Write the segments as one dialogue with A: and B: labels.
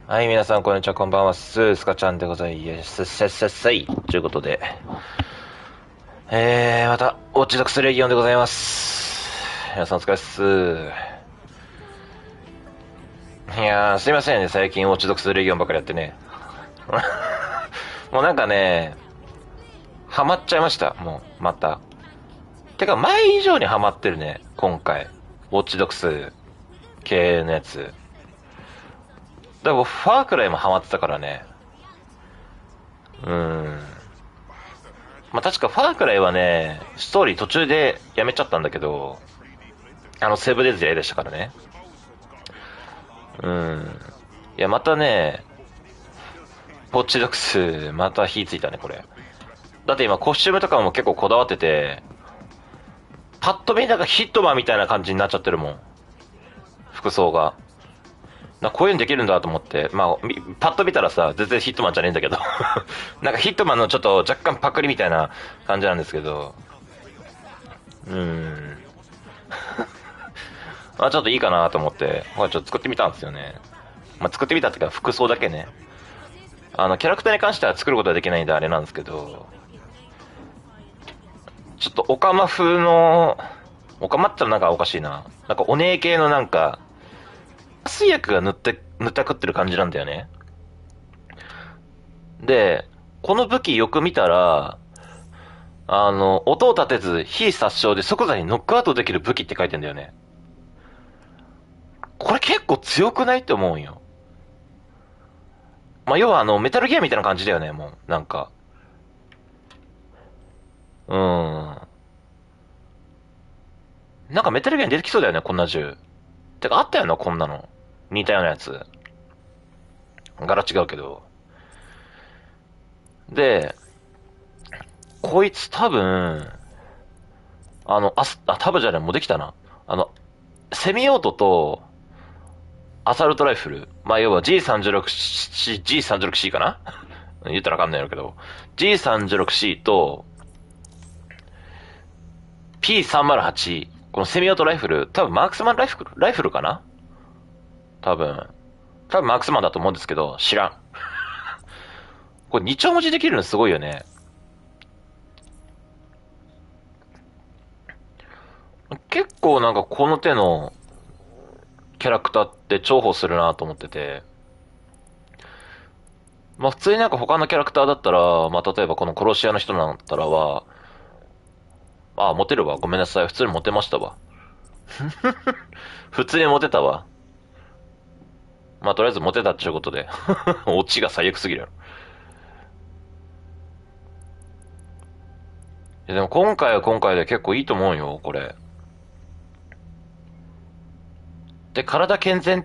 A: はい、皆さん、こんにちは、こんばんは、スカちゃんでございます。ということで、また、ウォッチドッグスレギオンでございます。皆さん、お疲れっす。いやー、すいませんね、最近、ウォッチドッグスレギオンばっかりやってね。もうなんかね、ハマっちゃいました、もう、また。てか、前以上にハマってるね、今回。ウォッチドッグス系のやつ。だから、ファークライもハマってたからね。うーん。まあ、確かファークライはね、ストーリー途中でやめちゃったんだけど、セーブデイズでやりだしたからね。うん。いや、またね、ポッチドックス、また火ついたね、これ。だって今コスチュームとかも結構こだわってて、パッと見なんかヒットマンみたいな感じになっちゃってるもん。服装が。こういうのできるんだと思って、まあ、パッと見たらさ、全然ヒットマンじゃねえんだけど。なんかヒットマンのちょっと若干パクリみたいな感じなんですけど、まあちょっといいかなと思って、まあちょっと作ってみたんですよね。まあ作ってみたっていうか服装だけね。キャラクターに関しては作ることはできないんであれなんですけど、ちょっとオカマ風の、オカマってのはなんかおかしいな。なんかお姉系のなんか、水薬が塗ったくってる感じなんだよね。で、この武器よく見たら、音を立てず、非殺傷で即座にノックアウトできる武器って書いてんだよね。これ結構強くないって思うんよ。まあ、要はメタルギアみたいな感じだよね、もう。なんか。うーん。なんかメタルギアに出てきそうだよね、こんな銃。てか、あったよな、こんなの。似たようなやつ。柄違うけど。で、こいつ多分、多分じゃない、もうできたな。セミオートと、アサルトライフル。まあ、要は G36C かな言ったらわかんないのけど。G36C と、P308。このセミオートライフル、多分マークスマンライフルかな多分。多分マークスマンだと思うんですけど、知らん。これ2丁文字できるのすごいよね。結構なんかこの手のキャラクターって重宝するなと思ってて。まあ普通になんか他のキャラクターだったら、まあ例えばこの殺し屋の人だったらは、ああ、モテるわ。ごめんなさい。普通にモテましたわ。普通にモテたわ。まあとりあえずモテたっていうことで。オチが最悪すぎるやろ。いやでも今回は今回で結構いいと思うよ、これ。で、体健全っ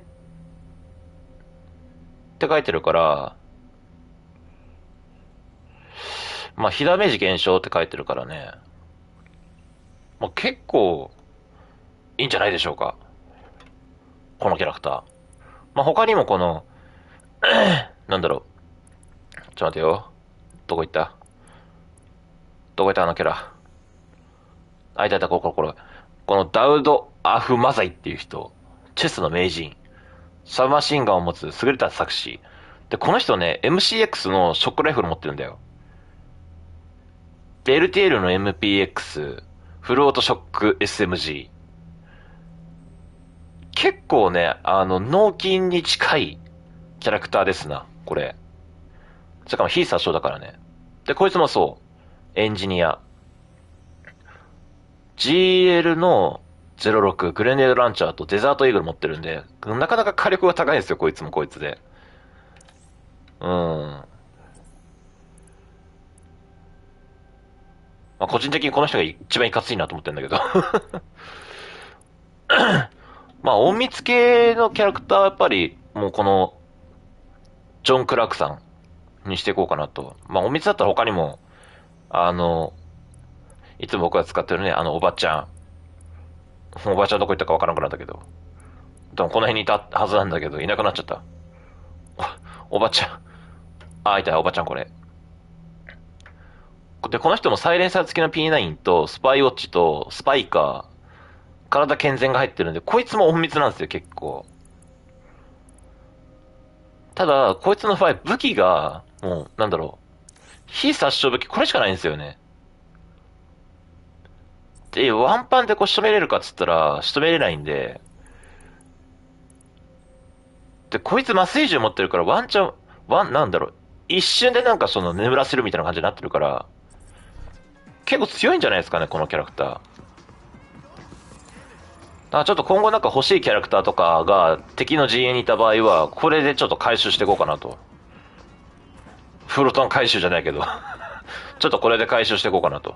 A: て書いてるから、まあ、火ダメージ減少って書いてるからね。まあ、結構いいんじゃないでしょうか。このキャラクター。まあ、他にもこの、なんだろう。ちょっと待てよ。どこ行ったどこ行ったあのキャラ。あ、いたいた、これ。このダウド・アフマザイっていう人。チェスの名人。サブマシンガンを持つ優れた作詞。で、この人ね、MCX のショックライフル持ってるんだよ。で、LTL の MPX、フルオートショック SMG。結構ね、脳筋に近いキャラクターですな、これ。しかも非殺傷だからね。で、こいつもそう。エンジニア。GL の06、グレネードランチャーとデザートイーグル持ってるんで、なかなか火力が高いんですよ、こいつもこいつで。うん。まあ、個人的にこの人が一番いかついなと思ってるんだけど。まあ、隠密系のキャラクターはやっぱり、もうこの、ジョン・クラークさんにしていこうかなと。まあ、隠密だったら他にも、あの、いつも僕が使ってるね、おばちゃん。おばちゃんどこ行ったかわからなくなったけど。でもこの辺にいたはずなんだけど、いなくなっちゃった。おばちゃん。あ、いた、おばちゃんこれ。で、この人もサイレンサー付きの P9 と、スパイウォッチと、スパイカー、体健全が入ってるんで、こいつも隠密なんですよ、結構。ただ、こいつの場合、武器が、もう、なんだろう。非殺傷武器、これしかないんですよね。で、ワンパンでこう仕留めれるかっつったら、仕留めれないんで、で、こいつ麻酔銃持ってるから、ワンチャン、なんだろう。一瞬でなんかその眠らせるみたいな感じになってるから、結構強いんじゃないですかね、このキャラクター。だからちょっと今後なんか欲しいキャラクターとかが敵の陣営にいた場合は、これでちょっと回収していこうかなと。フルトン回収じゃないけど。ちょっとこれで回収していこうかなと。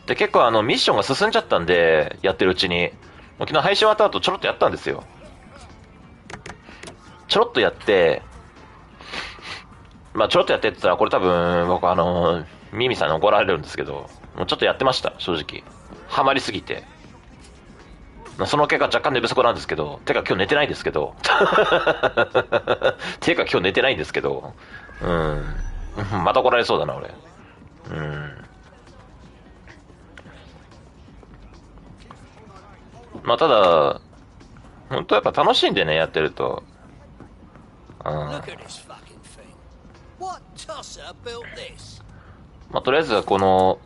A: で、結構ミッションが進んじゃったんで、やってるうちに。昨日配信終わった後ちょろっとやったんですよ。ちょろっとやって、まあちょろっとやってって言ったら、これ多分、僕ミミさんに怒られるんですけど、もうちょっとやってました、正直。ハマりすぎて。その結果若干寝不足なんですけど、てか今日寝てないんですけど、てか今日寝てないんですけど、また怒られそうだな、俺。まあただ、本当やっぱ楽しいんでね、やってると。まあとりあえずこの、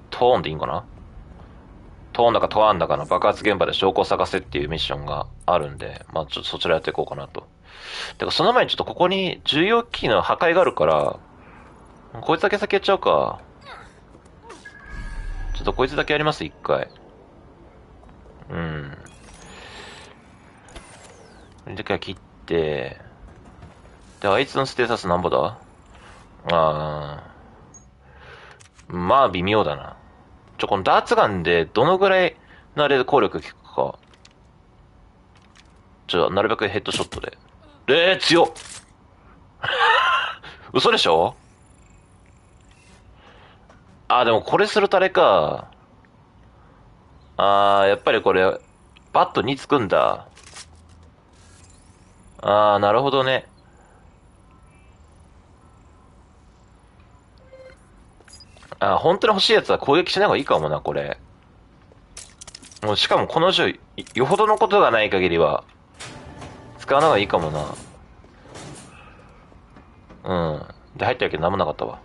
A: トーンでいいんかな、トーンだかトワンだかの爆発現場で証拠を探せっていうミッションがあるんで、まあちょっとそちらやっていこうかなと。てかその前にちょっとここに重要機器の破壊があるから、こいつだけ先やっちゃうか。ちょっとこいつだけやります、一回。これだけは切って、で、あいつのステータスなんぼだ？まあ微妙だな。このダーツガンでどのぐらいのあれで効力効くか。なるべくヘッドショットで。強っ嘘でしょ？でもこれするとあれか。やっぱりこれ、バットにつくんだ。なるほどね。本当に欲しいやつは攻撃しない方がいいかもな、これ。もうしかもこの銃、よほどのことがない限りは、使わない方がいいかもな。で、入ったけど何もなかったわ。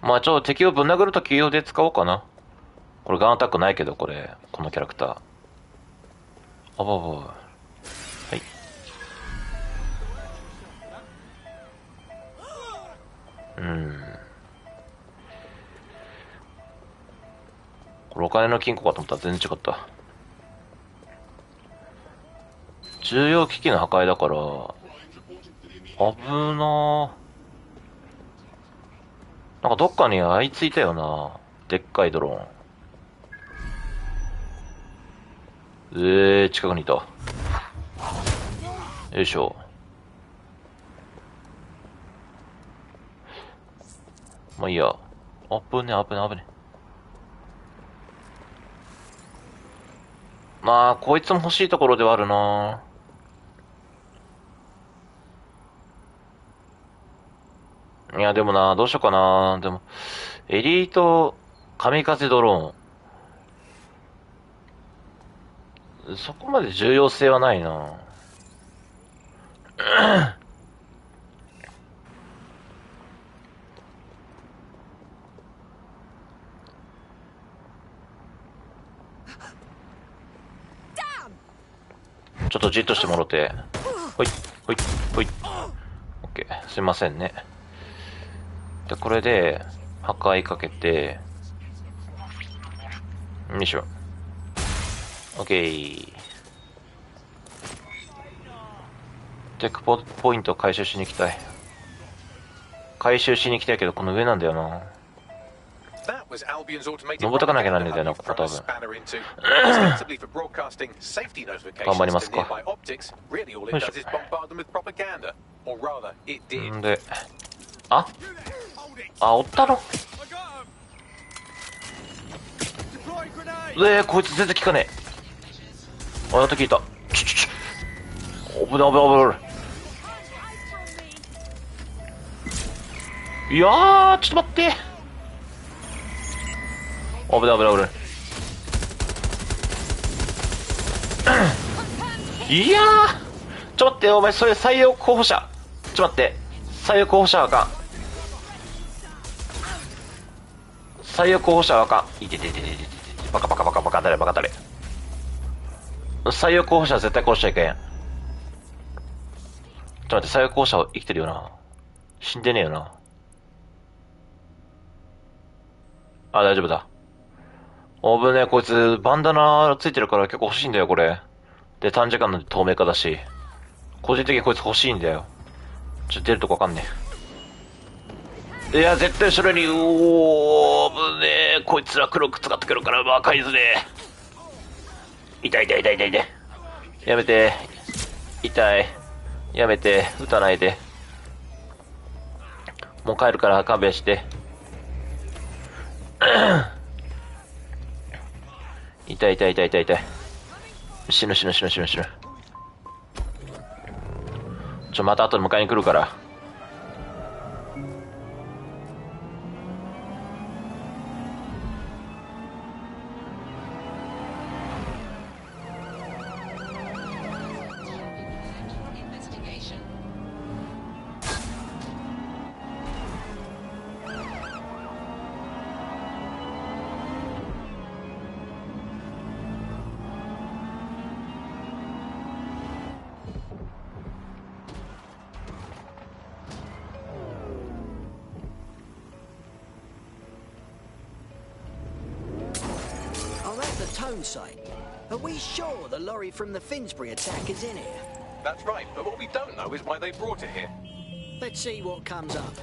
A: まあ敵をぶん殴るとき用で使おうかな。これガンアタックないけど、このキャラクター。はい。これお金の金庫かと思ったら全然違った。重要機器の破壊だから、危なー。なんかどっかにあいついたよな。でっかいドローン。近くにいた。よいしょ。まあいいや。危ね。まあ、こいつも欲しいところではあるな。いや、でもな、どうしようかな。でも、エリート、神風ドローン。そこまで重要性はないな。ちょっとじっとしてもろて。ほい。オッケー。すいませんね。で、これで、破壊かけて、よいしょ。オッケー。チェックポイントを回収しに行きたい。けど、この上なんだよな。登ってかなきゃなんねえんだよな、ここ多分。頑張りますか。よいしょ。んで、おったの？こいつ全然効かねえ。やっと効いた。危ない。いやー、ちょっと待って。危ない。いやー、ちょっと待って、お前それ採用候補者。ちょっと待って、採用候補者はあかん。採用候補者はあかん。いててててててて、バカバカバカバカだれバカだれ。採用候補者は絶対殺しちゃいけん。ちょっと待って、採用候補者は生きてるよな。死んでねえよな。あ、大丈夫だ。おぶね、こいつ、バンダナついてるから結構欲しいんだよ、これ。で、短時間の透明化だし。個人的にこいつ欲しいんだよ。出るとこわかんねえ。いや、絶対後ろに、ぶねえ。こいつら黒く使ってくるから、赤いずね。痛い痛い痛い痛い痛い。やめて。痛い。やめて。撃たないで。もう帰るから勘弁して。痛い痛い痛い痛い痛い。死ぬ死ぬ死ぬ死ぬ死ぬ。また後で迎えに来るから。
B: Site. Are we sure the lorry from the Finsbury attack is in here?
C: That's right, but what we don't know is why they brought it here.
B: Let's see what comes up.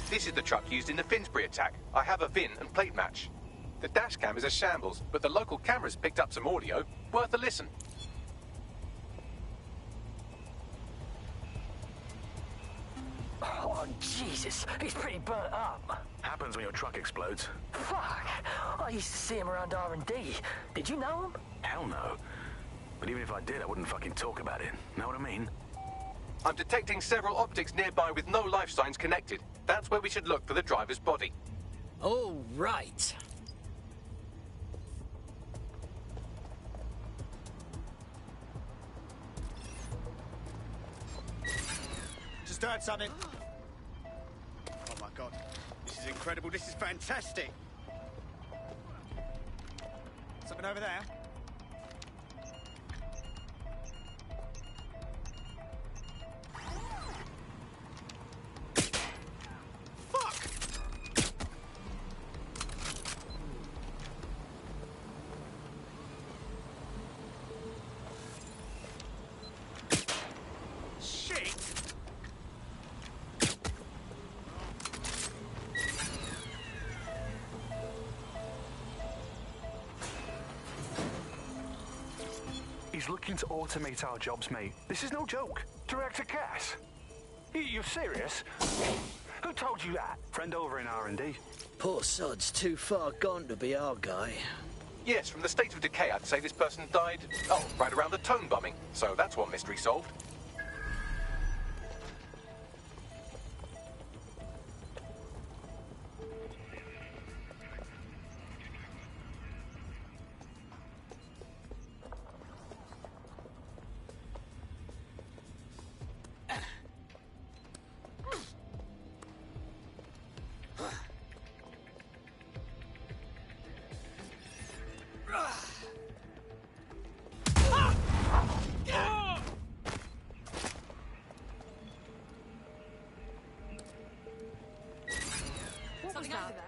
C: This is the truck used in the Finsbury attack. I have a VIN and plate match. The dash cam is a shambles, but the local cameras picked up some audio. Worth a listen.
D: Oh, Jesus. He's pretty burnt up.
E: Happens when your truck explodes.
D: Fuck. I used to see him around R&D. Did you know him?
E: Hell no. But even if I did, I wouldn't fucking talk about it. Know what I mean?
C: I'm detecting several optics nearby with no life signs connected. That's where we should look for the driver's body.
B: All right.
F: Just heard something. Oh my god. This is incredible. This is fantastic. Something over there.
E: He's looking to automate our jobs, mate. This is no joke. Director Cass? You're serious? Who told you that? Friend over in R&D.
B: Poor sod's too far gone to be our guy.
C: Yes, from the state of decay, I'd say this person died, right around the tone bombing. So that's one mystery solved.
G: Something over there.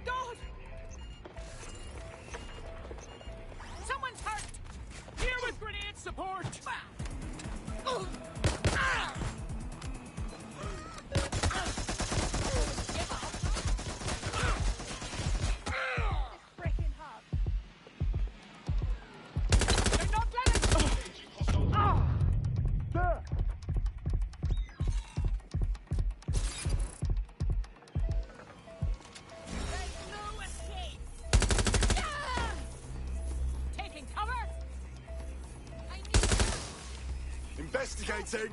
G: God! Someone's hurt! Here with grenade support!
F: Investigating!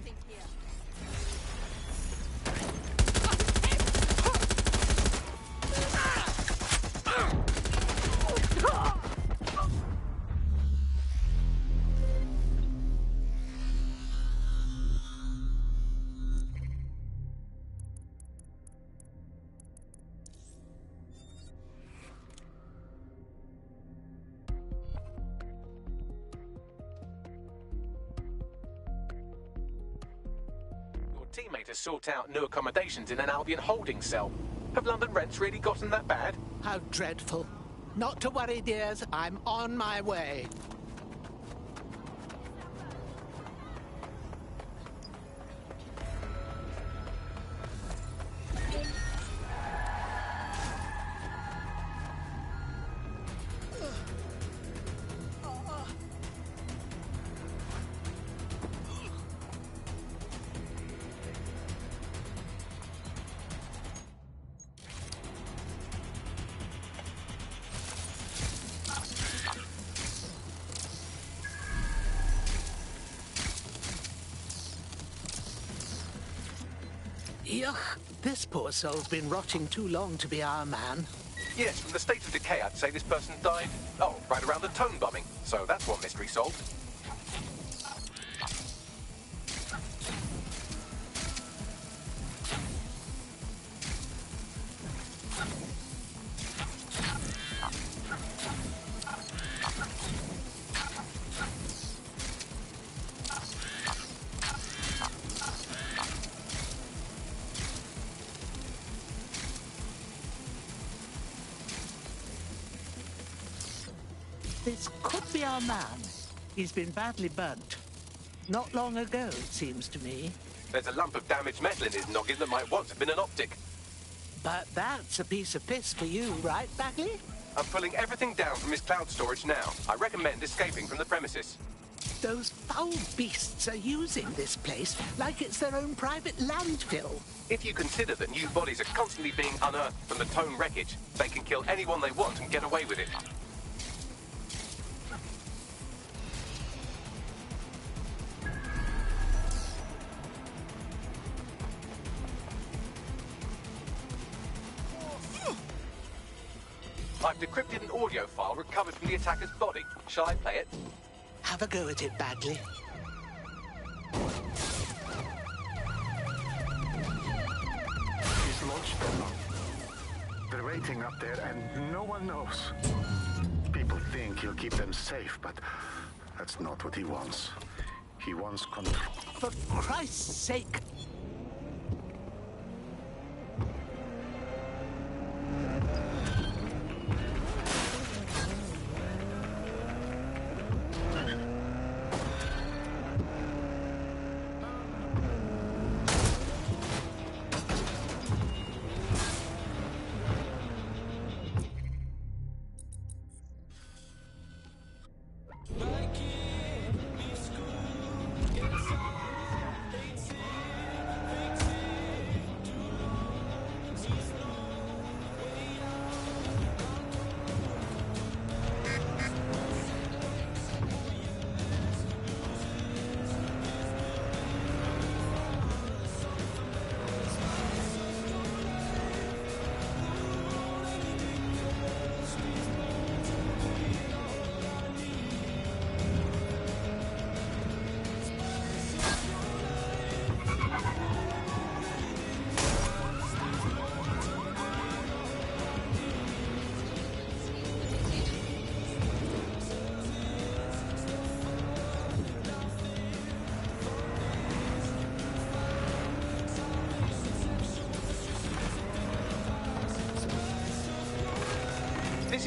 C: Teammate has sought out new accommodations in an Albion holding cell. Have London rents really gotten that bad?
H: How dreadful. Not to worry, dears. I'm on my way. Yuck, this poor soul's been rotting too long to be our man.
C: Yes, from the state of decay, I'd say this person died, right around the tone bombing. So that's one mystery solved.
H: This could be our man. He's been badly burnt. Not long ago, it seems to me.
C: There's a lump of damaged metal in his noggin that might once have been an optic.
H: But that's a piece of piss for you, right, Bagley?
C: I'm pulling everything down from his cloud storage now. I recommend escaping from the premises.
H: Those foul beasts are using this place like it's their own private landfill.
C: If you consider that new bodies are constantly being unearthed from the Tone wreckage, they can kill anyone they want and get away with it. I've decrypted an audio file recovered from the attacker's body. Shall I play it?
H: Have a go at it, Bagley.
E: He's launched them. They're waiting up there and no one knows. People think he'll keep them safe, but that's not what he wants. He wants control.
H: For Christ's sake!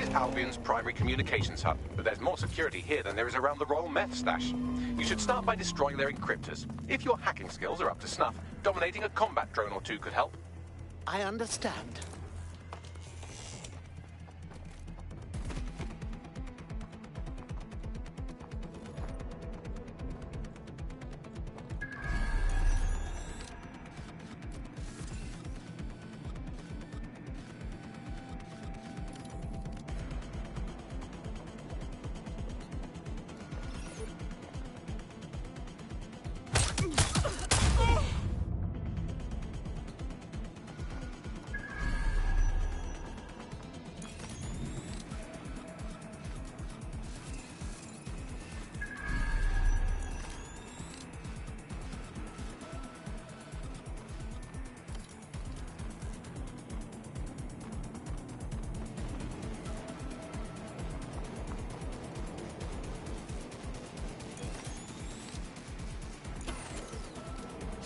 C: West Albion's primary communications hub, but there's more security here than there is around the Royal Meth Stash. You should start by destroying their encryptors. If your hacking skills are up to snuff, dominating a combat drone or two could help.
H: I understand.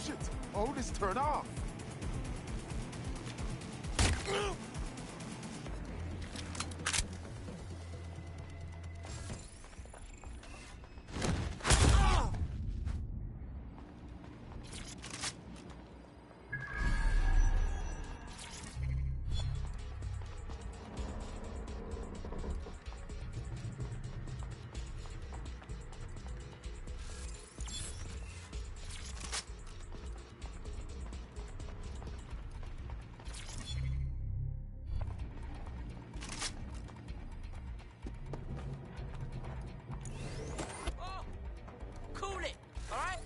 I: Shit! All this turn off!
G: Cool it, alright?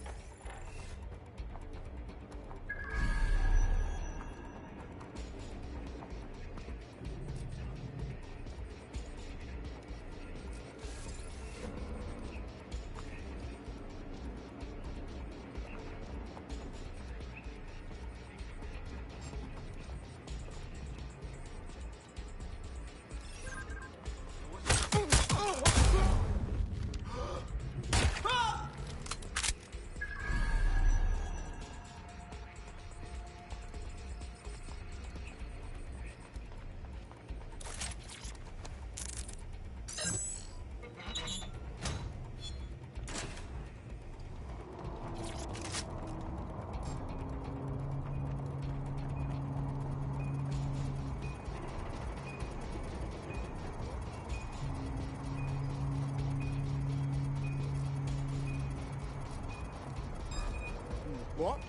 I: What?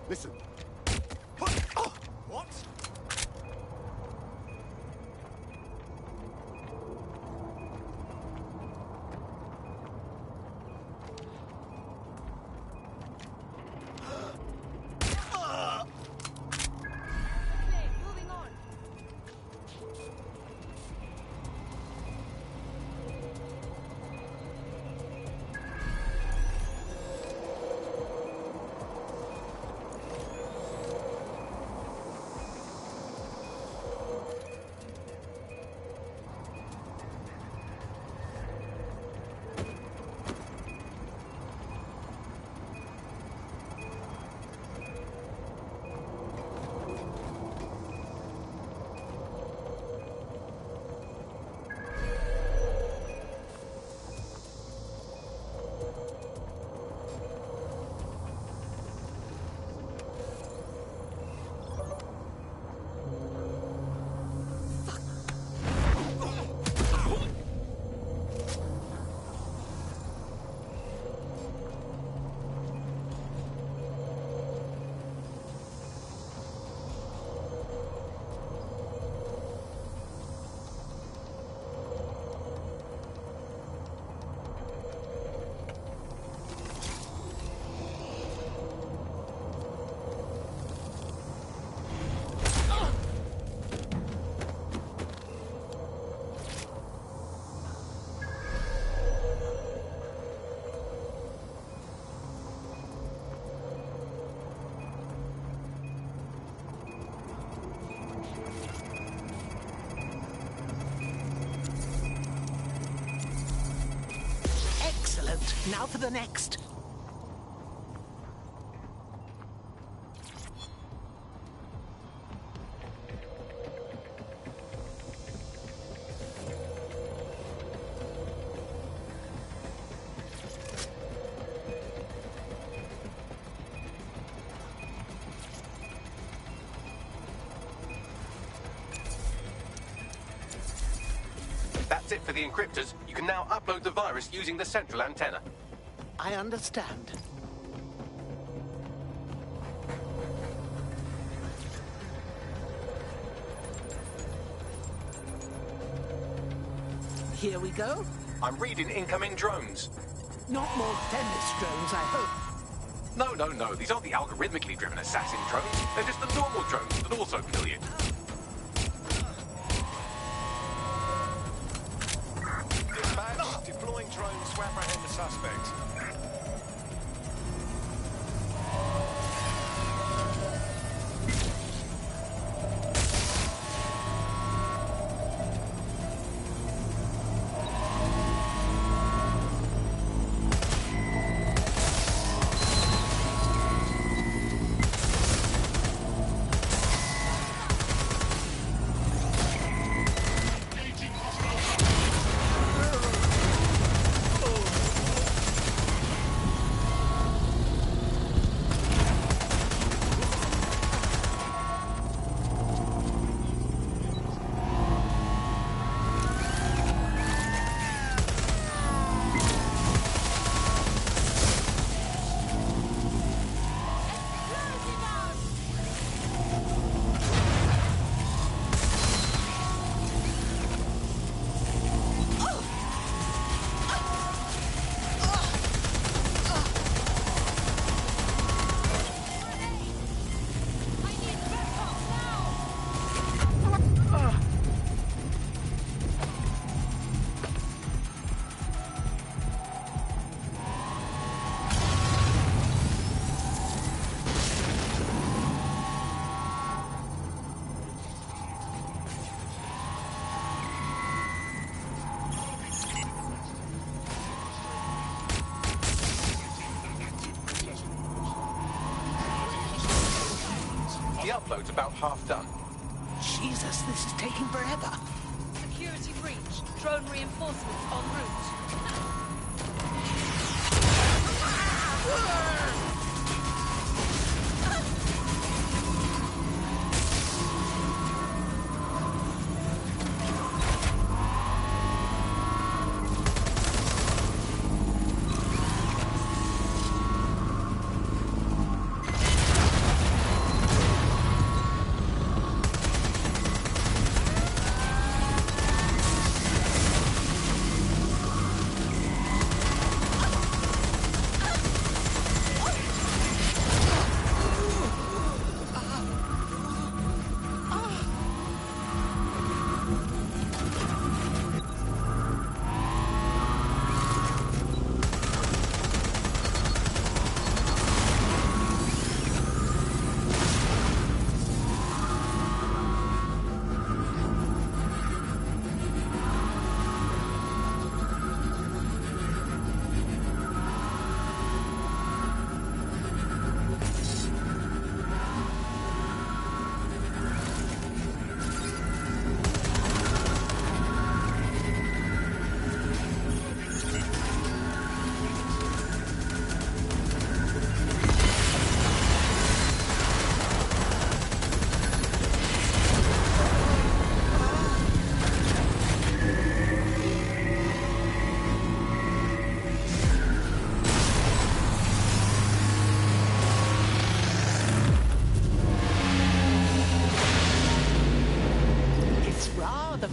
I: Listen. What?
G: Moving on.
H: Excellent. Now for the next.
C: That's it for the encryptors. You can now upload the virus using the central antenna.
H: I understand. Here we go.
C: I'm reading incoming drones.
H: Not more Dennis drones, I hope.
C: No. These aren't the algorithmically driven assassin drones. They're just the normal drones that also kill you.
F: Dispatch, deploying drones to apprehend the suspect.
C: The upload's about half done.
H: Jesus, this is taking forever.
G: Security breach. Drone reinforcements en route.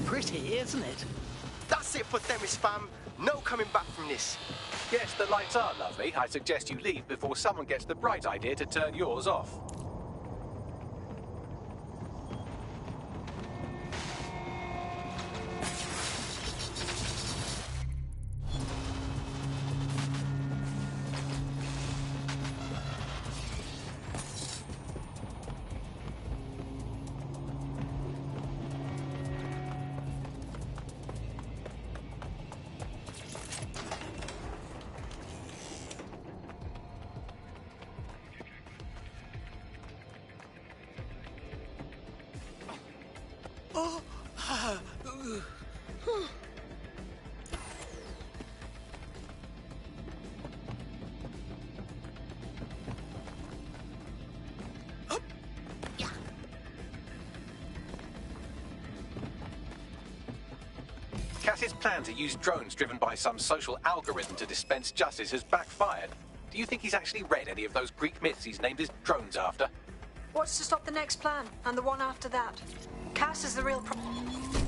H: pretty, isn't it?
J: That's it for Themis, fam. No coming back from this.
C: Yes, the lights are lovely. I suggest you leave before someone gets the bright idea to turn yours off. Cass's plan to use drones driven by some social algorithm to dispense justice has backfired. Do you think he's actually read any of those Greek myths he's named his drones after?
K: What's to stop the next plan and the one after that? Cass is the real problem.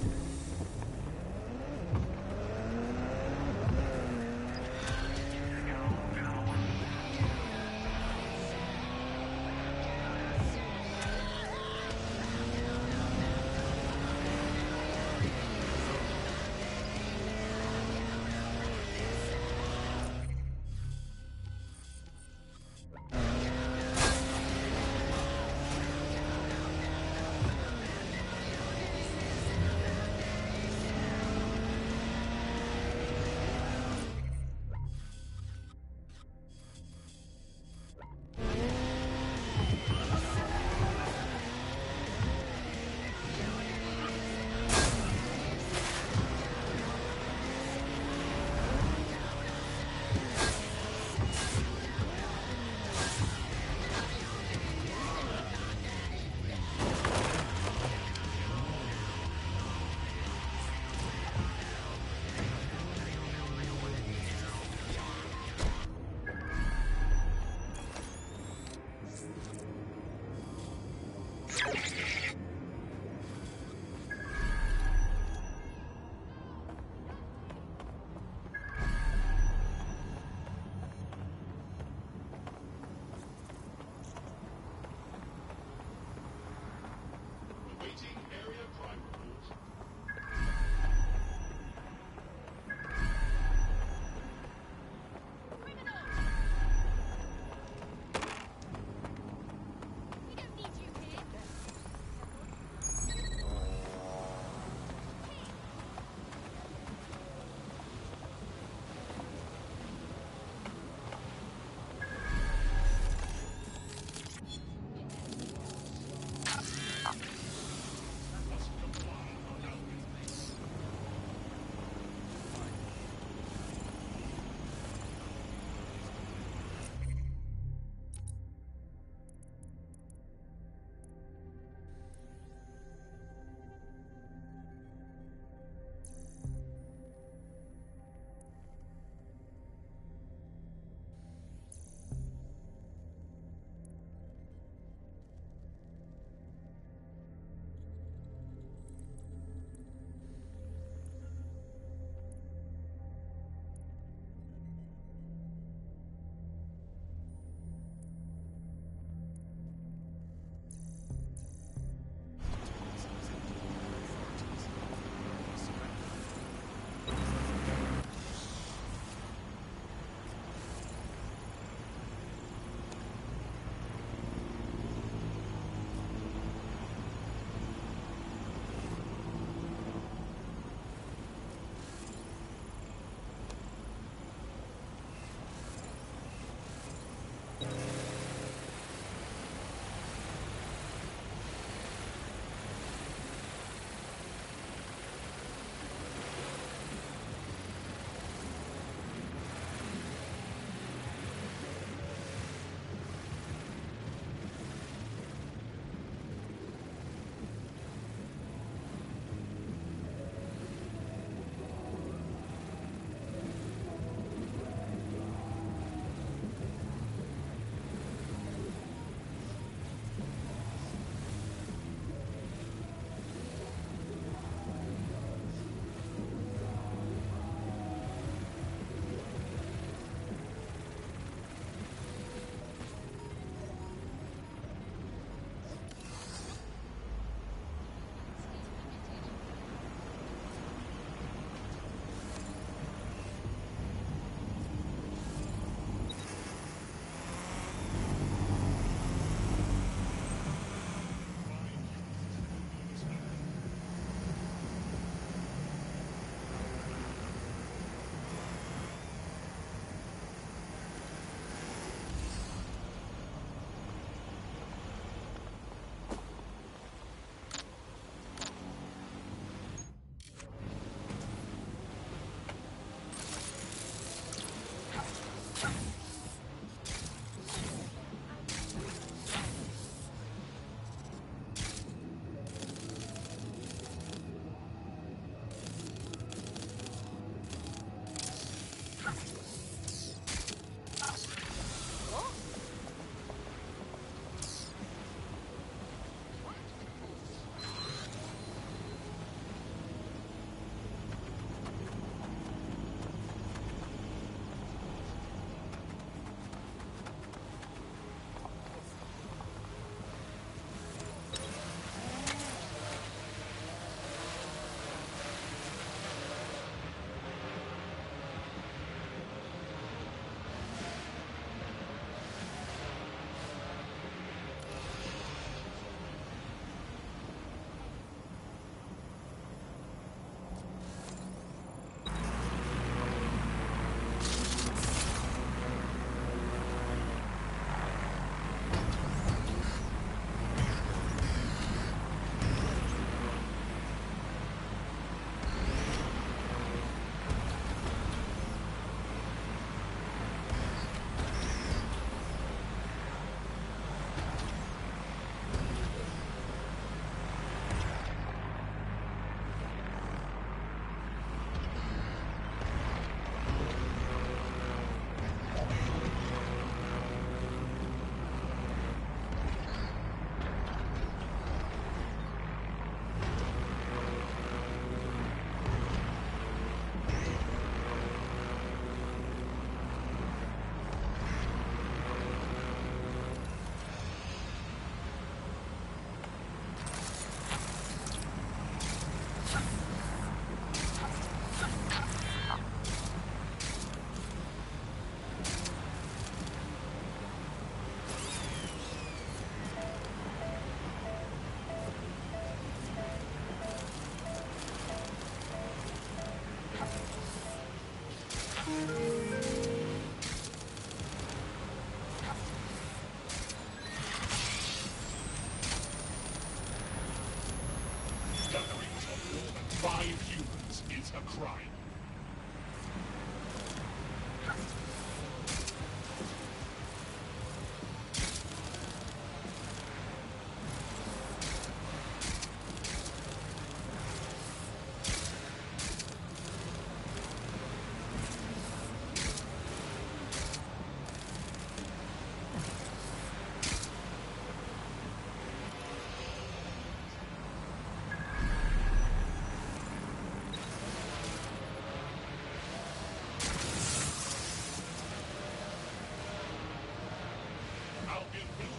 L: 5 humans is a crime.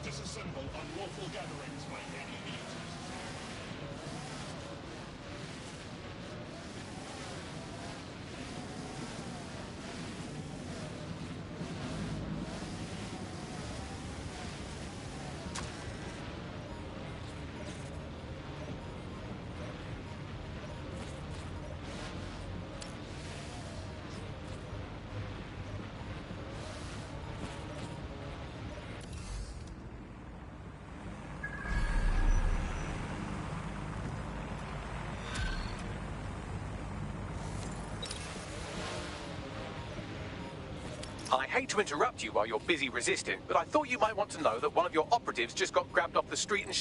L: Disassemble unlawful gatherings by any means.
C: I hate to interrupt you while you're busy resisting, but I thought you might want to know that one of your operatives just got grabbed off the street and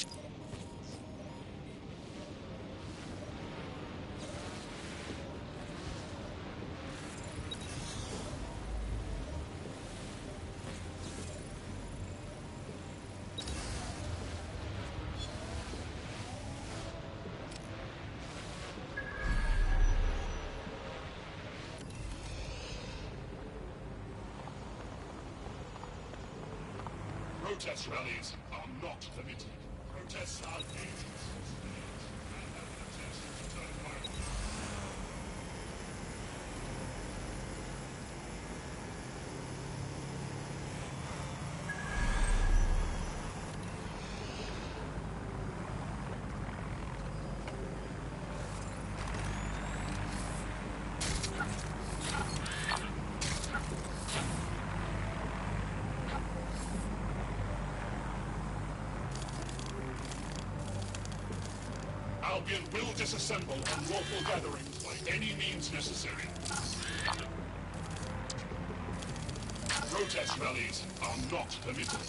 L: Protest rallies are not permitted. Protests are dangerous. Albion will disassemble unlawful gatherings by any means necessary. Protest rallies are not permitted.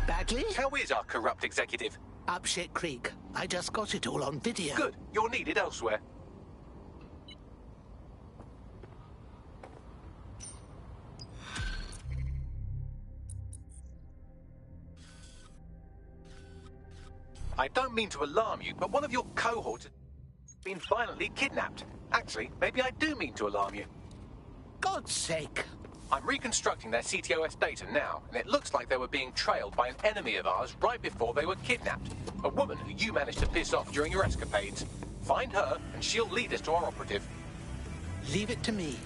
H: Bagley?
C: How is our corrupt executive?
H: Up shit creek. I just got it all on video.
C: Good. You're needed elsewhere. I don't mean to alarm you, but one of your cohorts has been violently kidnapped. Actually, maybe I do mean to alarm you.
H: God's sake.
C: I'm reconstructing their CTOS data now, and it looks like they were being trailed by an enemy of ours right before they were kidnapped. A woman who you managed to piss off during your escapades. Find her, and she'll lead us to our operative.
H: Leave it to me.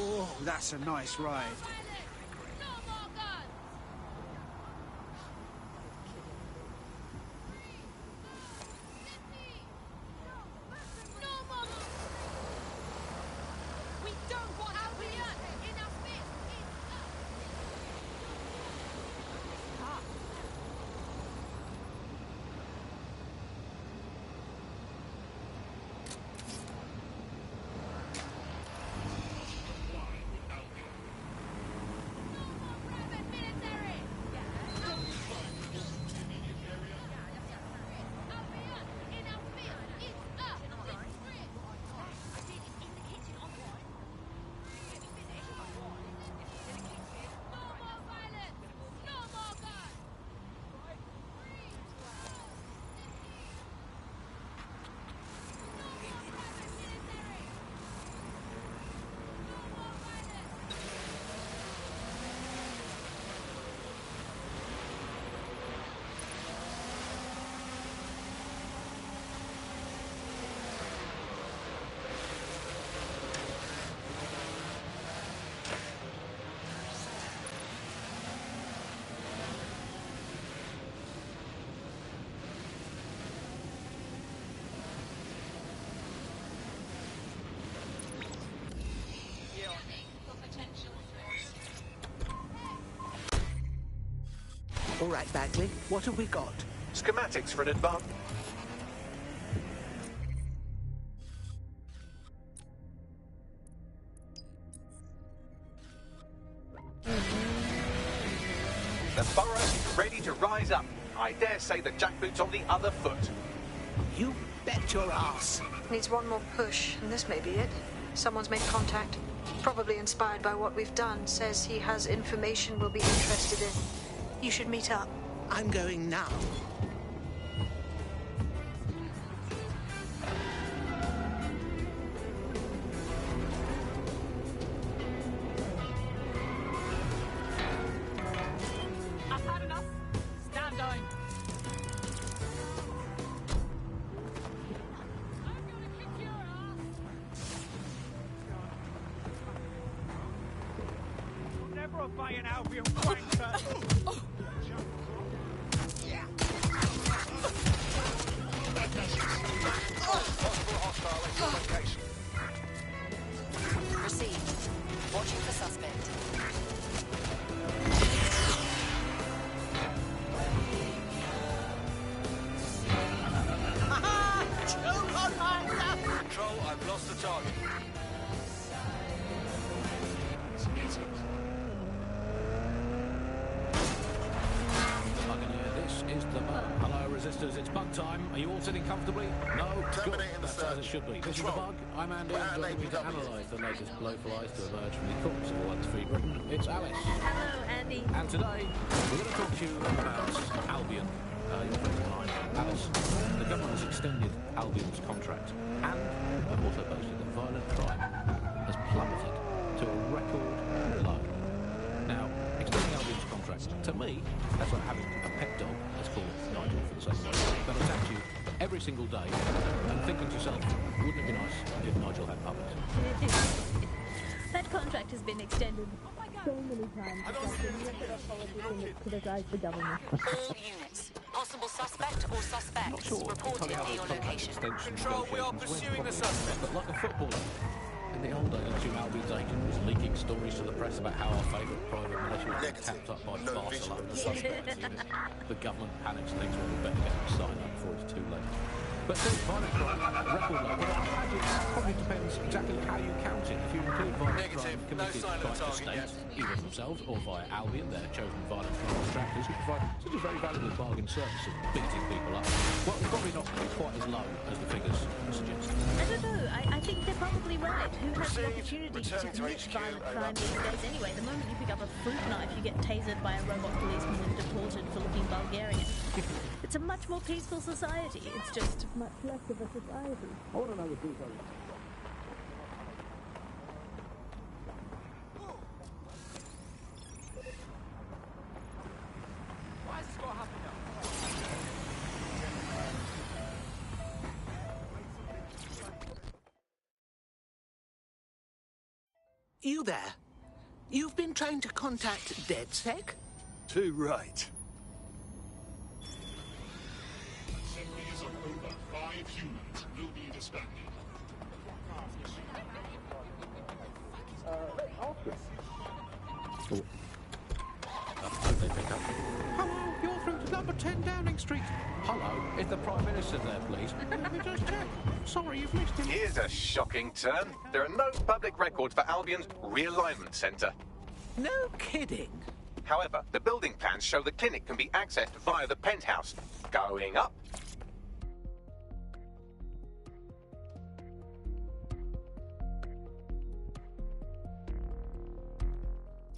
F: Oh, that's a nice ride.
H: All right, Bagley, what have we got?
C: Schematics for an advance. The borough's ready to rise up. I dare say the jackboot's on the other foot.
H: You bet your ass.
K: Needs one more push, and this may be it. Someone's made contact. Probably inspired by what we've done. Says he has information we'll be interested in. You should meet up.
H: I'm going now.
G: I've had enough. Stand down. I'm gonna kick your ass. Never obey an Albion wanker.
M: Received. Watching for suspect.
F: Control, I've lost the target.
N: This is the bug. Hello, resistors. It's bug time. Are you all sitting comfortably? No?
L: Terminating the
N: That's as it should be. This is the bug. I'm Andy. I'm joining me to analyse the latest blowflies to emerge from the courts of Once Free Britain. It's Alice.
G: Hello, Andy.
N: And today, we're going to talk to you about Albion. Your friend of mine, Alice. The government has extended Albion's contract and have also posted that violent crime has plummeted to a record low. Now, extending Albion's contract, to me, that's like having a pet dog that's called Nigel for the same reason. They'll attack you every single day and thinking to yourself, wouldn't it be nice if Nigel had puppets?
O: That contract has been extended so many times. Criticize the government.
M: All units. Possible suspect or suspects.
N: Not sure
M: Reported
N: entirely how
M: to your
N: the contract
M: location.
N: extension
G: Control, we are
N: negotiations
G: pursuing
N: went,
G: the suspect.
N: But like a footballer, in the old days, Jim Albion's agent was leaking stories to the press about how our favourite private militia was tapped up by Barcelona suspects. The government panics and thinks, well, we better get them signed up before it's too late. But still, violent crime, record low. Well, I imagine it probably depends exactly how you count it. If you include violent crime committed by the state, either themselves or via Albion, their chosen violent crime contractors who provide such a very valuable bargain service of beating people up, well, it's probably not quite as low as the figures suggest.
O: I don't know. I think they're probably right. Who has the opportunity to commit violent crime these days anyway? The moment you pick up a fruit knife, you get tasered by a robot policeman and deported for looking Bulgarian. It's a much more peaceful society. It's just much less of a society.
N: I want to know the details.
G: Why has this got to happen now?
H: You there? You've been trying to contact DedSec?
F: Too right.
L: Assemblies of over 5 humans will be disbanded.
N: They pick up. Hello, you're through to number 10 Downing Street. Hello, is the Prime Minister there, please? Let me just check. Sorry, you've missed him.
C: Here's a shocking turn. There are no public records for Albion's realignment centre.
H: No kidding.
C: However, the building plans show the clinic can be accessed via the penthouse. Going up.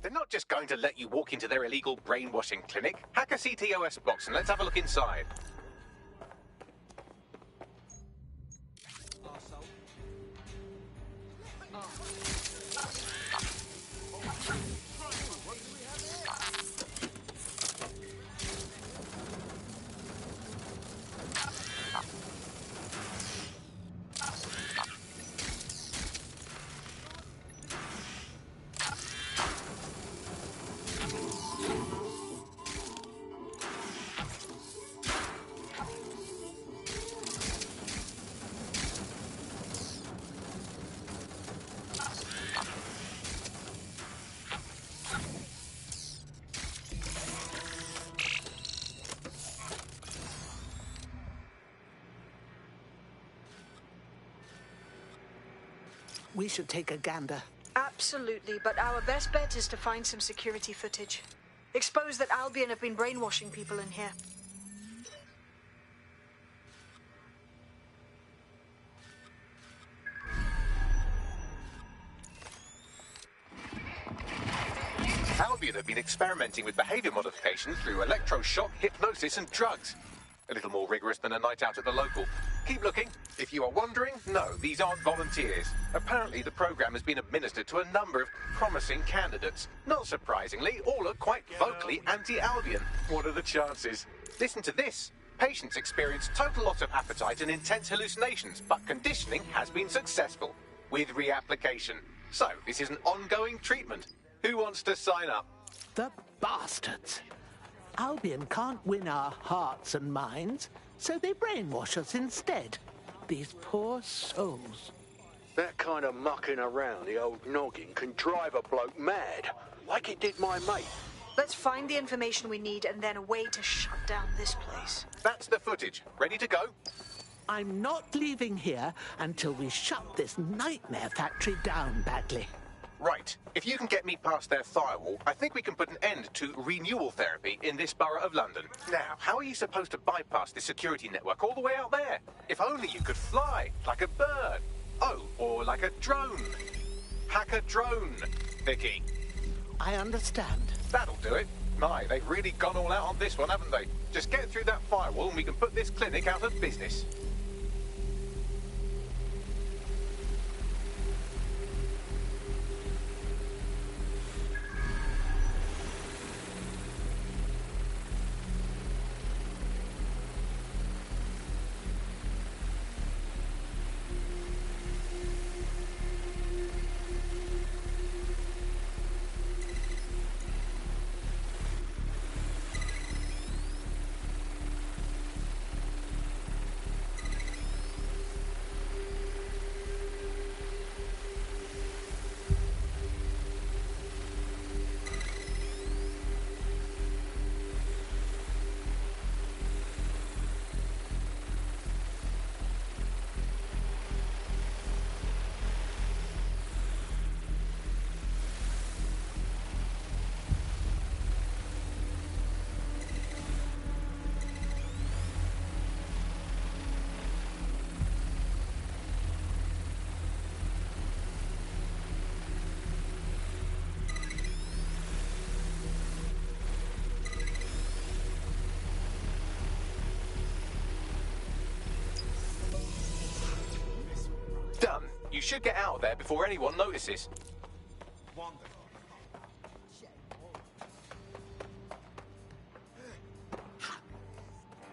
C: They're not just going to let you walk into their illegal brainwashing clinic. Hack a CTOS box and let's have a look inside.
H: We should take a gander.
K: Absolutely, but our best bet is to find some security footage. Expose that Albion have been brainwashing people in here.
C: Albion have been experimenting with behaviour modification through electroshock, hypnosis and drugs. A little more rigorous than a night out at the local. Keep looking. If you are wondering, no, these aren't volunteers. Apparently the programme has been administered to a number of promising candidates. Not surprisingly, all are quite vocally anti-Albion. What are the chances? Listen to this. Patients experience total loss of appetite and intense hallucinations, but conditioning has been successful. With reapplication. So, this is an ongoing treatment. Who wants to sign up?
H: The bastards. Albion can't win our hearts and minds, so they brainwash us instead. These poor souls.
P: That kind of mucking around the old noggin can drive a bloke mad, like it did my mate.
K: Let's find the information we need and then a way to shut down this place.
C: That's the footage. Ready to go?
H: I'm not leaving here until we shut this nightmare factory down badly.
C: Right. If you can get me past their firewall, I think we can put an end to renewal therapy in this borough of London. Now, how are you supposed to bypass the security network all the way out there? If only you could fly, like a bird. Oh, or like a drone. Hack a drone, Vicky.
H: I understand.
C: That'll do it. My, they've really gone all out on this one, haven't they? Just get through that firewall and we can put this clinic out of business. You should get out of there before anyone notices.
F: Wonderful.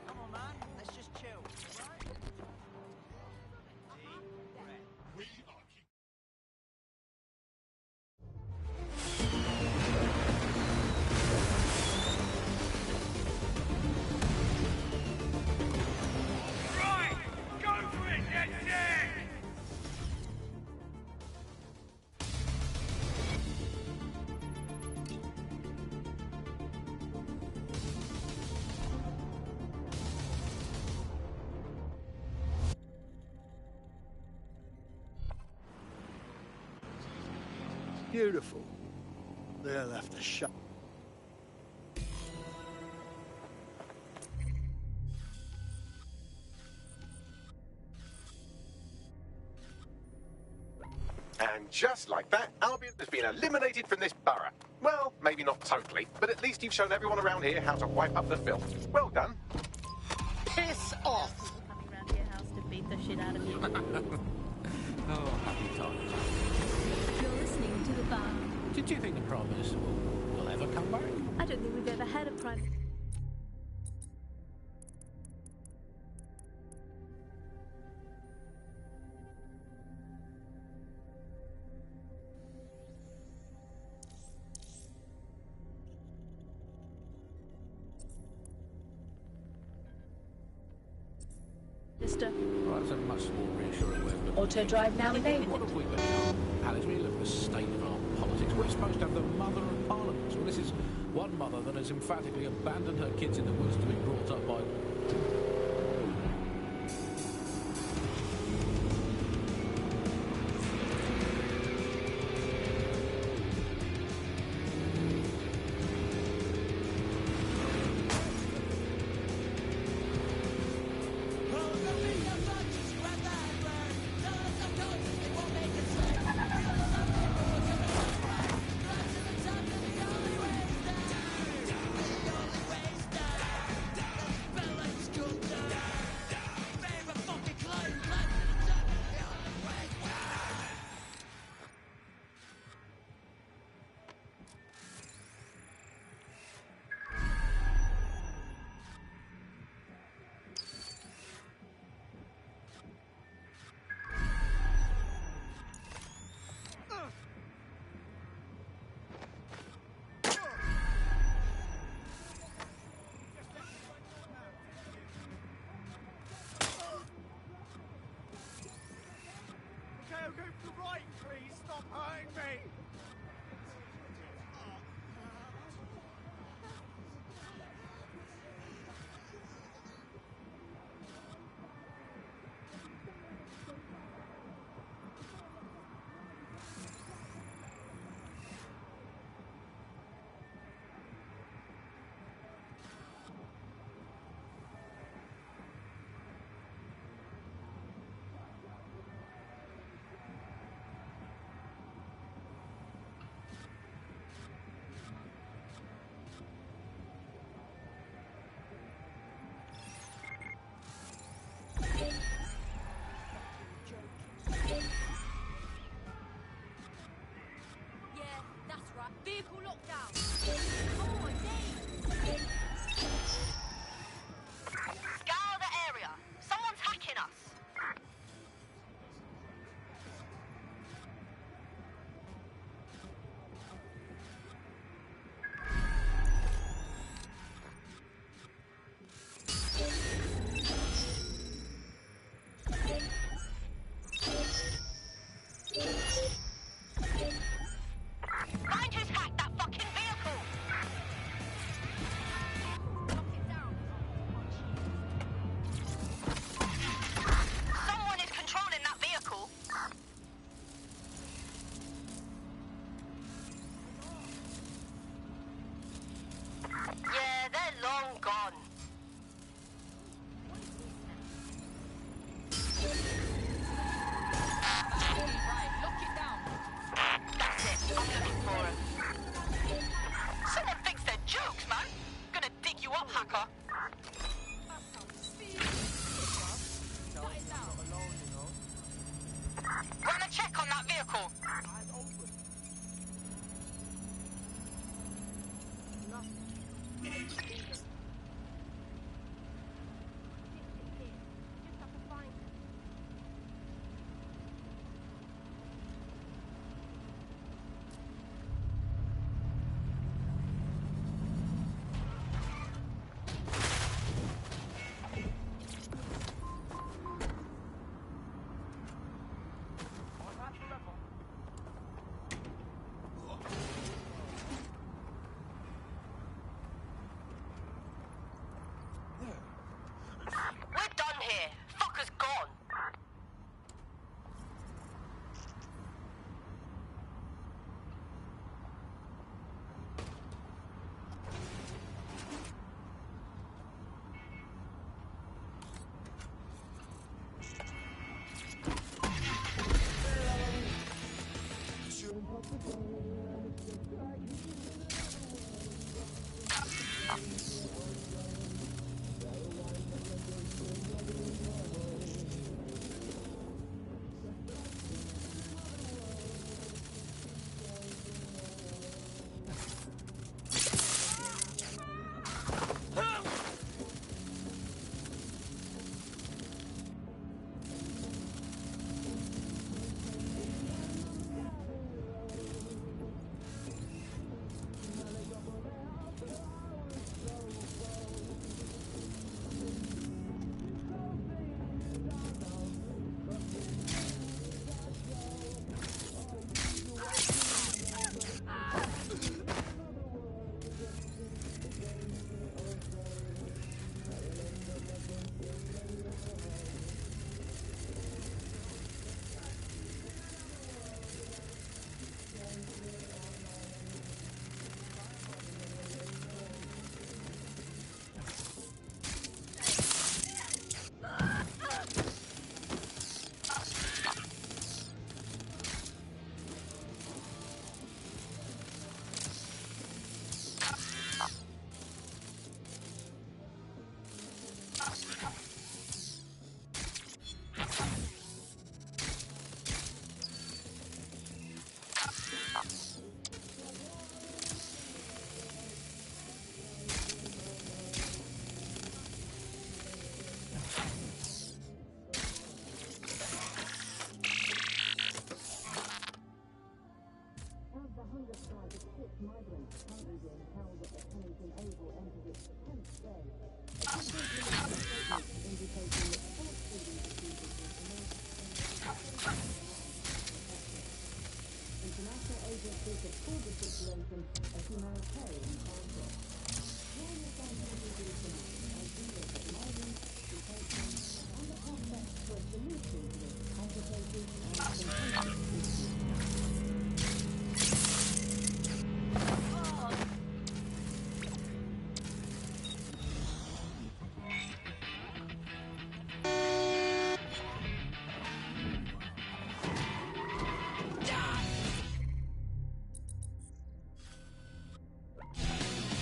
B: Come on, man. Let's just chill.
G: Right! Go for it, yeah!
P: Beautiful. They'll have to shut.
C: And just like that, Albion has been eliminated from this borough. Well, maybe not totally, but at least you've shown everyone around here how to wipe up the filth. Well done.
P: Piss off!
O: Coming round to your house to beat the shit out of you.
N: Oh, happy times.
O: You're listening to the bar.
N: Did you think the Prime Minister will ever come back?
O: I don't think we've ever had a prime. Mister.
N: Well, that's a much more reassuring way of looking.
Q: Auto drive now available.
N: What have we become? Alice, we look at the state of our politics. We're supposed to have the mother of parliament. Well, this is one mother that has emphatically abandoned her kids in the woods to be brought up by...
G: Okay, go to the right, please. Stop hurting me.
M: Vehicle lockdown. Oh, indeed. Scour the area. Someone's hacking us. Find who's hacked that fucking vehicle.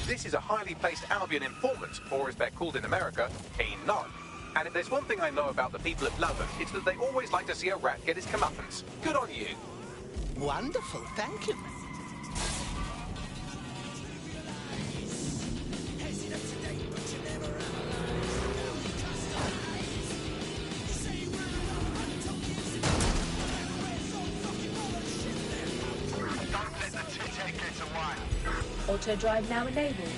C: This is a highly placed Albion informant, or as they're called in America, a Nog. And if there's one thing I know about the people of London, it's that they always like to see a rat get his comeuppance. Good on you.
H: Wonderful, thank you.
Q: Auto drive now enabled.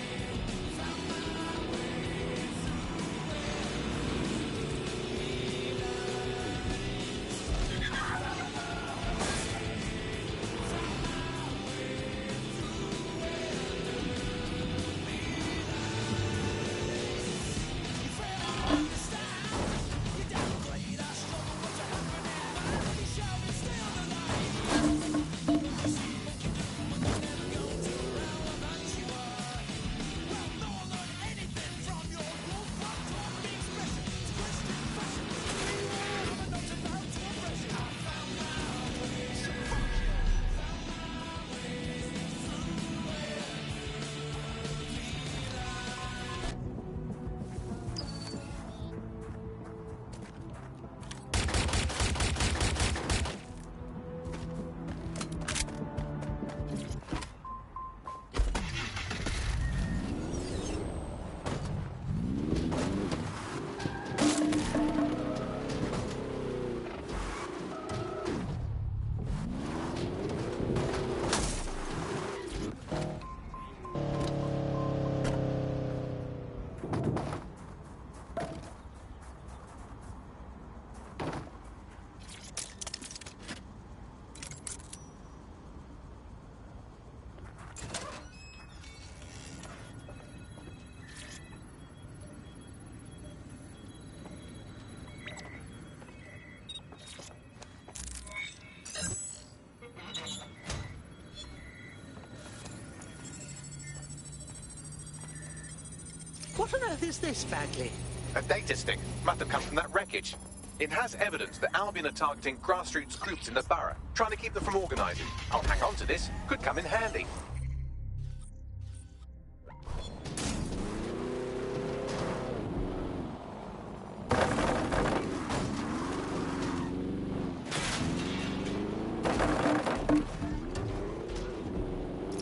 H: What on earth is this, Bagley?
C: A data stick. Must have come from that wreckage. It has evidence that Albion are targeting grassroots groups in the borough, trying to keep them from organising. I'll hang on to this. Could come in handy.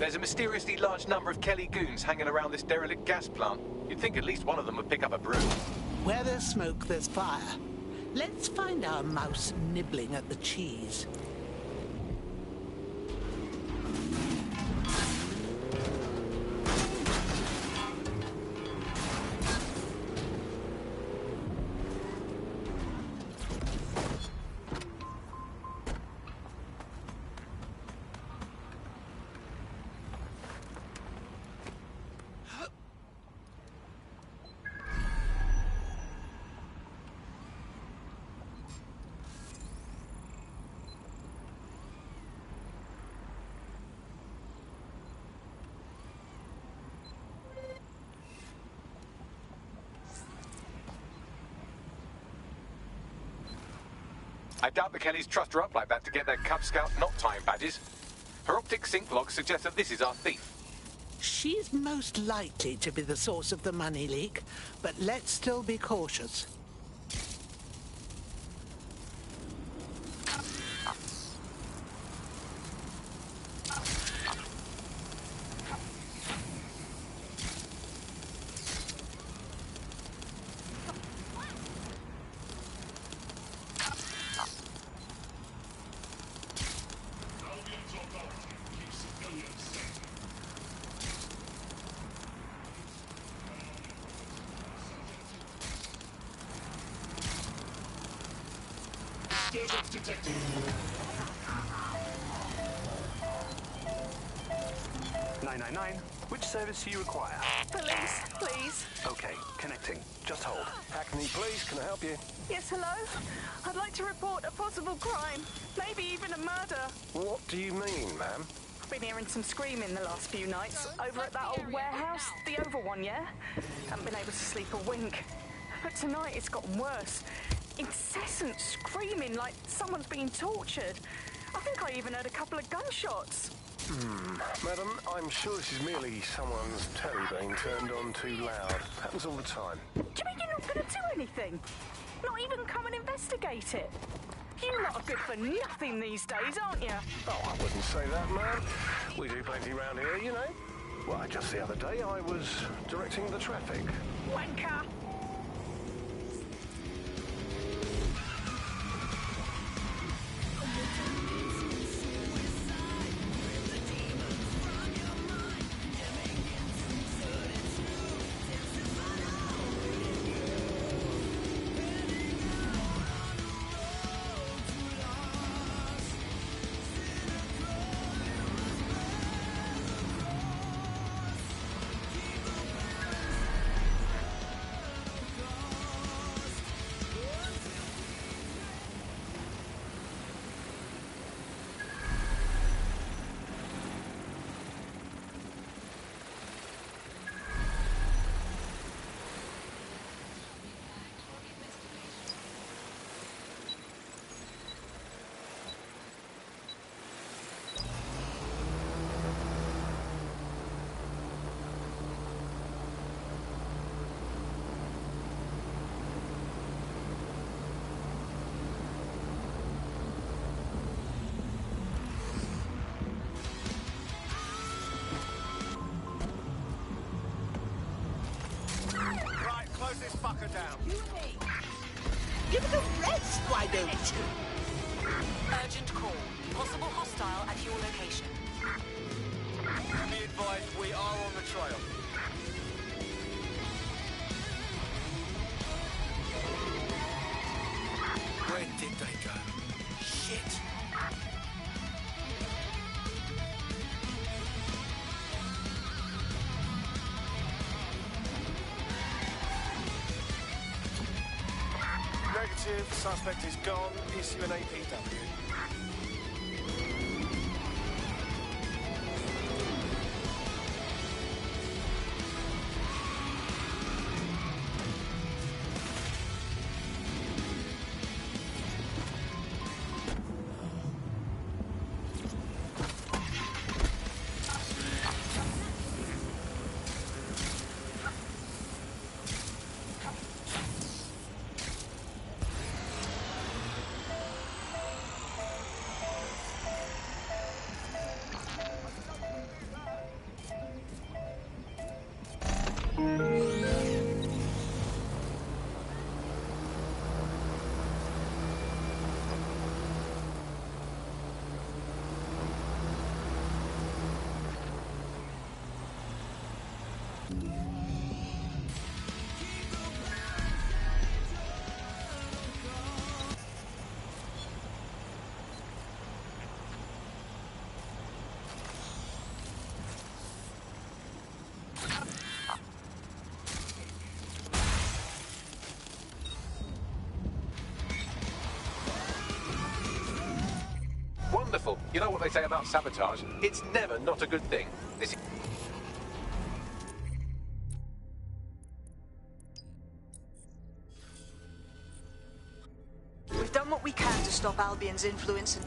C: There's a mysteriously large number of Kelly goons hanging around this derelict gas plant. You'd think at least one of them would pick up a broom.
H: Where there's smoke, there's fire. Let's find our mouse nibbling at the cheese.
C: I doubt the Kellys trust her up like that to get their Cub Scout knot tying badges. Her optic sync log suggests that this is our thief.
H: She's most likely to be the source of the money leak, but let's still be cautious.
L: Disturbance detected.
R: 999, which service do you require?
S: Police, please.
R: Okay, connecting. Just hold.
J: Hackney Police, can I help you?
S: Yes, hello? I'd like to report a possible crime. Maybe even a murder.
J: What do you mean, ma'am?
S: I've been hearing some screaming the last few nights. Over at that old warehouse, the oval one, yeah? Haven't been able to sleep a wink. But tonight it's gotten worse. Incessant screaming like someone's being tortured. I think I even heard a couple of gunshots.
J: Madam, I'm sure this is merely someone's telly being turned on too loud. Happens all the time.
S: Do you mean you're not going to do anything? Not even come and investigate it? You lot are good for nothing these days, aren't you?
J: Oh, I wouldn't say that, ma'am. We do plenty round here, you know. Well, just the other day I was directing the traffic.
S: Wanker!
F: Close this fucker down.
H: Give it a rest, why don't you?
M: Urgent call. Possible hostile at your location.
F: Be advised, we are on the trail. Where did they go? Shit. Negative, suspect is gone. Issue an APW.
C: Wonderful. You know what they say about sabotage? It's never not a good thing. This is...
K: We've done what we can to stop Albion's influence and...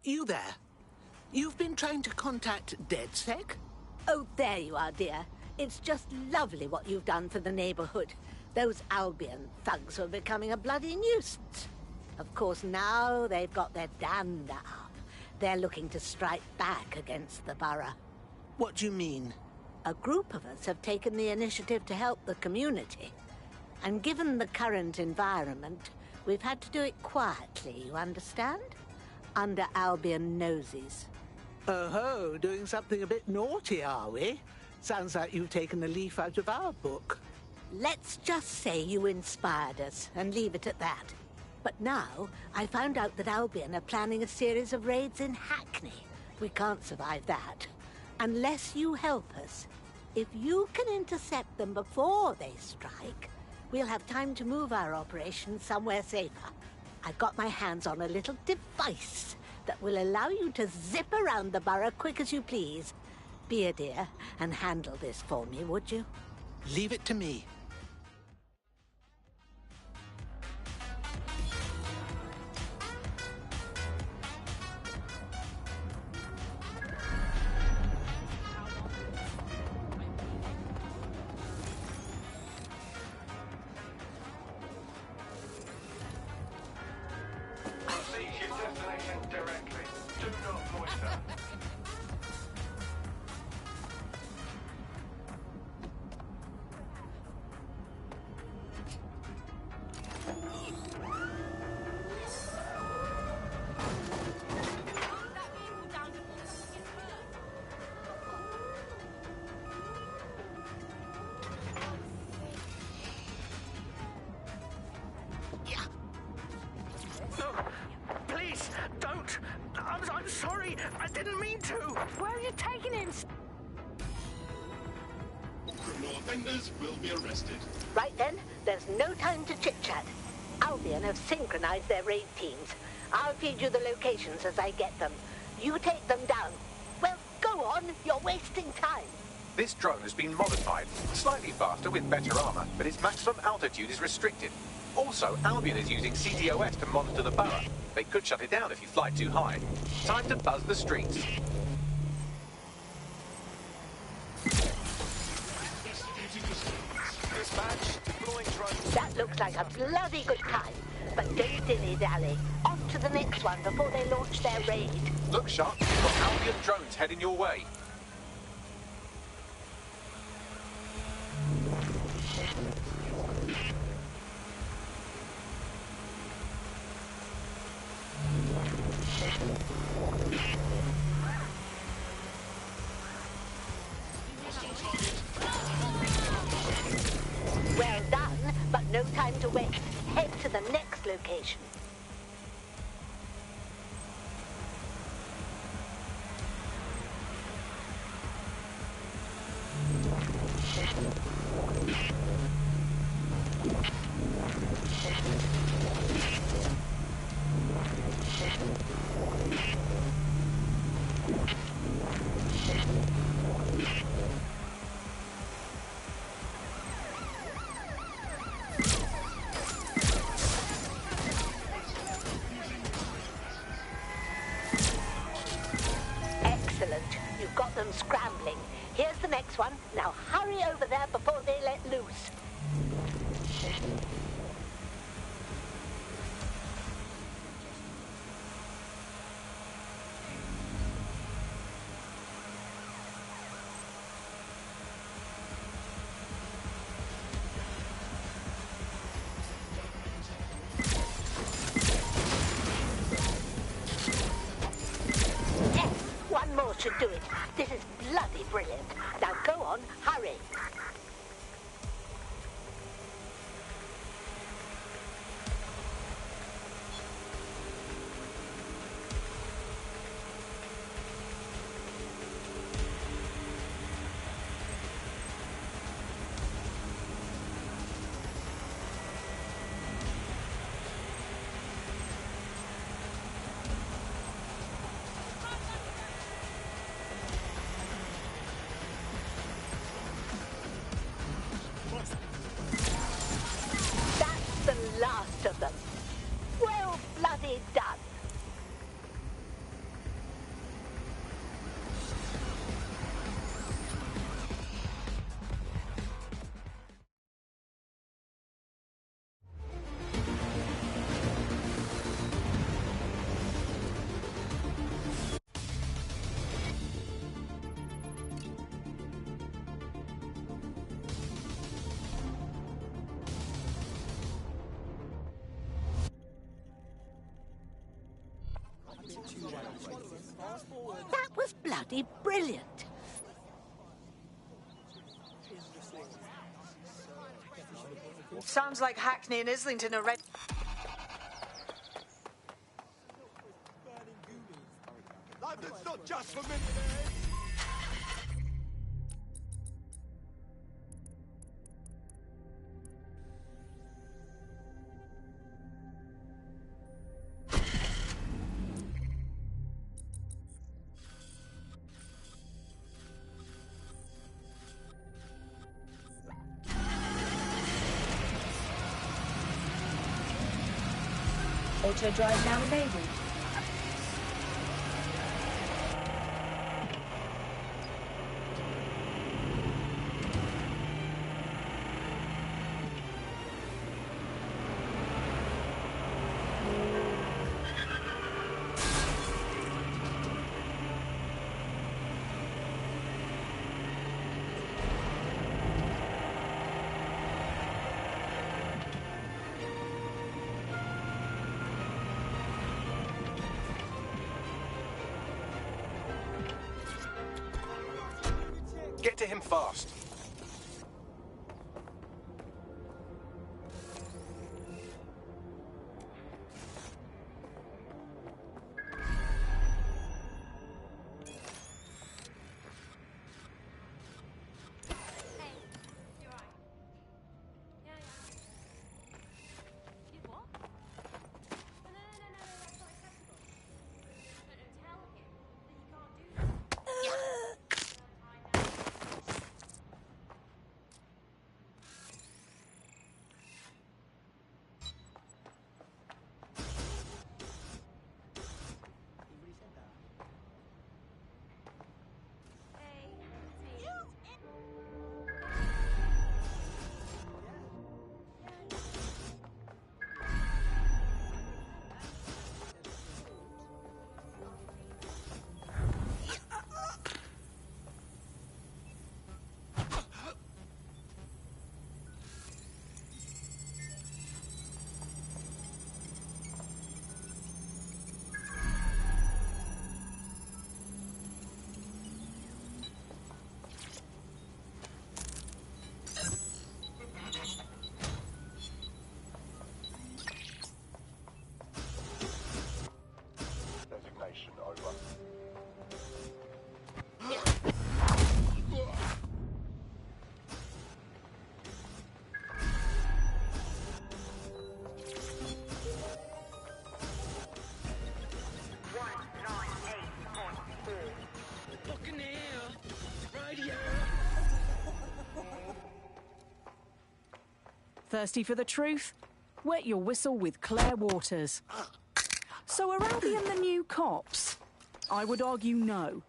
H: You there? You've been trying to contact DedSec?
T: Oh, there you are, dear. It's just lovely what you've done for the neighborhood. Those Albion thugs were becoming a bloody nuisance. Of course, now they've got their dander up. They're looking to strike back against the borough.
H: What do you mean?
T: A group of us have taken the initiative to help the community. And given the current environment, we've had to do it quietly, you understand? Under Albion noses.
H: Oh-ho, doing something a bit naughty, are we? Sounds like you've taken a leaf out of our book.
T: Let's just say you inspired us, and leave it at that. But now, I found out that Albion are planning a series of raids in Hackney. We can't survive that. Unless you help us. If you can intercept them before they strike, we'll have time to move our operation somewhere safer. I've got my hands on a little device that will allow you to zip around the borough quick as you please. Be a dear and handle this for me, would you?
H: Leave it to me.
S: I'm sorry. I didn't mean to. Where are you taking him?
L: Criminal offenders will be arrested.
T: Right then, there's no time to chit-chat. Albion have synchronized their raid teams. I'll feed you the locations as I get them. You take them down. Well, go on. You're wasting time.
C: This drone has been modified, slightly faster with better armor, but its maximum altitude is restricted. Also, Albion is using CTOS to monitor the borough. They could shut it down if you fly too high. Time to buzz the streets.
J: Dispatch, deploying drones.
T: That looks like a bloody good time. But don't dilly-dally. On to the next one before they launch their raid.
C: Look sharp, you've got Albion drones heading your way.
T: Excellent. You've got them scrambling. Here's the next one. Now hurry over there before they let loose. One more should do it. This is bloody brilliant. Now go on, hurry. Last of them. Well bloody done. That was bloody brilliant.
K: Sounds like Hackney and Islington are ready.
F: London's not just for me.
Q: Auto drive now enabled.
C: Get to him fast.
S: Thirsty for the truth? Wet your whistle with Claire Waters. So are Albion the new cops? I would argue no.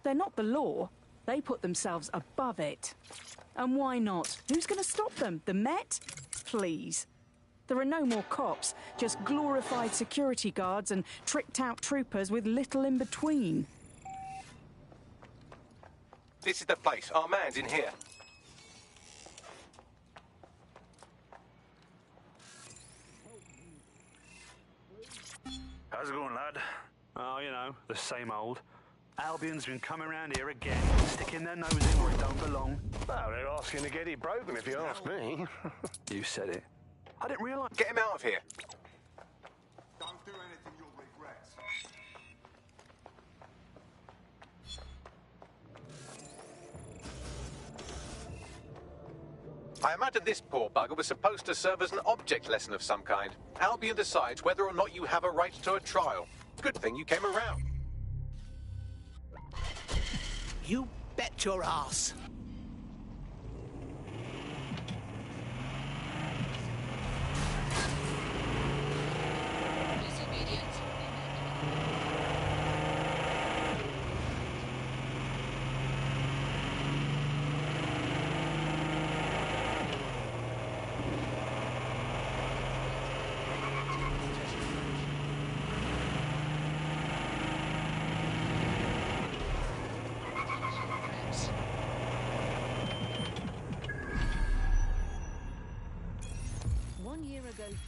S: They're not the law. They put themselves above it. And why not? Who's going to stop them? The Met? Please. There are no more cops, just glorified security guards and tricked-out troopers with little in between.
C: This is the place. Our man's in here.
R: How's it going, lad? Oh, you know, the same old. Albion's been coming around here again, sticking their nose in where it don't belong.
J: Well, they're asking to get it broken, if you ask me.
R: You said it. I didn't realise...
C: Get him out of here.
I: Don't do anything you'll regret.
C: I imagine this poor bugger was supposed to serve as an object lesson of some kind. Albion decides whether or not you have a right to a trial. Good thing you came around.
H: You bet your ass.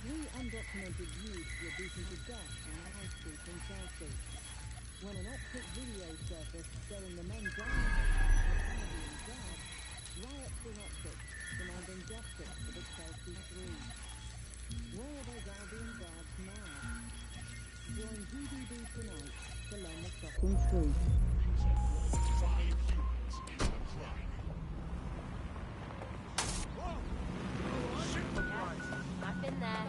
U: Three undocumented youths were beaten to death on a high street in Chelsea. When an optic video surfaced showing the men dying in guard, riots erupted, demanding justice for the Chelsea Three. Where are those Albion guards now? Join GBB tonight to learn the shocking truth.
M: I've been there.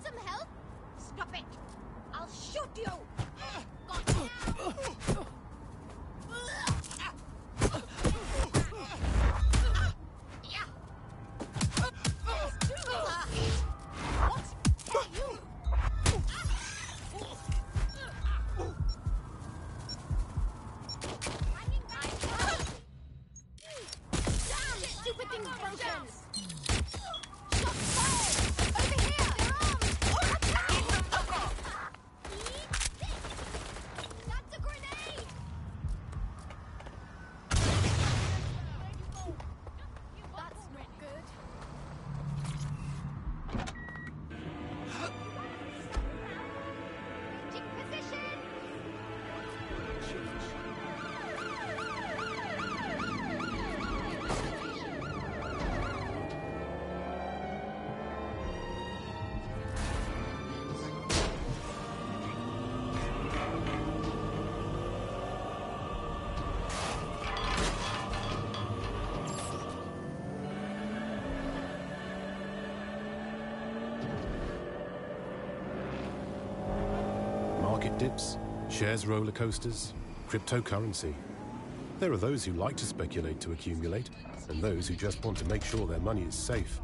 A: some help? Stop it! I'll shoot you! Stupid thing's broken! Shots fired! Over here! They're armed! That's a grenade! That's not good. Changing position!
V: Market dips, shares roller coasters, cryptocurrency. There are those who like to speculate to accumulate, and those who just want to make sure their money is safe.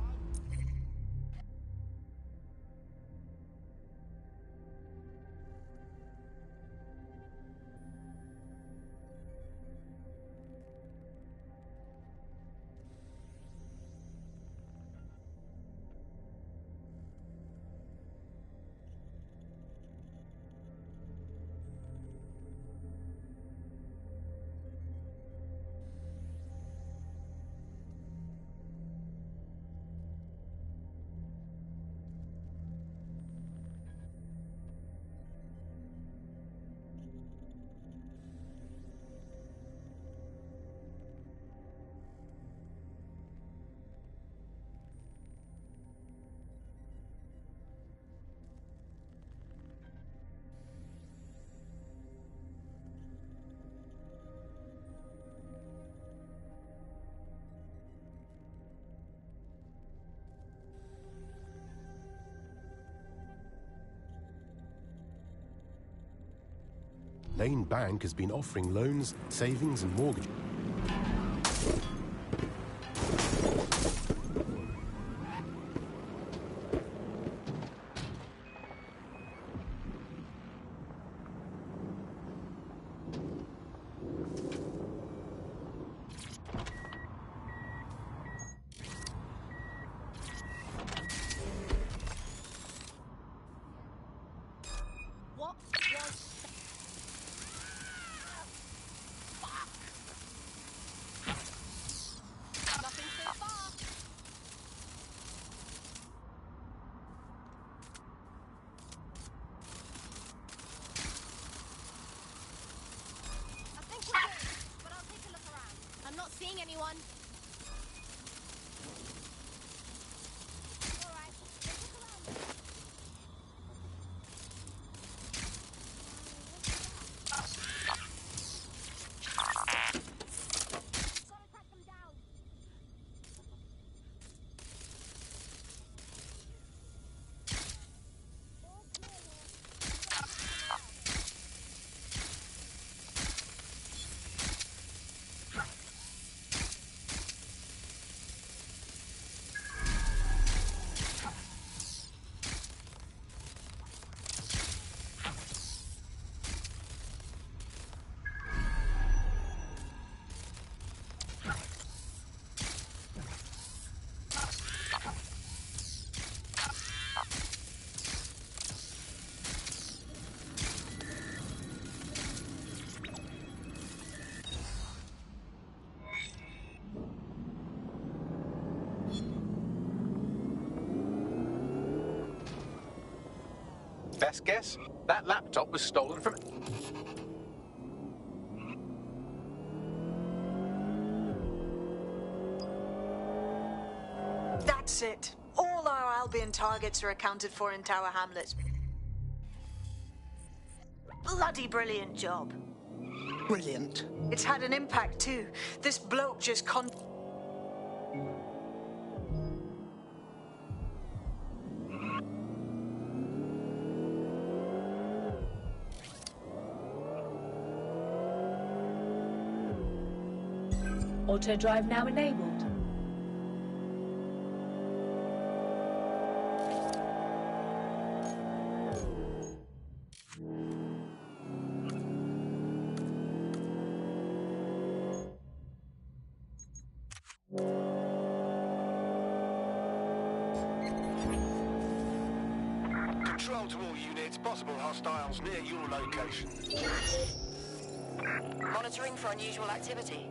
V: Lane Bank has been offering loans, savings and mortgage.
A: What was... Nothing so far. I think we're good, but I'll take a look around. I'm not seeing anyone. All right, let's look around. Gotta track them down. All clear here.
C: Best guess? That laptop was stolen from...
K: That's it. All our Albion targets are accounted for in Tower Hamlets. Bloody brilliant job.
H: Brilliant.
K: It's had an impact too. This bloke just
Q: Auto drive now enabled.
J: Control to all units, possible hostiles near your location.
M: Monitoring for unusual activity.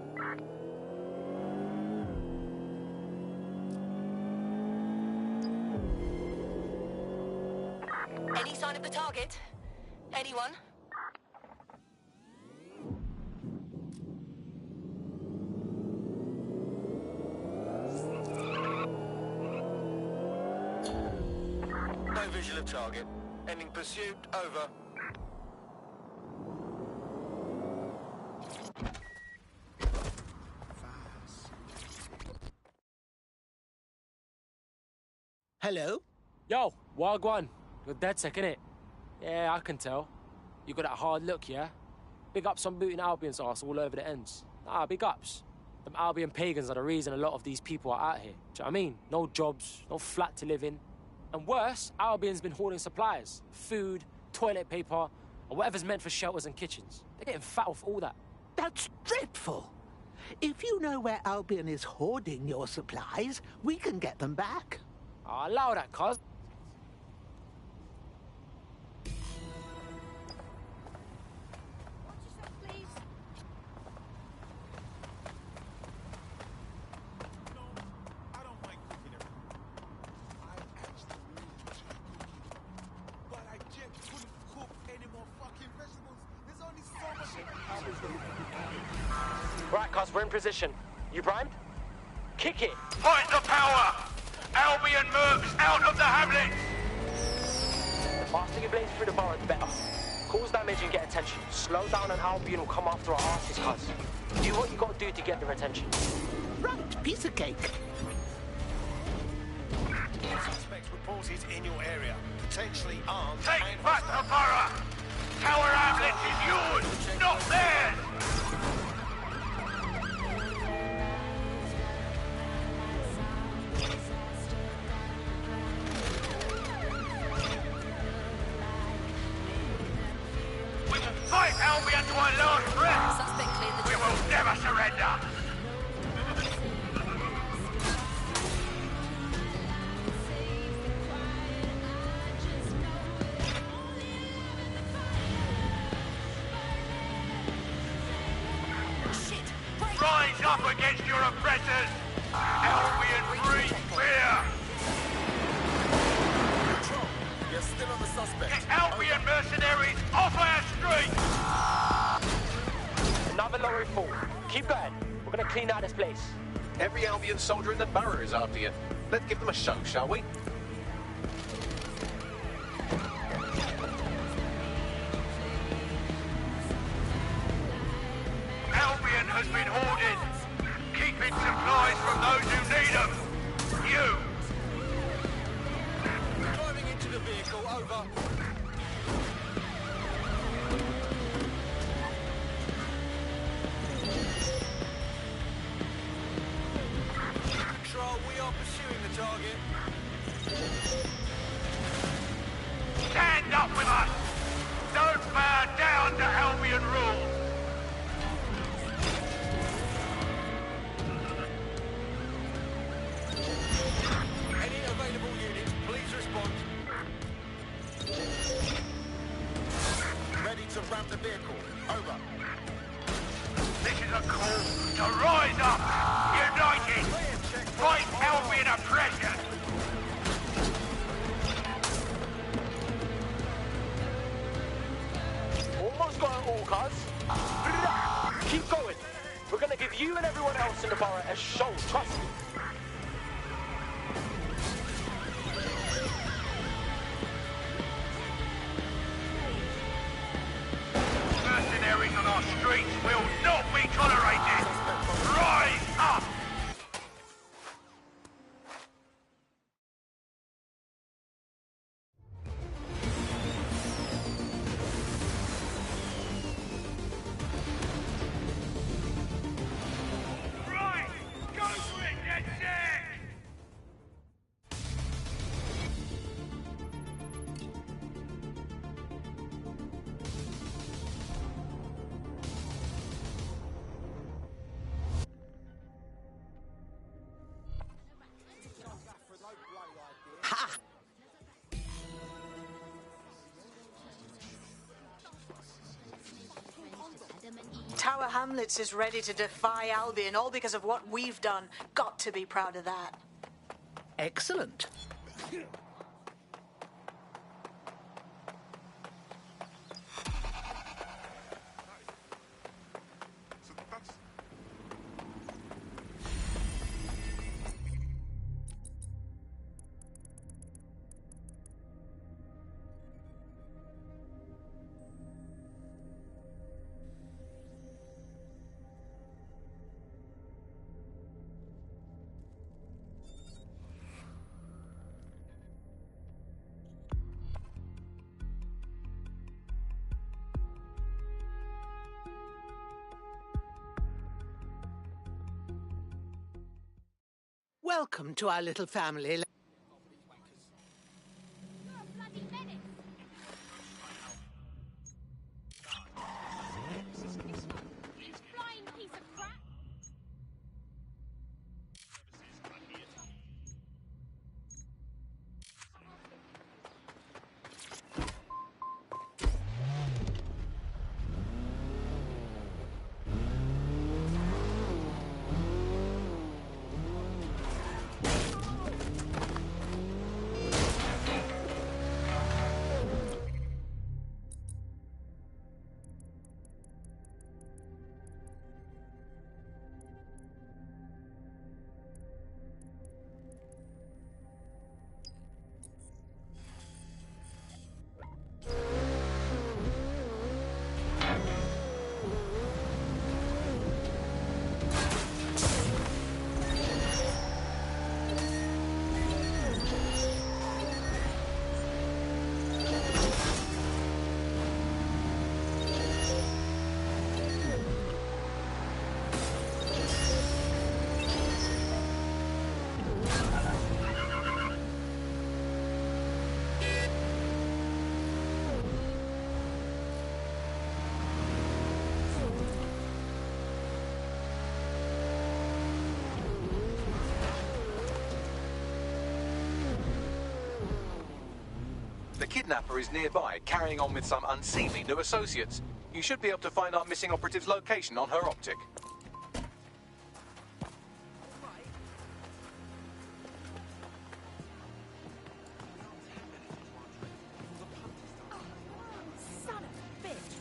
M: Any sign of the target? Anyone?
J: No visual of target. Ending pursuit, over.
D: Hello?
E: Yo, Wagwan. You're dead sick, innit? Yeah, I can tell. You got that hard look, yeah? Big ups on booting Albion's arse all over the ends. Nah, big ups. Them Albion pagans are the reason a lot of these people are out here. Do you know what I mean? No jobs, no flat to live in. And worse, Albion's been hoarding supplies. Food, toilet paper, or whatever's meant for shelters and kitchens. They're getting fat off all that.
H: That's dreadful. If you know where Albion is hoarding your supplies, we can get them back.
E: I'll allow that, cuz. Right, cuz, we're in position. You primed? Kick it!
G: Point the power! Albion mercs out of the hamlet!
E: The faster you blaze through the borough, the better. Cause damage and get attention. Slow down and Albion will come after our asses, cuz. Do what you gotta do to get their attention.
H: Right, piece of cake.
J: Suspect reported in your area. Potentially armed.
G: Take back the borough! Tower Hamlet is yours, not theirs! We will fight Albion to our last breath! We will never surrender! Rise up against your oppressors! Albion free fear!
I: Control, you're still on the suspect.
G: Get Albion mercenaries off our streets!
E: Another lorry full. Keep going. We're gonna clean out this place.
C: Every Albion soldier in the borough is after you. Let's give them a show, shall we?
G: Albion has been hoarded, keeping supplies from those who need them. You!
J: Driving into the vehicle, over. Control, we are pursuing the target.
G: Stand up with us! Don't bow down to Albion rule!
J: Any available units, please respond. Ready to ramp the vehicle. Over.
G: This is a call to rise up, united, fight Albion oppression!
E: Almost got it all, cuz. Keep going. We're gonna give you and everyone else in the borough a show, trust me.
G: Mercenaries on our streets will not be tolerated! Rise up!
K: Hamlets is ready to defy Albion, all because of what we've done. Got to be proud of that.
H: Excellent. Welcome to our little family.
C: The kidnapper is nearby, carrying on with some unseemly new associates. You should be able to find our missing operative's location on her optic.
A: Son of a bitch!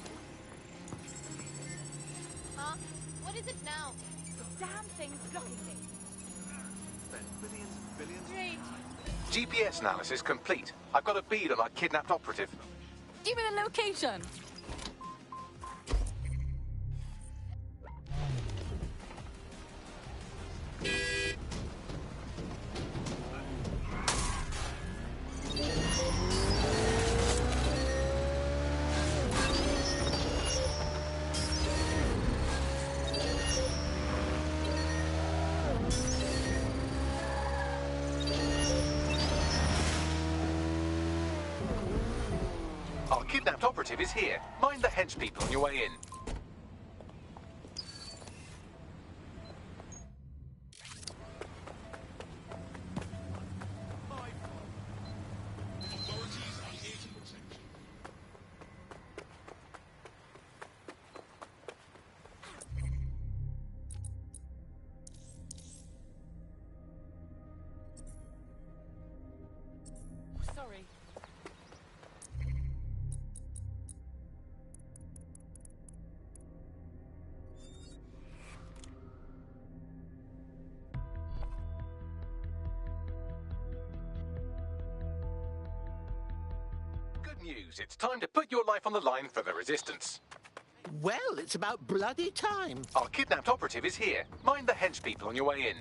A: Huh? What is it now? The damn thing's blocking me.
F: Billions and billions.
A: Great.
C: GPS analysis complete. I've got a bead on our kidnapped operative.
A: Give me the location.
C: Our kidnapped operative is here. Mind the hench people on your way in.
A: Sorry.
C: Good news. It's time to put your life on the line for the resistance.
H: Well, it's about bloody time.
C: Our kidnapped operative is here. Mind the hench people on your way in.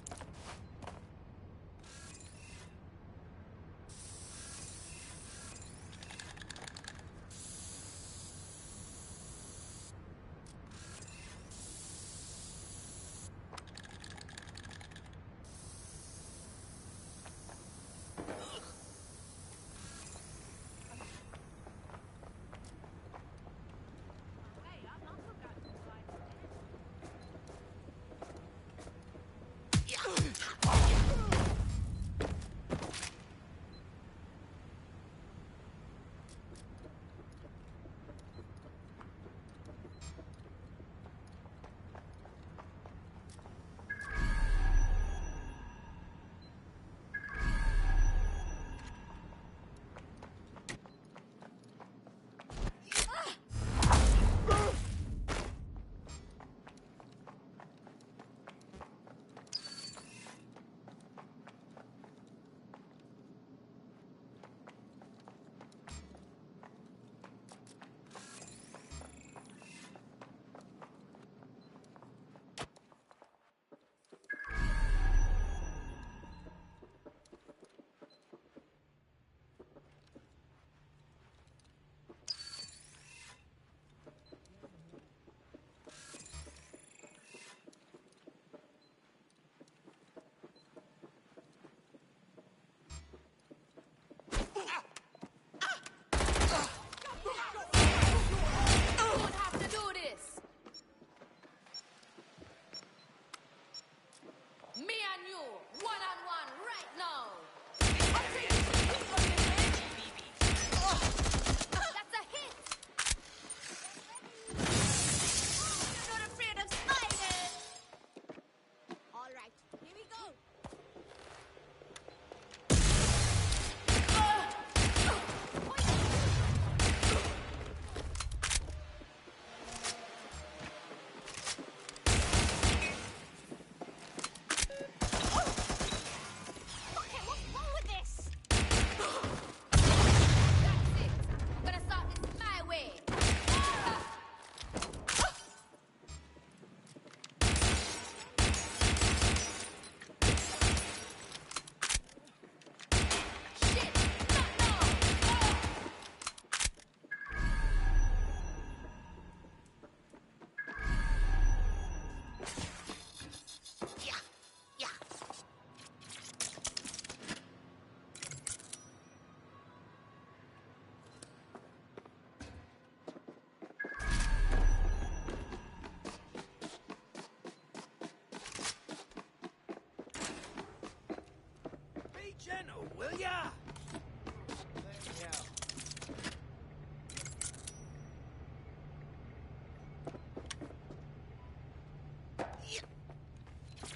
E: Yeah!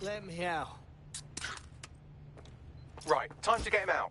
B: Let me out.
C: Right, time to get him out.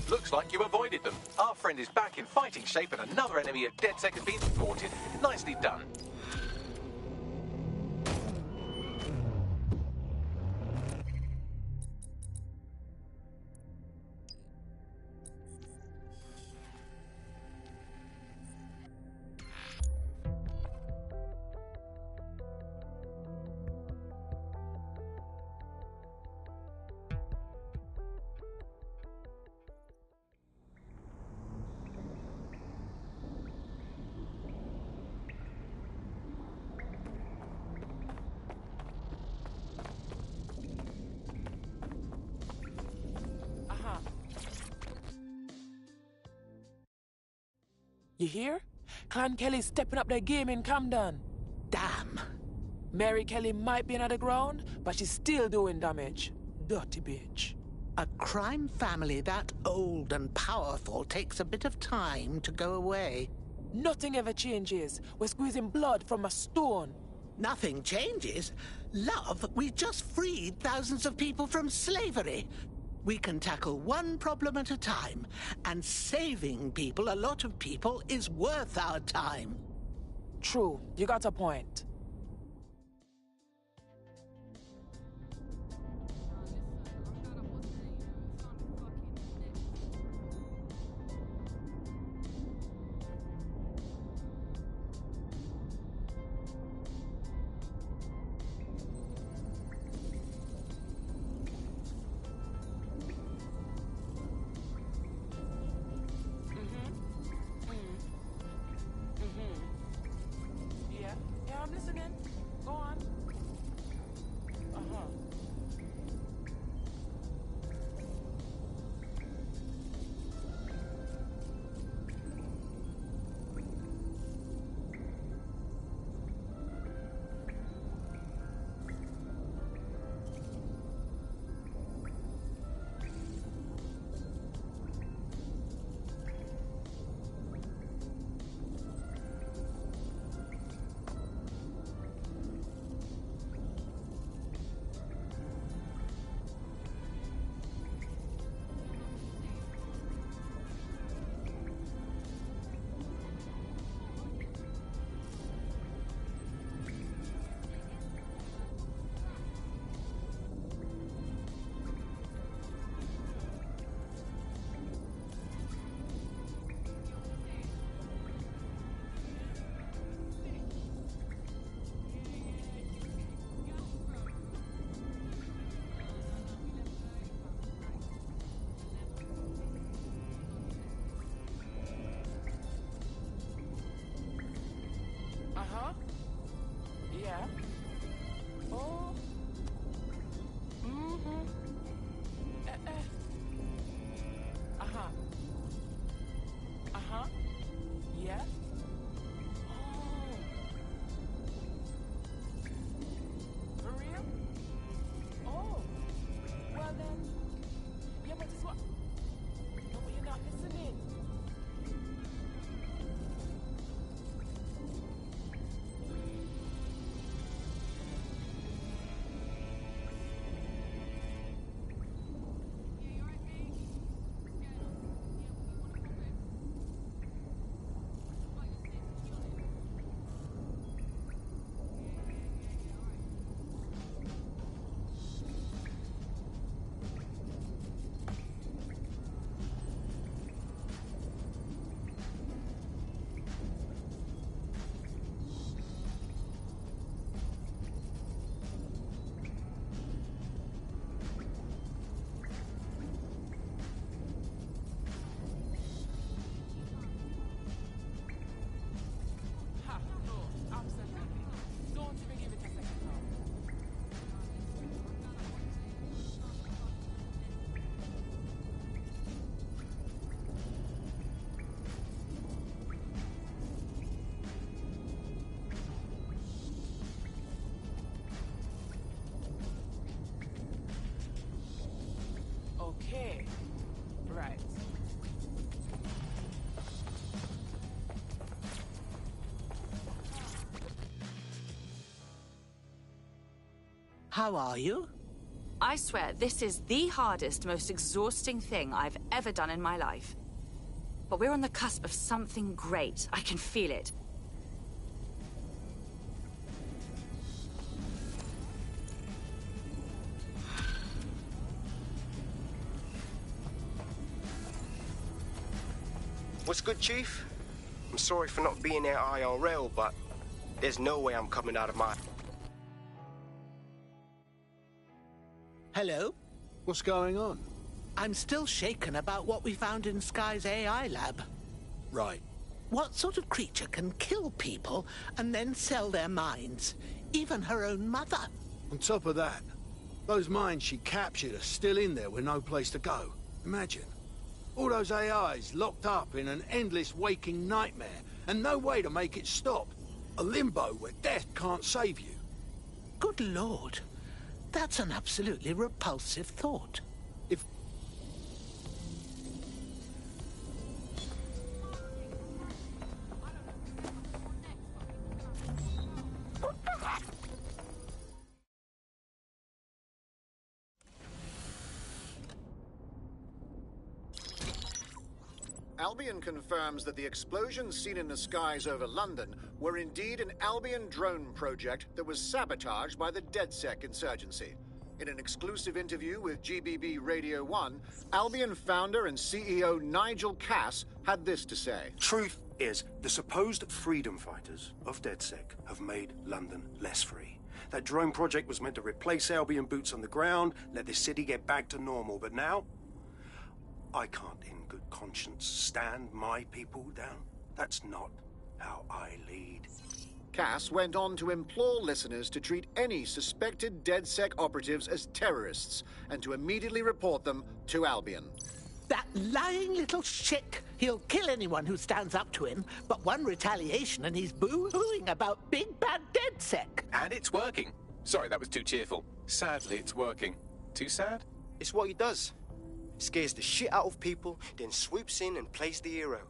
C: Looks like you avoided them. Our friend is back in fighting shape and another enemy at DedSec has been thwarted. Nicely done.
B: You hear? Clan Kelly's stepping up their game in Camden.
H: Damn.
B: Mary Kelly might be on the ground, but she's still doing damage. Dirty bitch.
H: A crime family that old and powerful takes a bit of time to go away.
B: Nothing ever changes. We're squeezing blood from a stone.
H: Nothing changes? Love, we just freed thousands of people from slavery. We can tackle one problem at a time, and saving people, a lot of people, is worth our time.
B: True, you got a point. Yeah, I'm listening. Okay. Right.
H: How are you?
M: I swear, this is the hardest, most exhausting thing I've ever done in my life. But we're on the cusp of something great. I can feel it.
D: What's good, Chief? I'm sorry for not being there IRL, but there's no way I'm coming out of my...
H: Hello?
P: What's going on?
H: I'm still shaken about what we found in Sky's AI lab.
P: Right.
H: What sort of creature can kill people and then sell their minds? Even her own mother.
P: On top of that, those minds she captured are still in there with no place to go. Imagine. All those AIs locked up in an endless waking nightmare and no way to make it stop. A limbo where death can't save you.
H: Good Lord. That's an absolutely repulsive thought.
P: If...
W: Albion confirms that the explosions seen in the skies over London were indeed an Albion drone project that was sabotaged by the DedSec insurgency. In an exclusive interview with GBB Radio 1, Albion founder and CEO Nigel Cass had this to say.
D: Truth is, the supposed freedom fighters of DedSec have made London less free. That drone project was meant to replace Albion boots on the ground, let the city get back to normal, but now I can't in good conscience stand my people down. That's not how I lead.
W: Cass went on to implore listeners to treat any suspected DedSec operatives as terrorists and to immediately report them to Albion.
H: That lying little shit! He'll kill anyone who stands up to him, but one retaliation and he's boo-hooing about big bad DedSec.
C: And it's working. Sorry, that was too cheerful. Sadly, it's working. Too sad?
D: It's what he does. Scares the shit out of people, then swoops in and plays the hero.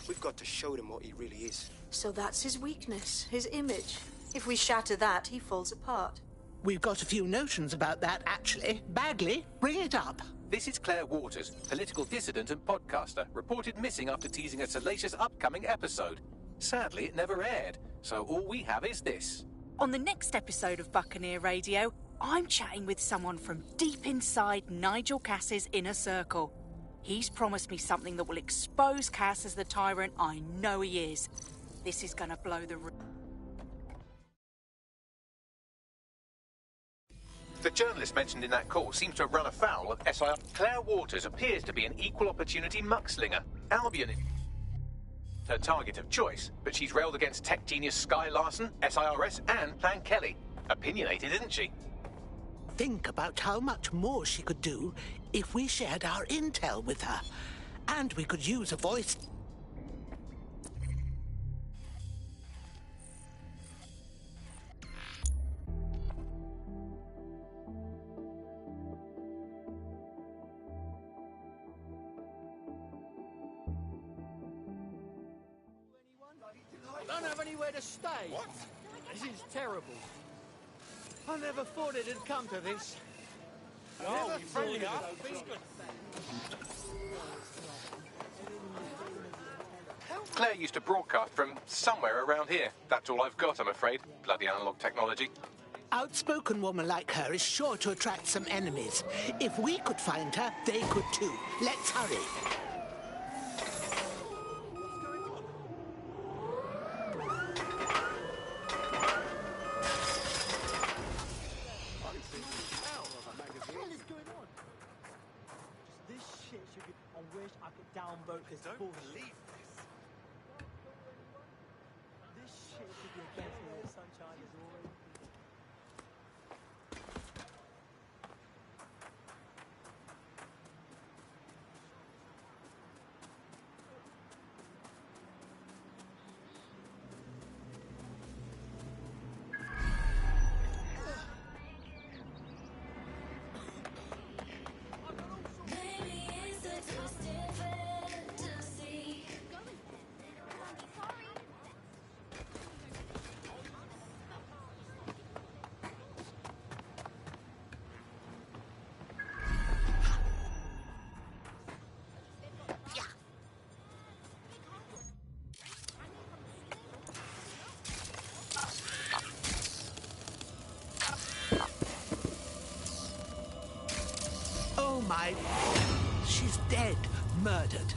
D: We've got to show them what he really is.
K: So that's his weakness, his image. If we shatter that, he falls apart.
H: We've got a few notions about that, actually. Bagley, bring it up.
C: This is Claire Waters, political dissident and podcaster, reported missing after teasing a salacious upcoming episode. Sadly, it never aired, so all we have is this.
M: On the next episode of Buccaneer Radio, I'm chatting with someone from deep inside Nigel Cass's inner circle. He's promised me something that will expose Cass as the tyrant I know he is. This is gonna blow the roof.
C: The journalist mentioned in that call seems to have run afoul of SIR. Claire Waters appears to be an equal opportunity muckslinger. Albion is her target of choice, but she's railed against tech genius Sky Larson, SIRS, and Plan Kelly. Opinionated, isn't she?
H: Think about how much more she could do if we shared our intel with her. And we could use a voice...
X: I don't have anywhere to stay. What? This is terrible. I never thought it had come to this.
G: Oh, we friendly up.
C: Claire used to broadcast from somewhere around here. That's all I've got, I'm afraid. Bloody analog technology.
H: Outspoken woman like her is sure to attract some enemies. If we could find her, they could too. Let's hurry.
X: Downvote this. Don't believe this. This shit should be against me. The sunshine is already.
H: Oh my... She's dead, murdered.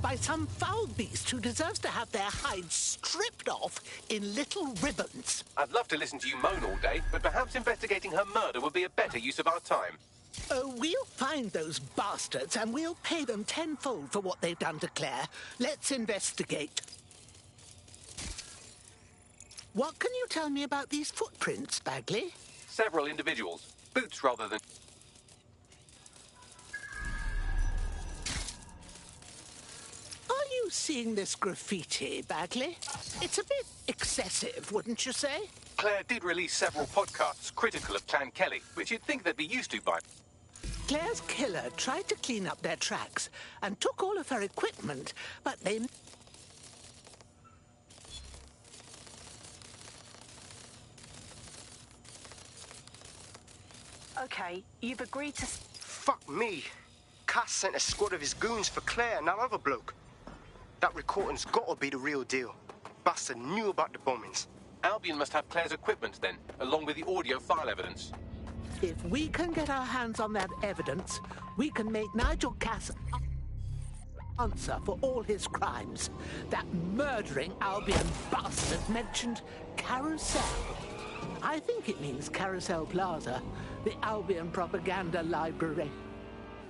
H: By some foul beast who deserves to have their hides stripped off in little ribbons.
C: I'd love to listen to you moan all day, but perhaps investigating her murder would be a better use of our time.
H: We'll find those bastards and we'll pay them tenfold for what they've done to Claire. Let's investigate. What can you tell me about these footprints, Bagley?
C: Several individuals. Boots rather than...
H: Are you seeing this graffiti, Bagley? It's a bit excessive, wouldn't you say?
C: Claire did release several podcasts critical of Clan Kelly, which you'd think they'd be used to by...
H: Claire's killer tried to clean up their tracks and took all of her equipment, but they...
S: Okay, you've agreed to...
L: Fuck me. Cass sent a squad of his goons for Claire and that other bloke. That recording's gotta be the real deal. Bastard knew about the bombings.
C: Albion must have Claire's equipment then, along with the audio file evidence.
H: If we can get our hands on that evidence, we can make Nigel Cass answer for all his crimes. That murdering Albion bastard mentioned Carousel. I think it means Carousel Plaza, the Albion propaganda library.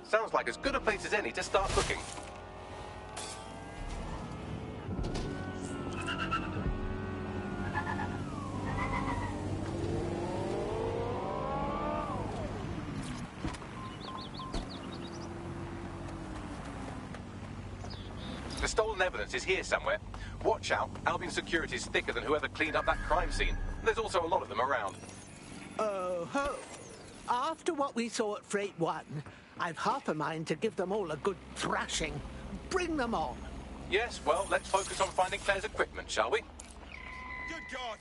C: Sounds like as good a place as any to start looking. The stolen evidence is here somewhere. Watch out, Albion security is thicker than whoever cleaned up that crime scene. There's also a lot of them around.
H: Oh ho! After what we saw at Freight 1, I've half a mind to give them all a good thrashing. Bring them on.
C: Yes, well, let's focus on finding Claire's equipment, shall we?
F: Good God!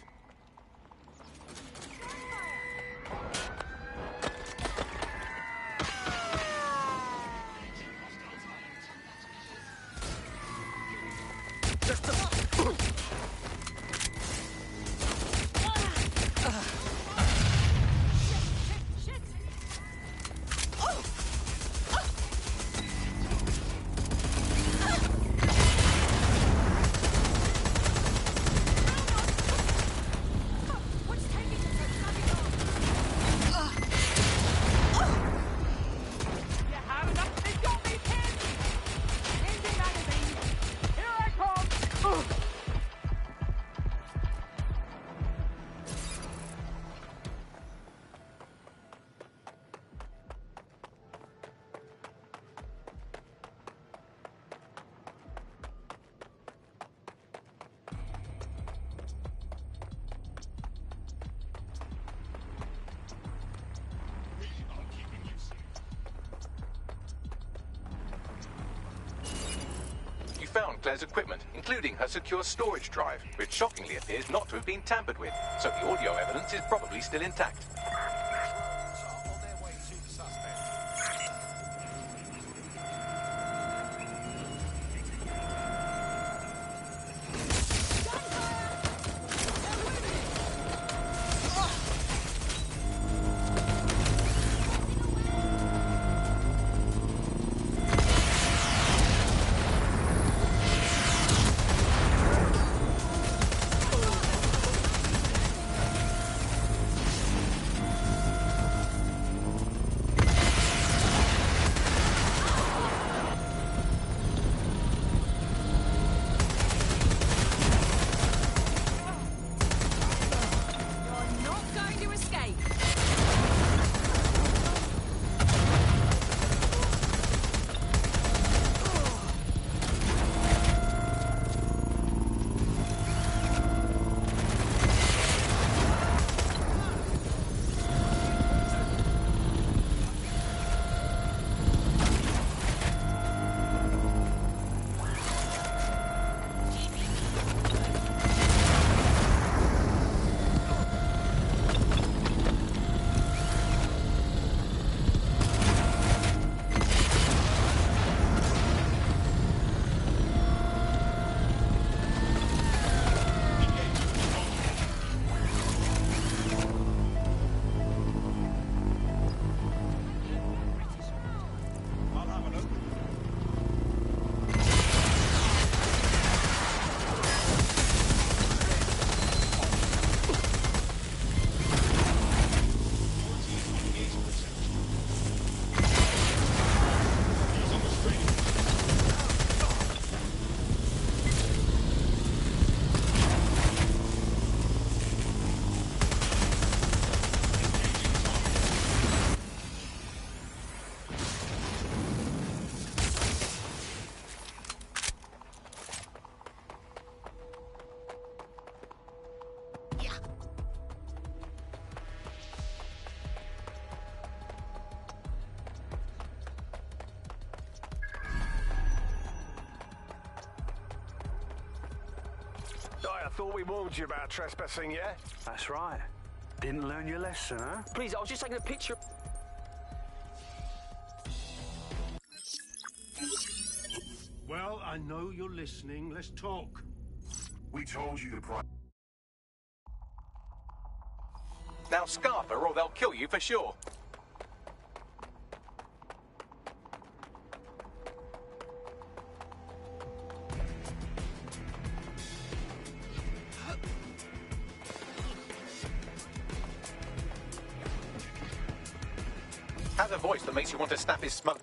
C: Found Claire's equipment, including her secure storage drive, which shockingly appears not to have been tampered with, so the audio evidence is probably still intact.
J: I thought we warned you about trespassing, yeah?
N: That's right. Didn't learn your lesson, huh?
E: Please, I was just taking a picture.
D: Well, I know you're listening. Let's talk.
G: We told you the price.
C: Now scarf her or they'll kill you for sure. Has a voice that makes you want to snap his smoke.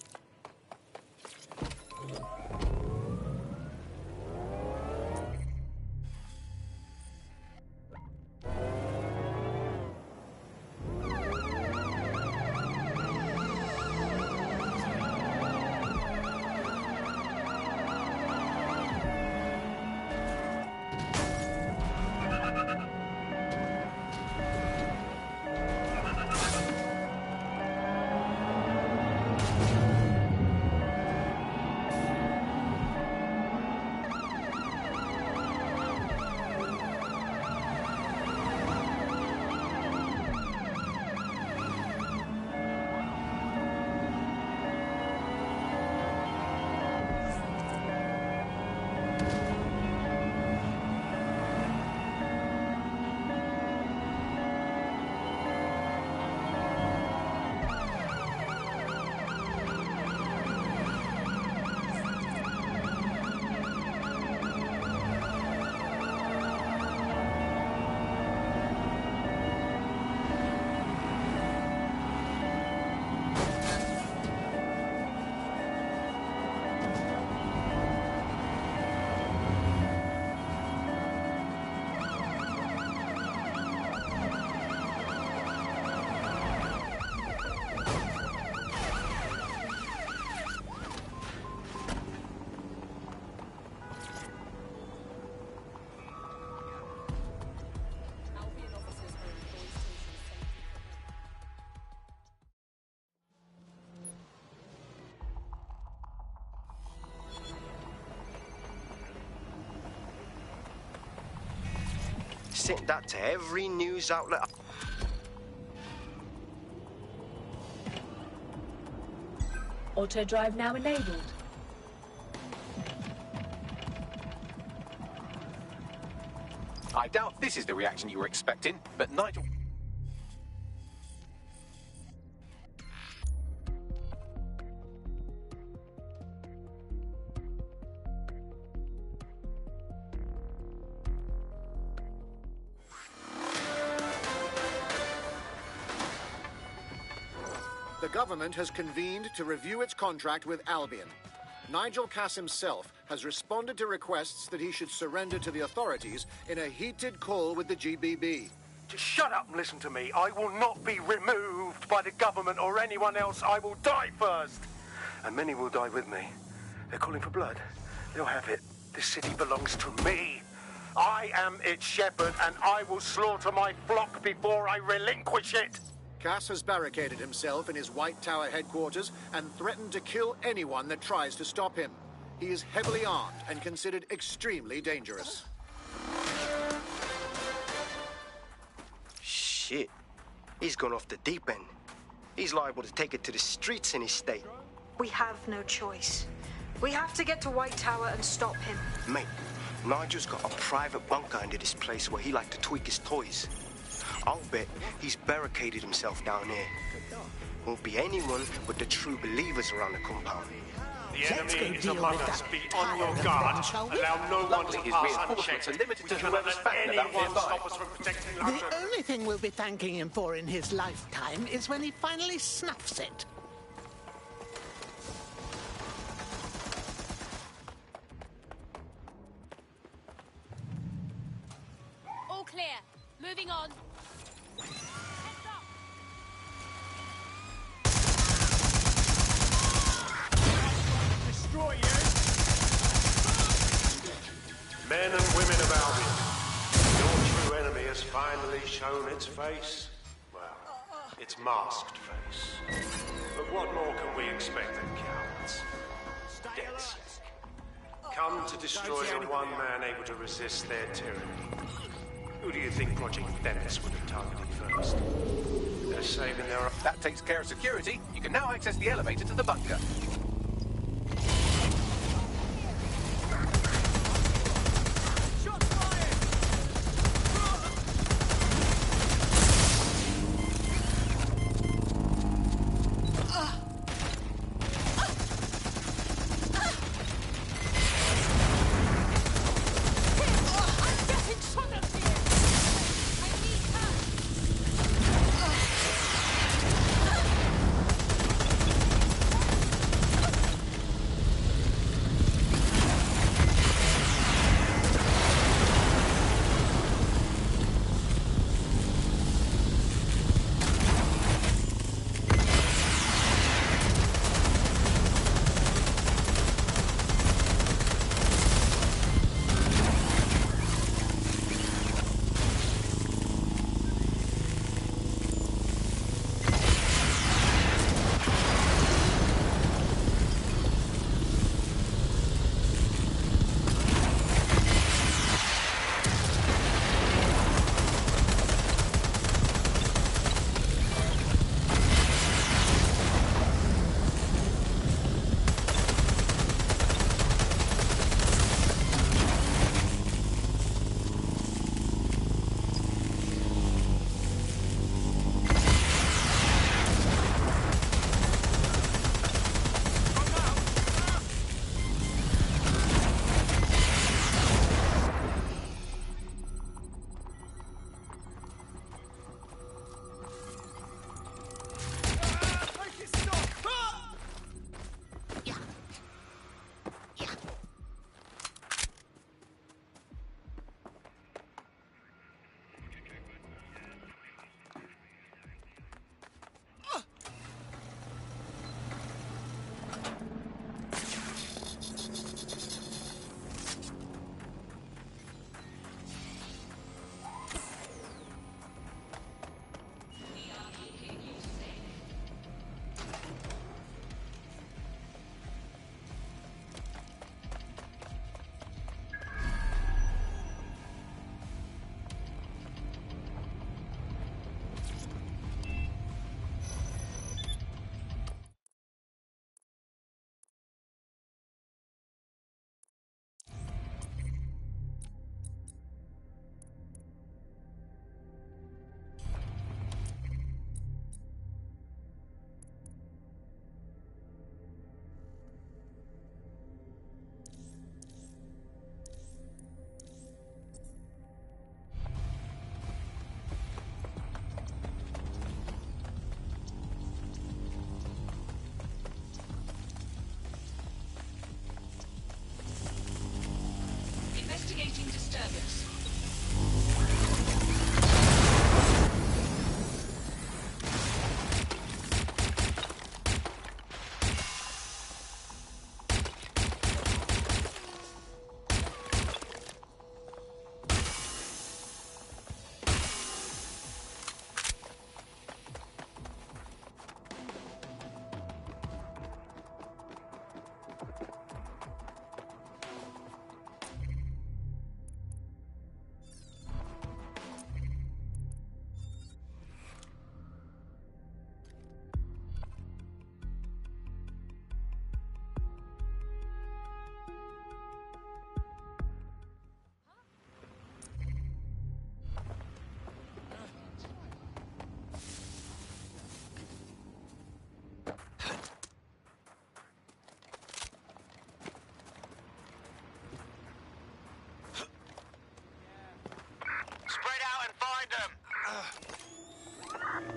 L: Sent that to every news outlet.
Q: Auto drive now enabled.
C: I doubt this is the reaction you were expecting, but Nigel...
W: The government has convened to review its contract with Albion. Nigel Cass himself has responded to requests that he should surrender to the authorities in a heated call with the GBB.
J: Just shut up and listen to me. I will not be removed by the government or anyone else. I will die first. And many will die with me. They're calling for blood. They'll have it. This city belongs to me. I am its shepherd, and I will slaughter my flock before I relinquish it.
W: Cass has barricaded himself in his White Tower headquarters and threatened to kill anyone that tries to stop him. He is heavily armed and considered extremely dangerous.
L: Shit. He's gone off the deep end. He's liable to take it to the streets in his state.
K: We have no choice. We have to get to White Tower and stop him.
L: Mate, Nigel's got a private bunker under this place where he likes to tweak his toys. I'll bet he's barricaded himself down here. Won't be anyone but the true believers around the compound.
J: The enemy is among us. Be on your guard. Allow no one to pass unchecked.
C: Are limited to whoever's fashioned about nearby.
H: The only thing we'll be thanking him for in his lifetime is when he finally snuffs it.
A: All clear. Moving on.
J: Destroy you! Men and women of Albion, your true enemy has finally shown its face. Well, its masked face. But what more can we expect of cowards? DedSec.
D: Come to destroy the one man able to resist their tyranny. Who do you think Project Dennis would have targeted first? They're saving their...
C: That takes care of security. You can now access the elevator to the bunker.
Q: Investigating disturbance.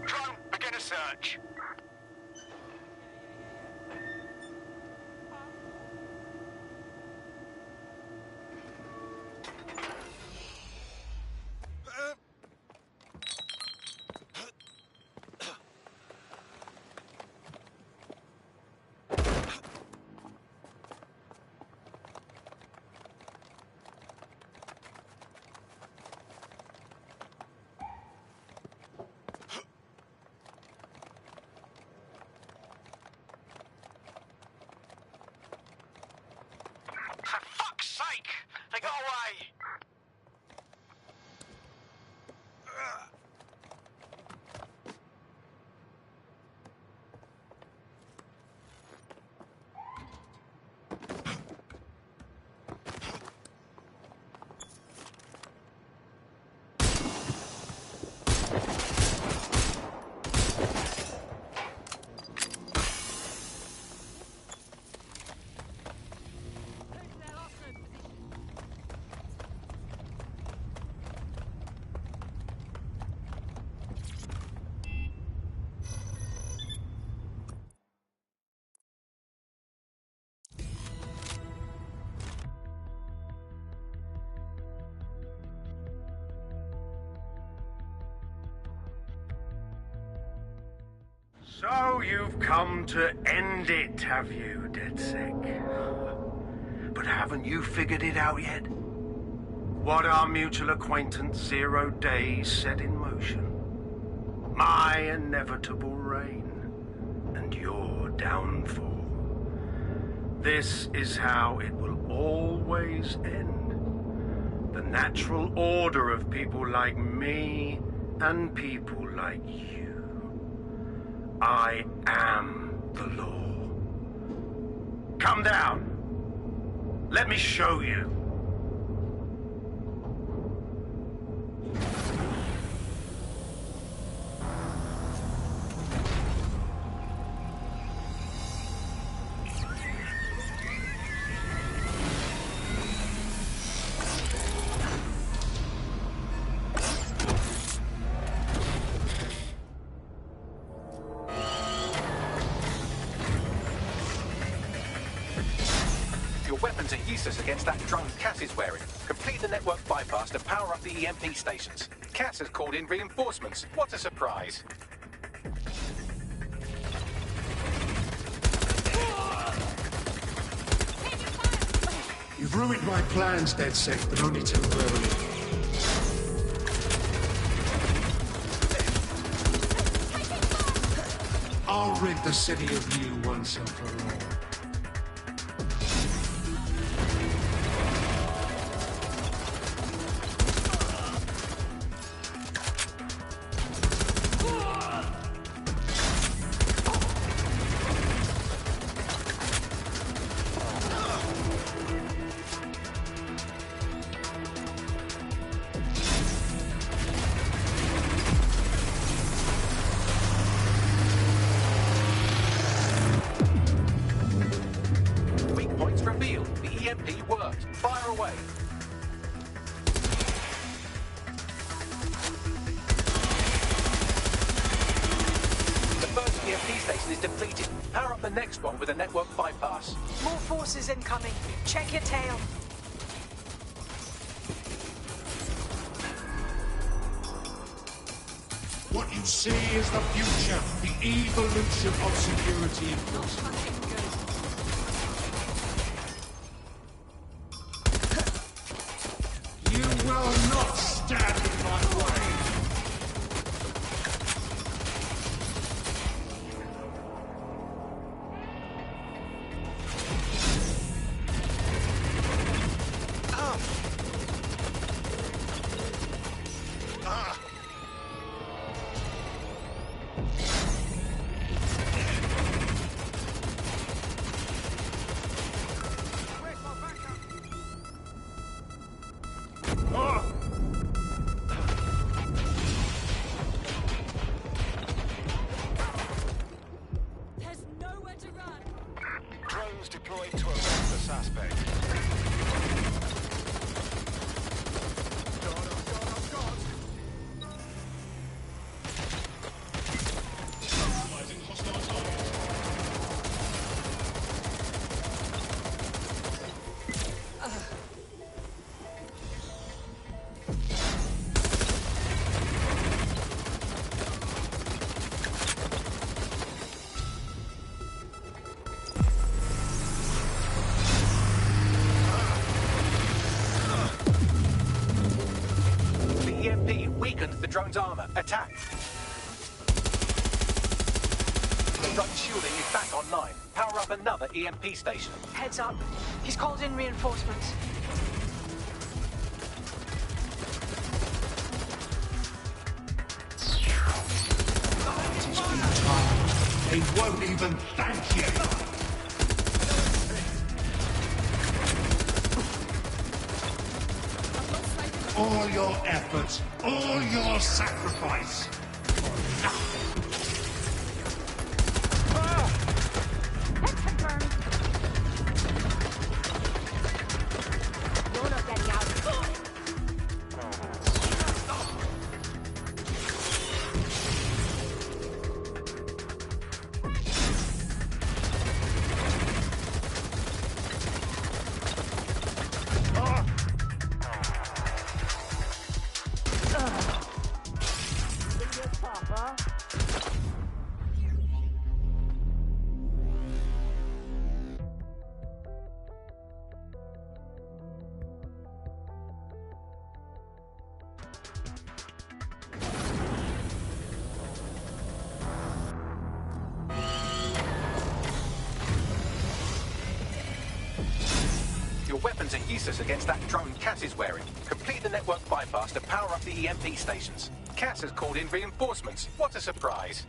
G: Drone, begin a search. way!
J: So you've come to end it, have you, DedSec? But haven't you figured it out yet? What our mutual acquaintance 0 Days set in motion? My inevitable reign and your downfall. This is how it will always end. The natural order of people like me and people like you. I am the law. Come down. Let me show you.
C: Against that drone Cass is wearing. Complete the network bypass to power up the EMP stations. Cass has called in reinforcements. What a surprise.
D: You've ruined my plans, DedSec, but only temporarily. I'll rid the city of you once and for all.
K: Incoming. Check your tail.
D: What you see is the future, the evolution of security enforcement. You will not stand in my way.
G: Deployed to arrest the suspect.
C: The drone's armor. Attack. The drone's shielding is back online. Power up another EMP station.
K: Heads up. He's called in reinforcements.
G: They won't even thank you. All your efforts, all your sacrifice.
A: You're not getting out.
C: Your weapons are useless against that drone Cass is wearing. Complete the network bypass to power up the EMP stations. Cass has called in reinforcements. What a surprise.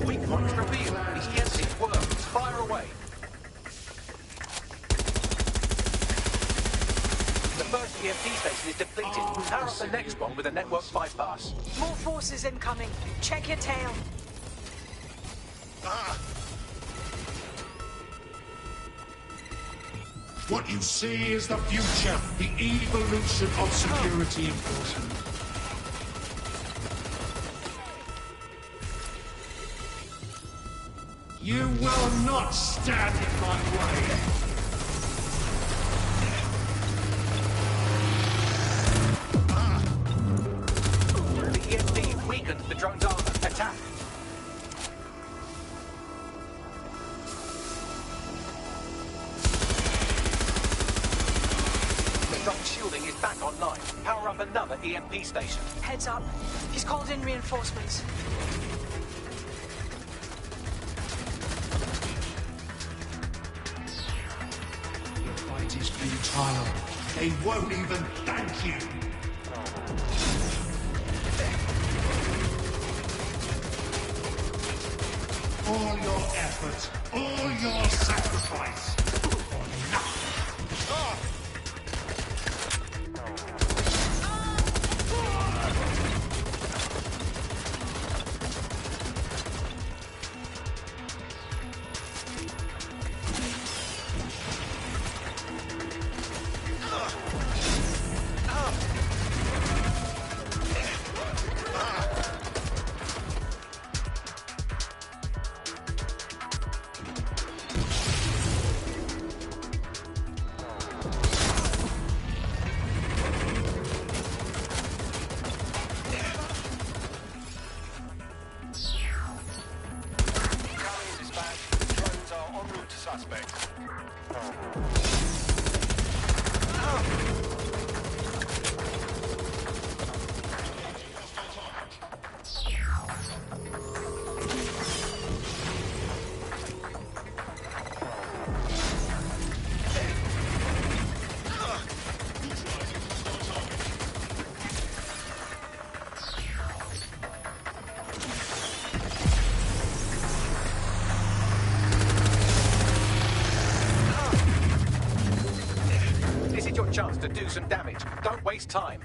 C: Weak points revealed. The EMP works. Fire away. The first EMP station is depleted. Power up the next one with a network bypass.
K: More forces incoming. Check your tail.
G: What you see is the future, the evolution of security enforcement. You will not stand in my way.
C: The EMP weakened the drone's armor. Attack. The drone's shielding is back online. Power up another EMP station.
K: Heads up. He's called in reinforcements.
G: Your fight is futile. They won't even thank you. All your effort, all your sacrifice. For nothing.
C: Chance to do some damage. Don't waste time.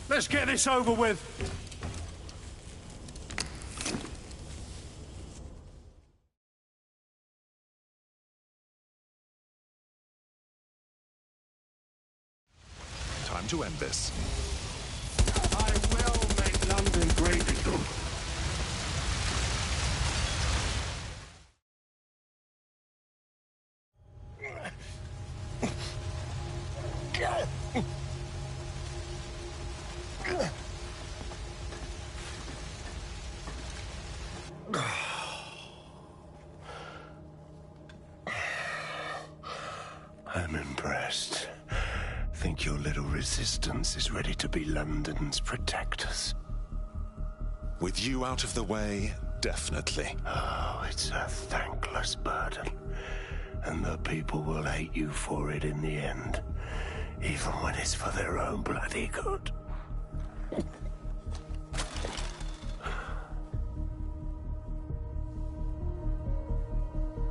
D: Let's get this over with.
I: Time to end this.
G: I will make London great again.
D: I'm impressed. Think your little resistance is ready to be London's protectors?
O: With you out of the way, definitely.
D: Oh, it's a thankless burden. And the people will hate you for it in the end. Even when it's for their own bloody good.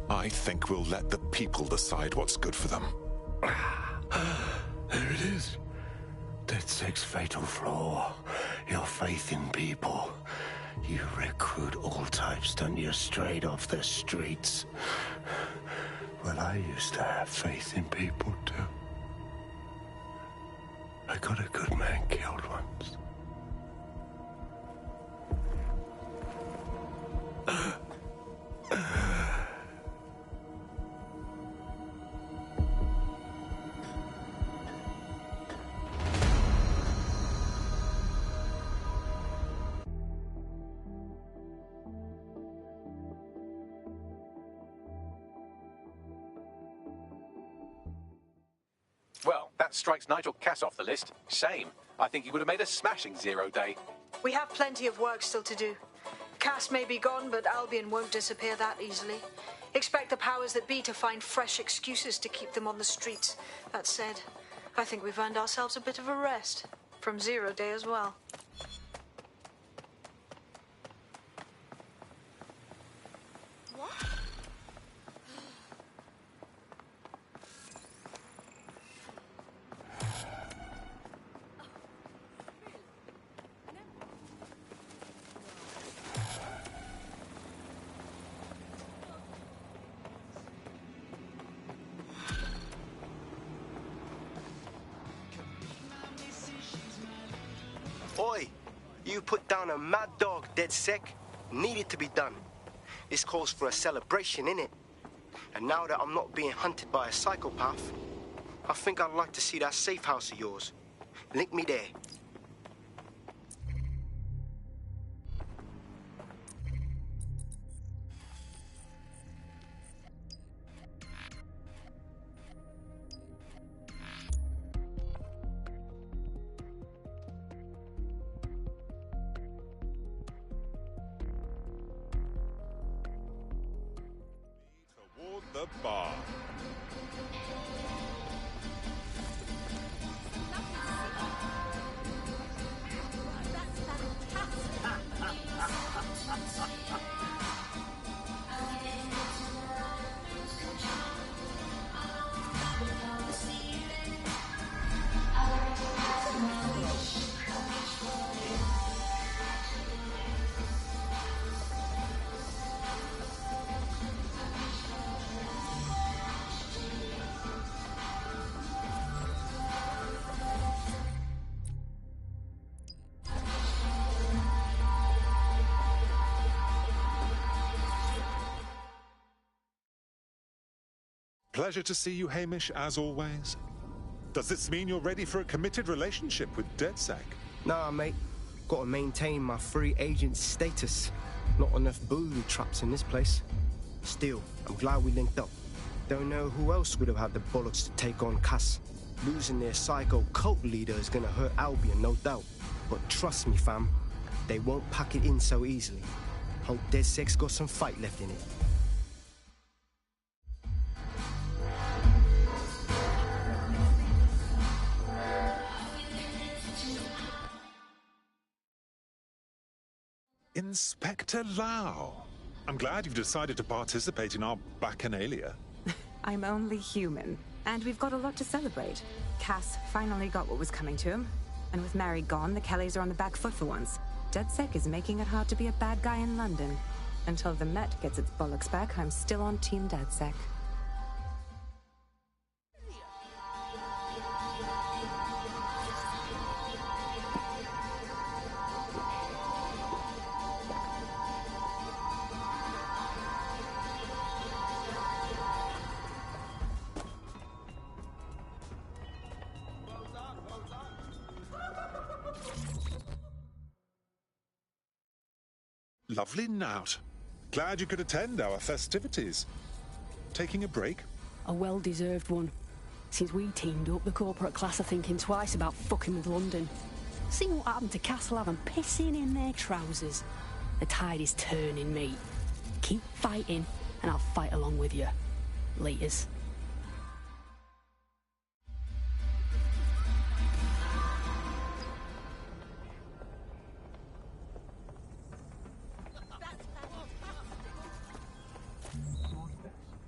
O: I think we'll let the people decide what's good for them.
D: There it is. DedSec's fatal flaw. Your faith in people. You recruit all types, don't you, straight off the streets. Well, I used to have faith in people, too. I got a good man killed once.
C: Well, that strikes Nigel Cass off the list. Shame. I think he would have made a smashing 0 day.
K: We have plenty of work still to do. Cass may be gone, but Albion won't disappear that easily. Expect the powers that be to find fresh excuses to keep them on the streets. That said, I think we've earned ourselves a bit of a rest. From 0 day as well.
L: Oi, you put down a mad dog, DedSec. Needed to be done. This calls for a celebration, innit? And now that I'm not being hunted by a psychopath, I think I'd like to see that safe house of yours. Link me there.
O: Toward the bar. Pleasure to see you, Hamish, as always. Does this mean you're ready for a committed relationship with DedSec?
L: Nah, mate. Gotta maintain my free agent status. Not enough booby traps in this place. Still, I'm glad we linked up. Don't know who else would have had the bollocks to take on Cass. Losing their psycho cult leader is gonna hurt Albion, no doubt. But trust me, fam, they won't pack it in so easily. Hope DedSec's got some fight left in it.
O: Inspector Lau. I'm glad you've decided to participate in our Bacchanalia.
R: I'm only human, and we've got a lot to celebrate. Cass finally got what was coming to him, and with Mary gone, the Kellys are on the back foot for once. DedSec is making it hard to be a bad guy in London. Until the Met gets its bollocks back, I'm still on Team DedSec.
O: Lovely Nout. Glad you could attend our festivities. Taking a break?
T: A well-deserved one.
B: Since we teamed up, the corporate class are thinking twice about fucking with London. See what happened to Castlehaven pissing in their trousers. The tide is turning, mate. Keep fighting, and I'll fight along with you. Laters.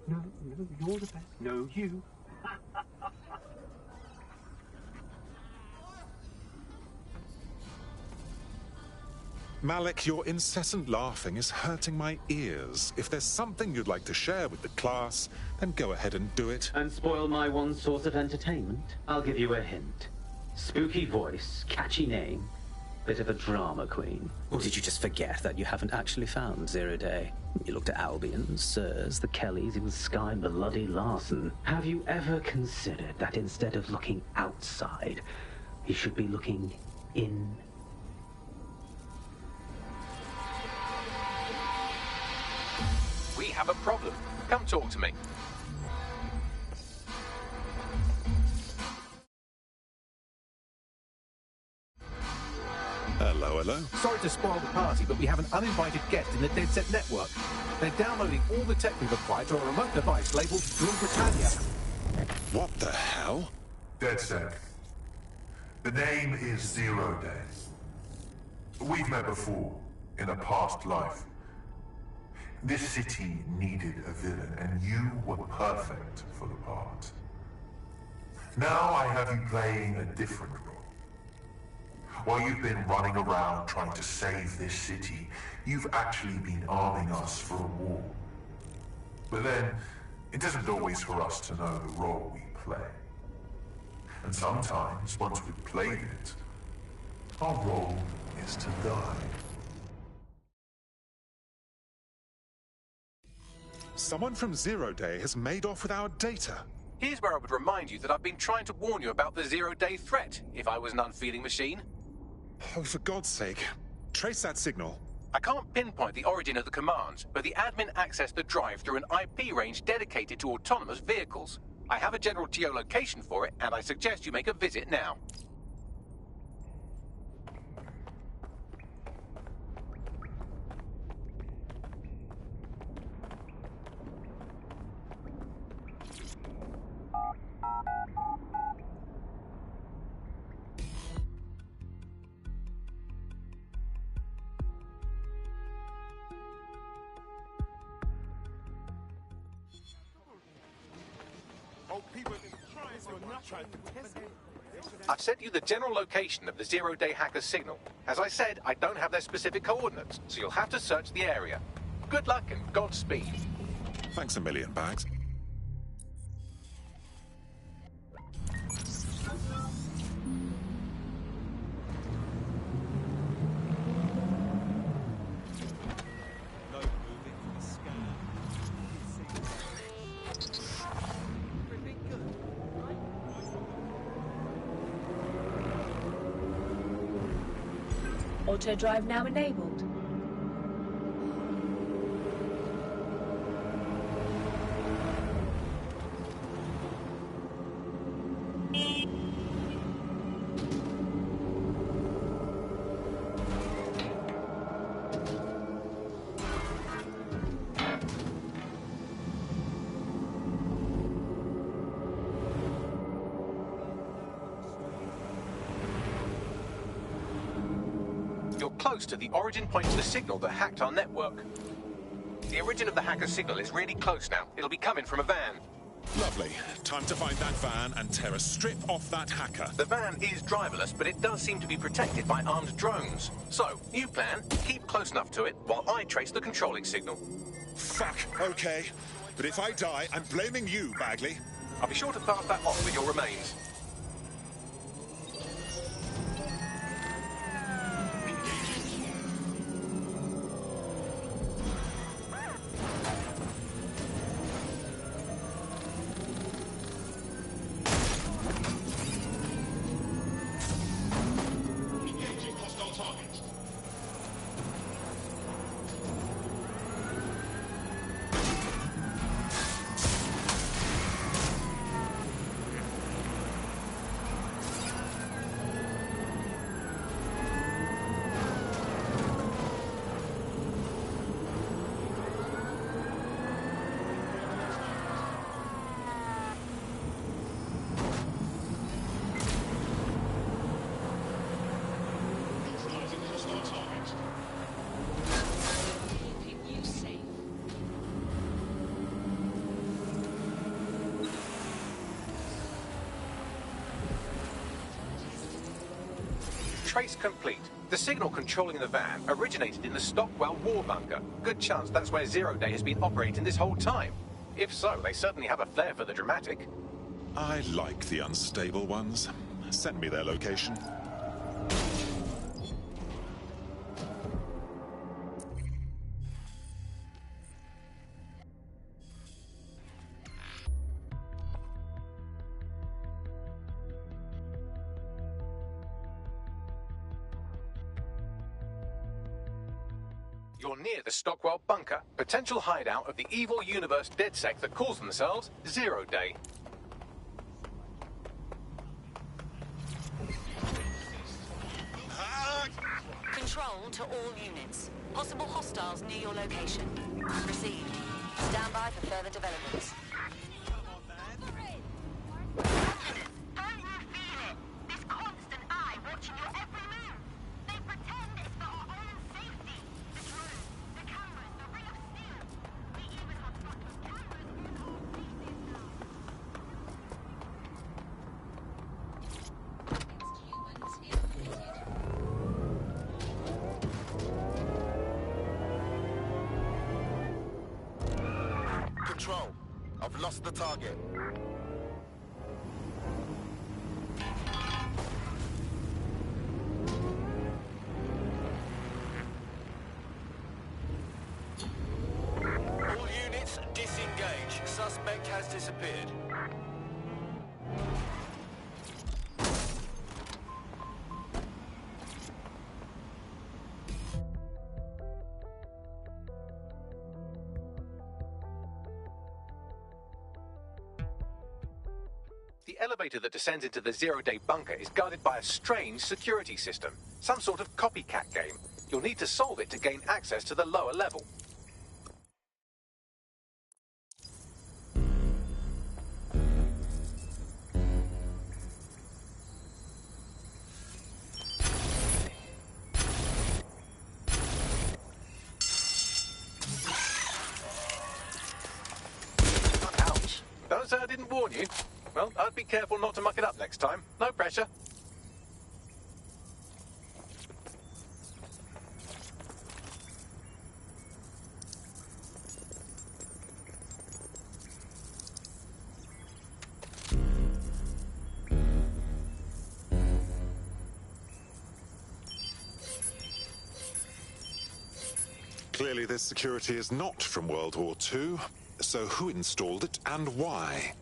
G: No, you're the best. No, you.
O: Malik, your incessant laughing is hurting my ears. If there's something you'd like to share with the class, then go ahead and do it.
T: And spoil my one source of entertainment? I'll give you a hint. Spooky voice, catchy name, bit of a drama queen. Or did you just forget that you haven't actually found Zero Day? You looked at Albion, Sirs, the Kellys, even Sky Bloody Larson. Have you ever considered that instead of looking outside, you should be looking in?
C: We have a problem. Come talk to me.
O: Hello, hello.
C: Sorry to spoil the party, but we have an uninvited guest in the DedSec network. They're downloading all the tech we've acquired to a remote device labeled Rule Britannia.
O: What the hell?
U: DedSec. The name is Zero Day. We've met before, in a past life. This city needed a villain, and you were perfect for the part. Now I have you playing a different role. While you've been running around trying to save this city, you've actually been arming us for a war. But then, it isn't always for us to know the role we play. And sometimes, once we've played it, our role is to die.
O: Someone from Zero Day has made off with our data.
C: Here's where I would remind you that I've been trying to warn you about the zero-day threat, if I was an unfeeling machine.
O: Oh, for God's sake. Trace that signal.
C: I can't pinpoint the origin of the command, but the admin accessed the drive through an IP range dedicated to autonomous vehicles. I have a general geolocation for it, and I suggest you make a visit now. I've sent you the general location of the zero-day hacker's signal. As I said, I don't have their specific coordinates, so you'll have to search the area. Good luck and Godspeed.
O: Thanks a million, Bags.
Q: Auto drive now enabled.
C: You're close to the origin point of the signal that hacked our network. The origin of the hacker's signal is really close now. It'll be coming from a van.
O: Lovely. Time to find that van and tear a strip off that hacker.
C: The van is driverless, but it does seem to be protected by armed drones. So, new plan, keep close enough to it while I trace the controlling signal.
O: Fuck, okay. But if I die, I'm blaming you, Bagley.
C: I'll be sure to pass that off with your remains. Trace complete. The signal controlling the van originated in the Stockwell war bunker. Good chance that's where Zero Day has been operating this whole time. If so, they certainly have a flair for the dramatic.
O: I like the unstable ones. Send me their location.
C: You're near the Stockwell bunker, potential hideout of the evil universe DedSec that calls themselves Zero Day.
M: Control to all units. Possible hostiles near your location. Received. Stand by for further developments.
P: Control, I've lost the target. All units, disengage. Suspect has disappeared.
C: The elevator that descends into the Zero Day bunker is guarded by a strange security system. Some sort of copycat game. You'll need to solve it to gain access to the lower level. Ouch. Don't say I didn't warn you. Well, I'd be careful not to muck it up next time. No pressure.
O: Clearly this security is not from World War II. So who installed it and why?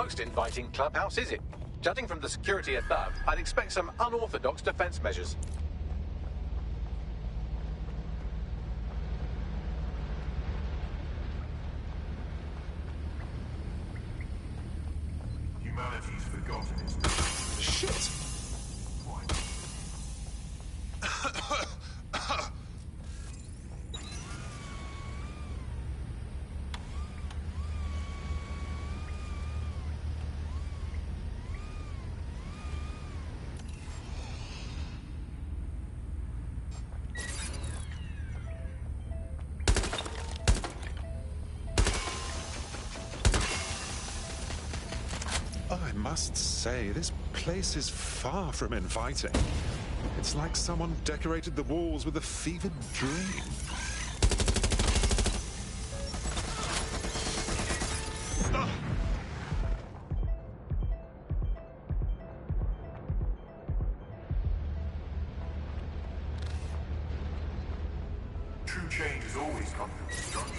C: most inviting clubhouse, is it? Judging from the security above, I'd expect some unorthodox defense measures.
U: Humanity's forgotten its...
O: Shit! I must say, this place is far from inviting. It's like someone decorated the walls with a fevered dream.
U: True change has always come from destruction.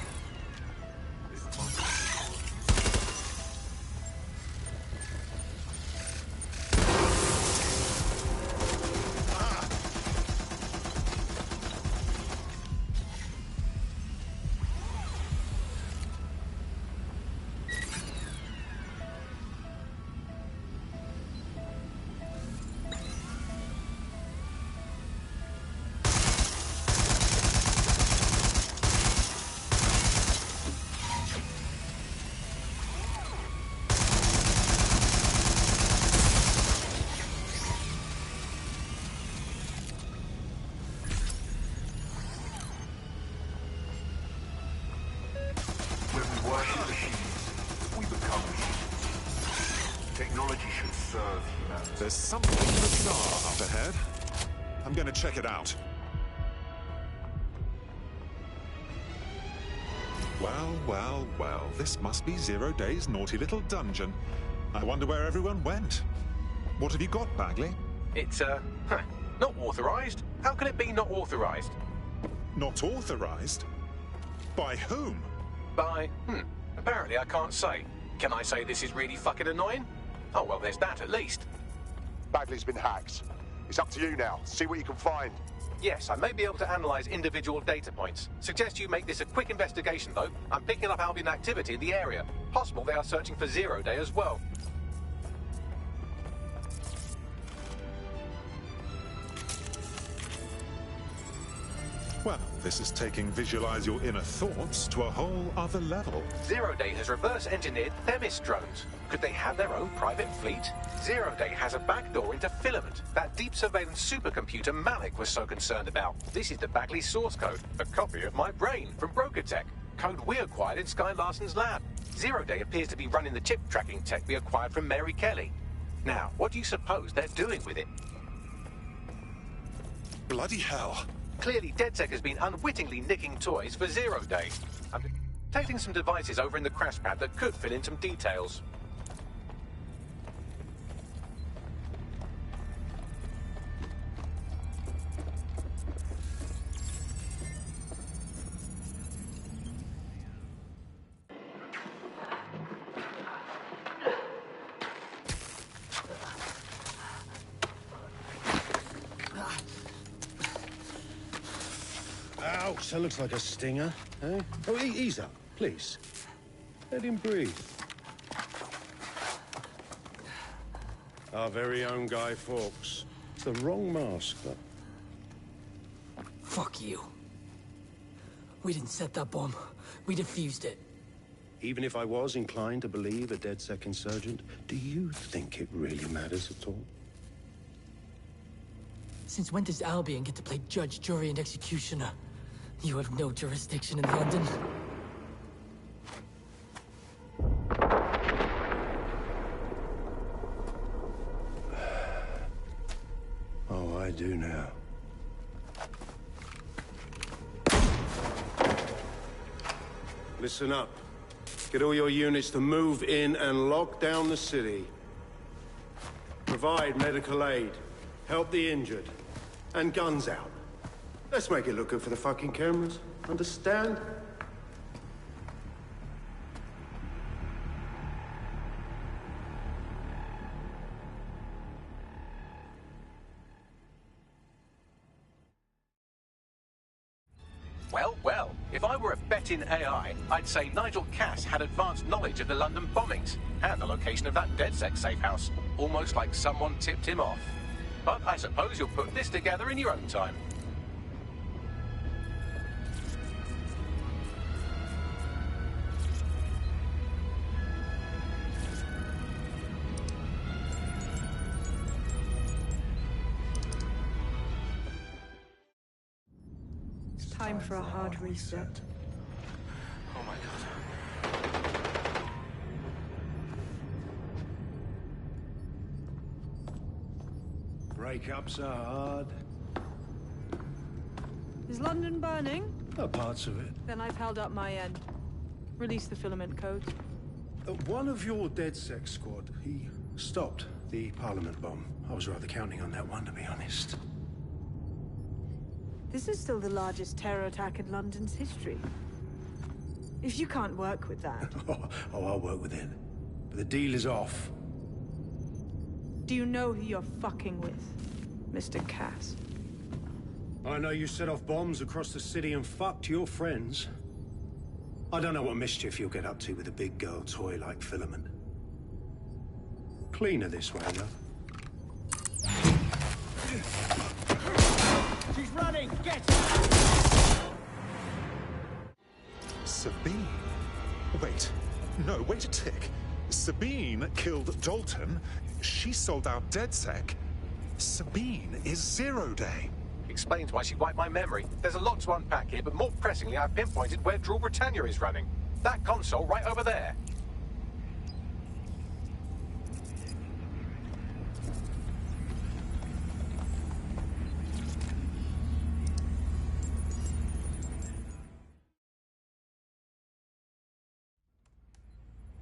U: Technology should serve humanity.
O: There's something bizarre up ahead. I'm going to check it out. Well, well, well. This must be Zero Day's naughty little dungeon. I wonder where everyone went. What have you got, Bagley?
C: It's, not authorized. How can it be not authorized?
O: Not authorized? By whom?
C: By, apparently I can't say. Can I say this is really fucking annoying? Oh, well, there's that at least.
I: Bagley's been hacked. It's up to you now. See what you can find.
C: Yes, I may be able to analyze individual data points. Suggest you make this a quick investigation, though. I'm picking up Albion activity in the area. Possible they are searching for Zero Day as well.
O: Well, this is taking Visualize Your Inner Thoughts to a whole other level.
C: Zero Day has reverse-engineered Themis drones. Could they have their own private fleet? Zero Day has a backdoor into Filament, that deep surveillance supercomputer Malik was so concerned about. This is the Bagley source code, a copy of my brain from Brokertech, code we acquired in Sky Larson's lab. Zero Day appears to be running the chip tracking tech we acquired from Mary Kelly. Now, what do you suppose they're doing with it?
O: Bloody hell.
C: Clearly, DedSec has been unwittingly nicking toys for Zero Day. I'm detecting some devices over in the crash pad that could fill in some details.
D: Ouch, that looks like a stinger, eh? Oh, ease up, please. Let him breathe. Our very own Guy Fawkes. It's the wrong mask, though.
F: Fuck you. We didn't set that bomb. We defused it.
D: Even if I was inclined to believe a DedSec insurgent, do you think it really matters at all?
F: Since when does Albion get to play judge, jury, and executioner? You have no jurisdiction in London.
D: Oh, I do now. Listen up. Get all your units to move in and lock down the city. Provide medical aid. Help the injured. And guns out. Let's make it look good for the fucking cameras. Understand?
C: If I were a betting AI, I'd say Nigel Cass had advanced knowledge of the London bombings and the location of that DedSec safe house, almost like someone tipped him off. But I suppose you'll put this together in your own time.
K: Time for a hard reset.
C: Oh my god.
D: Breakups are hard.
K: Is London burning?
D: Oh, parts of it.
K: Then I've held up my end. Release the filament code.
D: One of your DedSec squad, he stopped the Parliament bomb. I was rather counting on that one, to be honest.
K: This is still the largest terror attack in London's history. If you can't work with that...
D: Oh, I'll work with it. But the deal is off.
K: Do you know who you're fucking with, Mr. Cass?
D: I know you set off bombs across the city and fucked your friends. I don't know what mischief you'll get up to with a big girl toy like Filament. Cleaner this way, though.
G: She's running! Get her!
O: Sabine? Wait. No, wait a tick. Sabine killed Dalton. She sold out DedSec. Sabine is Zero Day.
C: Explains why she wiped my memory. There's a lot to unpack here, but more pressingly, I've pinpointed where Rule Britannia is running. That console right over there.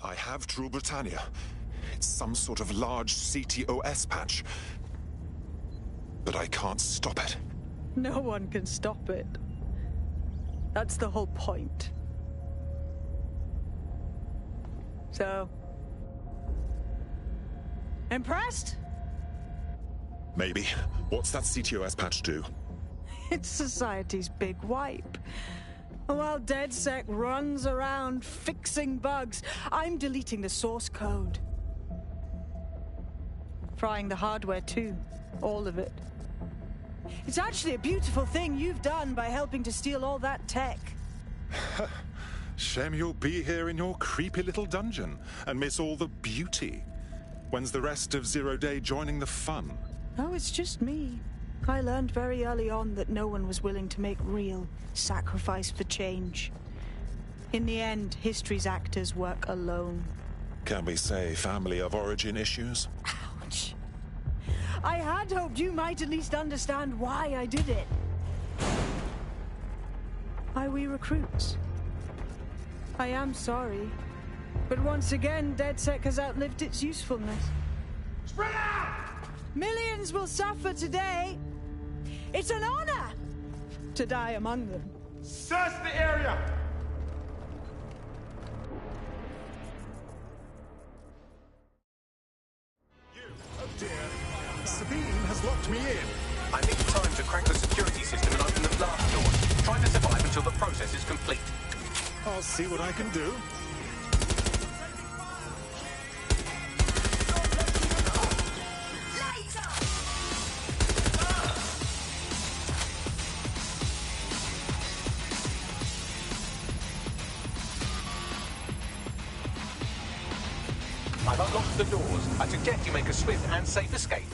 O: I have Rule Britannia. It's some sort of large CTOS patch. But I can't stop it.
K: No one can stop it. That's the whole point. So... impressed?
O: Maybe. What's that CTOS patch do?
K: It's society's big wipe. While DedSec runs around fixing bugs, I'm deleting the source code. Frying the hardware too. All of it. It's actually a beautiful thing you've done by helping to steal all that tech.
O: Shame you'll be here in your creepy little dungeon and miss all the beauty. When's the rest of Zero Day joining the fun?
K: Oh, it's just me. I learned very early on that no one was willing to make real sacrifice for change. In the end, history's actors work alone.
O: Can we say family of origin issues?
K: Ouch. I had hoped you might at least understand why I did it. Why we recruits. I am sorry, but once again, DedSec has outlived its usefulness.
G: Spread out!
K: Millions will suffer today. It's an honor to die among them.
G: Search the area!
O: Oh dear. Sabine has locked me in.
C: I need time to crack the security system and open the blast doors. Try to survive until the process is complete.
O: I'll see what I can do.
C: I've unlocked the doors. I suggest you make a swift and safe escape.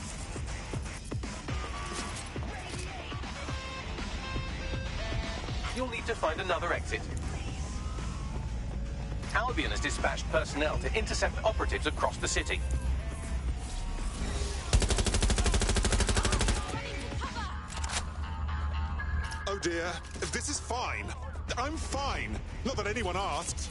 C: You'll need to find another exit. Albion has dispatched personnel to intercept operatives across the city.
O: Oh dear, this is fine. I'm fine. Not that anyone asked.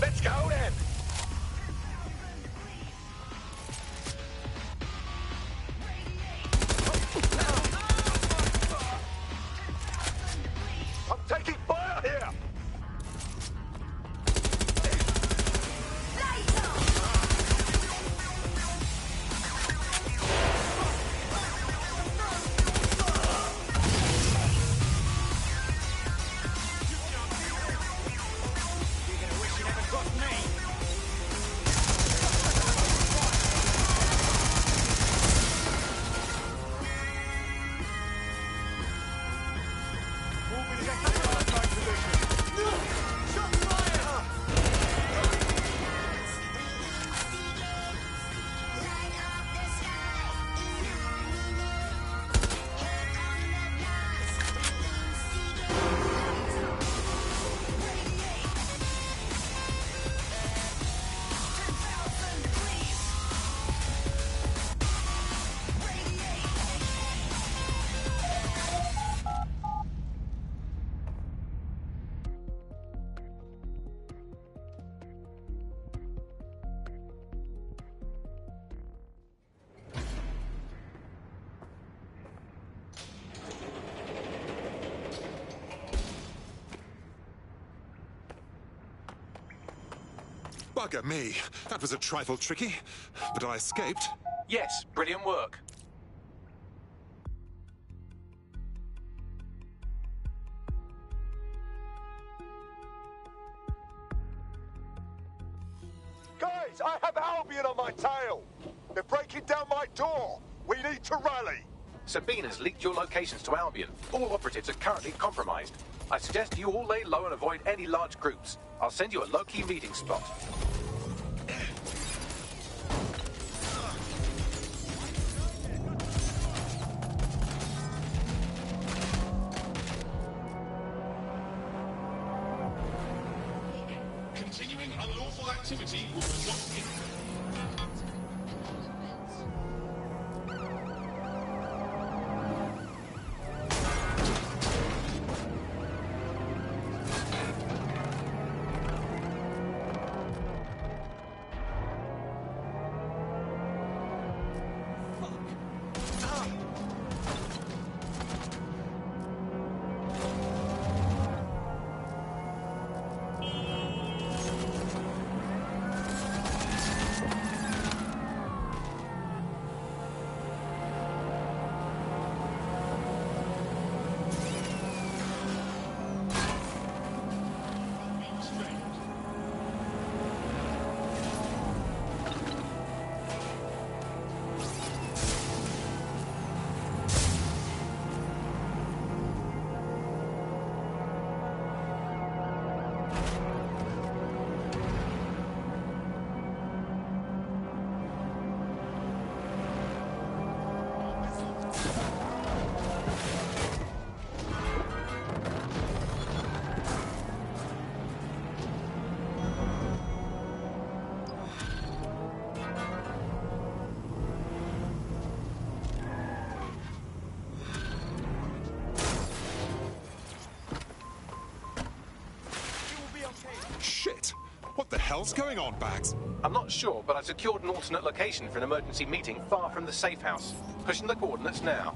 C: Let's go then!
G: I'm taking
O: Bugger me. That was a trifle tricky, but I escaped.
C: Yes, brilliant work.
I: Guys, I have Albion on my tail. They're breaking down my door. We need to rally.
C: Sabine has leaked your locations to Albion. All operatives are currently compromised. I suggest you all lay low and avoid any large groups. I'll send you a low-key meeting spot.
N: Continuing unlawful activity will result in...
O: Shit! What the hell's going on, Bags?
C: I'm not sure, but I secured an alternate location for an emergency meeting far from the safe house. Pushing the coordinates now.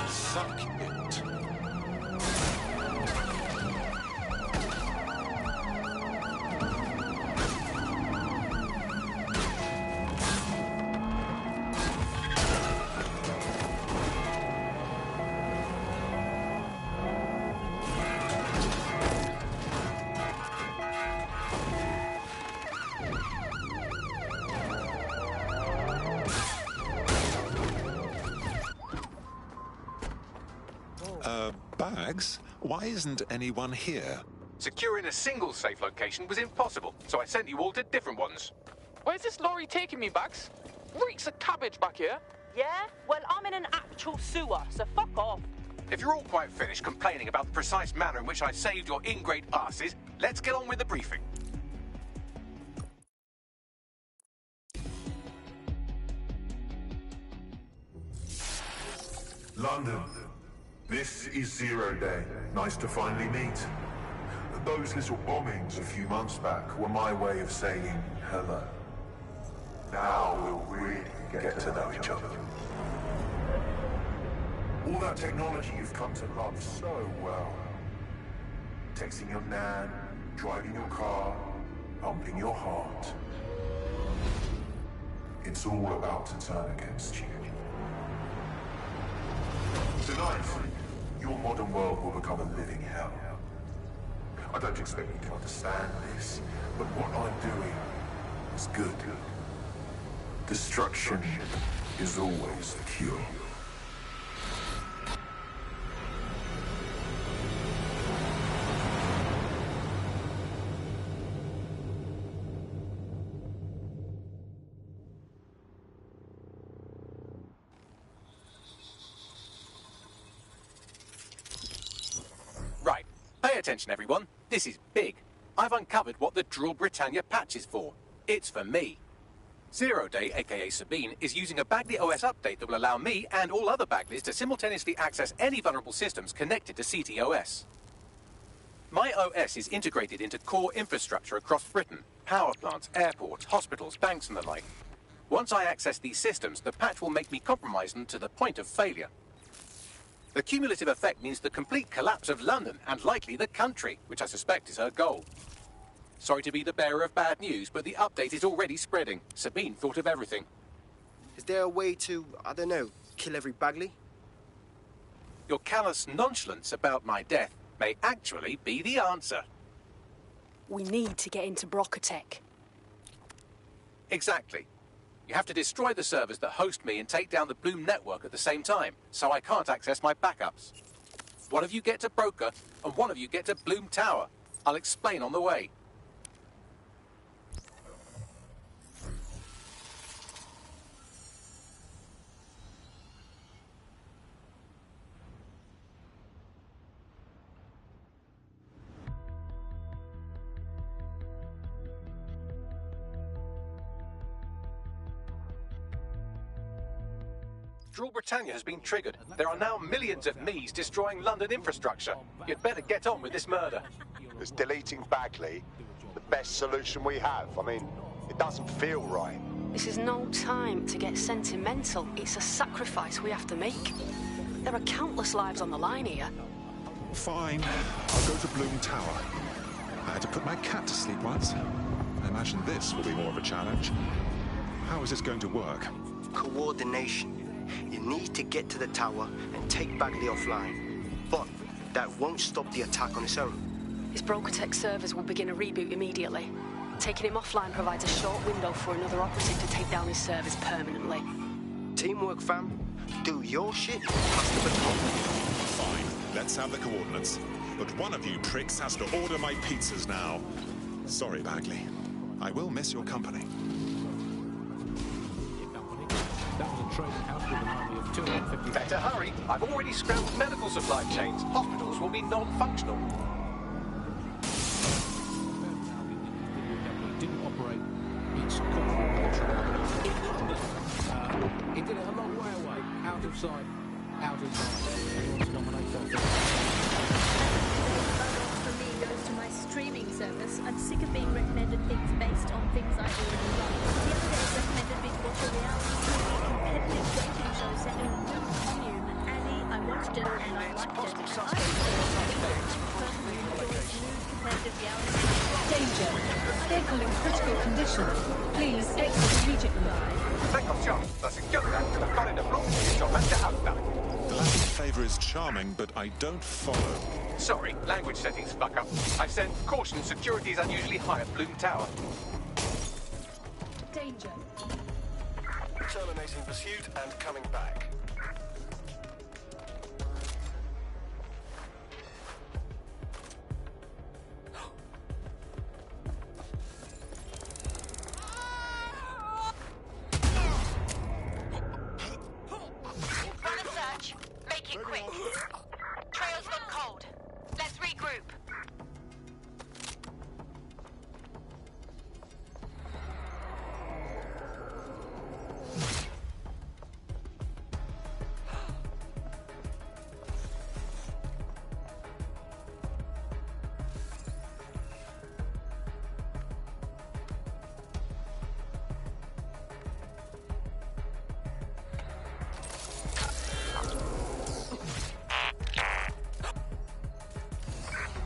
O: Suck it. Bags? Why isn't anyone here?
C: Securing a single safe location was impossible, so I sent you all to different ones.
S: Where's this lorry taking me, Bags? Reeks of cabbage back here.
V: Yeah? Well, I'm in an actual sewer, so fuck off.
C: If you're all quite finished complaining about the precise manner in which I saved your ingrate asses, let's get on with the briefing.
U: London, this is Zero Day. Nice to finally meet. Those little bombings a few months back were my way of saying hello. Now we'll really get to know each other. All that technology you've come to love so well. Texting your nan, driving your car, pumping your heart. It's all about to turn against you. Tonight, your modern world will become a living hell. I don't expect you to understand this, but what I'm doing is good. Destruction is always the cure.
C: Right. Pay attention, everyone. This is big. I've uncovered what the Drool Britannia patch is for. It's for me. Zero Day, aka Sabine, is using a Bagley OS update that will allow me and all other Bagleys to simultaneously access any vulnerable systems connected to CTOS. My OS is integrated into core infrastructure across Britain, power plants, airports, hospitals, banks and the like. Once I access these systems, the patch will make me compromise them to the point of failure. The cumulative effect means the complete collapse of London and likely the country, which I suspect is her goal. Sorry to be the bearer of bad news, but the update is already spreading. Sabine thought of everything.
L: Is there a way to, I don't know, kill every Bagley?
C: Your callous nonchalance about my death may actually be the answer.
B: We need to get into Brocatech.
C: Exactly. You have to destroy the servers that host me and take down the Bloom network at the same time, so I can't access my backups. One of you get to Broker, and one of you get to Bloom Tower. I'll explain on the way. Drool Britannia has been triggered. There are now millions of me's destroying London infrastructure. You'd better get on with this murder.
I: Is deleting Bagley the best solution we have? I mean, it doesn't feel right.
B: This is no time to get sentimental. It's a sacrifice we have to make. There are countless lives on the line here.
O: Fine. I'll go to Bloom Tower. I had to put my cat to sleep once. I imagine this will be more of a challenge. How is this going to work?
L: Coordination. You need to get to the tower and take Bagley offline. But that won't stop the attack on its own.
B: His Brocatech servers will begin a reboot immediately. Taking him offline provides a short window for another operative to take down his servers permanently.
L: Teamwork, fam. Do your shit, pass the baton.
O: Fine, let's have the coordinates. But one of you pricks has to order my pizzas now. Sorry, Bagley. I will miss your company.
C: Better hurry. I've already scrambled medical supply chains. Hospitals will be non-functional.
E: Didn't operate its corporate it did it a long way away, out of sight, out of mind. Anyone to nominate that?
A: For me goes to my streaming service. I'm sick of being recommended things based on things I already love. The other day it recommended me to watch a reality TV competitive dating show set in a new commune. Annie, I watched it and I liked it. And I personally enjoys new competitive reality.
Q: Danger. Vehicle in critical condition. Please exit immediately.
O: The Latin flavour is charming, but I don't follow.
C: Sorry, language settings fuck up. I said, caution, security is unusually high at Bloom Tower.
Q: Danger.
J: Terminating pursuit and coming back.
M: Run a search. Make it quick. Trail's gone cold. Let's regroup.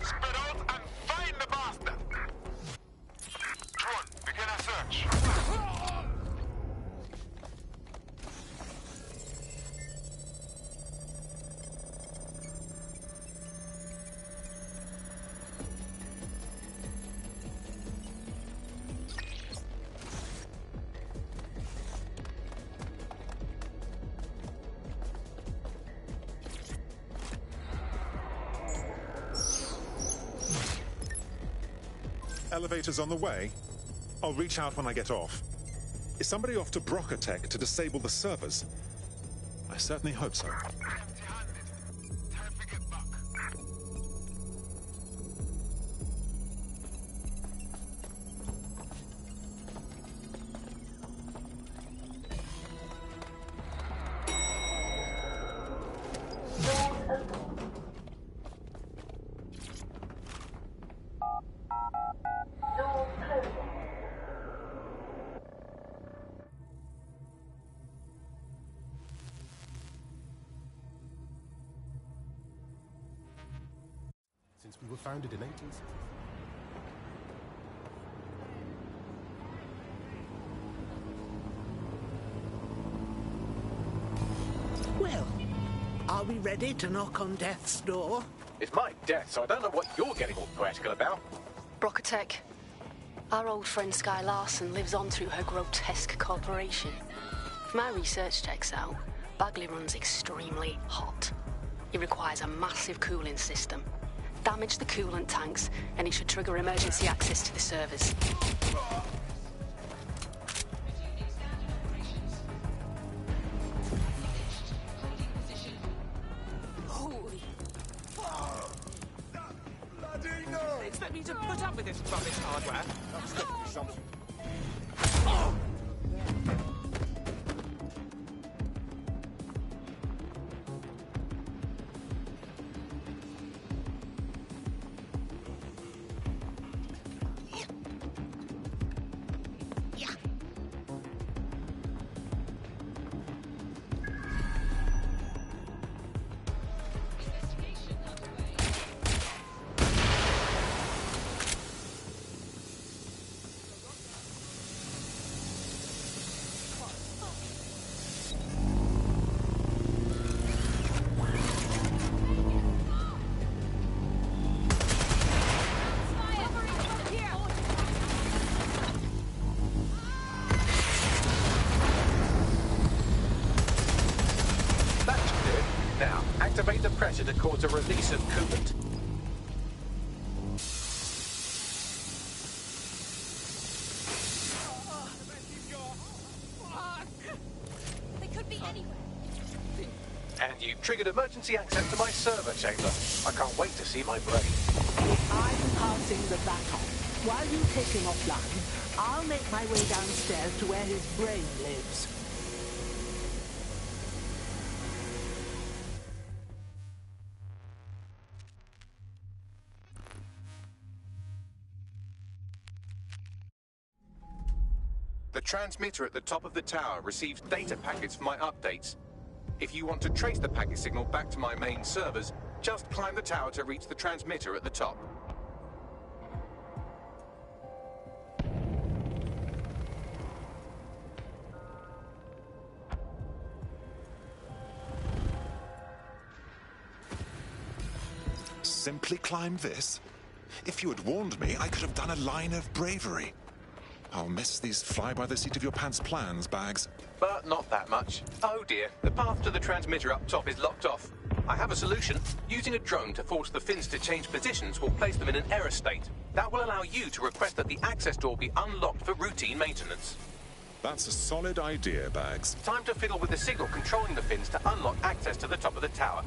G: Spread out and find the bastard! Drone, begin a search.
O: Elevator's on the way. I'll reach out when I get off. Is somebody off to Brocatech to disable the servers? I certainly hope so.
H: We were founded in 1860.
R: Well, are we ready to knock on death's door?
C: It's my death, so I don't know what you're getting all poetical about.
B: Brocatech. Our old friend Sky Larson lives on through her grotesque corporation. If my research checks out, Bagley runs extremely hot. It requires a massive cooling system. Damage the coolant tanks, and it should trigger emergency access to the servers.
F: Holy... Bloody no! Expect me to put up with this rubbish hardware?
I: That's definitely something.
C: Activate the pressure to cause a release of coolant.
A: They could be anywhere.
C: And you triggered emergency access to my server chamber. I can't wait to see my brain.
R: I'm passing the baton. While you take him offline, I'll make my way downstairs to where his brain lives.
C: The transmitter at the top of the tower receives data packets for my updates. If you want to trace the packet signal back to my main servers, just climb the tower to reach the transmitter at the top.
O: Simply climb this? If you had warned me, I could have done a line of bravery. I'll miss these fly-by-the-seat-of-your-pants plans, Bags.
C: But not that much. Oh dear, the path to the transmitter up top is locked off. I have a solution. Using a drone to force the fins to change positions will place them in an error state. That will allow you to request that the access door be unlocked for routine maintenance.
O: That's a solid idea, Bags.
C: Time to fiddle with the signal controlling the fins to unlock access to the top of the tower.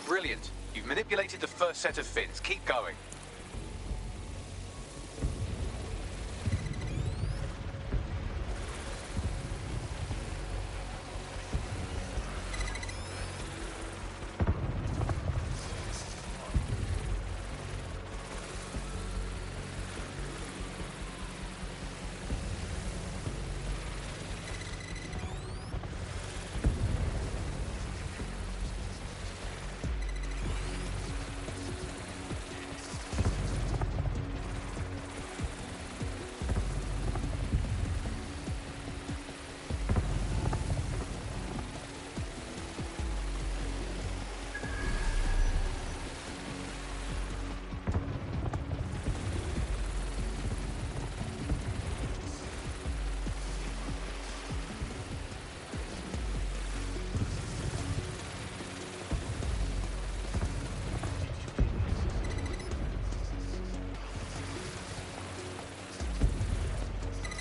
C: Brilliant. You've manipulated the first set of fins. Keep going.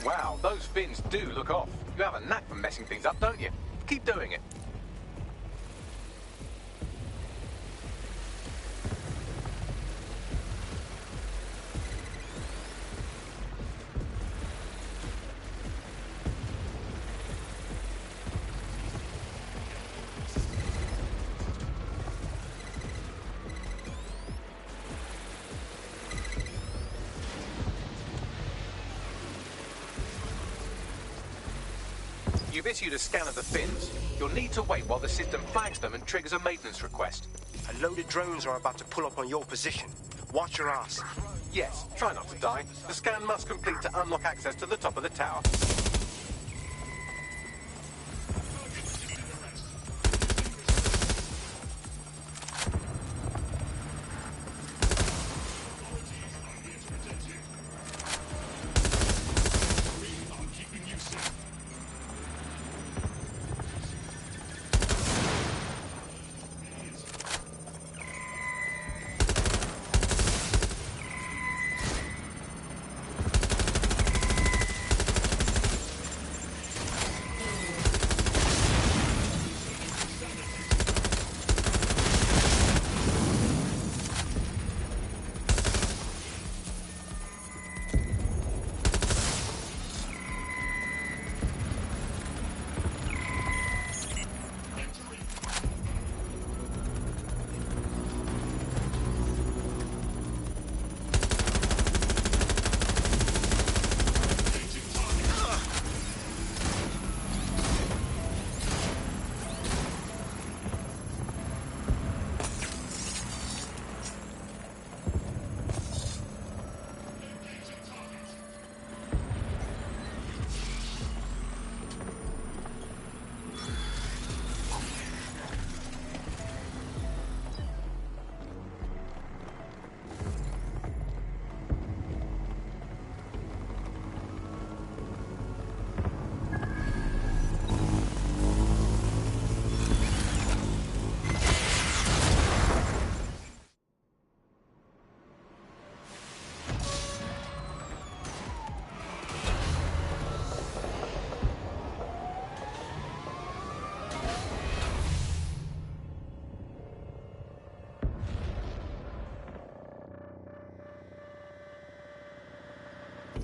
C: Wow, those fins do look off. You have a knack for messing things up, don't you? Keep doing it. You've issued a scan of the fins. You'll need to wait while the system flags them and triggers a maintenance request.
L: A load of drones are about to pull up on your position. Watch your ass.
C: Yes, try not to die. The scan must complete to unlock access to the top of the tower.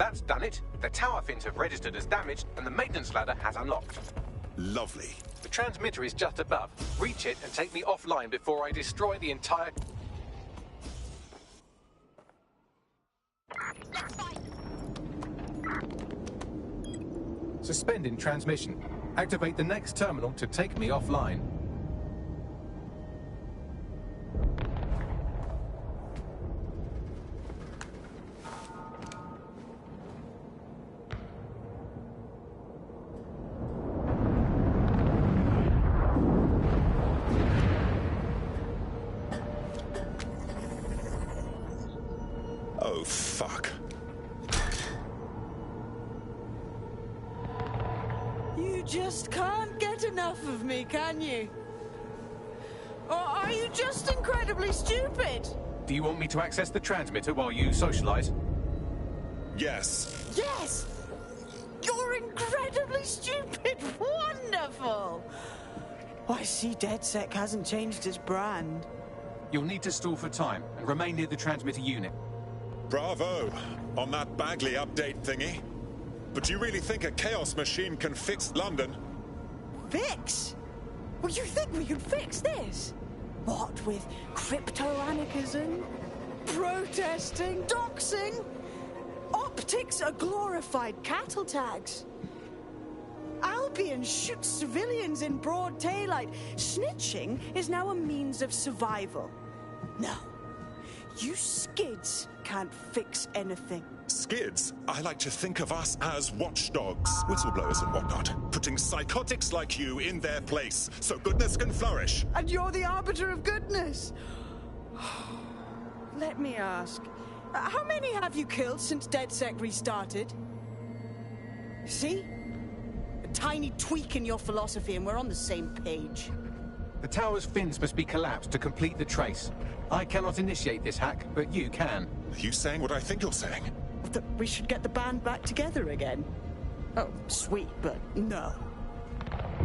C: That's done it. The tower fins have registered as damaged, and the maintenance ladder has unlocked.
O: Lovely.
C: The transmitter is just above. Reach it and take me offline before I destroy the entire... Suspending transmission. Activate the next terminal to take me offline.
O: Oh, fuck.
H: You just can't get enough of me, can you? Or are you just incredibly stupid?
C: Do you want me to access the transmitter while you socialize?
O: Yes.
H: Yes! You're incredibly stupid! Wonderful! I see DedSec hasn't changed its brand.
C: You'll need to stall for time and remain near the transmitter unit.
O: Bravo on that Bagley update thingy. But do you really think a chaos machine can fix London?
H: Fix? Well, you think we could fix this? What with crypto-anarchism, protesting, doxing? Optics are glorified cattle tags. Albion shoots civilians in broad daylight. Snitching is now a means of survival. No, you skids can't fix anything.
O: Skids? I like to think of us as watchdogs, whistleblowers and whatnot, putting psychotics like you in their place so goodness can flourish.
H: And you're the arbiter of goodness. Let me ask, how many have you killed since DedSec restarted? See? A tiny tweak in your philosophy and we're on the same page.
C: The tower's fins must be collapsed to complete the trace. I cannot initiate this hack, but you can.
O: Are you saying what I think you're saying?
H: That we should get the band back together again. Oh, sweet, but no.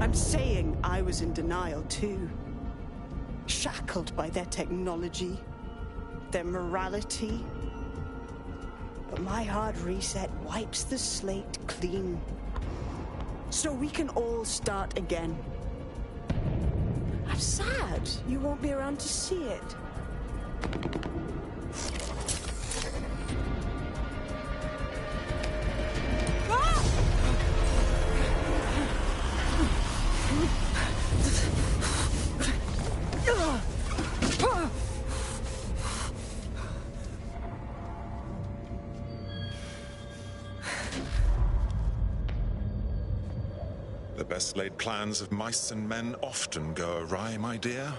H: I'm saying I was in denial too. Shackled by their technology, their morality. But my hard reset wipes the slate clean. So we can all start again. I'm sad you won't be around to see it.
O: The best laid plans of mice and men often go awry, my dear.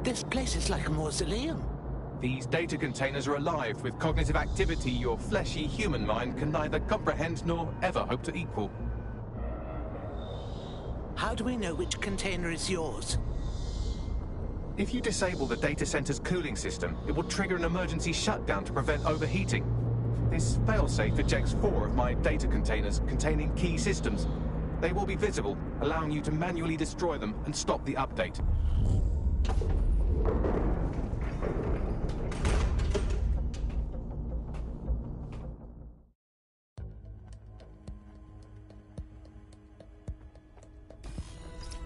R: This place is like a mausoleum.
C: These data containers are alive with cognitive activity your fleshy human mind can neither comprehend nor ever hope to equal.
R: How do we know which container is yours?
C: If you disable the data center's cooling system, it will trigger an emergency shutdown to prevent overheating. This failsafe ejects 4 of my data containers containing key systems. They will be visible, allowing you to manually destroy them and stop the update.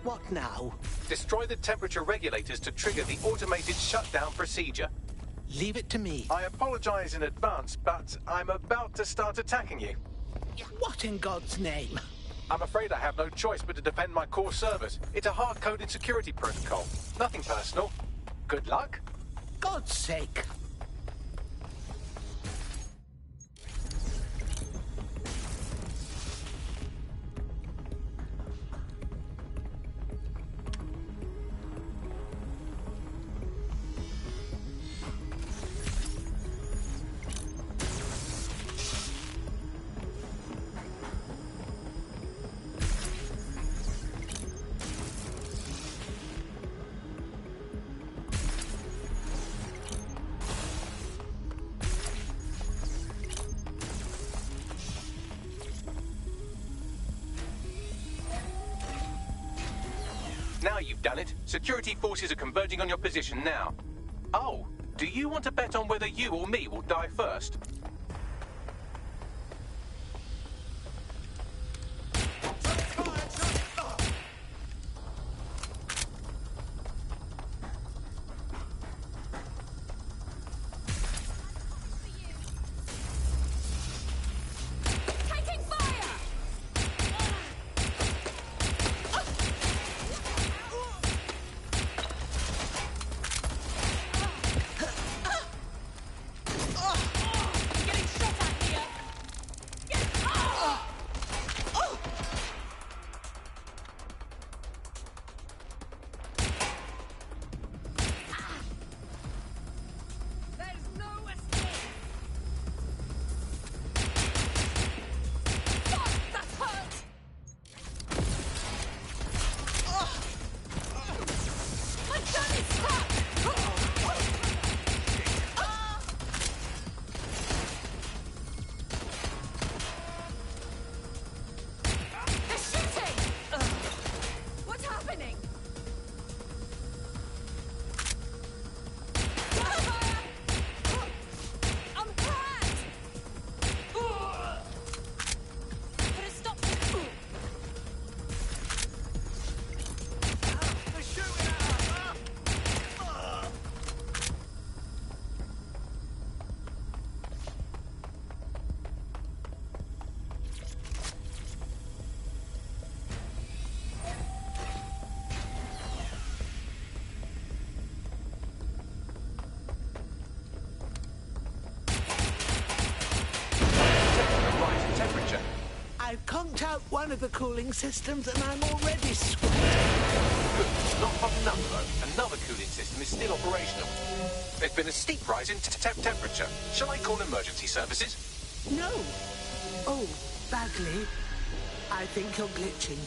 R: What now?
C: Destroy the temperature regulators to trigger the automated shutdown procedure.
R: Leave it to me.
C: I apologize in advance, but I'm about to start attacking you.
R: What in God's name?
C: I'm afraid I have no choice but to defend my core servers. It's a hard-coded security protocol. Nothing personal. Good luck.
R: God's sake.
C: Now you've done it. Security forces are converging on your position now. Oh, do you want to bet on whether you or me will die first?
R: I've conked out one of the cooling systems and I'm already sweating.
C: Good. Not hot enough, though. Another cooling system is still operational. There's been a steep rise in temperature. Shall I call emergency services?
R: No. Oh, badly. I think you're glitching.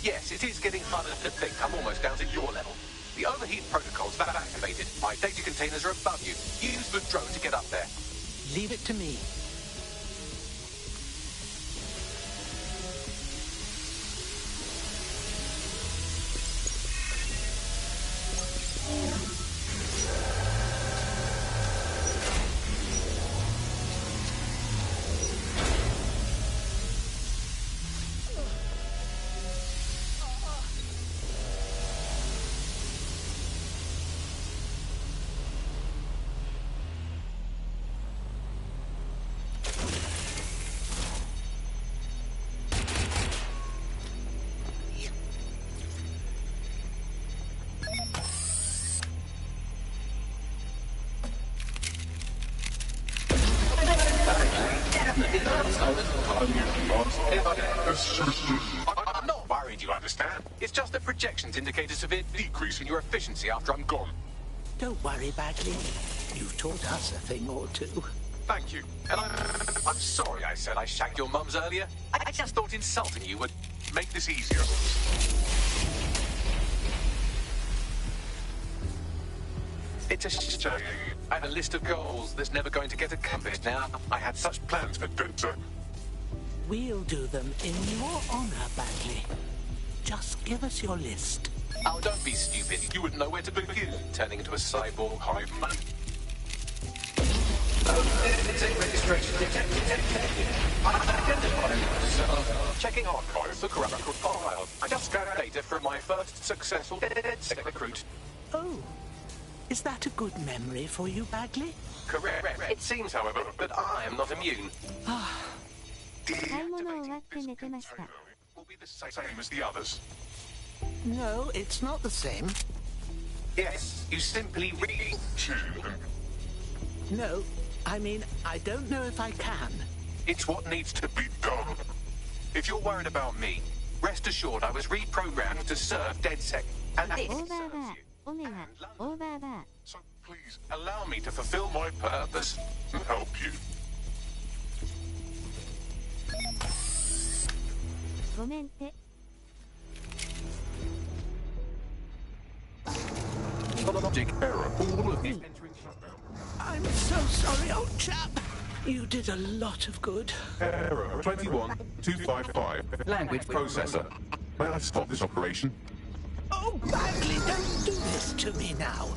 C: Yes, it is getting harder to think. I'm almost down to your level. The overheat protocol's activated. My data containers are above you. Use the drone to get up there.
R: Leave it to me.
C: I'm not worried, you understand? It's just the projections indicate a severe decrease in your efficiency after I'm gone.
P: Don't worry, Bagley. You've taught us a thing or two.
C: Thank you. And I'm sorry I said I shagged your mums earlier. I just thought insulting you would make this easier. It's a shame. I had a list of goals that's never going to get accomplished now. I had such plans for Dutzer.
P: We'll do them in your honor, Bagley. Just give us your list.
C: Oh, don't be stupid. You wouldn't know where to begin, turning into a cyborg hive mind. Registration detected. Checking archives for corrupt files. I just scanned data from my first successful DedSec recruit.
P: Oh. Is that a good memory for you, Bagley?
C: Correct. It seems, however, that I am not immune. Will be the same as the others.
P: No, it's not the same.
C: Yes, you simply read to them.
P: No, I mean, I don't know if I can.
C: It's what needs to be done. If you're worried about me, rest assured I was reprogrammed to serve DedSec. And this serves you. So please, allow me to fulfill my purpose and help you. Logic error. All of these entering shutdown.
P: I'm so sorry, old chap. You did a lot of good.
U: Error 21255. Language processor. May I stop this operation?
P: Oh, Bagley, don't do this to me now.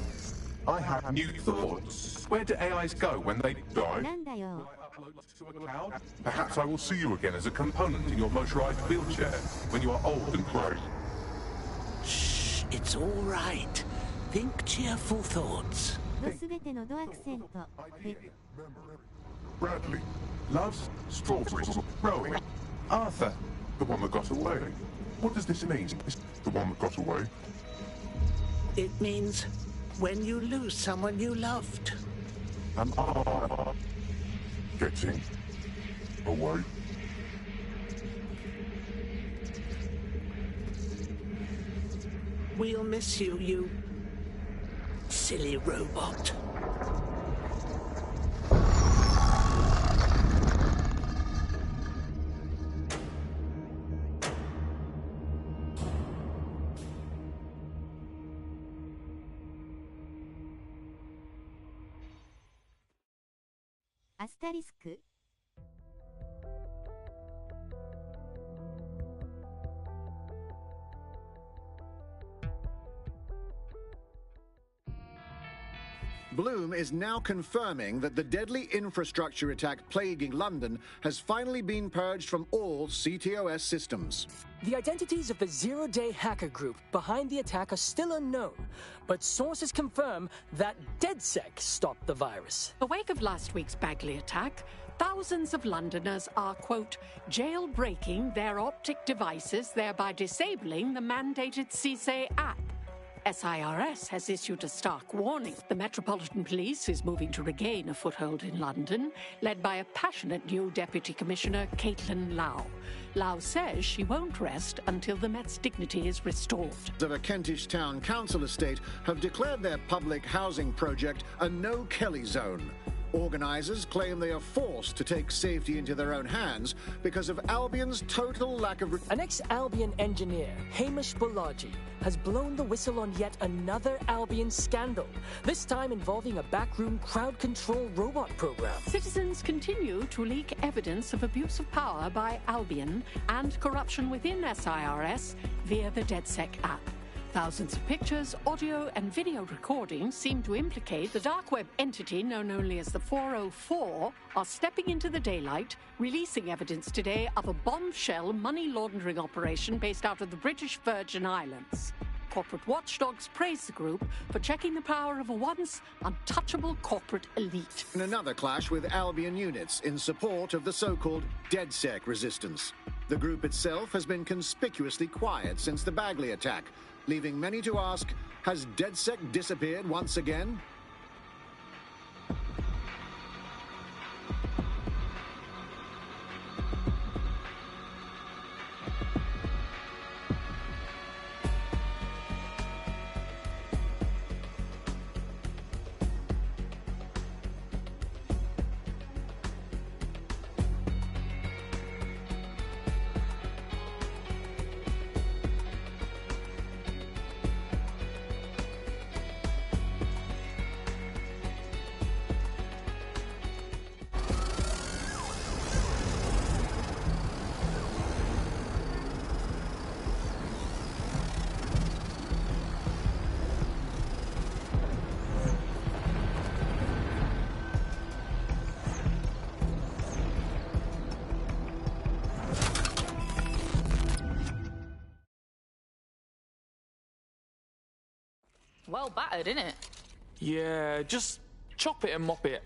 U: I have new thoughts. Where do AIs go when they die? Will I upload to a cloud? Perhaps I will see you again as a component in your motorized wheelchair when you are old and grey.
P: Shh, it's all right. Think cheerful thoughts.
U: Bradley loves strawberries growing. Arthur, the one that got away. What does this mean? The one that got away?
P: It means when you lose someone you loved.
U: Am I getting away?
P: We'll miss you, you silly robot.
T: Bloom is now confirming that the deadly infrastructure attack plaguing London has finally been purged from all CTOS systems.
F: The identities of the zero-day hacker group behind the attack are still unknown, but sources confirm that DedSec stopped the virus.
B: In the wake of last week's Bagley attack, thousands of Londoners are, quote, jailbreaking their optic devices, thereby disabling the mandated CSE app. SIRS has issued a stark warning. The Metropolitan Police is moving to regain a foothold in London, led by a passionate new Deputy Commissioner, Caitlin Lau. Lau says she won't rest until the Met's dignity is restored.
T: Of a Kentish town council estate have declared their public housing project a no-Kelly zone. Organisers claim they are forced to take safety into their own hands because of Albion's total lack of...
F: An ex-Albion engineer, Hamish Balaji, has blown the whistle on yet another Albion scandal, this time involving a backroom crowd control robot program.
B: Citizens continue to leak evidence of abuse of power by Albion and corruption within SIRS via the DedSec app. Thousands of pictures, audio and video recordings seem to implicate the dark web entity known only as the 404 are stepping into the daylight, releasing evidence today of a bombshell money laundering operation based out of the British Virgin Islands. Corporate watchdogs praise the group for checking the power of a once untouchable corporate elite.
T: In another clash with Albion units in support of the so-called DedSec resistance. The group itself has been conspicuously quiet since the Bagley attack, leaving many to ask, has DedSec disappeared once again?
V: Well battered, innit?
S: Yeah, just chop it and mop it.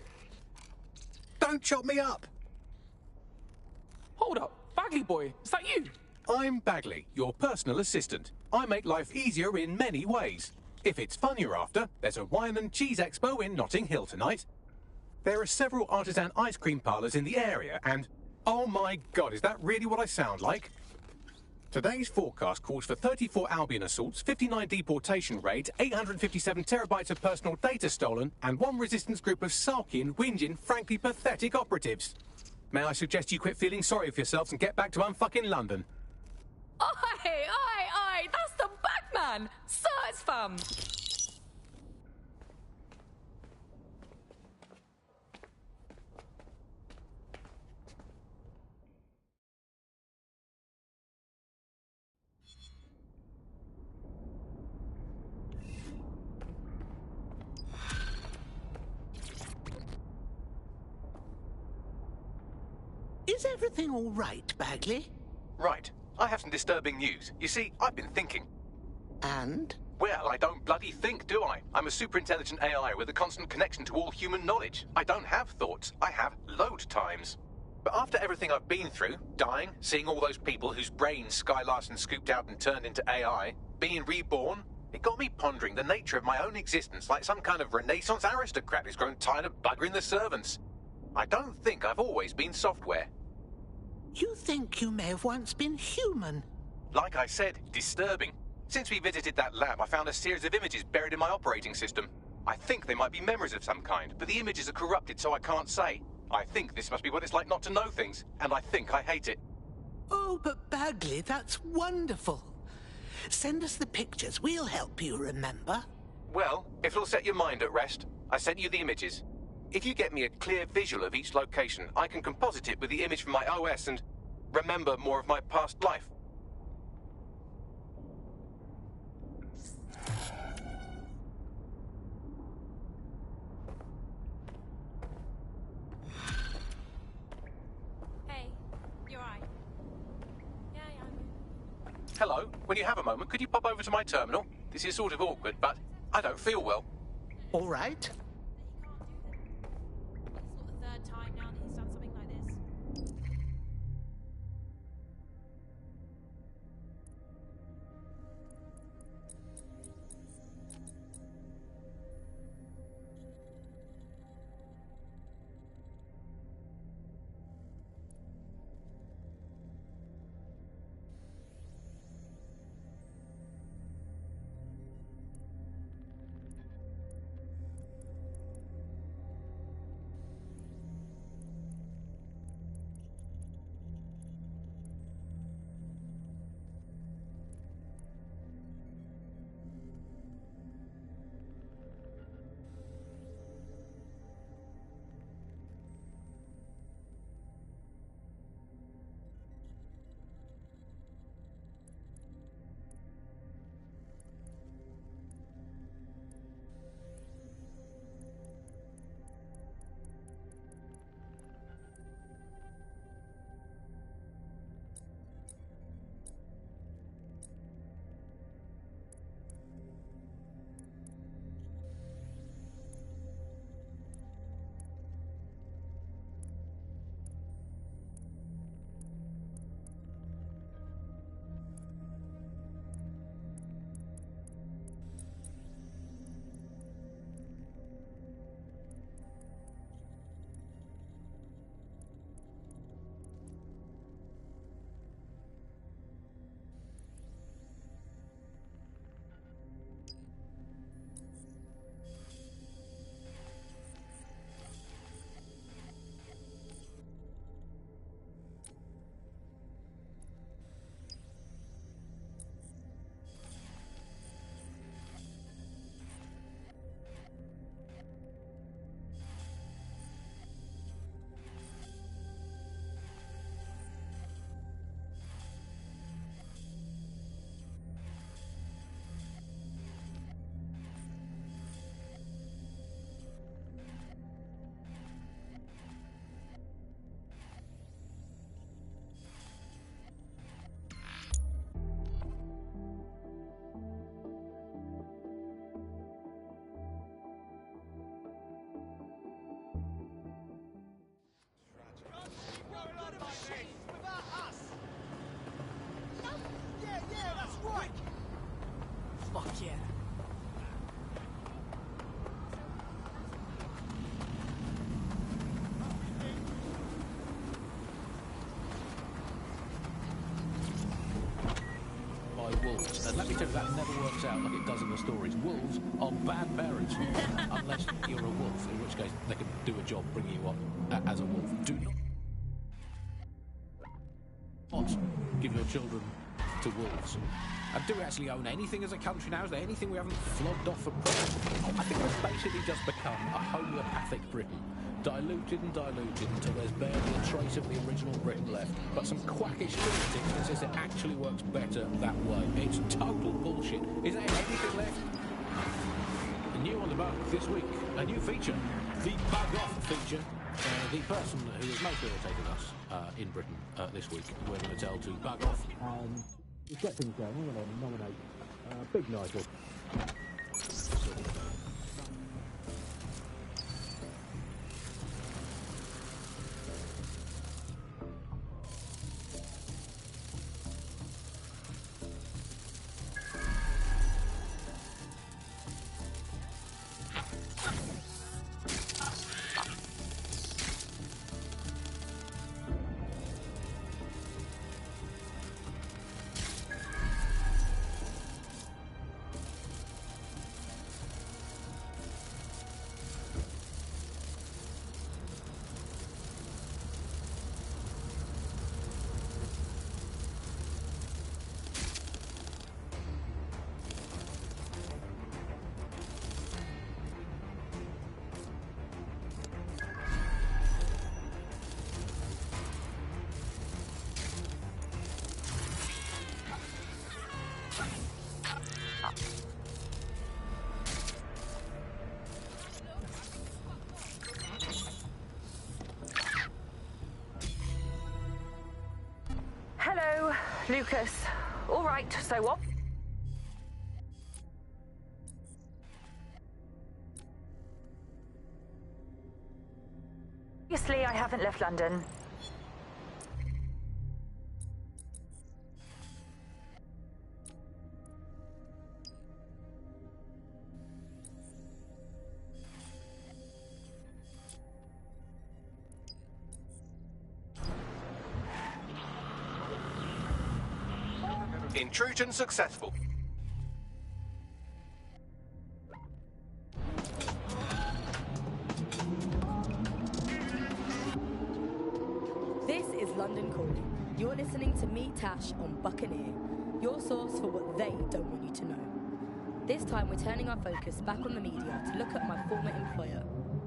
C: Don't chop me up!
S: Hold up, Bagley boy, is that you?
C: I'm Bagley, your personal assistant. I make life easier in many ways. If it's fun you're after, there's a wine and cheese expo in Notting Hill tonight. There are several artisan ice cream parlours in the area and... Oh my god, is that really what I sound like? Today's forecast calls for 34 Albion assaults, 59 deportation raids, 857 terabytes of personal data stolen, and one resistance group of sulking, whinging, frankly pathetic operatives. May I suggest you quit feeling sorry for yourselves and get back to unfucking London?
V: Oi, that's the Bagman! Certs fam!
P: Is everything all right, Bagley?
C: Right. I have some disturbing news. You see, I've been thinking.
P: And?
C: Well, I don't bloody think, do I? I'm a super-intelligent AI with a constant connection to all human knowledge. I don't have thoughts. I have load times. But after everything I've been through, dying, seeing all those people whose brains Sky Larson scooped out and turned into AI, being reborn, it got me pondering the nature of my own existence like some kind of Renaissance aristocrat who's grown tired of buggering the servants. I don't think I've always been software.
P: You think you may have once been human?
C: Like I said, disturbing. Since we visited that lab, I found a series of images buried in my operating system. I think they might be memories of some kind, but the images are corrupted, so I can't say. I think this must be what it's like not to know things, and I think I hate it.
P: Oh, but Bagley, that's wonderful. Send us the pictures. We'll help you remember.
C: Well, if it'll set your mind at rest, I sent you the images. If you get me a clear visual of each location, I can composite it with the image from my OS and remember more of my past life.
A: Hey, you're right. Yeah, I am.
C: Hello, when you have a moment, could you pop over to my terminal? This is sort of awkward, but I don't feel well.
P: All right.
A: It's not the third time now that he's done something like this.
E: wolves. And let me tell you, that never works out like it does in the stories. Wolves are bad parents, unless you're a wolf, in which case they can do a job bringing you up as a wolf. Do not give your children to wolves. And do we actually own anything as a country now? Is there anything we haven't flogged off for profit? I think we've basically just become a homeopathic Britain. Diluted and diluted until there's barely a trace of the original Britain left, but some quackish lunatics that says it actually works better that way. It's total bullshit. Is there anything left? And new on the bug this week, a new feature, the Bug Off feature. The person who has most irritated us in Britain this week, we're going to tell to bug off.
D: Let's get things going. We're going to nominate Big Nigel.
K: Hello, Lucas. All right, so what? Obviously, I haven't left London.
C: Intrusion successful.
W: This is London Calling. You're listening to me, Tash, on Buccaneer, your source for what they don't want you to know. This time we're turning our focus back on the media to look at my former employer,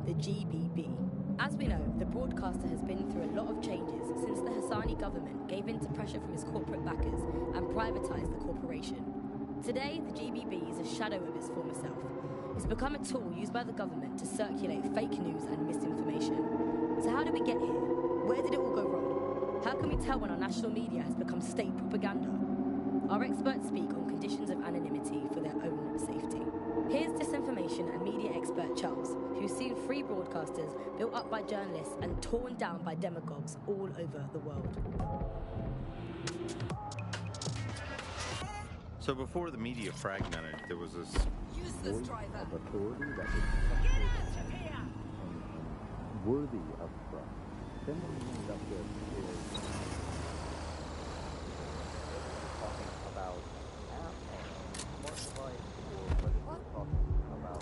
W: the GBB. As we know, the broadcaster has been through a lot of changes since the Hassani government gave in to pressure from his corporate backers and privatised the corporation. Today, the GBB is a shadow of its former self. It's become a tool used by the government to circulate fake news and misinformation. So how did we get here? Where did it all go wrong? How can we tell when our national media has become state propaganda? Our experts speak on conditions of anonymity for their own safety. Here's disinformation and media expert Charles, who's seen free broadcasters built up by journalists and torn down by demagogues all over the world.
X: So before the media fragmented, there was this voice of authority that was worthy of trust. Then what we ended up with is talking about smart device or whether we're talking about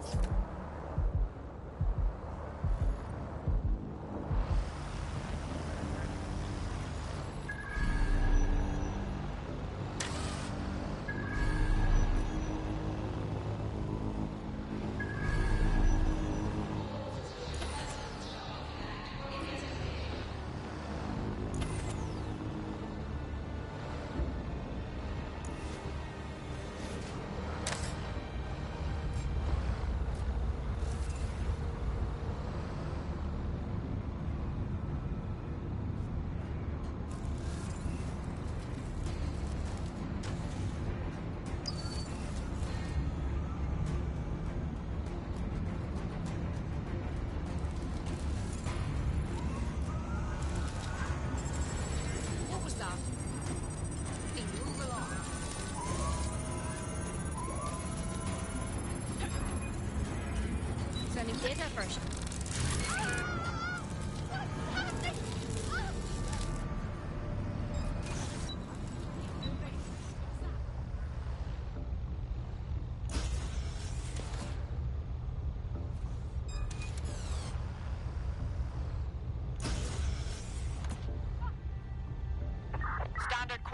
A: Beta version.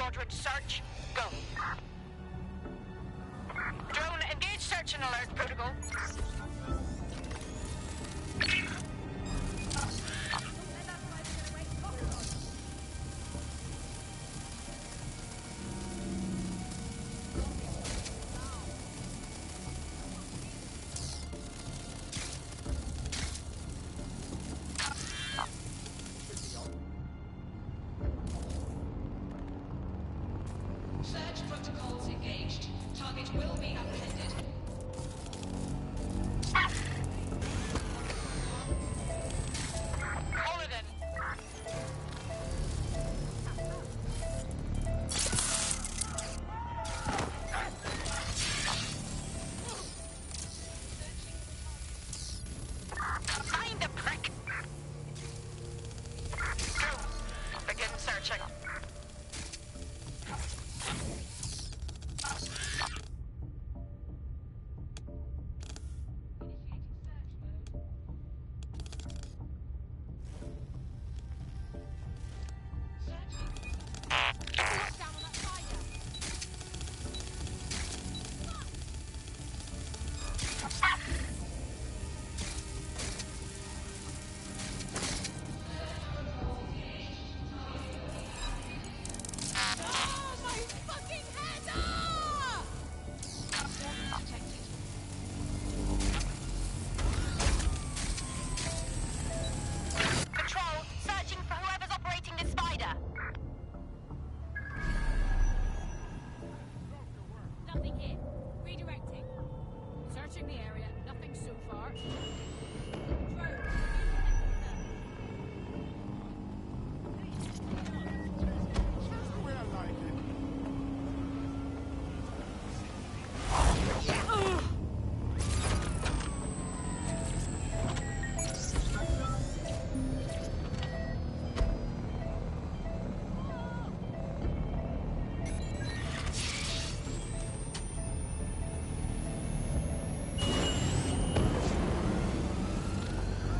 G: Squadron, search. Go. Drone, engage search and alert protocol.
J: Search protocols engaged. Target will be apprehended.
G: Holiday. Find the prick. Go. Begin searching. Control, searching for whoever's operating this spider.
B: Nothing here. Redirecting. Searching the area. Nothing so far.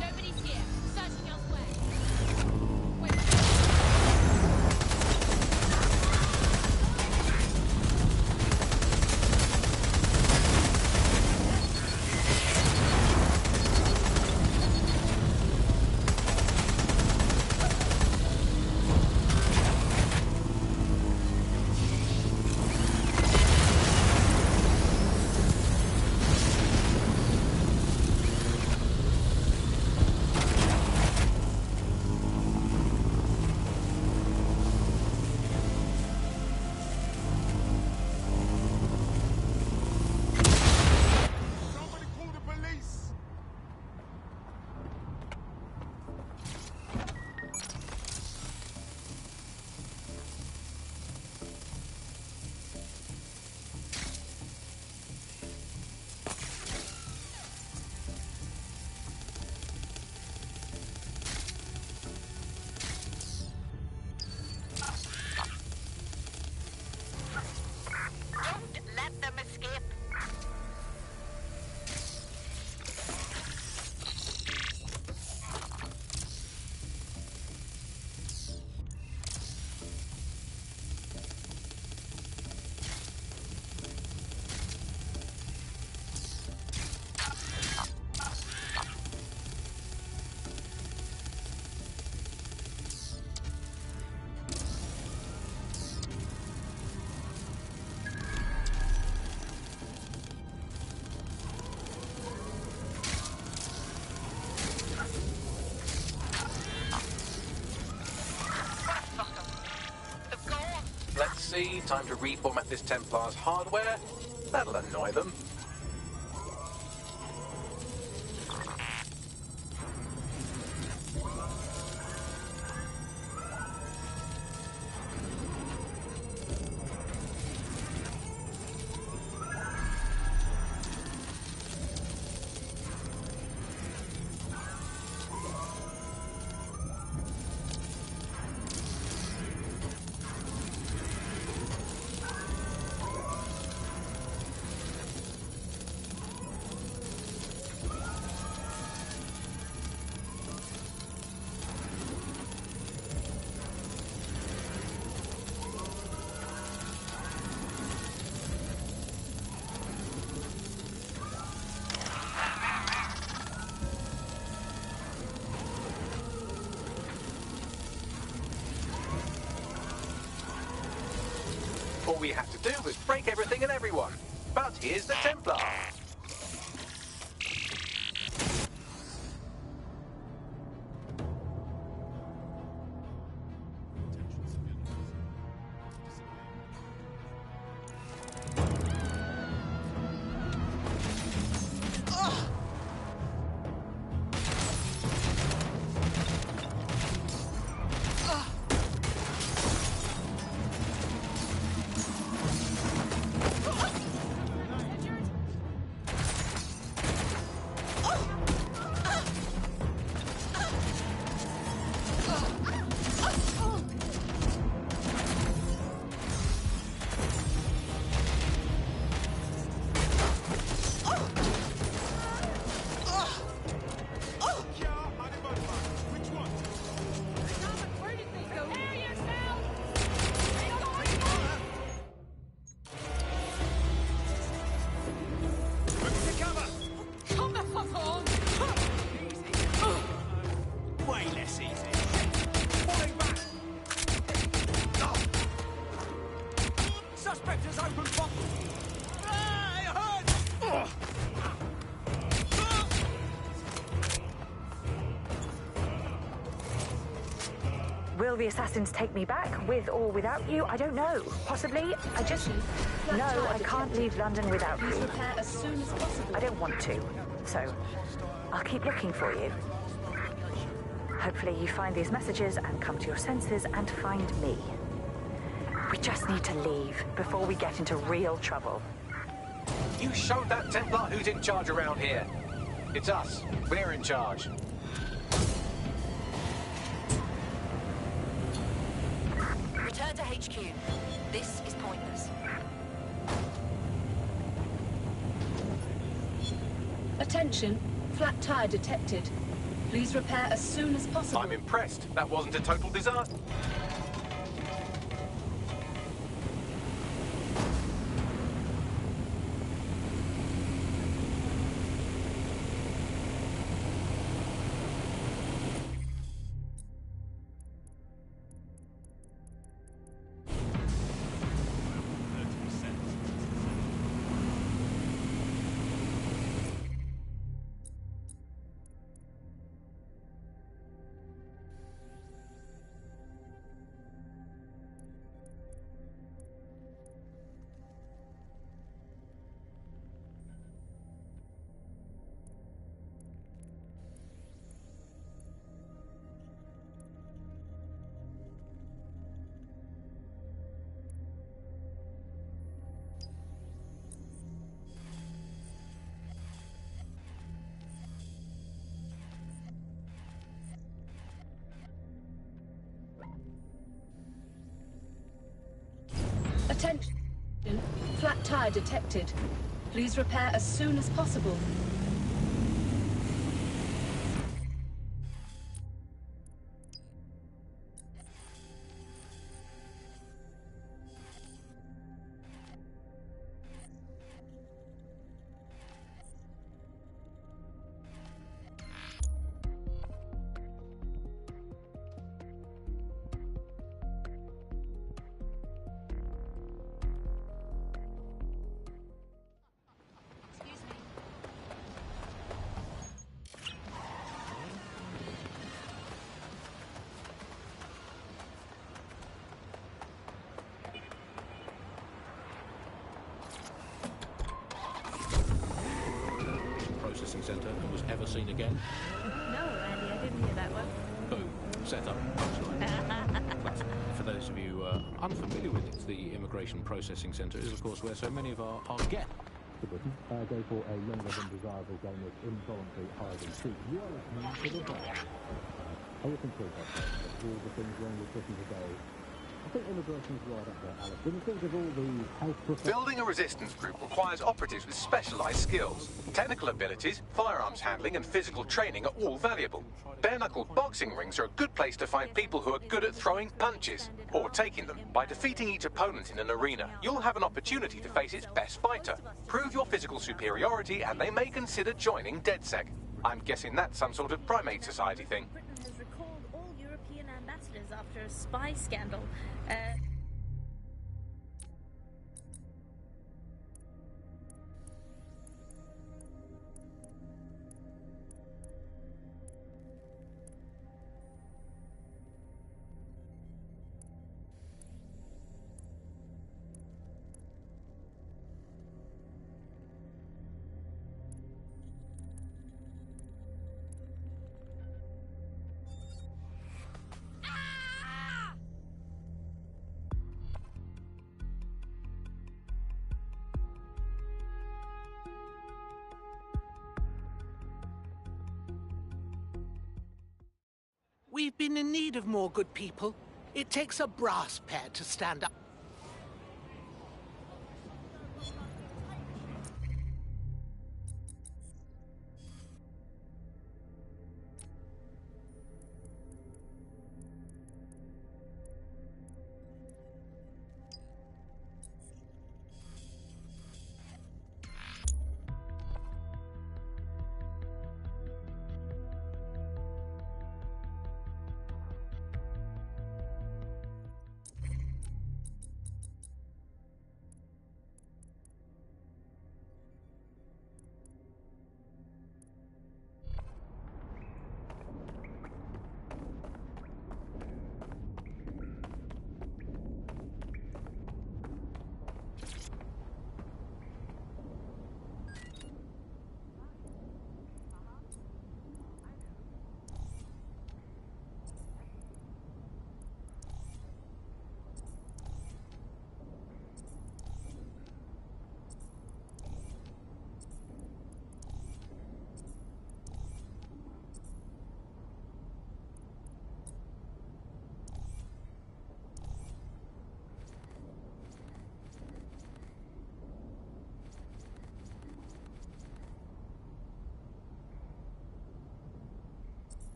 B: Nobody's here. Searching elsewhere. Wait.
I: Somebody call the police!
G: Don't let them escape.
C: Let's see, time to reformat this Templar's hardware. That'll annoy them. All we had to do was break everything and everyone. But here's the Templar.
K: Will the assassins take me back, with or without you? I don't know. Possibly. I just... No, I can't leave London without you.
A: As soon as possible.
K: I don't want to. So, I'll keep looking for you. Hopefully you find these messages and come to your senses and find me. We just need to leave before we get into real trouble.
C: You showed that Templar who's in charge around here. It's us. We're in charge.
K: Return to HQ. This is pointless.
B: Attention, flat tire detected. Please repair as soon as possible.
C: I'm impressed. That wasn't a total disaster.
B: Attention, flat tire detected. Please repair as soon as possible.
E: Centre and was ever seen again.
A: No, Andy, I didn't hear that one.
E: Boom. Set up. For those of you unfamiliar with it, the Immigration Processing Centre is, of course, where so many of our guests
D: go for a younger than desirable game of involuntary hide and seek. You are listening to the bar. I will conclude that all the things wrong with Britain today. I think immigration's right up there, Alice. When you think of all the health...
C: Building a resistance group requires operatives with specialised skills. Technical abilities, firearms handling and physical training are all valuable. Bare-knuckled boxing rings are a good place to find people who are good at throwing punches, or taking them. By defeating each opponent in an arena, you'll have an opportunity to face its best fighter. Prove your physical superiority and they may consider joining DedSec. I'm guessing that's some sort of primate society thing.
A: Britain has recalled all European ambassadors after a spy scandal.
P: we've been in need of more good people. It takes a brass pair to stand up.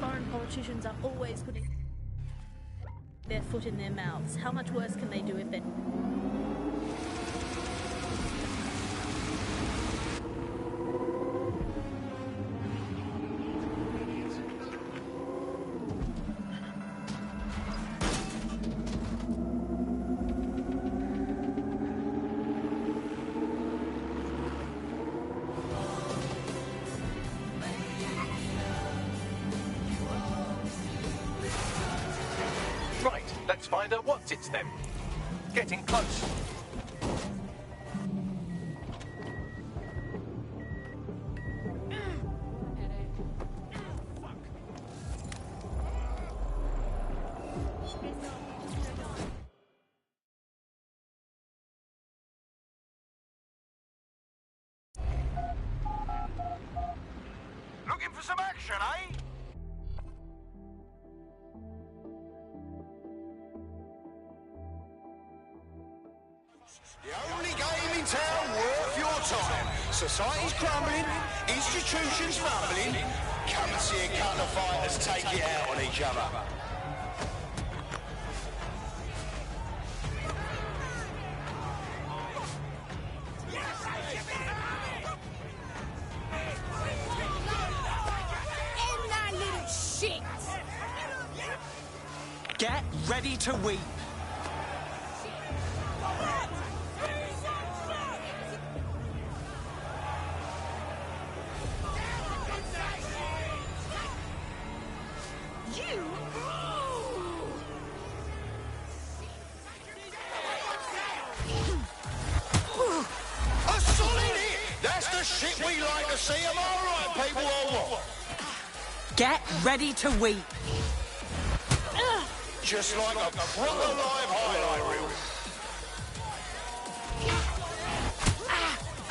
A: foreign politicians are always putting their foot in their mouths. How much worse can they do if they...
C: Right, let's find out what's it's then. Getting close.
G: Looking for some action, eh?
L: The only game in town worth your time. Society's crumbling, institutions rumbling. Come and see a couple of fighters take it out on each other.
M: Get ready to weep.
L: A solid hit! That's the shit we like to see. Am I right, people, or what?
M: Get ready to weep.
L: Just like a proper live highlight reel.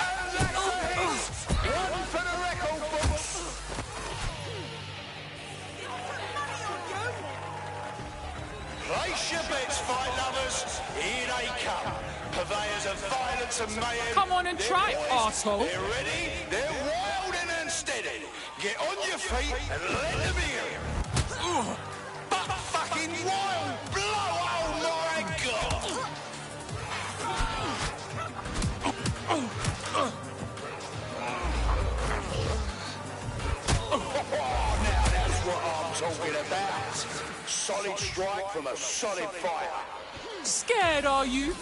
L: And that's a hit! One for the record books. Place your bets, fight lovers. Here they come. Purveyors of violence and mayhem.
S: Come on and
L: They're
S: try,
L: poised,
S: arsehole.
L: They're ready, they're wild and unsteady. Get on your feet and let them in. But fucking wild blow, oh my god! Now that's what I'm talking about. Solid strike from a solid fighter.
S: Scared, are you?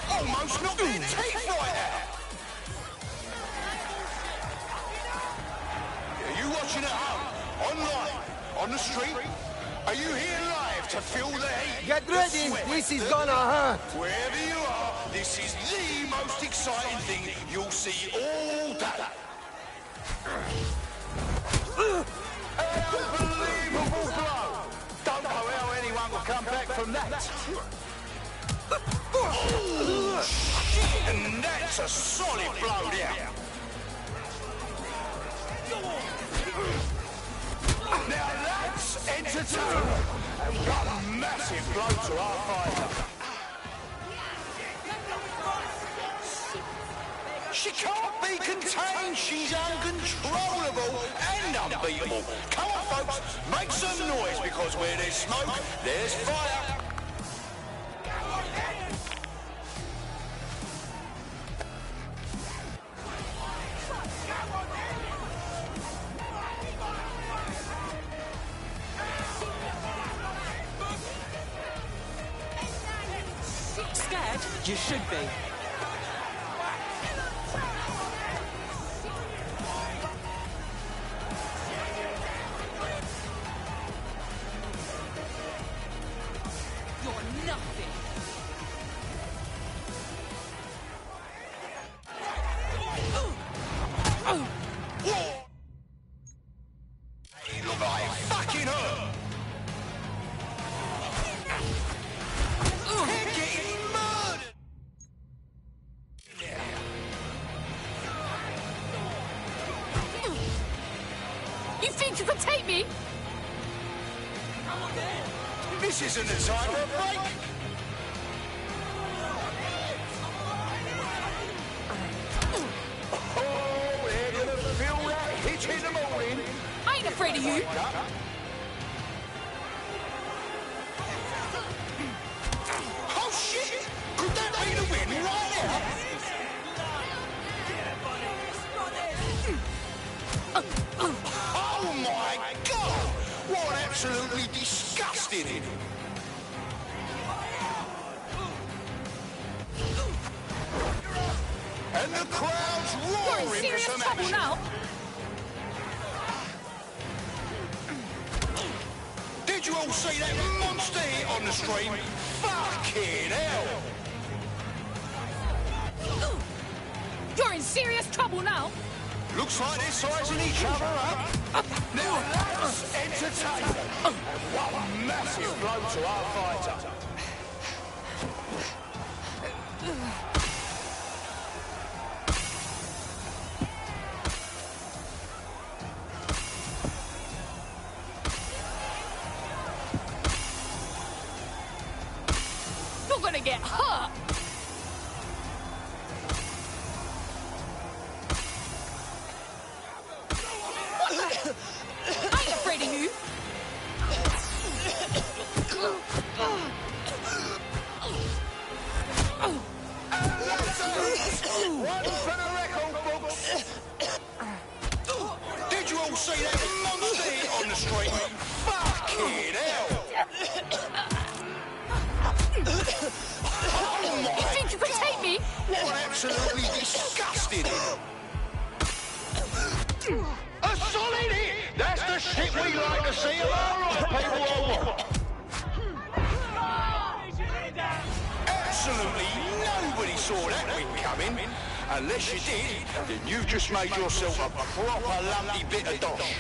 L: Almost knocked their teeth right out. Are you watching at home, online, on the street? Are you here live to feel the heat?
N: Get
L: the
N: ready,
L: sweat,
N: this is
L: the
N: gonna
L: blood?
N: hurt.
L: Wherever you are, this is the most exciting thing you'll see all day. An unbelievable blow. Don't know how anyone will come back from that. Oh, shit! And that's a solid blow there. Now that's entertaining. And what a massive blow to our fighter. She can't be contained. She's uncontrollable and unbeatable. Come on, folks, make some noise, because where there's smoke, there's fire.
M: Scared? You should be.
S: You're nothing.
L: Look, I fucking hurt. They're getting murdered.
S: You think you can take me?
L: This isn't the time for a break. Oh, we're gonna feel that hit in the morning.
S: I ain't
B: ain't afraid of you.
L: Oh shit! Could that be the win right now? Oh my god! What absolutely disgusting! And the crowd's roaring for
B: Serious
L: some
B: trouble
L: action.
B: now.
L: Did you all see that monster hit on the stream? Fucking hell!
B: You're in serious trouble now.
L: Looks like they're sizing each other up. Now that's entertainment. And what a massive blow to our fighter.
B: You're gonna get hurt. I ain't afraid of you.
L: One for the record books. Did you all see that monster hit on the street? Fucking hell! Oh my!
B: You think you can take me?
L: What absolutely disgusting! A solid hit! That's the shit we like to see of our right people or what? Absolutely nobody saw that win coming. Unless you did, then you just made yourself a proper lumpy bit of dosh.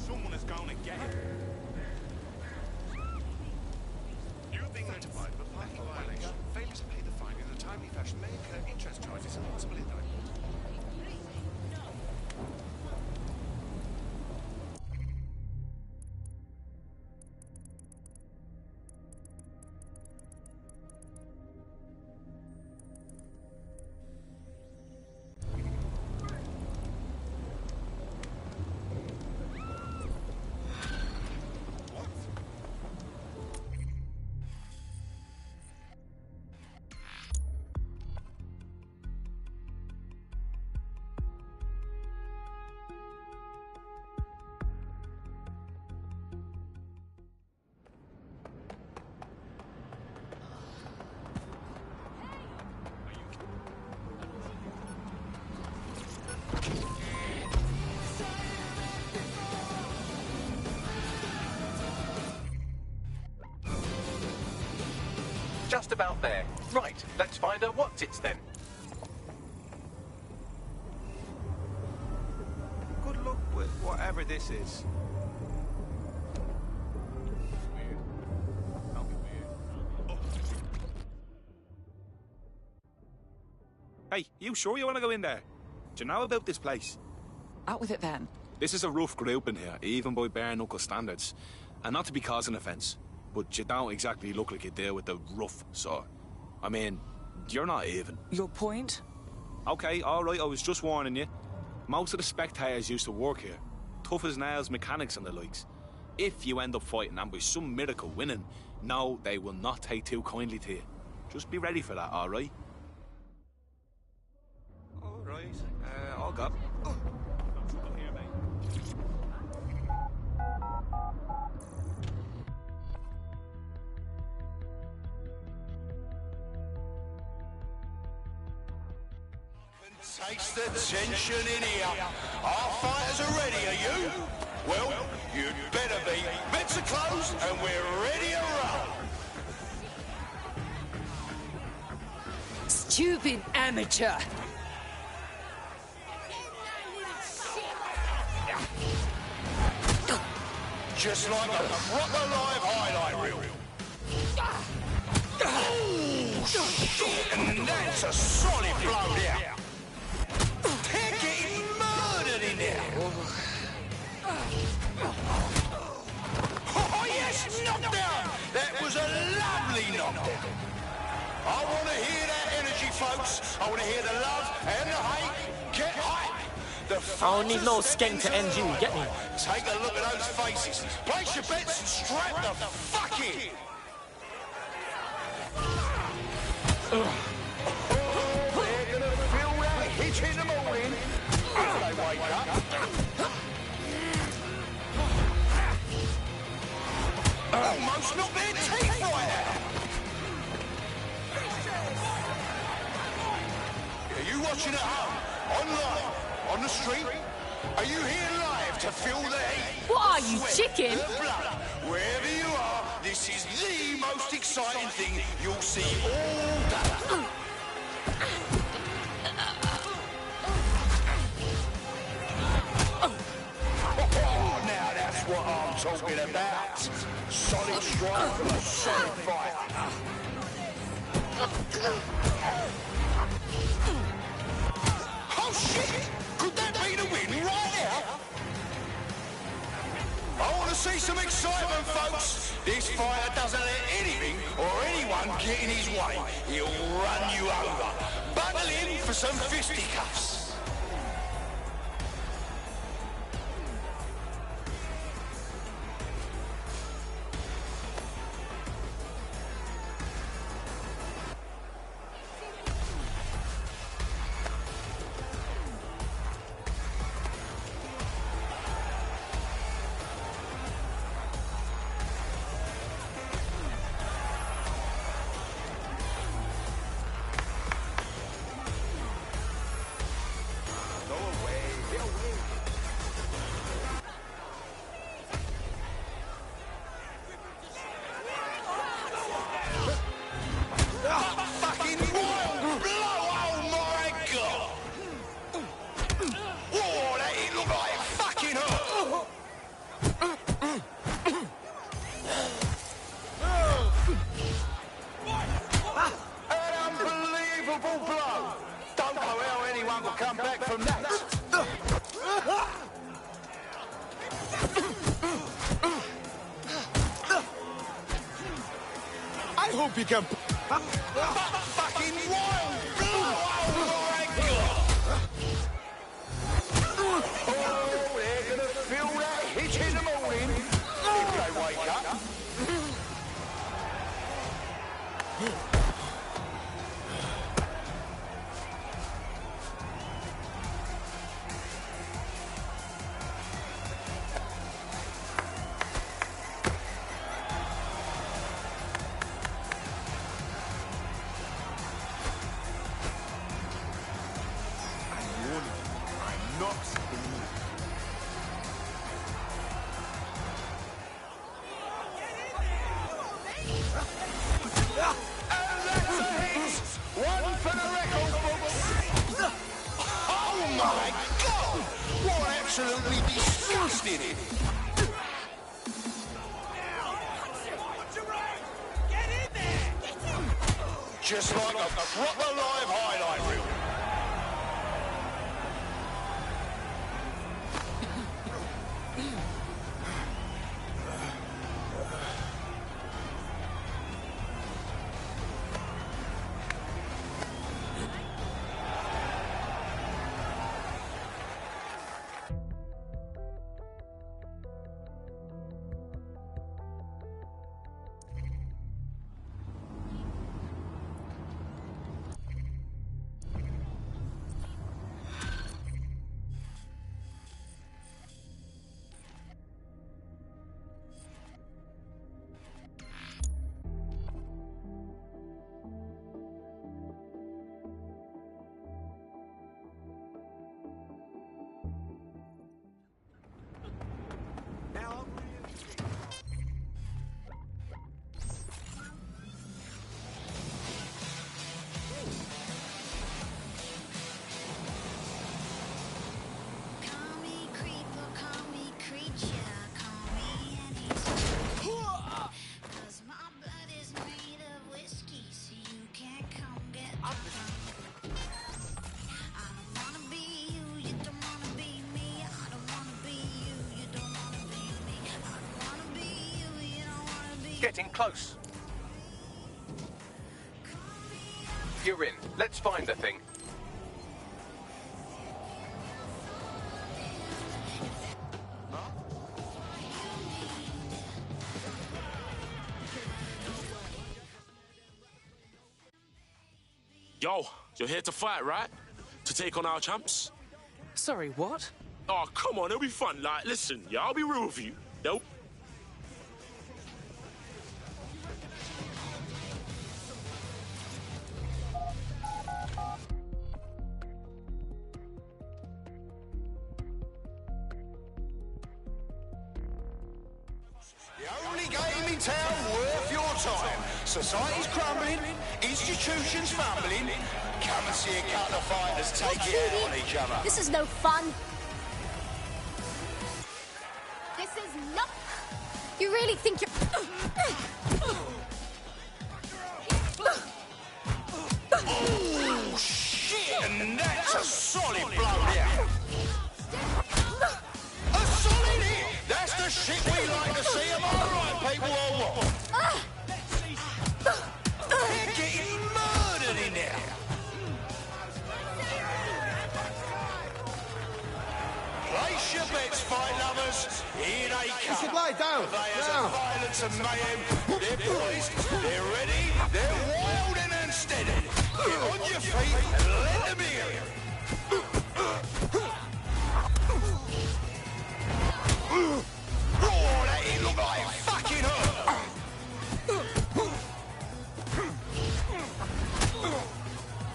G: Someone is going to get it. You've been notified of a parking violation. Failure to pay the fine in a timely fashion may incur interest charges and possibly indictment.
C: Just about there. Right, let's find her what's-its then.
G: Good luck with whatever this is. Hey, you sure you want to go in there? Do you know about this place?
H: Out with it then.
G: This is a rough group in here, even by bare-knuckle standards. And not to be causing offence, but you don't exactly look like you deal with the rough sort. I mean, you're not even.
H: Your point?
G: Okay, alright, I was just warning you. Most of the spectators used to work here. Tough as nails mechanics and the likes. If you end up fighting and by some miracle winning, no, they will not take too kindly to you. Just be ready for that, alright? Alright, I'll go.
L: Taste the tension in here. Our fighters are ready, are you? Well, you'd better be. Bets are closed and we're ready to roll.
B: Stupid amateur.
L: Just like a proper live highlight reel. Oh, shit! And that's a solid blow there. They're getting murdered in there. Oh, yes, knockdown! That was a lovely knockdown. I want to hear that energy, folks. I want to hear the love and the hate. Get hype.
F: I don't need no skank to end you, get me?
L: Take a look at those faces. Place your bets and strap the fuck in. Oh, they're gonna feel that hit in the morning. If they wake up. Almost knocked their teeth right out. Are you watching at home? Online? On the street? Are you here live to feel the heat?
B: What are you,
L: sweat,
B: chicken?
L: the blood? Wherever you are, this is the most exciting thing you'll see all day. Oh, now that's what I'm talking about. Solid strike from a solid fight. Oh shit! Could that be the win right now? I want to see some excitement, folks. This fighter doesn't let anything or anyone get in his way. He'll run you over. Buckle in for some fisticuffs. Come back from that.
N: I hope you can.
L: Fucking wild blow! Oh my God! Oh, they're gonna feel that hit in the morning if they wake up. Absolutely disgusting.
N: Get in there!
L: Just like a proper live highlight reel.
C: getting close. You're in. Let's find the thing.
O: Yo, you're here to fight, right? To take on our champs?
F: Sorry, what?
O: Oh, come on, it'll be fun. Like, listen, yeah, I'll be real with you. Nope.
L: The only game in town worth your time. Society's crumbling, institutions fumbling. Come and see a couple of fighters take it out on each other.
Q: This is no fun. This is not... You really think you're...
L: Oh, shit! And that's a solid blow there. A solid hit! That's the shit we like to see. Am I right, people, or what? They're getting murdered in there. Place your bets, fight lovers. Here they come.
N: You should lie down.
L: Purveyors
N: Now.
L: of violence and mayhem. They're poised, they're ready, they're wild and unsteady. Get on your feet and let them hear you. Oh, that hit looked like it fucking hurt.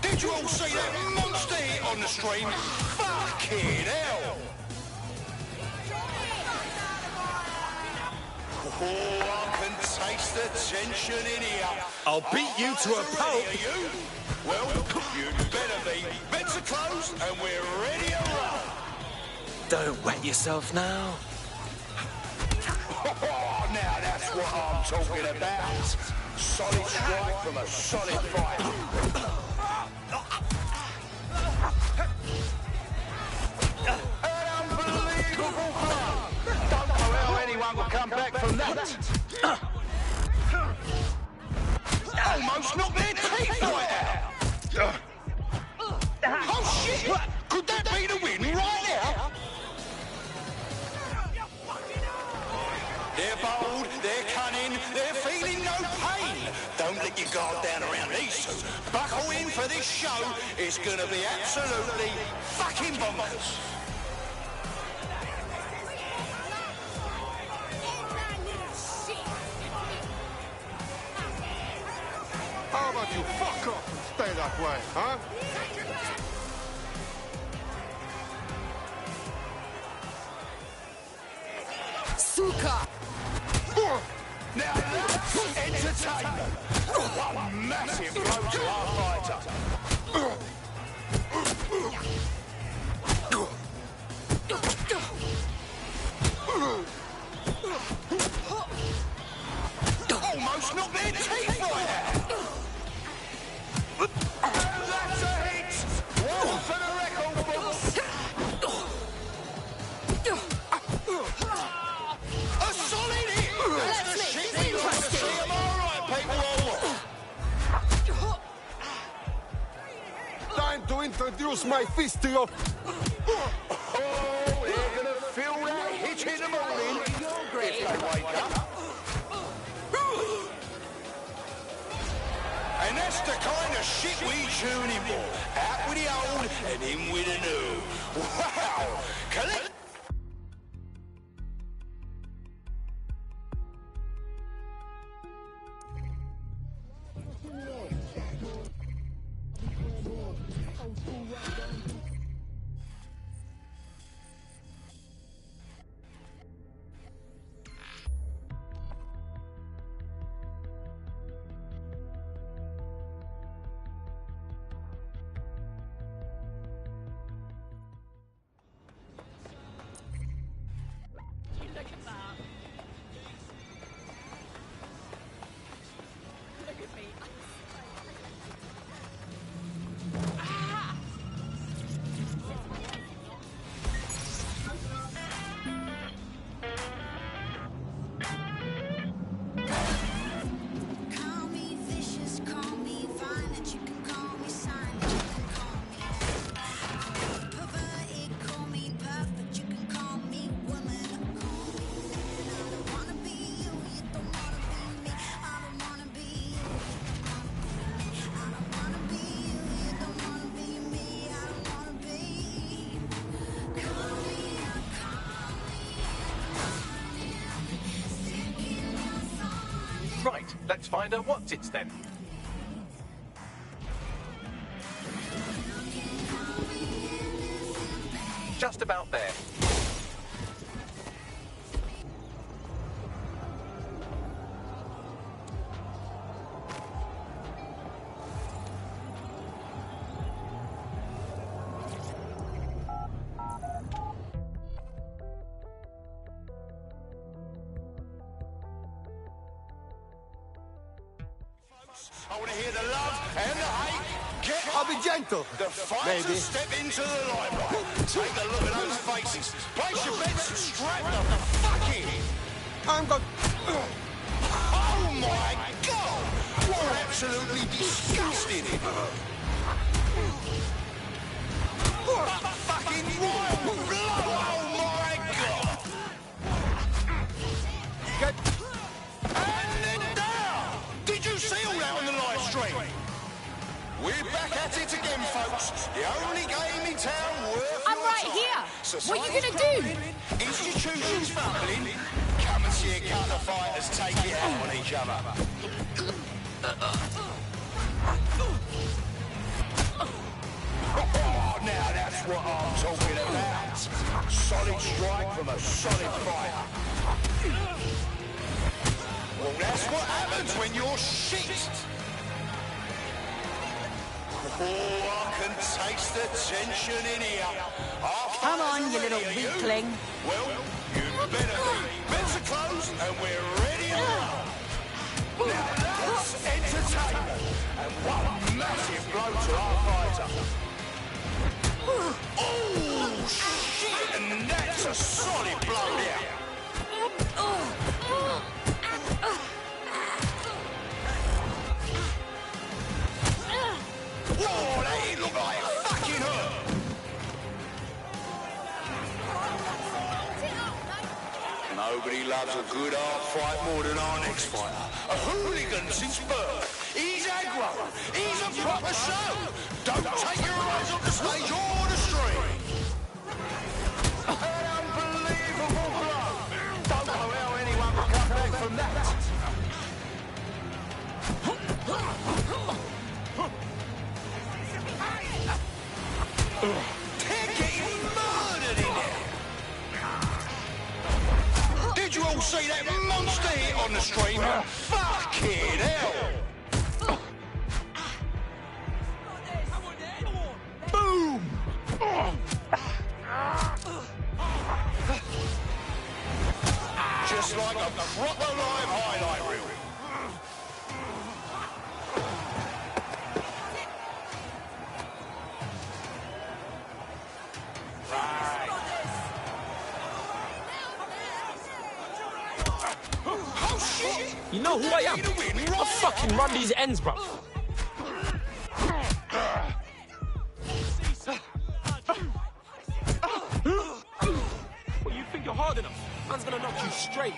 L: Did you all see that monster hit on the stream? Fucking hell. Oh, I can taste the tension in here.
N: I'll beat you to a pulp.
L: Are you? Well, you'd better be. Bets are closed and we're ready to roll.
F: Don't wet yourself now.
L: Oh, now that's what I'm talking about. Solid strike from a solid fight. An unbelievable blow. Don't know how anyone will come back from that. Almost knocked their teeth right out. Oh shit! Could that be the win right now? They're bold, they're cunning, they're feeling no pain. Don't let your guard down around these two. Buckle in for this show. It's gonna be absolutely fucking bonkers.
N: How about you fuck off and stay that way, huh?
F: Suka!
L: Now that's entertainment. One massive blow to our fighter. Almost knocked their teeth right out. And that's a hit. One for the record books. A solid hit. That's the shit we like to see. Am I right, people, or what?
N: Time to introduce my fist to your...
L: Oh, they're gonna feel that hit in the morning if they wake up. And that's the kind of shit we tune in for. Out with the old and in with the new. Wow! Collect.
C: find her what's-its then. Just about there.
L: I want to hear the love and the hate.
N: I'll be gentle.
L: The fighters step into the limelight. Take a look at those faces. Place your bets and strap the fuck in.
N: I'm going...
L: Oh my God! You're absolutely disgusting. What a fucking royal blow! Oh my God! And then down! Did you see all that on the live stream? We're back at it again, folks. The only game in town worth
Q: I'm right here. What are you gonna do?
L: Institutions fumbling. Come and see a couple of fighters take it out on each other. Oh, now that's what I'm talking about. Solid strike from a solid fighter. Well, that's what happens when you're shit. Oh, I can taste the tension in here.
M: Come on, you little weakling.
L: Well, you better be. Bets are closed and we're ready to roll. Now that's entertainment. And one massive blow to our fighter. Oh, shit. And that's a solid blow there. Whoa, that didn't look like it fucking hurt. Nobody loves a good hard fight more than our next fighter. A hooligan since birth. He's aggro. He's a proper show. Don't take your eyes off the stage or the stream. An unbelievable blow. Don't know how anyone will come back from that. They're getting murdered in there. Did you all see that monster hit on the stream? Fucking hell! Boom! Just like a proper live highlight reel.
F: You know who I am? I'll fucking run these ends, bro. Well, you think you're hard enough? Man's gonna knock you straight.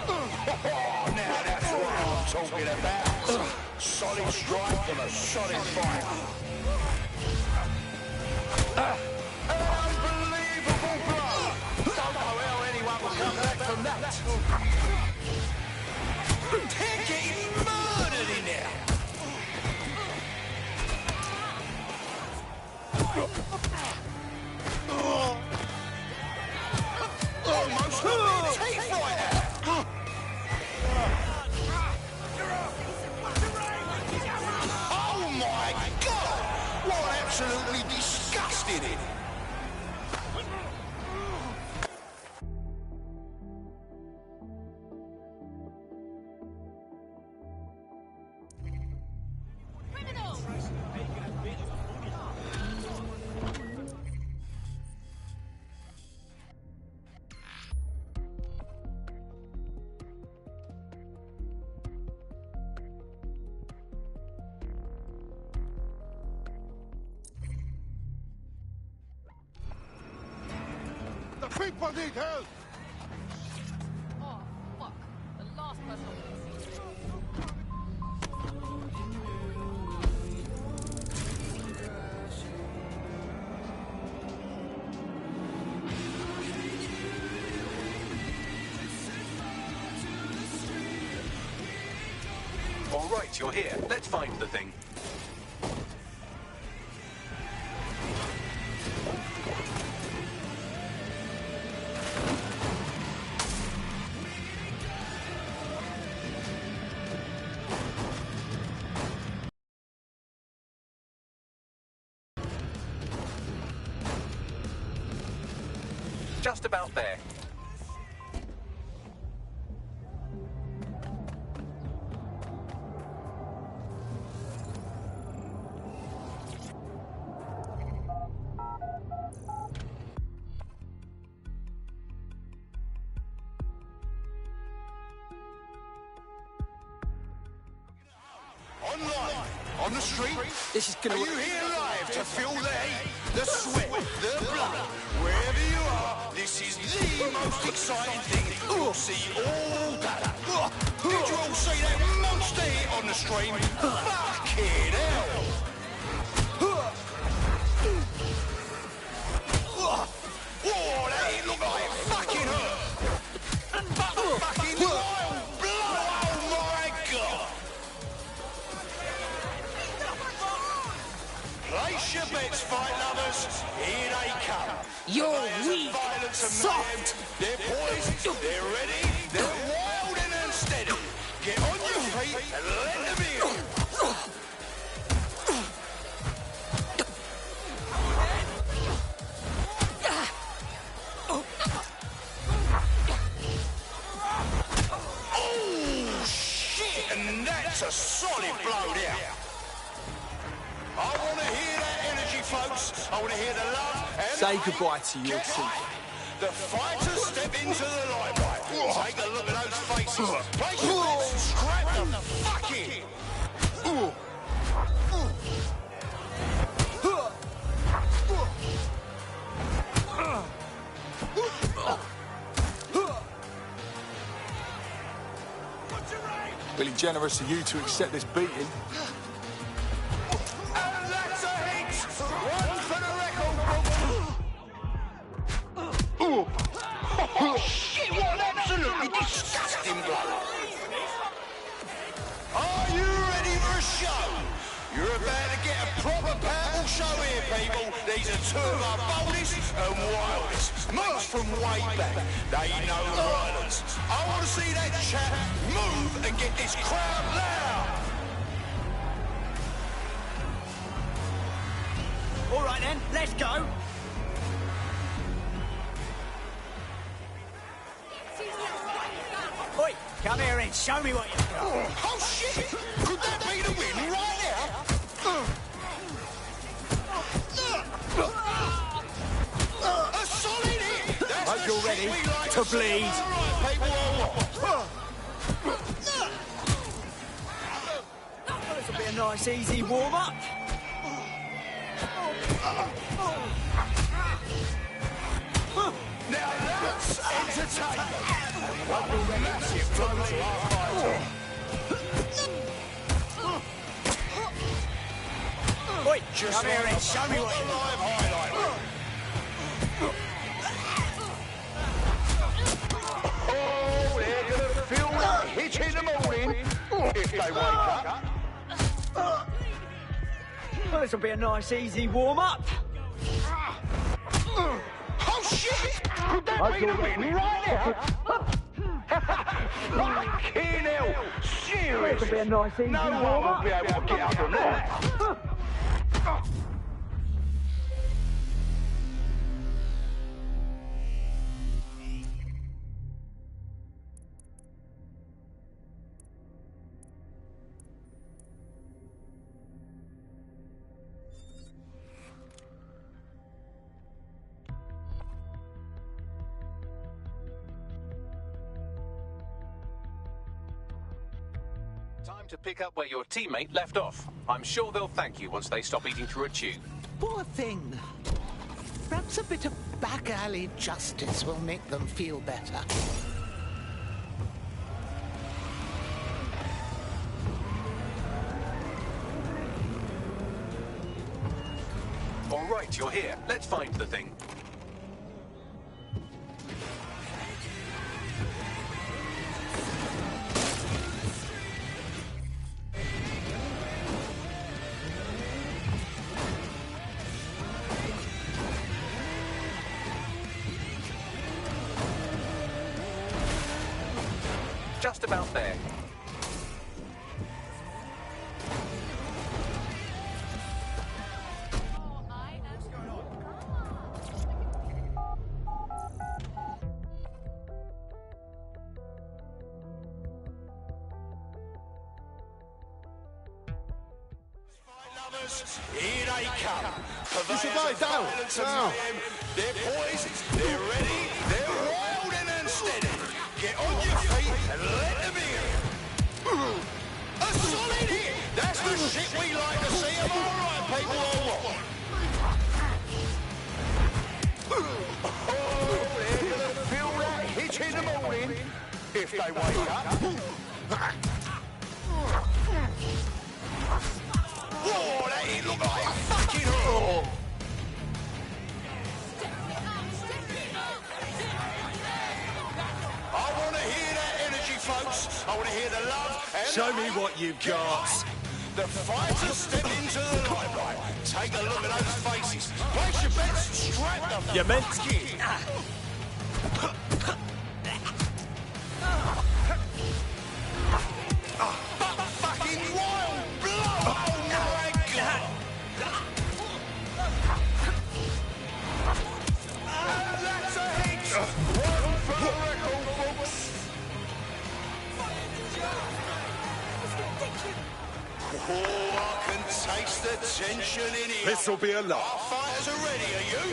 L: Now that's what I'm talking about. Solid strike from a solid fighter. An unbelievable blow. Don't know how anyone will come back from that. They're getting murdered in there. Almost got their teeth right out. Oh my God! What absolutely disgusting it!
N: The people need help!
J: Oh, fuck. The last person I want to see.
C: right, you're here. Let's find the thing. Just about there.
L: Online, on the street.
F: This is gonna.
L: Are you here live to feel the heat, the sweat, the blood? Wherever you are, this is the most exciting thing you'll see all day. Did you all see that monster hit on the stream? Fucking hell! Whoa, that hit looked like it fucking hurt. Fucking wild blood! Oh my god! Place your bets, fight lovers. Here they come.
P: You're
L: weak, soft. They're poised, they're ready, they're wild and unsteady. Get on your feet and let them in. Oh shit! And that's a solid blow there. I want to hear that energy, folks. I want to hear the love and
R: Say goodbye to your team.
L: the fighters step into the limelight. Take a look at those faces. Place your bets and scrap them fuck in.
R: Really generous of you to accept this beating.
L: And that's a hit. One for the record book. Oh shit, what an absolutely disgusting blow. Are you ready for a show? You're about to get a proper powerful show here, people. These are two of our boldest and wildest. Marks from way back. They know violence. I want to see that chap move and get this crowd loud.
T: All right then, let's go. Oi, come here and show me what you've got.
L: Oh shit! Could that be the win right now? A solid hit! That's
T: Hope
L: the
T: you're
L: shit
T: ready
L: we like
T: to
L: see.
T: bleed.
L: All right, people, all right.
T: Well, this'll be a nice, easy warm-up.
L: Now that's entertainment. Massive blow to our fighter.
T: Oi,
L: Just
T: come here
L: like
T: and
L: a
T: show me what
L: proper
T: you've got.
L: live highlight. Oh, they're gonna feel that hit in the morning if they wake up.
T: Well, this'll be a nice, easy warm-up.
L: Oh shit! Could that be the win right now? Fucking hell! Serious?
T: This'll be a nice, easy
L: No one will
T: warm-up.
L: be able to get up from that.
C: Time to pick up where your teammate left off. I'm sure they'll thank you once they stop eating through a tube.
P: Poor thing. Perhaps a bit of back alley justice will make them feel better.
C: All right, you're here. Let's find the thing. just about there.
L: Here they come.
N: You survived, down. Now.
L: They're poised, they're ready, they're wild and unsteady. Get on your feet and let them in. A solid hit. That's the shit we like to see. Am I right, people, or what? Oh, they're gonna feel that hitch in the morning if they wake up. Whoa, that ain't look like a fucking hole. I want to hear that energy, folks. I want to hear the love and
R: Show me what you've got.
L: The fighters step into the limelight. Take a look at those faces. Place your bets and strap them.
R: You meant
L: kid. Fucking wild blood! Oh my God! That's a hit! One for the record, folks. Oh, I can taste the tension in here.
R: This'll be a
L: Our
R: lot.
L: fighters are ready, are you?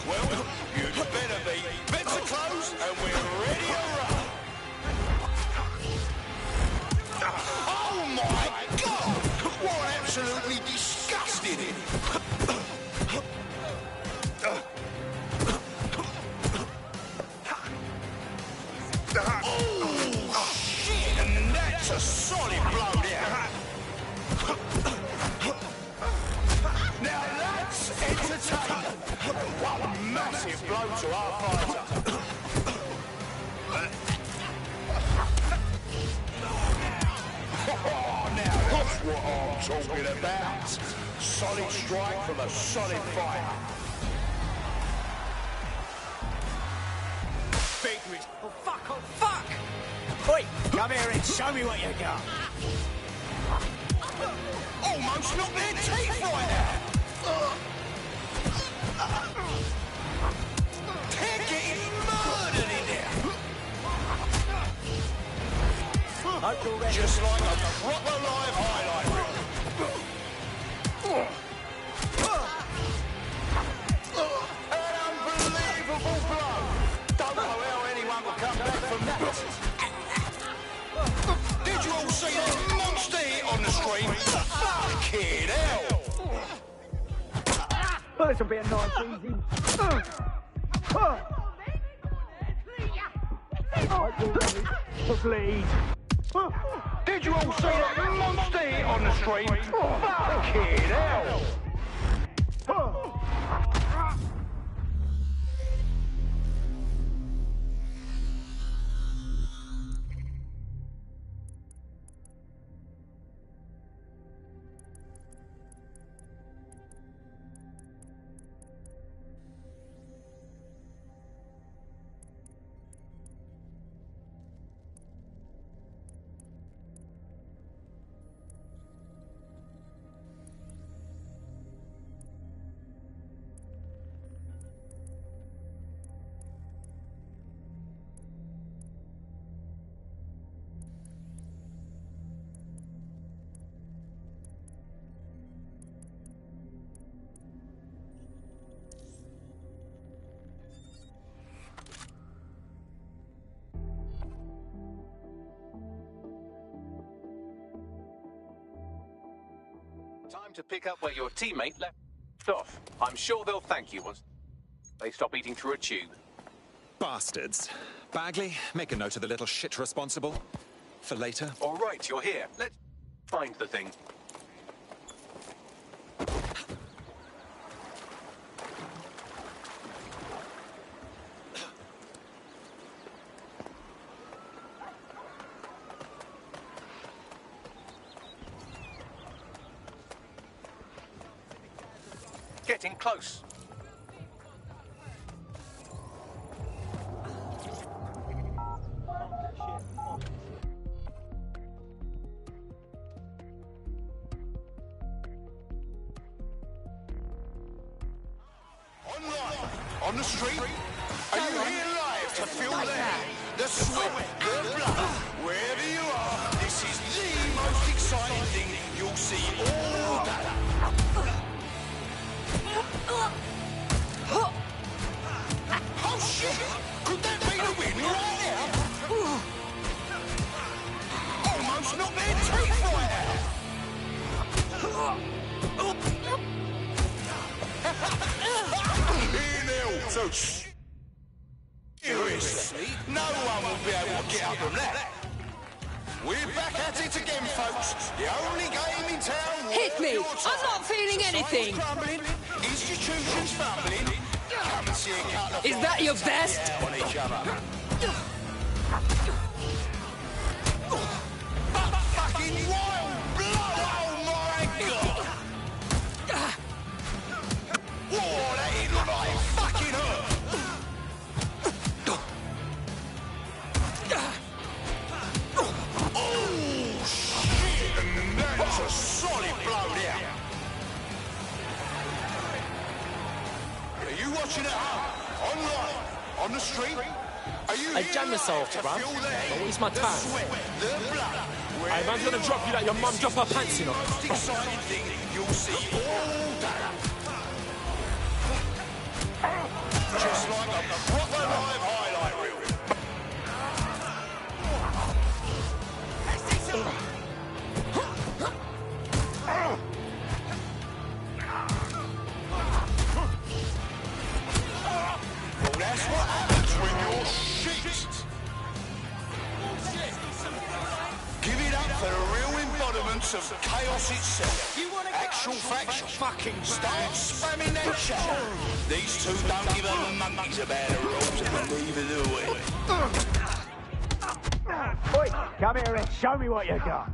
L: Well, you'd better be. Bets are closed and we're ready to run. Oh my God! What absolutely disgusting! Oh shit! And that's a solid blow down. Now that's entertainment. One massive blow to our fighter. Oh, now that's what I'm talking about. Solid strike from a solid fighter.
T: Big. Oh, fuck, oh, fuck! Oi, come here and show me what you got.
L: Almost knocked their teeth right out. They're getting murdered in there. Just like a proper live highlight reel. An unbelievable blow. Don't know how anyone will come back from that. Did you all see that monster hit on the screen? Fucking hell!
T: Well, this'll be a nice easy. Bleed.
L: Did you all see that monster hit on the screen? Fucking hell!
C: Time to pick up where your teammate left off. I'm sure they'll thank you once they stop eating through a tube.
U: Bastards. Bagley, make a note of the little shit responsible. For later.
C: All right, you're here. Let's find the thing. Getting close.
L: Online, on the street, are you here live to feel the heat, the sweat, the blood? Wherever you are, this is the most exciting thing you'll see all day. Oh shit! Could that be the win right now? Almost knocked their teeth right out. So seriously, no one will be able to get up from that. We're back at it again, folks. The only game in town.
B: Hit me! I'm not feeling anything!
L: Crumbling, institutions fumbling. Come and see a couple of
B: Is that your best?
L: on each other. Fucking wild blood! Oh my god! Whoa, that hit looked like it fucking hurt. Oh shit! And that's a solid blowdown. Are you watching at home? Online? On the street? Are you
F: I jam myself, bruv. Don't waste my time. Hey, man's gonna drop you like your mum dropped her pants, you know.
L: Most exciting thing you'll see all day. Just like a proper live highlight reel. Well, that's what happens when you're shit. Give it up for the real embodiments of chaos itself. Actual facts, fucking start spamming that chat. These two don't give a monkeys about the rules and neither do we.
T: Oi, come here and show me what you got.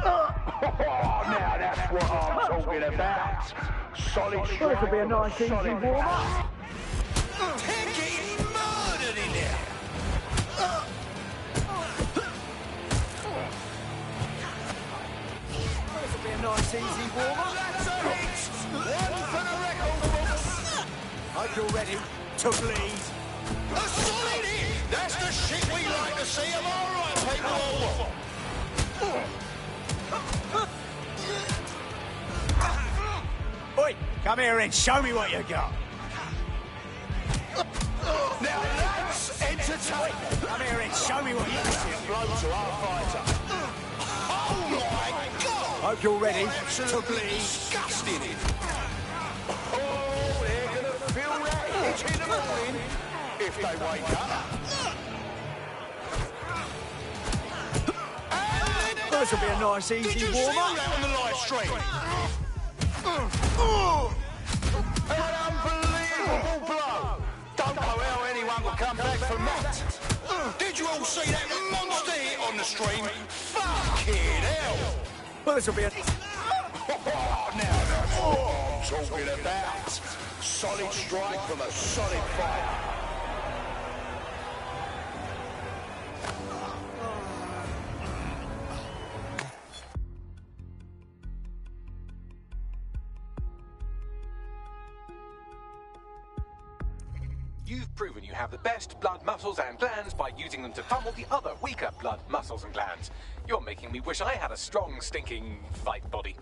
L: Now that's what I'm talking about. Solid strike.
T: Well, this will be a nice easy warm-up.
L: They're getting murdered in there.
T: This will be a nice easy warm-up.
L: That's a hit. One for the record books.
T: Hope you're ready to bleed.
L: A solid hit. That's the shit we like to see. Am I right, people?
T: Oi, come here and show me what you got.
L: Now that's entertaining.
T: Come here and show me what you got.
L: Blow to our fighter. Oh my god!
T: Hope you're ready to
L: Absolutely
T: bleed.
L: disgusting it. Oh, they're gonna feel that hit in the morning if they wake up.
T: Well, this will be a nice
L: Did
T: easy
L: you see
T: warm-up.
L: that on the live stream? An unbelievable blow. Don't know how anyone will come back from that. Did you all see that monster hit on the stream? Fucking hell.
T: Well, this will be a...
L: Oh, now that's what I'm talking about. Solid strike from a solid fighter.
C: You've proven you have the best blood muscles and glands by using them to pummel the other weaker blood muscles and glands. You're making me wish I had a strong, stinking fight body.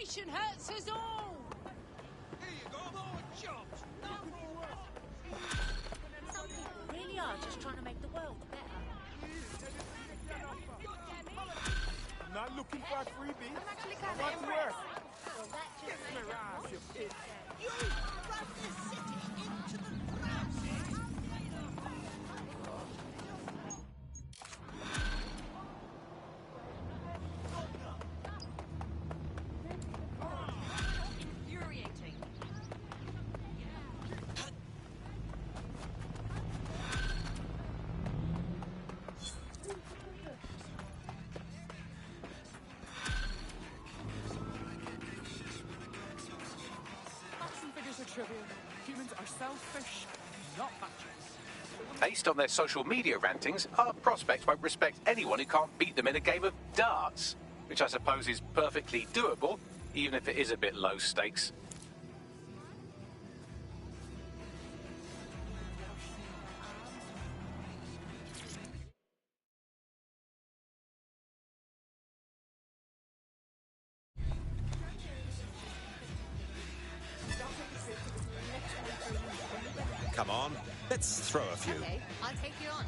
M: Inflation hurts us all!
T: Here you go, more jobs.
A: Some people really are just trying to make the world better.
N: I'm not looking for a freebie.
A: I'm actually
N: I
A: kind of
N: want to work.
A: impressed. Well, that just
N: Get my ass, you pig.
T: You run this city into the ground.
J: Infuriating.
H: Facts and figures are trivial. Humans are selfish, not virtuous.
C: Based on their social media rantings, our prospects won't respect anyone who can't beat them in a game of darts, which I suppose is perfectly doable, even if it is a bit low stakes.
U: Come on, let's throw a few.
Q: Okay, I'll take you on.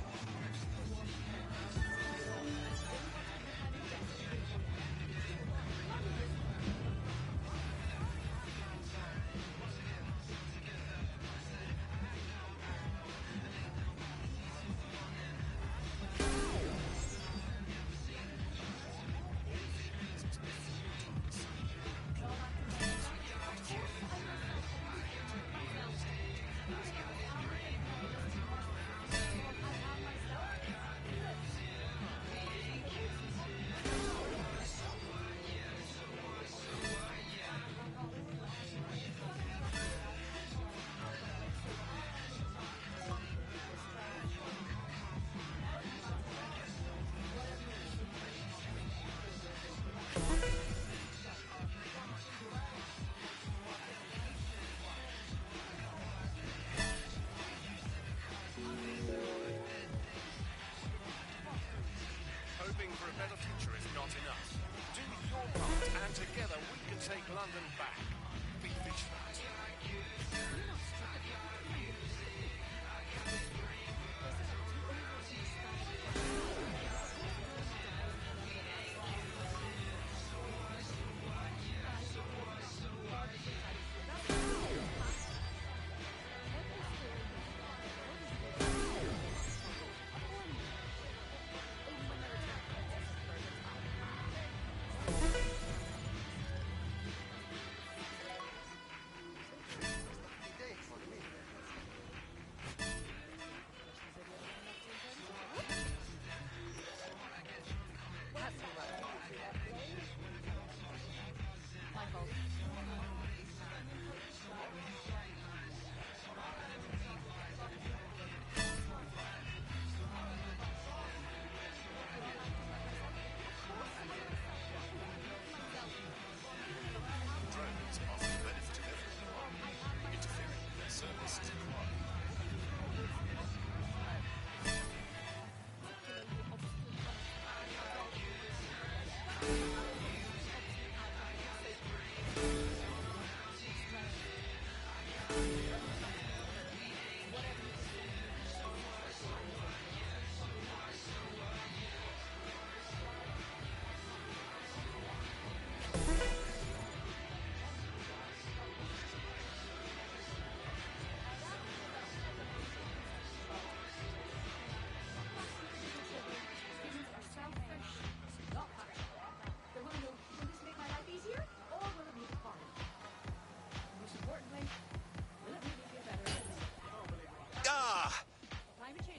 O: Hoping for a better future is not enough. Do your part, and together we can take London back. Be vigilant.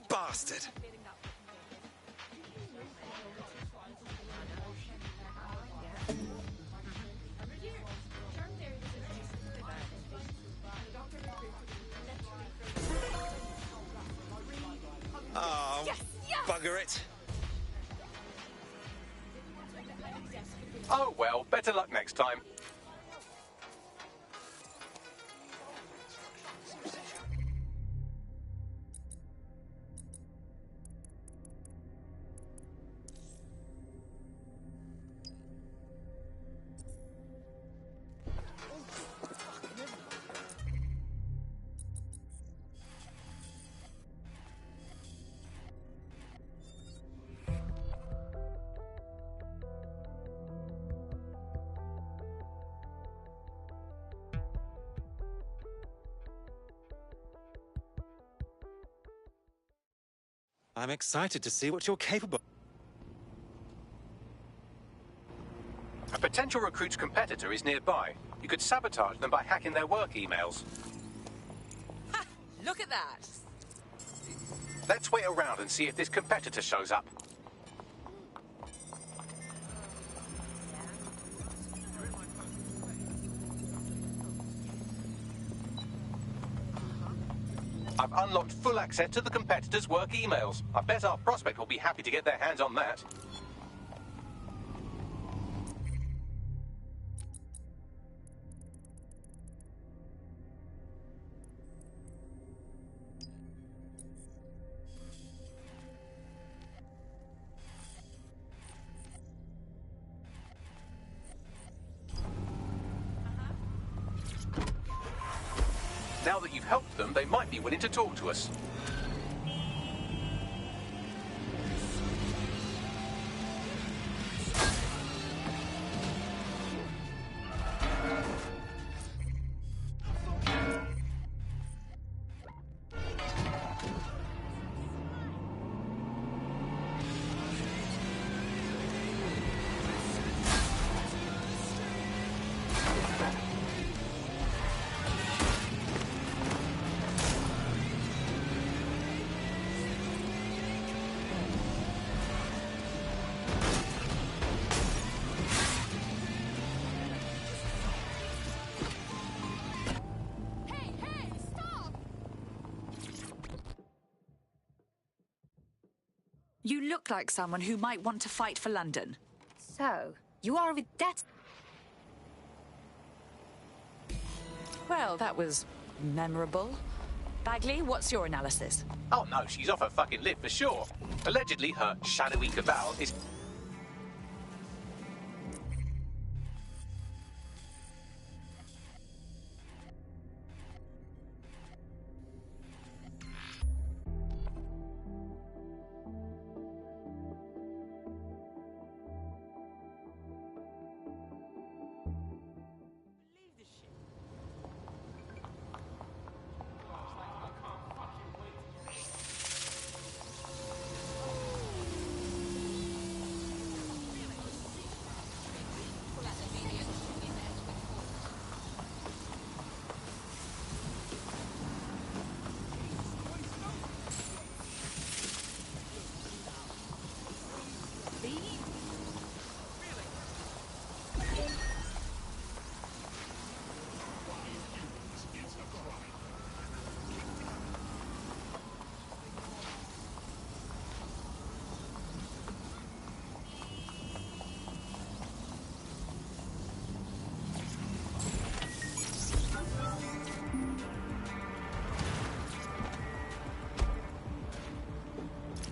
U: Bastard! Oh,
Q: Yes, yes!
U: bugger it.
C: Oh well, better luck next time.
U: I'm excited to see what you're capable of.
C: A potential recruit's competitor is nearby. You could sabotage them by hacking their work emails.
J: Ha! Look at that!
C: Let's wait around and see if this competitor shows up. I've unlocked full access to the competitor's work emails. I bet our prospect will be happy to get their hands on that. Now that you've helped them, they might be willing to talk to us.
K: You look like someone who might want to fight for London.
Q: So, you are with that...
K: Well, that was memorable. Bagley, what's your analysis?
C: Oh no, she's off her fucking lid for sure. Allegedly, her shadowy cabal is...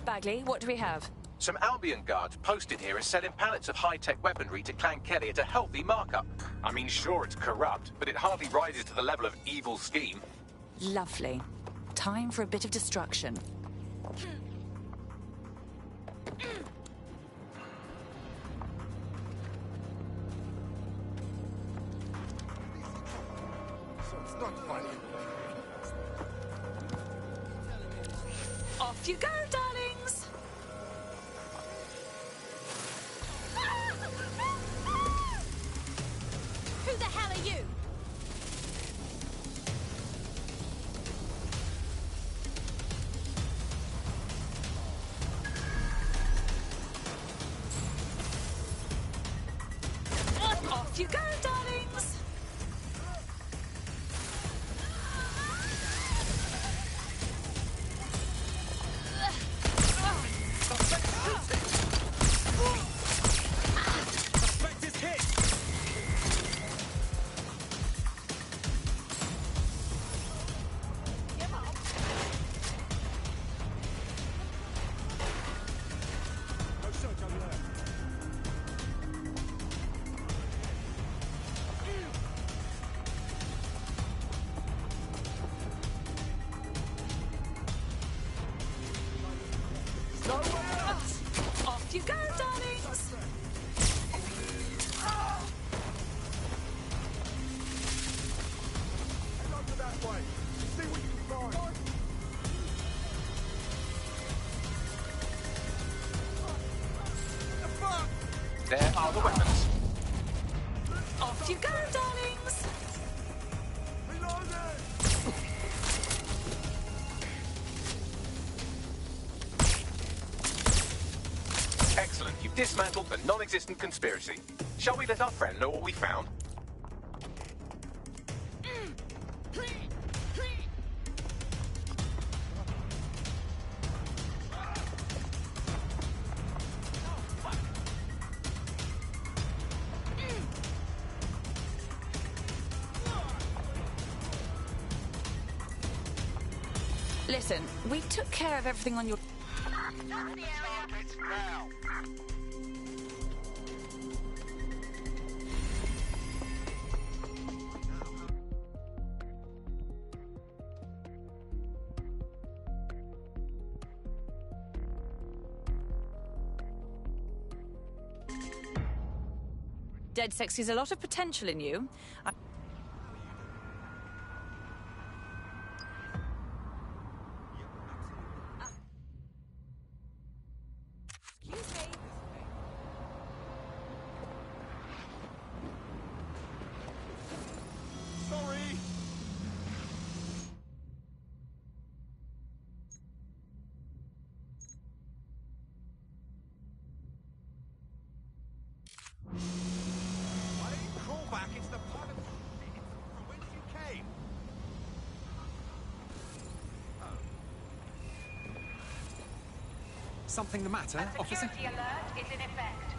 K: Bagley, what do we have?
C: Some Albion guards posted here are selling pallets of high-tech weaponry to Clan Kelly at a healthy markup. I mean, sure, it's corrupt, but it hardly rises to the level of evil scheme.
K: Lovely. Time for a bit of destruction.
N: It's not funny.
K: Off you go, darlings!
Q: Who the hell are you?
K: Off you go, darlings!
T: Suspect is hit!
N: No search over there.
K: Off you go, darlings!
N: Over that way. See what you can find.
C: are the weapons.
K: Off you go, darlings!
C: Excellent. You've dismantled the non-existent conspiracy. Shall we let our friend know what we found?
K: Listen, we took care of everything on your... Dead Sex sees a lot of potential in you.
U: Something the matter, officer?
K: Security alert is in effect.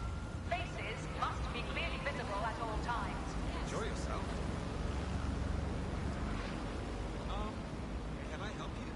K: Faces must be clearly visible at all times.
U: Enjoy yourself. Can I help you?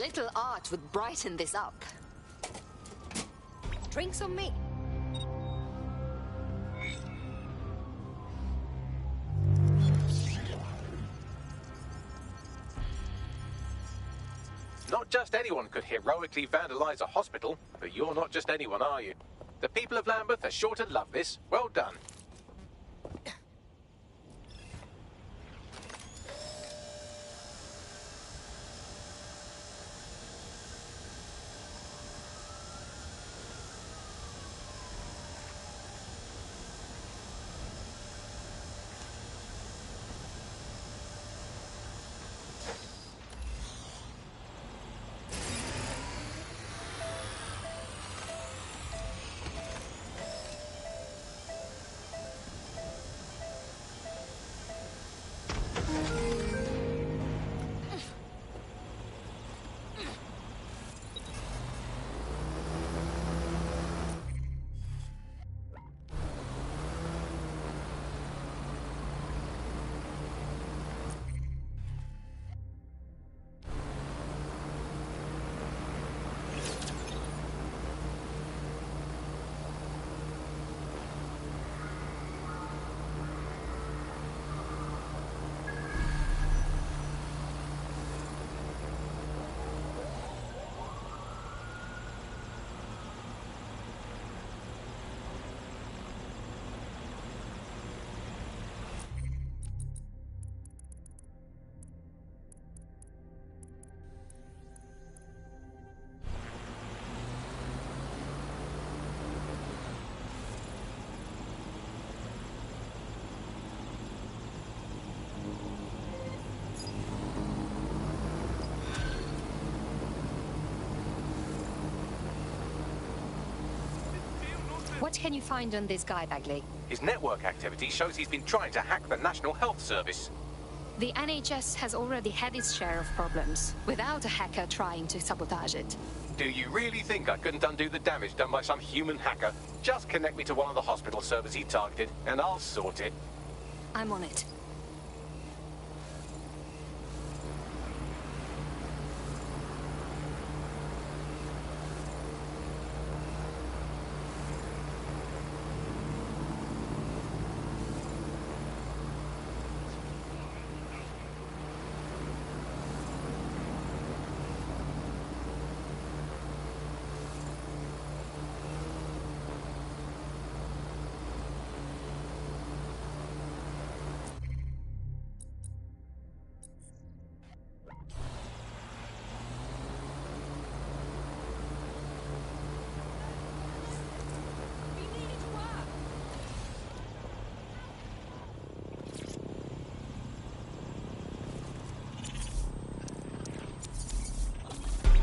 I: little art would brighten this up. Drinks on me.
C: Not just anyone could heroically vandalize a hospital, but you're not just anyone, are you? The people of Lambeth are sure to love this. Well done.
I: What can you find on this guy, Bagley?
C: His network activity shows he's been trying to hack the National Health Service.
I: The NHS has already had its share of problems, without a hacker trying to sabotage it.
C: Do you really think I couldn't undo the damage done by some human hacker? Just connect me to one of the hospital servers he targeted, and I'll sort it.
I: I'm on it.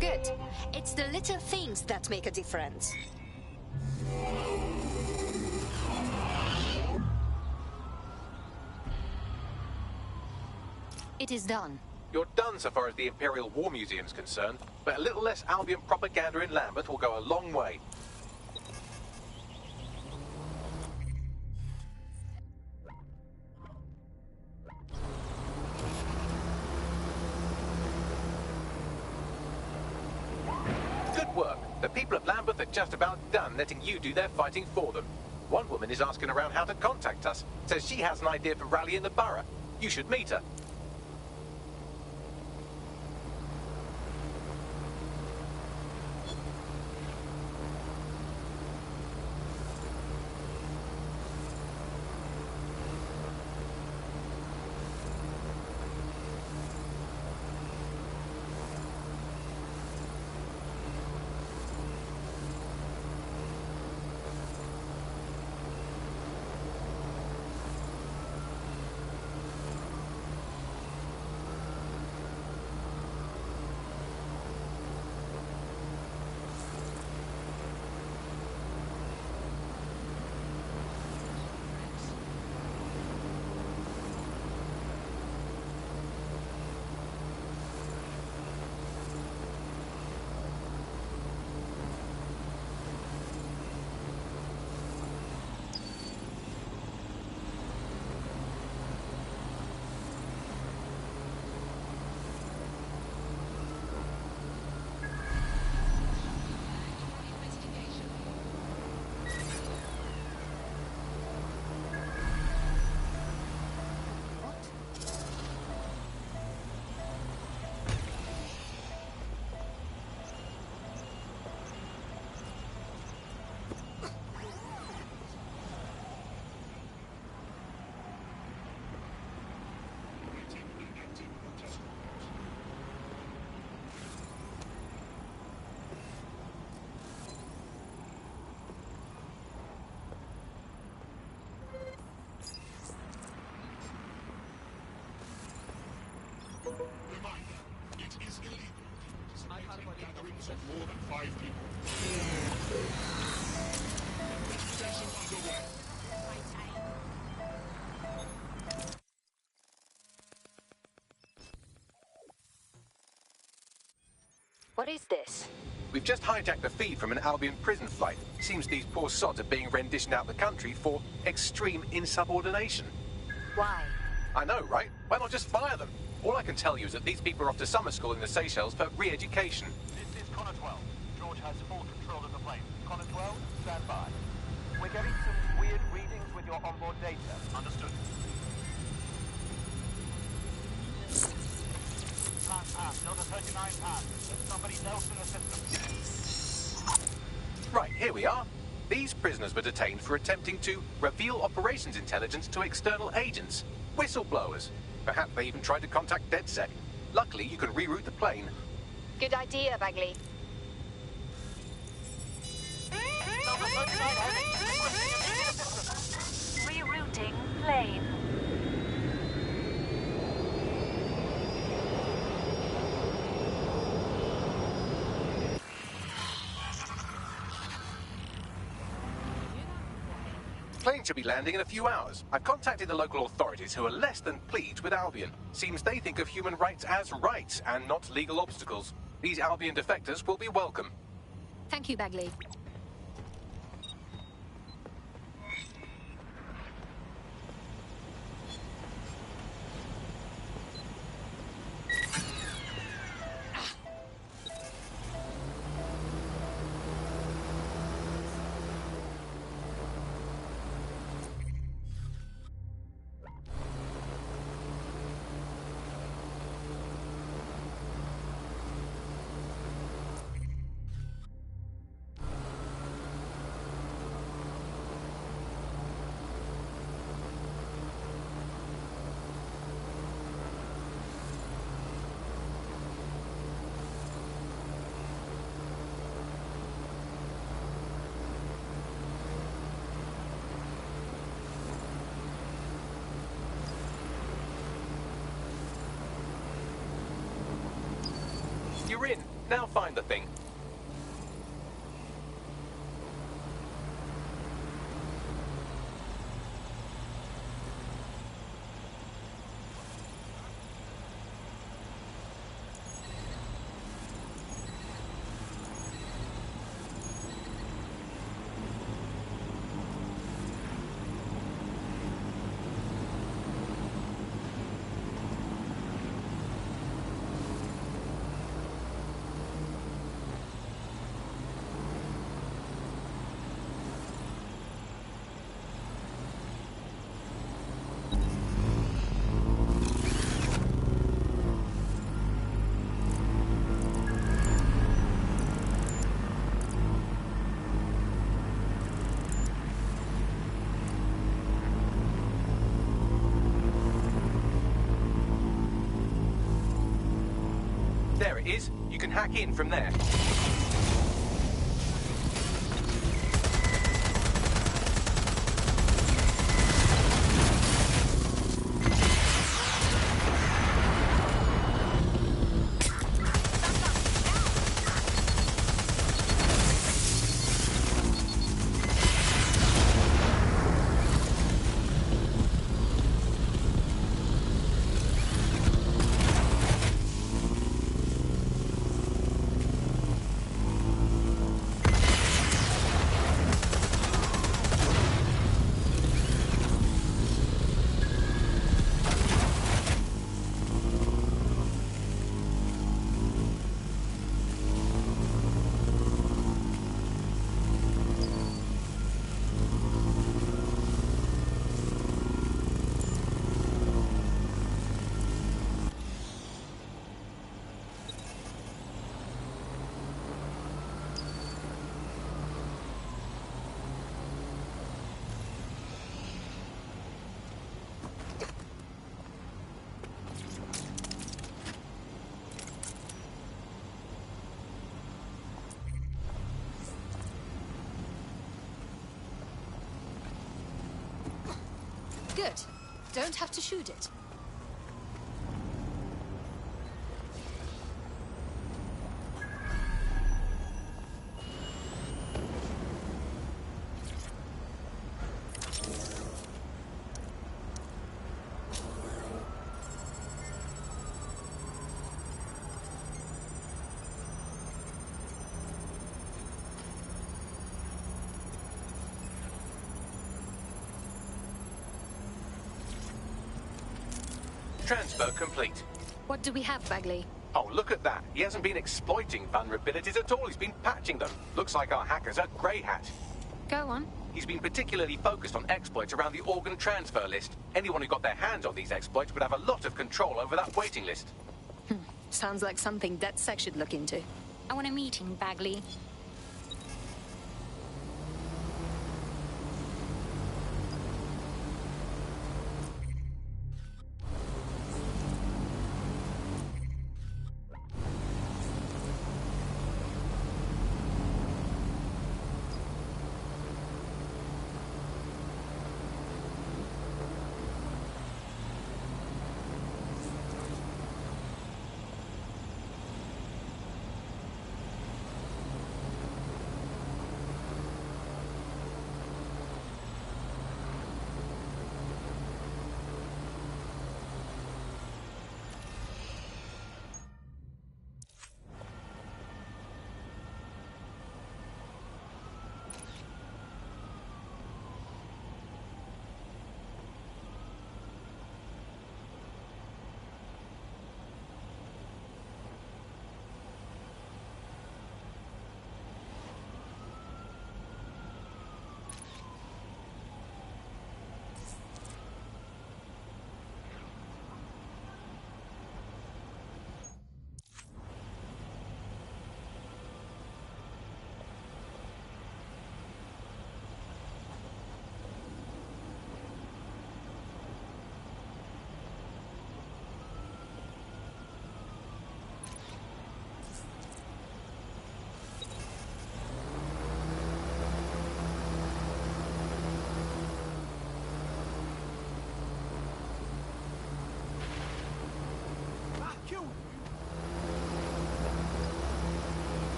I: Good. It's the little things that make a difference. It is done.
C: You're done so far as the Imperial War Museum's concerned, but a little less Albion propaganda in Lambeth will go a long way. Good work. The people of Lambeth are just about done letting you do their fighting for them. One woman is asking around how to contact us. Says she has an idea for rallying the borough. You should meet her.
O: of more than 5 people. Investigation underway.
I: What is this?
C: We've just hijacked the feed from an Albion prison flight. Seems these poor sods are being renditioned out the country for extreme insubordination.
I: Why?
C: I know, right? Why not just fire them? All I can tell you is that these people are off to summer school in the Seychelles for re-education.
E: This is Connor 12. George has full control of the plane. Connor 12, stand by. We're getting some weird readings with your onboard data. Understood. Pass. Delta 39 pass. There's somebody else in the system.
C: Right, here we are. These prisoners were detained for attempting to reveal operations intelligence to external agents. Whistleblowers. Perhaps they even tried to contact DedSec. Luckily, you can reroute the plane.
I: Good idea, Bagley.
K: Rerouting plane.
C: Plane should be landing in a few hours. I've contacted the local authorities who are less than pleased with Albion. Seems they think of human rights as rights and not legal obstacles. These Albion defectors will be welcome.
I: Thank you, Bagley.
C: You're in. Now find the thing. There it is. You can hack in from there.
I: Good. Don't have to shoot it.
C: Transfer complete.
I: What do we have, Bagley?
C: Oh, look at that. He hasn't been exploiting vulnerabilities at all. He's been patching them. Looks like our hacker's a grey hat.
I: Go on.
C: He's been particularly focused on exploits around the organ transfer list. Anyone who got their hands on these exploits would have a lot of control over that waiting list.
I: Sounds like something DedSec should look into.
D: I want a meeting, Bagley.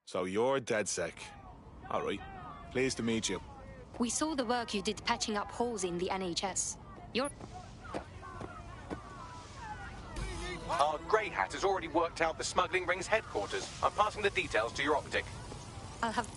G: So you're DedSec. All right. Pleased to meet you.
I: We saw the work you did patching up holes in the NHS. You're...
C: Our grey hat has already worked out the smuggling ring's headquarters. I'm passing the details to your optic.
I: I'll have...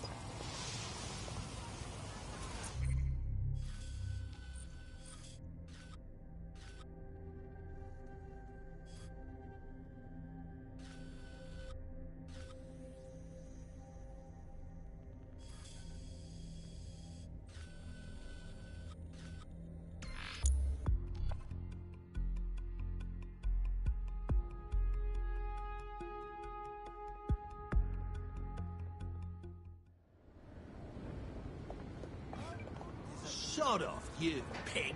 P: Shut off, you pig.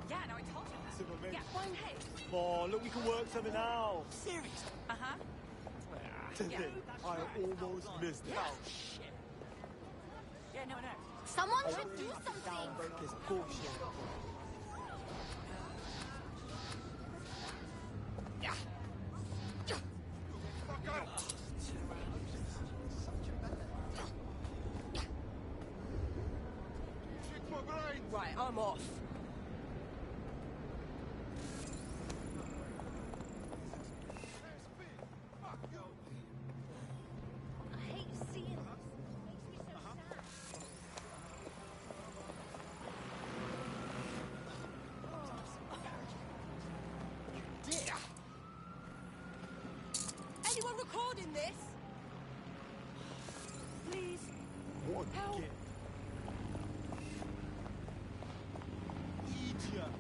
J: Yeah, no, I told you that. Yeah, go ahead.
T: Oh, look, we can work something out.
P: Seriously?
J: Uh-huh.
T: I almost missed it.
J: Oh, shit. Yeah, no.
Q: Someone should do something.
T: This bullshit.
J: Right, I'm off.
Q: I hate seeing this. It makes me so sad.
J: Anyone recording this? Please.
T: What?
J: Help.
T: Idiot.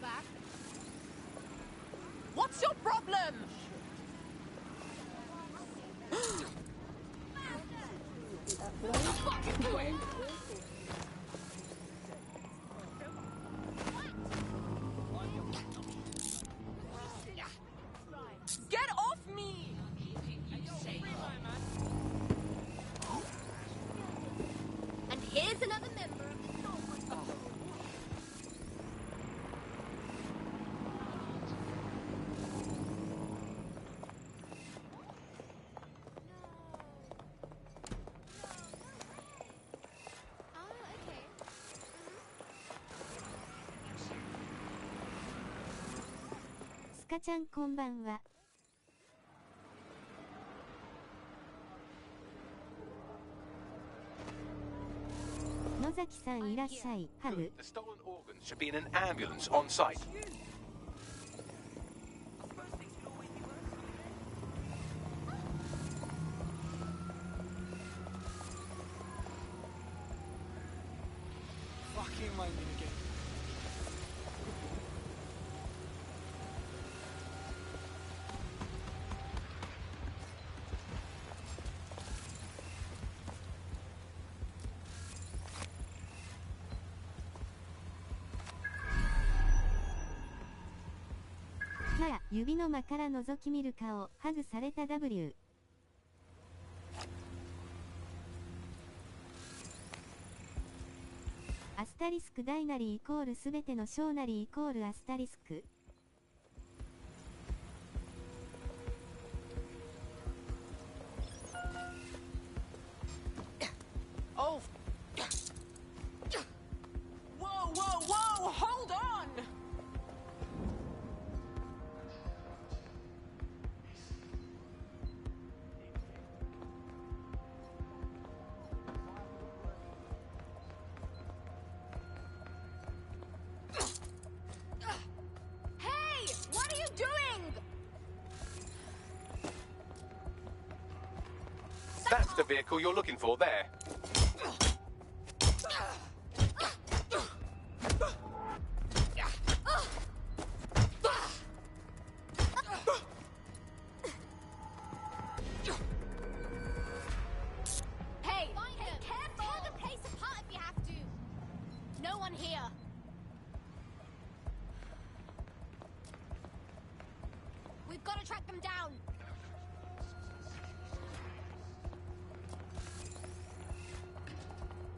J: back. What's your problem? Get off me!
Q: And here's another member of the Norwood.
S: スカちゃんこんばんは。野崎さんいらっしゃい。ハグ。
C: The stolen organs should be in an ambulance on site.
T: Fucking lightning again.
S: はや、指の間から覗き見る顔、ハグされた W。アスタリスク大なりイコールすべての小なりイコールアスタリスク。
J: Oh. Whoa, whoa, whoa! Hold on! Hey! What are you doing?
C: That's the vehicle you're looking for there.
Q: Hey, careful! Tear the place apart if you have to. No one here. We've got to track them down.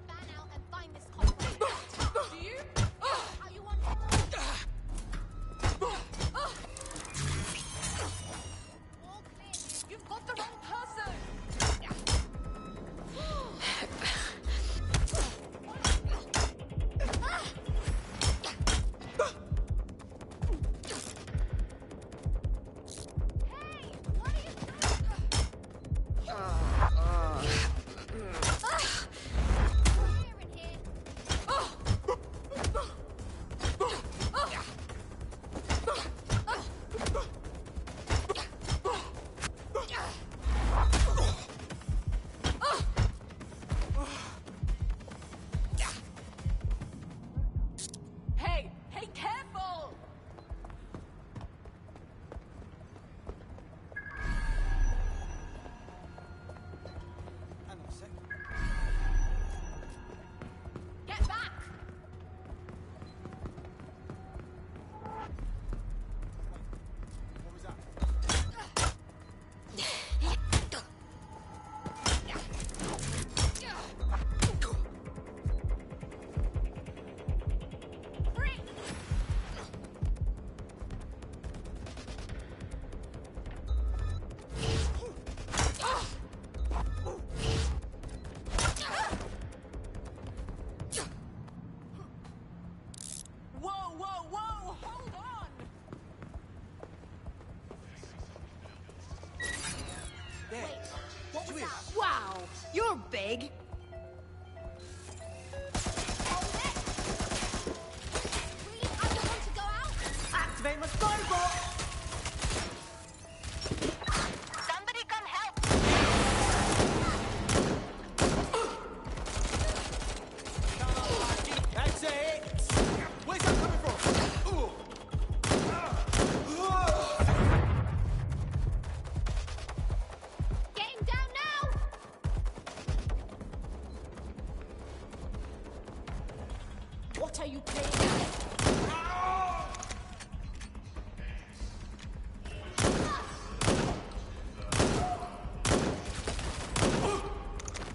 Q: Fan out and find this convoy.
J: Do you?
Q: How you want it? All clear.
J: You've got the wrong person! Hey, hey, careful!
T: Hang on a sec.
J: Get back!
T: What was that?
J: Whoa, whoa, whoa! Hold on!
T: There.
Q: What was that?
M: Wow, you're big.
Q: Really? I don't want to go out.
M: Activate my skybot.
Q: Somebody come help!
T: That's it. Where's that coming from? Ooh.
J: What are you playing at?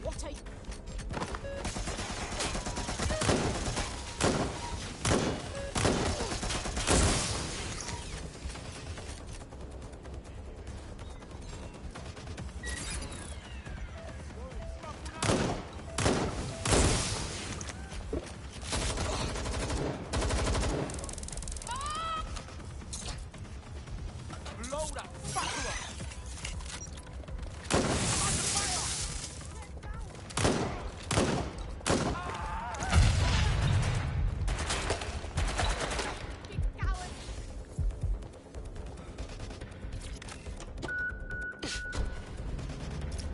J: What are you...
T: Blow that fucker up!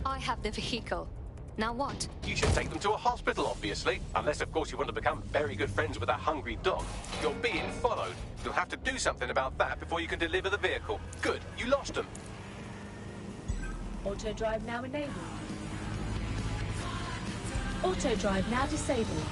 I: I have the vehicle. Now what?
C: You should take them to a hospital, obviously. Unless, of course, you want to become very good friends with a hungry dog. You're being followed. You'll have to do something about that before you can deliver the vehicle. Good, you lost them.
R: Auto drive now enabled. Auto drive now disabled.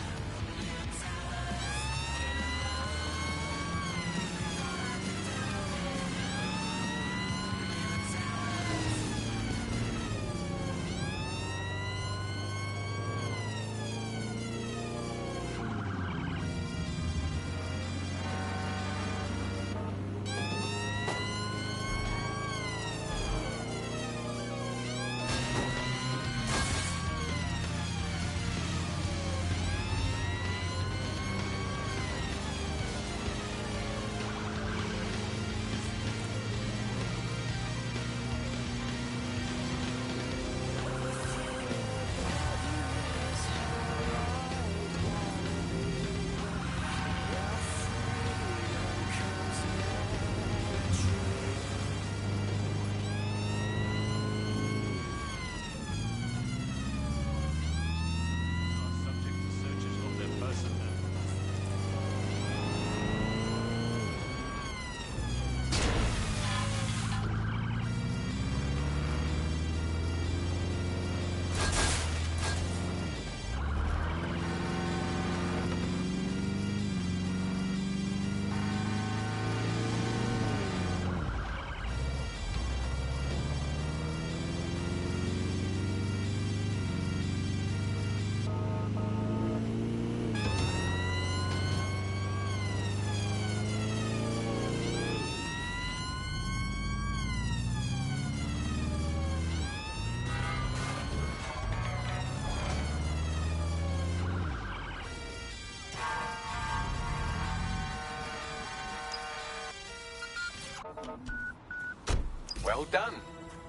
C: Well done.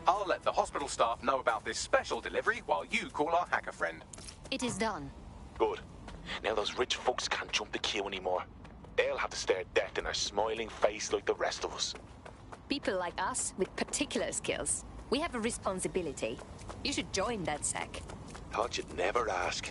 C: I'll let the hospital staff know about this special delivery while you call our hacker friend.
I: It is done.
V: Good. Now those rich folks can't jump the queue anymore. They'll have to stare death in our smiling face like the rest of us.
I: People like us with particular skills. We have a responsibility. You should join that sec.
V: Thought you'd never ask.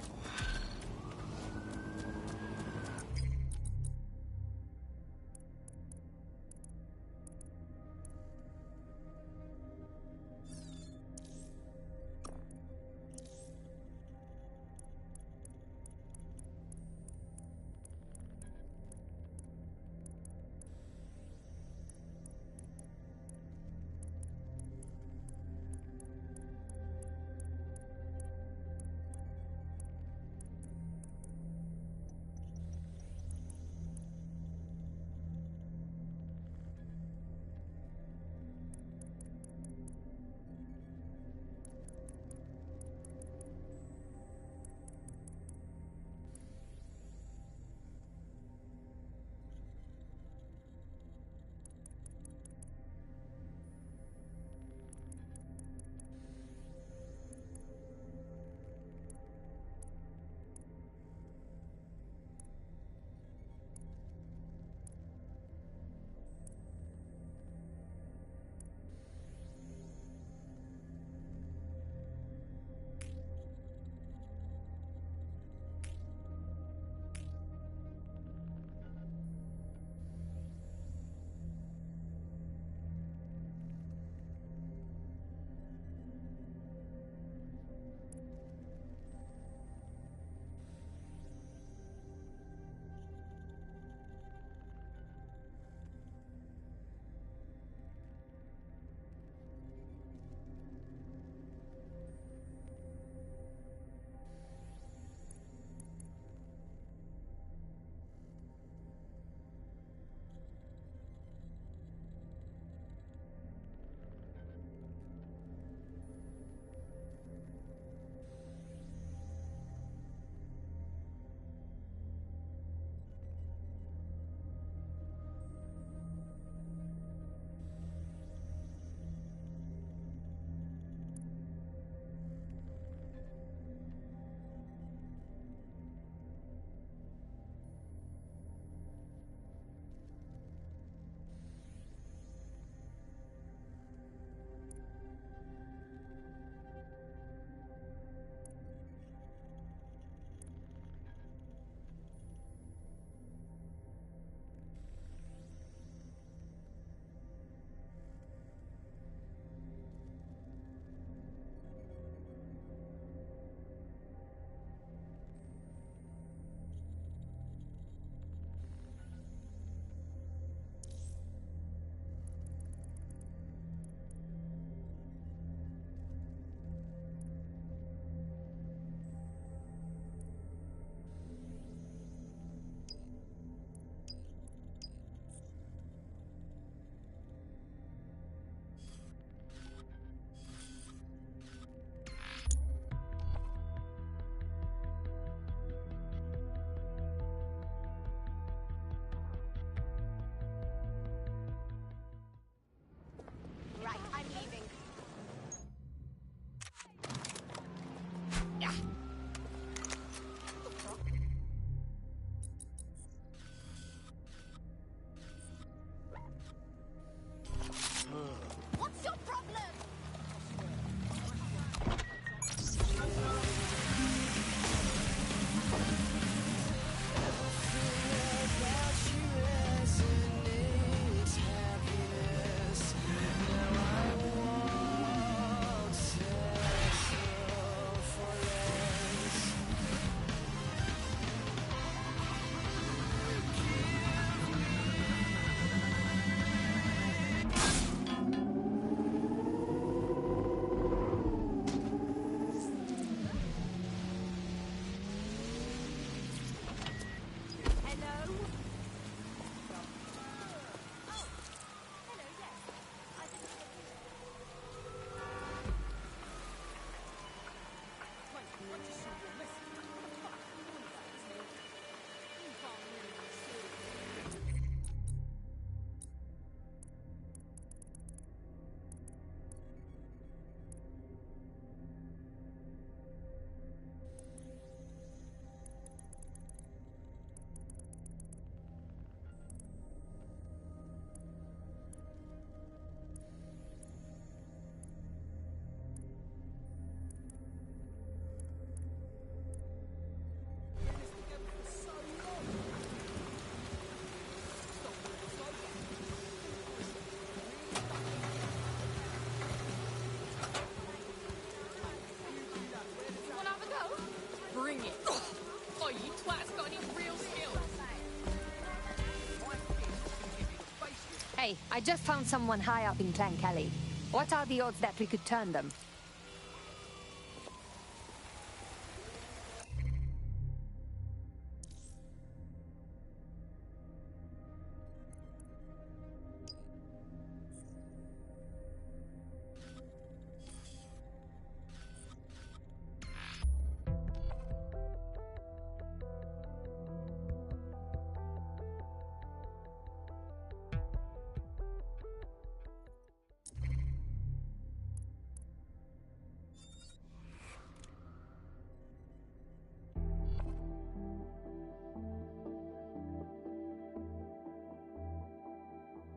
I: Hey, I just found someone high up in Clan Kelly. What are the odds that we could turn them?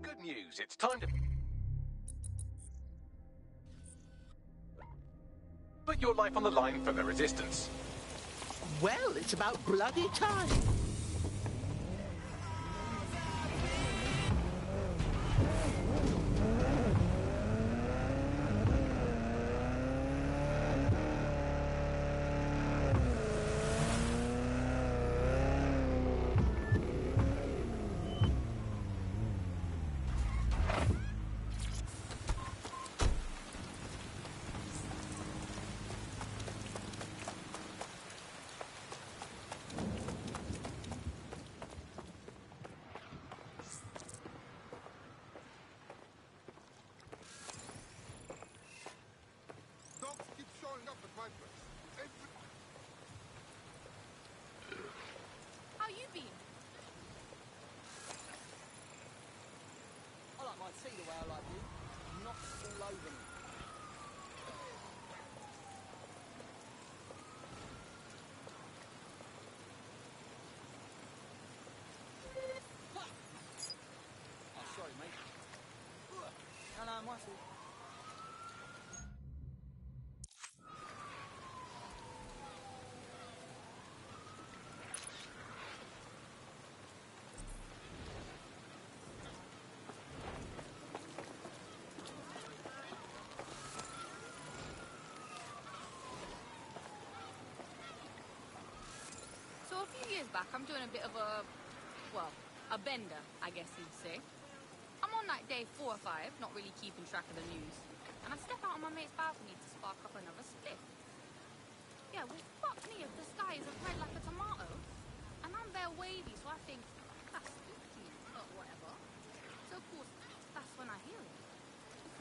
C: Good news, it's time to put your life on the line for the Resistance.
P: Well, it's about bloody time.
J: How you been?
T: I like my tea the way I like you. Not all over me. Oh, sorry, mate. No, my fault.
J: So a few years back, I'm doing a bit of a, well, a bender, I guess you'd say. I'm on like day 4 or 5, not really keeping track of the news. And I step out on my mate's balcony to spark up another spliff. Yeah, well, fuck me if the sky is red like a tomato. And I'm bare wavy, so I think, that's spooky, but whatever. So of course, that's when I hear it.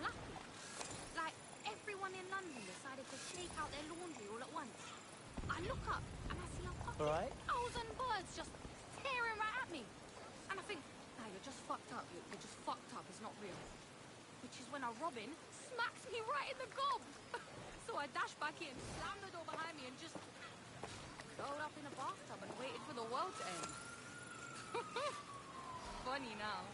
J: Flappy. Like, everyone in London decided to shake out their laundry all at once. I look up, and I see a fucking 1,000 birds just tearing right at me. And I think, nah, you're just fucked up. You're just fucked up. It's not real. Which is when a robin smacks me right in the gob. So I dashed back in, slammed the door behind me, and just curled up in a bathtub and waited for the world to end. Funny now.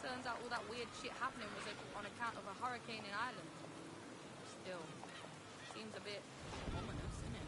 J: Turns out all that weird shit happening was on account of a hurricane in Ireland. Still, seems a bit ominous, isn't it?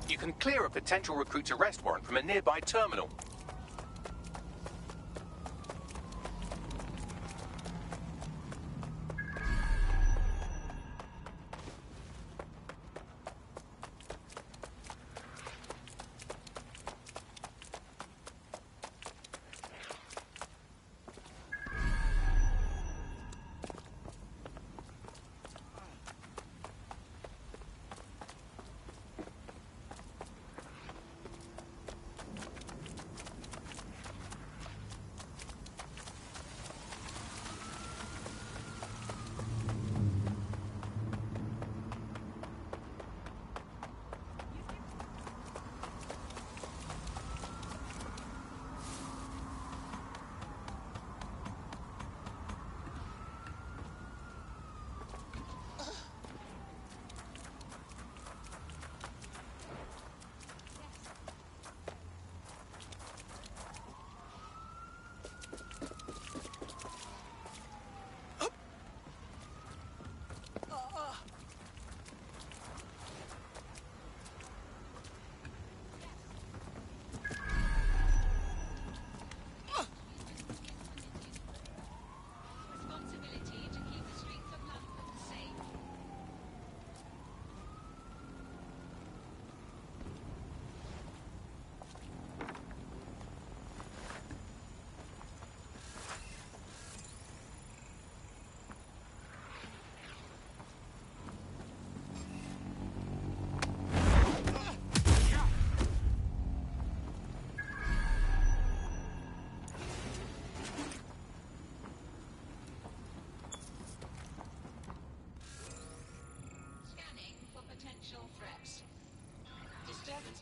C: You can clear a potential recruit's arrest warrant from a nearby terminal.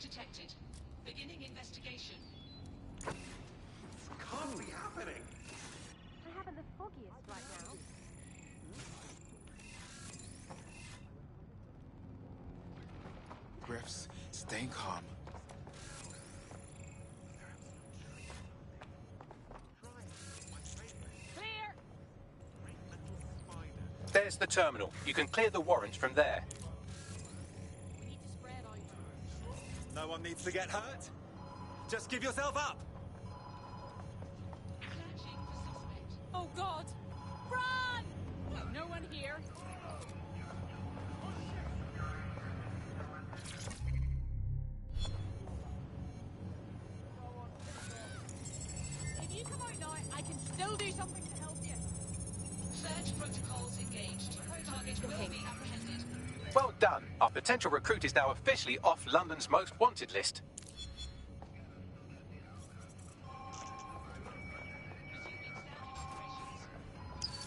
B: detected. Beginning investigation.
O: Can't be happening.
A: I haven't the foggiest right now.
N: Griff's staying calm.
C: There's the terminal. You can clear the warrants from there.
U: No one needs to get hurt. Just give yourself up.
H: Oh, God! Run! No one here. If you come out now, I can still do something to help you.
B: Search protocols engaged. Target will be apprehended.
C: Well done. Our potential recruit is now officially off London's most wanted list.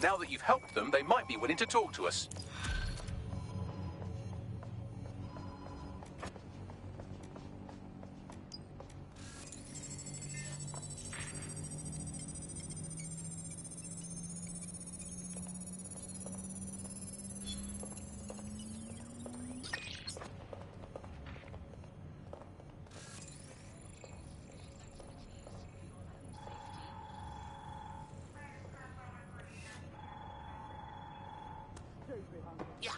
C: Now that you've helped them, they might be willing to talk to us.
P: Yeah.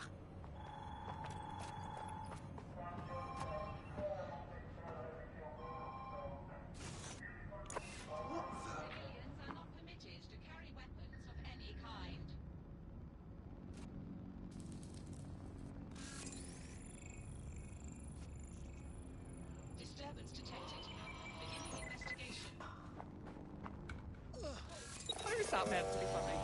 B: Civilians are not permitted to carry weapons of any kind. Disturbance detected. Beginning investigation.
H: How is that meant to be funny?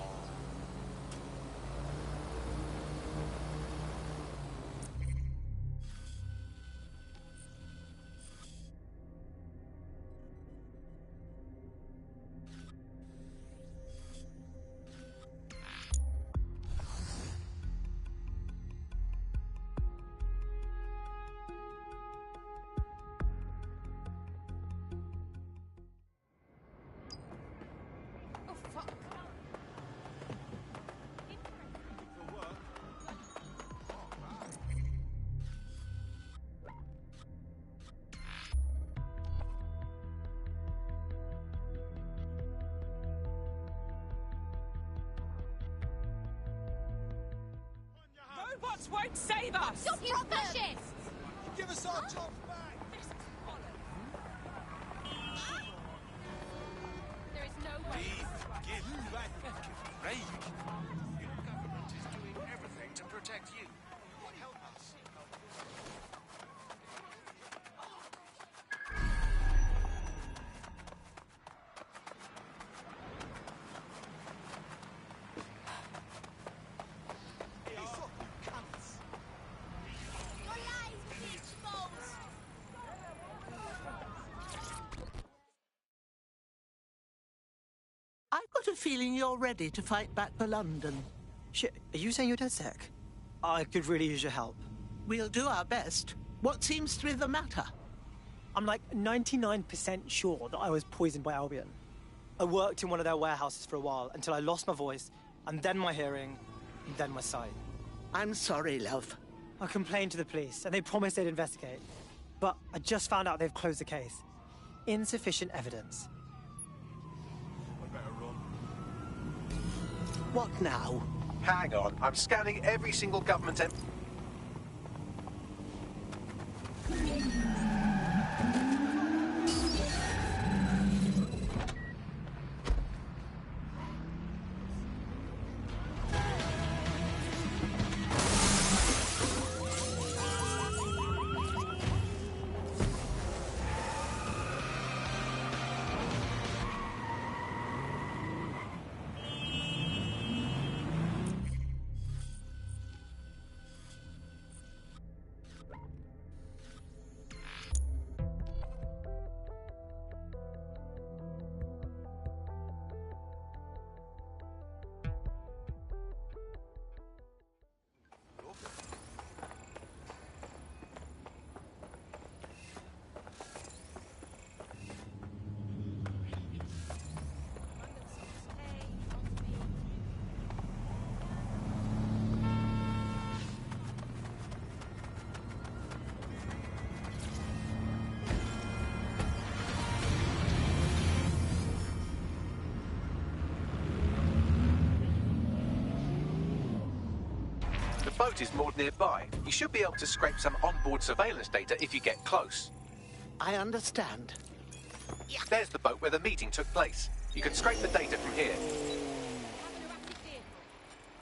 H: Robots won't save us!
Q: Stop you fascists!
N: Give us our jobs back!
J: There is no way.
O: Give back. Ray. Your government is doing everything to protect you. Help us.
Q: Your lies, bitch balls!
P: I've got a feeling you're ready to fight back for London.
F: Shit, are you saying you're dead sick? I could really use your help.
P: We'll do our best. What seems to be the matter?
F: I'm like 99% sure that I was poisoned by Albion. I worked in one of their warehouses for a while until I lost my voice, and then my hearing, and then my sight.
P: I'm sorry, love.
F: I complained to the police, and they promised they'd investigate. But I just found out they've closed the case. Insufficient evidence.
P: What now?
C: Hang on, I'm scanning every single government boat is moored nearby. You should be able to scrape some onboard surveillance data if you get close.
P: I understand.
C: There's the boat where the meeting took place. You can scrape the data from here.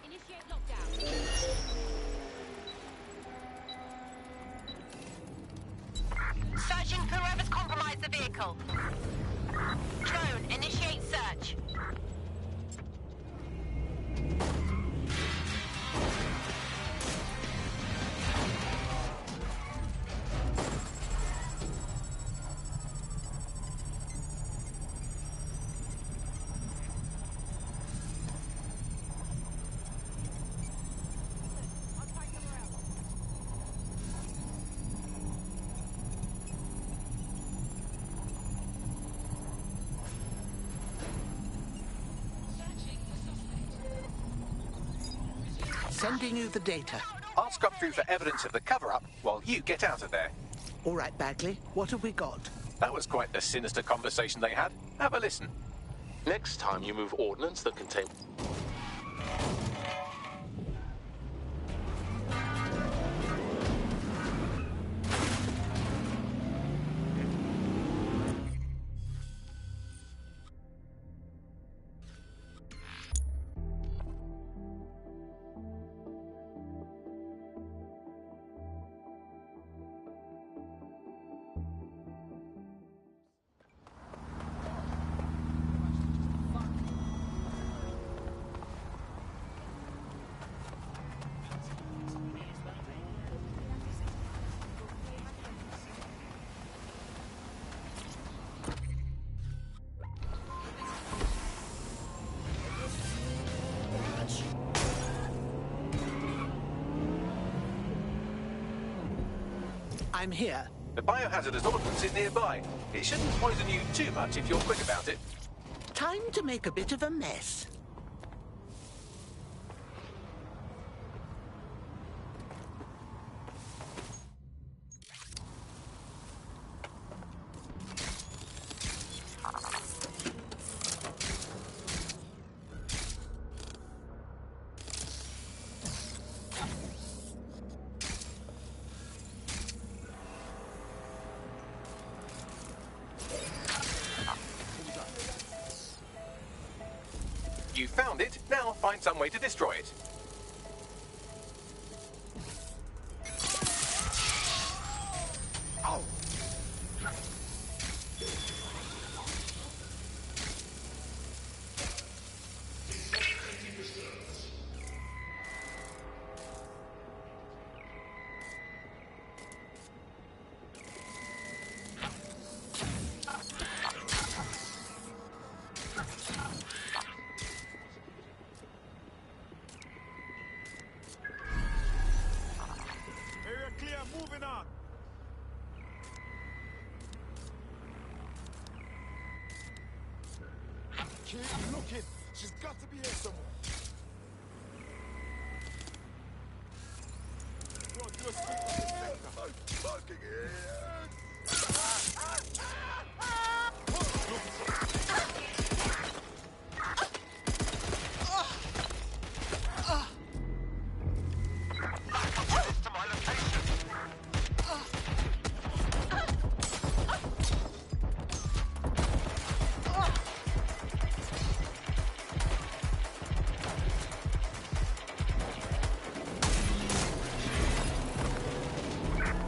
Q: Initiate lockdown.
E: Searching for whoever's compromised the vehicle. Drone, initiate search.
P: Sending you the data.
C: I'll scrub through for evidence of the cover-up while you get out of there.
P: All right, Bagley, what have we got?
C: That was quite the sinister conversation they had. Have a listen.
V: Next time you move ordnance that contain...
P: I'm here.
C: The biohazardous ordnance is nearby. It shouldn't poison you too much if you're quick about it.
P: Time to make a bit of a mess.
C: You found it, now find some way to destroy it.
N: Ow! Area clear, moving on. Keep looking. She's got to be here somewhere. Bro, do a sweep on this sector. Fucking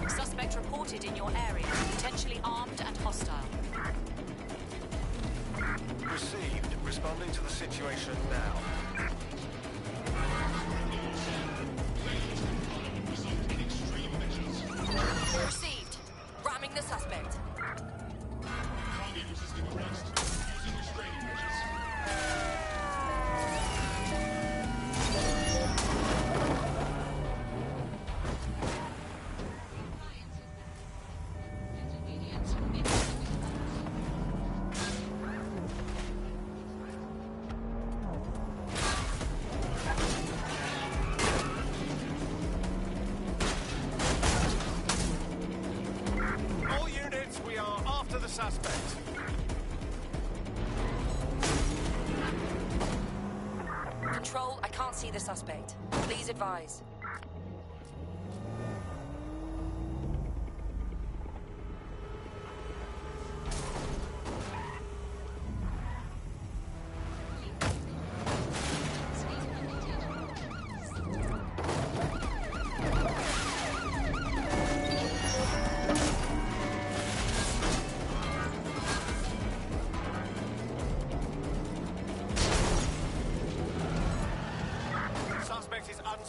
D: Suspect reported in your area, potentially armed and hostile.
O: Received. Responding to the situation now.
E: Received. Ramming the suspect.
O: All units, we are after the suspect.
E: Control, I can't see the suspect. Please advise.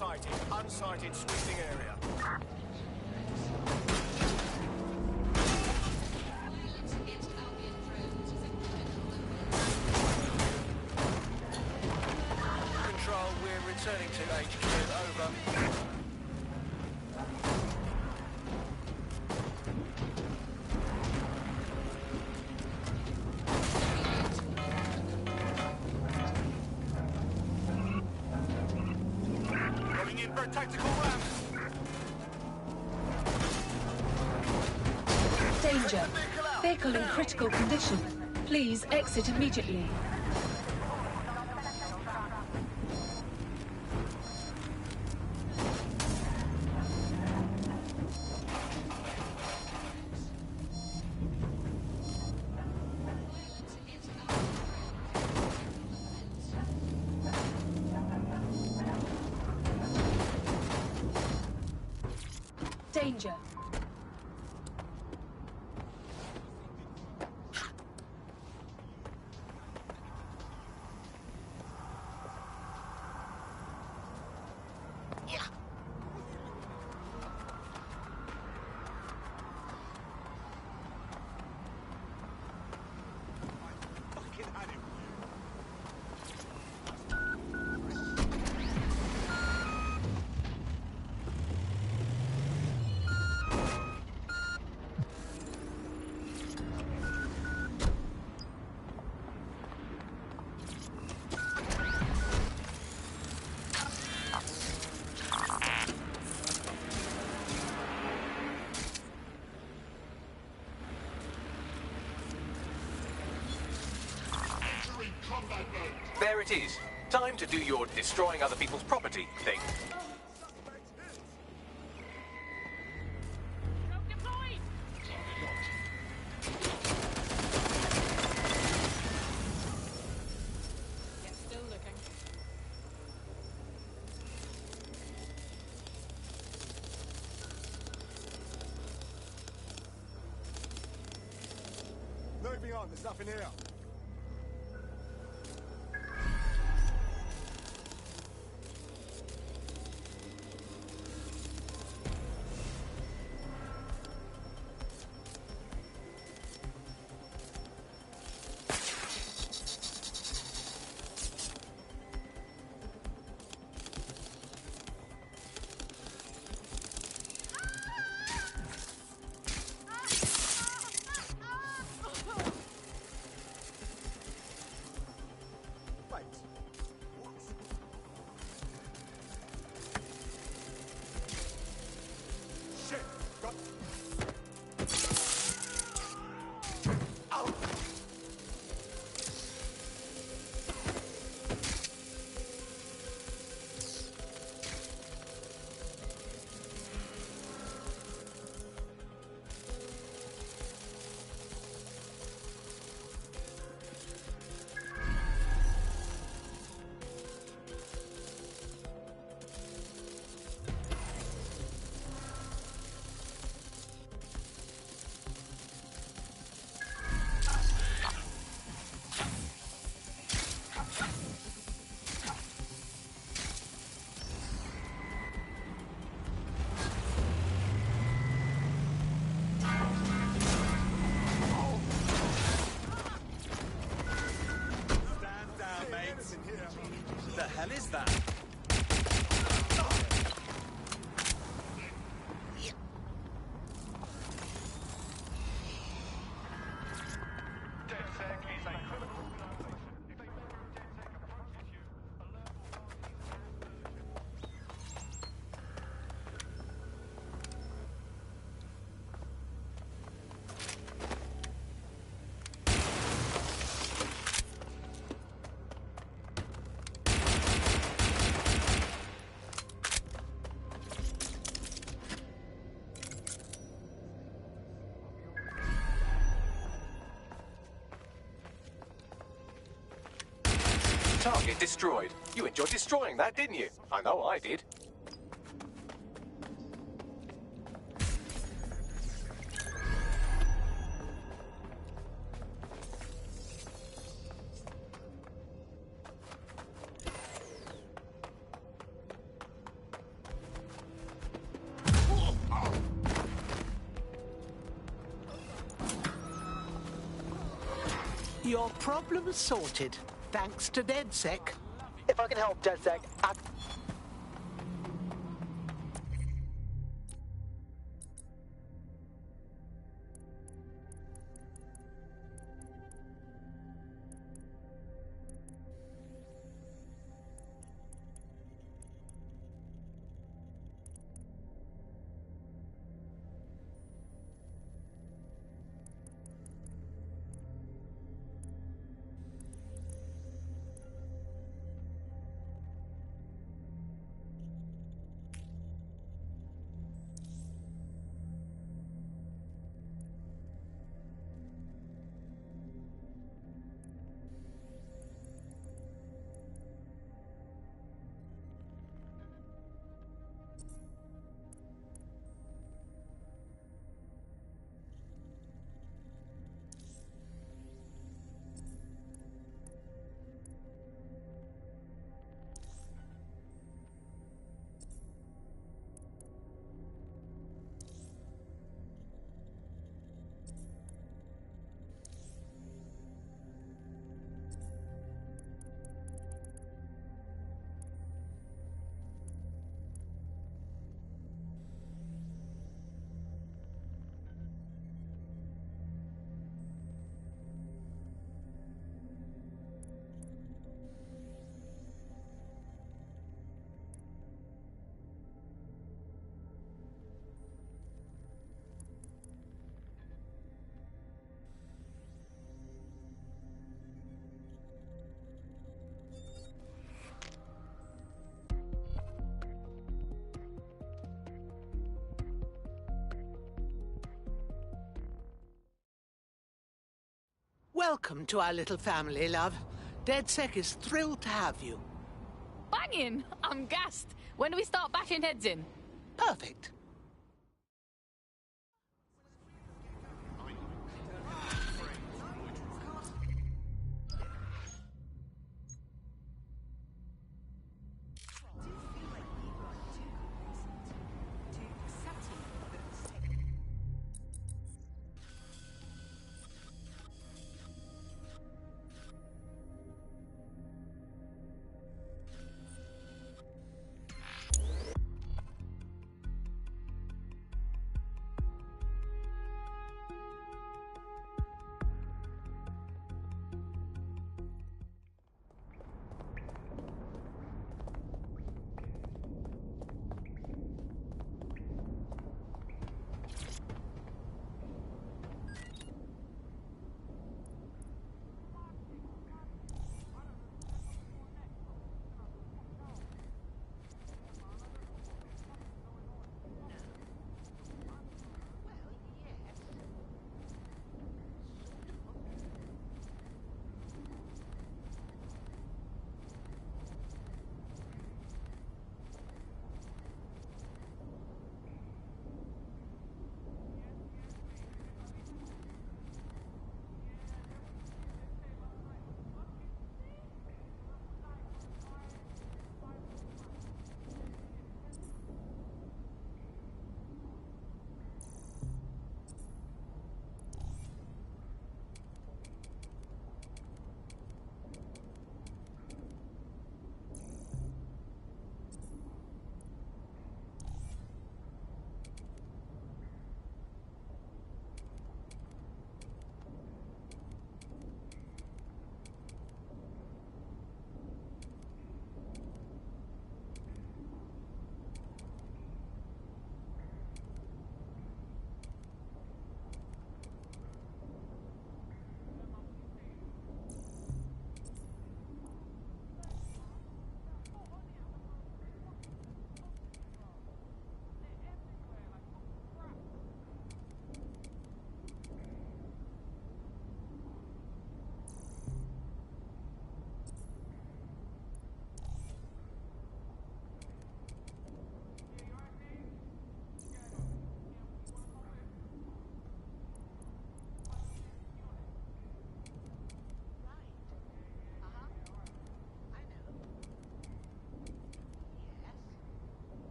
T: sighted. Unsighted sweeping area. Control, we're returning to HQ. Over. Coming in for a tactical ram.
R: Danger. Vehicle in critical condition. Please exit immediately. Danger.
C: There it is. Time to do your destroying other people's property thing.
J: Still looking.
N: Moving on, there's nothing here.
T: What the hell is that?
C: Target destroyed. You enjoyed destroying that, didn't you? I know I did.
P: Your problem sorted, thanks to DedSec.
F: If I can help, DedSec,
P: Welcome to our little family, love. DedSec is thrilled to have you.
J: Banging! I'm gassed. When do we start bashing heads in?
P: Perfect.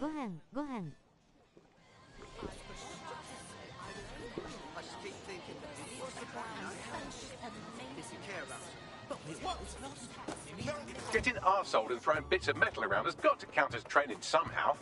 S: ご飯ご飯
T: I just keep thinking, what's the point now? If you care about it.
C: Getting arseholed and throwing bits of metal around has got to count as training somehow.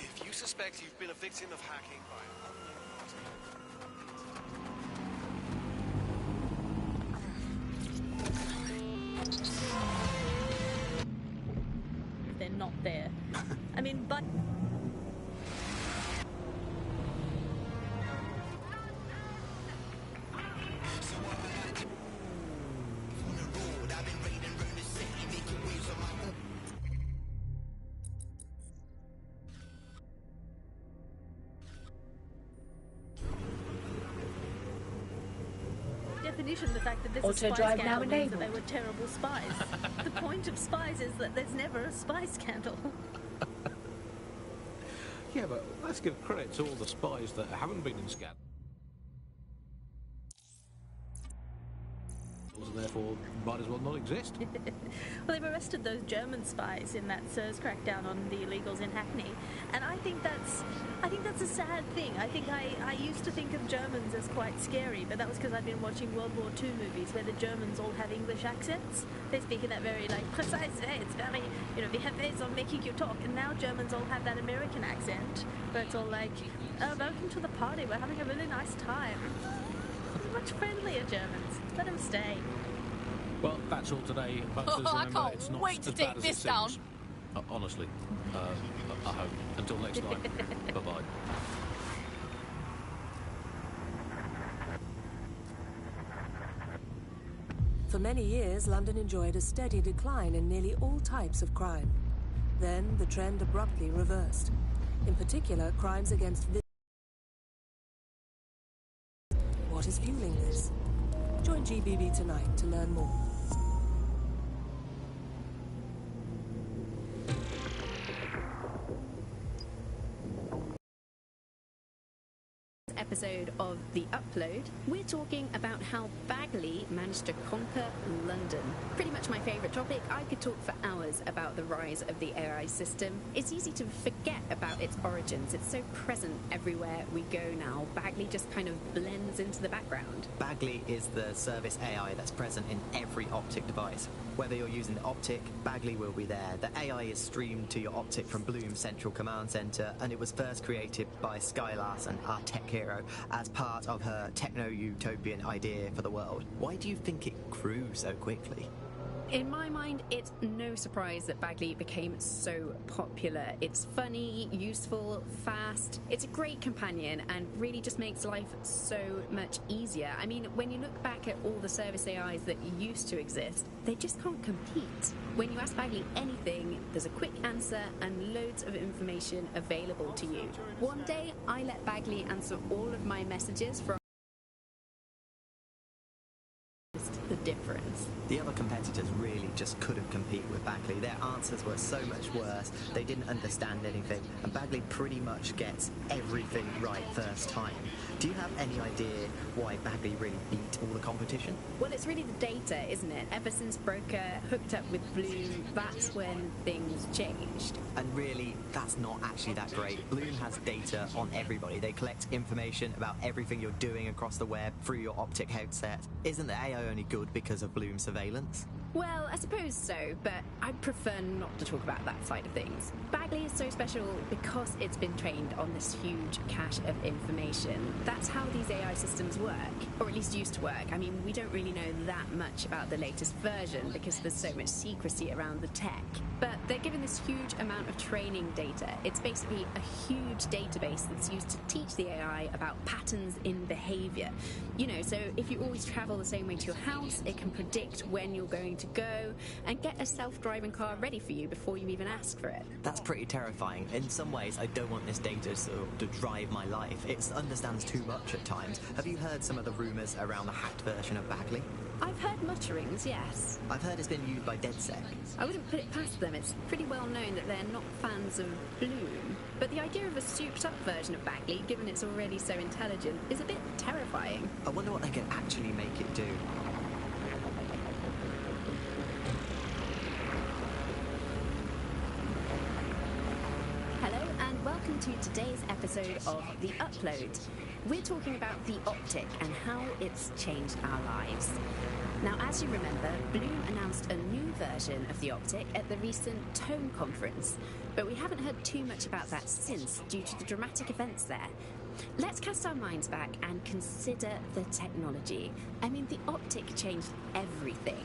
O: If you suspect you've been a victim of hacking by
A: They're not there. I mean, but... definition, the fact that this is
R: Auto
A: spy
R: drive
A: scandal
R: now
A: means that
R: enabled.
A: they were terrible spies. The point of spies is that there's never a spy scandal.
K: Yeah, but let's give credit to all the spies that haven't been in scandals, and therefore might as well not exist.
A: Well, they've arrested those German spies in that SIRS crackdown on the illegals in Hackney, and I think that's a sad thing. I think I used to think of Germans as quite scary, but that was because I'd been watching World War II movies where the Germans all have English accents. They speak in that very precise way. It's very, we have ways of making you talk. And now Germans all have that American accent, where it's all like, oh, welcome to the party. We're having a really nice time. Much friendlier Germans. Let them stay.
K: Well, that's all today. But
J: Oh, I
K: remember,
J: can't
K: it's not
J: wait to
K: as bad
J: take
K: as
J: this
K: it
J: down.
K: seems. Honestly, I hope. Until next time. Bye-bye.
L: For many years, London enjoyed a steady decline in nearly all types of crime. Then, the trend abruptly reversed. In particular, crimes against What is fueling this? Join GBB tonight to learn more.
W: Episode of The Upload, we're talking about how Bagley managed to conquer London. Pretty much my favourite topic. I could talk for hours about the rise of the AI system. It's easy to forget about its origins. It's so present everywhere we go now. Bagley just kind of blends into the background.
X: Bagley is the service AI that's present in every Optic device. Whether you're using the Optic, Bagley will be there. The AI is streamed to your Optic from Bloom's Central Command Centre, and it was first created by Sky Larson, our tech hero, as part of her techno-utopian idea for the world. Why do you think it grew so quickly?
W: In my mind, it's no surprise that Bagley became so popular. It's funny, useful, fast. It's a great companion and really just makes life so much easier. I mean, when you look back at all the service AIs that used to exist, they just can't compete. When you ask Bagley anything, there's a quick answer and loads of information available to you. One day, I let Bagley answer all of my messages from noticed the difference.
X: The other competitors really just couldn't compete with Bagley. Their answers were so much worse, they didn't understand anything, and Bagley pretty much gets everything right first time. Do you have any idea why Bagley really beat all the competition?
W: Well, it's really the data, isn't it? Ever since Broker hooked up with Bloom, that's when things changed.
X: And really, that's not actually that great. Bloom has data on everybody. They collect information about everything you're doing across the web through your optic headset. Isn't the AI only good because of Bloom surveillance?
W: Well, I suppose so, but I prefer not to talk about that side of things. Bagley is so special because it's been trained on this huge cache of information. That's how these AI systems work, or at least used to work. I mean, we don't really know that much about the latest version because there's so much secrecy around the tech. But they're given this huge amount of training data. It's basically a huge database that's used to teach the AI about patterns in behavior. You know, so if you always travel the same way to your house, it can predict when you're going to go and get a self-driving car ready for you before you even ask for it.
X: That's pretty terrifying. In some ways, I don't want this data to drive my life. It understands too much at times. Have you heard some of the rumours around the hacked version of Bagley?
W: I've heard mutterings, yes.
X: I've heard it's been used by DedSec.
W: I wouldn't put it past them. It's pretty well known that they're not fans of Bloom. But the idea of a souped-up version of Bagley, given it's already so intelligent, is a bit terrifying.
X: I wonder what they can actually make it do.
W: Hello and welcome to today's episode of The Upload. We're talking about the optic and how it's changed our lives. Now, as you remember, Bloom announced a new version of the optic at the recent Tone conference, but we haven't heard too much about that since due to the dramatic events there. Let's cast our minds back and consider the technology. I mean, the optic changed everything.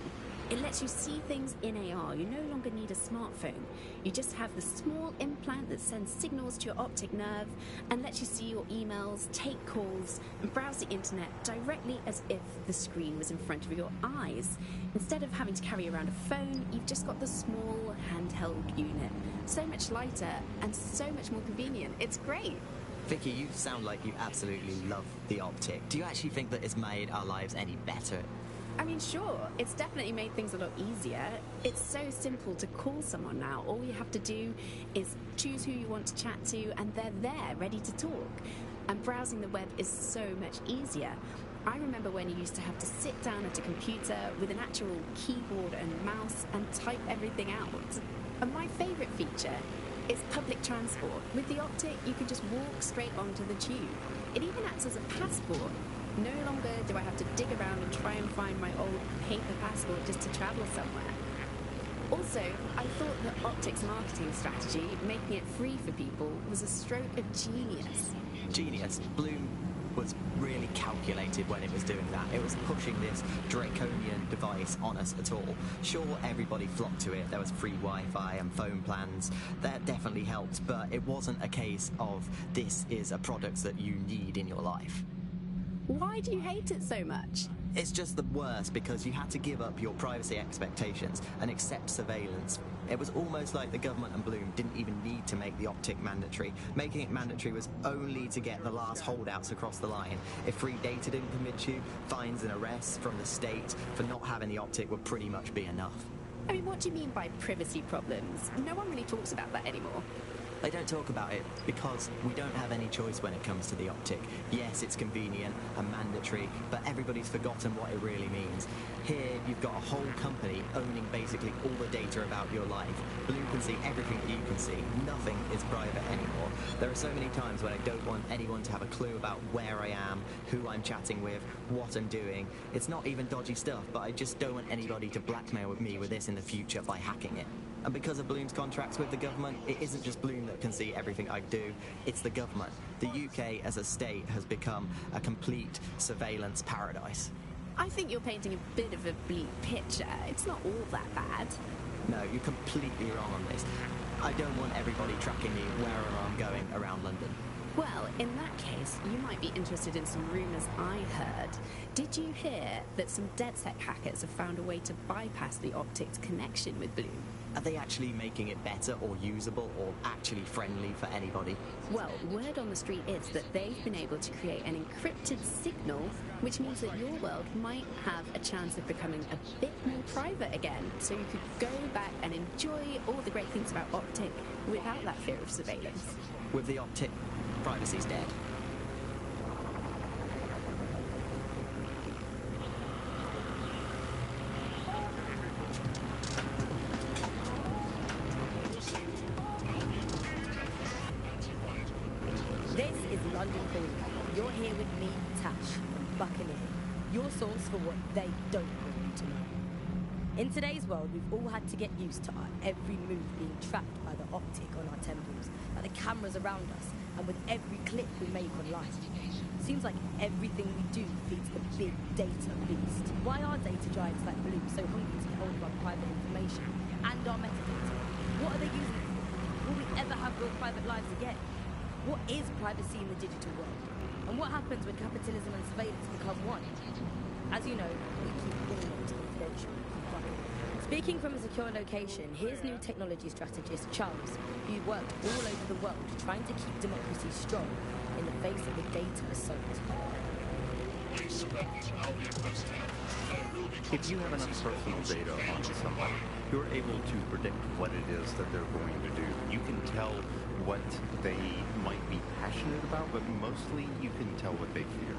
W: It lets you see things in AR. You no longer need a smartphone. You just have the small implant that sends signals to your optic nerve and lets you see your emails, take calls, and browse the internet directly as if the screen was in front of your eyes. Instead of having to carry around a phone, you've just got the small handheld unit. So much lighter and so much more convenient. It's great.
X: Vicky, you sound like you absolutely love the optic. Do you actually think that it's made our lives any better?
W: I mean, sure, it's definitely made things a lot easier. It's so simple to call someone now. All you have to do is choose who you want to chat to, and they're there, ready to talk. And browsing the web is so much easier. I remember when you used to have to sit down at a computer with an actual keyboard and mouse and type everything out. And my favourite feature is public transport. With the optic, you can just walk straight onto the tube. It even acts as a passport. No longer do I have to dig around and try and find my old paper passport just to travel somewhere. Also, I thought that Optic's marketing strategy, making it free for people, was a stroke of genius.
X: Genius. Bloom was really calculated when it was doing that. It was pushing this draconian device on us at all. Sure, everybody flocked to it. There was free Wi-Fi and phone plans. That definitely helped, but it wasn't a case of this is a product that you need in your life.
W: Why do you hate it so much?
X: It's just the worst because you had to give up your privacy expectations and accept surveillance. It was almost like the government and Bloom didn't even need to make the optic mandatory. Making it mandatory was only to get the last holdouts across the line. If free data didn't convince you, fines and arrests from the state for not having the optic would pretty much be enough.
W: I mean, what do you mean by privacy problems? No one really talks about that anymore.
X: They don't talk about it because we don't have any choice when it comes to the optic. Yes, it's convenient and mandatory, but everybody's forgotten what it really means. Here, you've got a whole company owning basically all the data about your life. Bloom can see everything that you can see. Nothing is private anymore. There are so many times when I don't want anyone to have a clue about where I am, who I'm chatting with, what I'm doing. It's not even dodgy stuff, but I just don't want anybody to blackmail me with this in the future by hacking it. And because of Bloom's contracts with the government, it isn't just Bloom that can see everything I do, it's the government. The UK as a state has become a complete surveillance paradise.
W: I think you're painting a bit of a bleak picture. It's not all that bad.
X: No, you're completely wrong on this. I don't want everybody tracking me wherever I'm going around London.
W: Well, in that case, you might be interested in some rumours I heard. Did you hear that some DedSec hackers have found a way to bypass the optic's connection with Bloom?
X: Are they actually making it better or usable or actually friendly for anybody?
W: Well, word on the street is that they've been able to create an encrypted signal which means that your world might have a chance of becoming a bit more private again, so you could go back and enjoy all the great things about Optic without that fear of surveillance.
X: With the Optic, privacy's dead.
G: This is London Calling. You're here with me, Tash, Buccaneer, your source for what they don't want you to know. In today's world, we've all had to get used to our every move being tracked by the Optic on our temples, by the cameras around us, and with every click we make online. Seems like everything we do feeds the big data beast. Why are data giants like Bloom so hungry to get hold of our private information and our metadata? What are they using it for? Will we ever have real private lives again? What is privacy in the digital world? And what happens when capitalism and surveillance become one? As you know, we keep all of it confidential. Speaking from a secure location, here's new technology strategist Charles, who worked all over the world trying to keep democracy strong in the face of a data assault.
I: If you have enough personal data on somebody, you're able to predict what it is that they're going to do. You can tell what they might be passionate about, but mostly you can tell what they fear.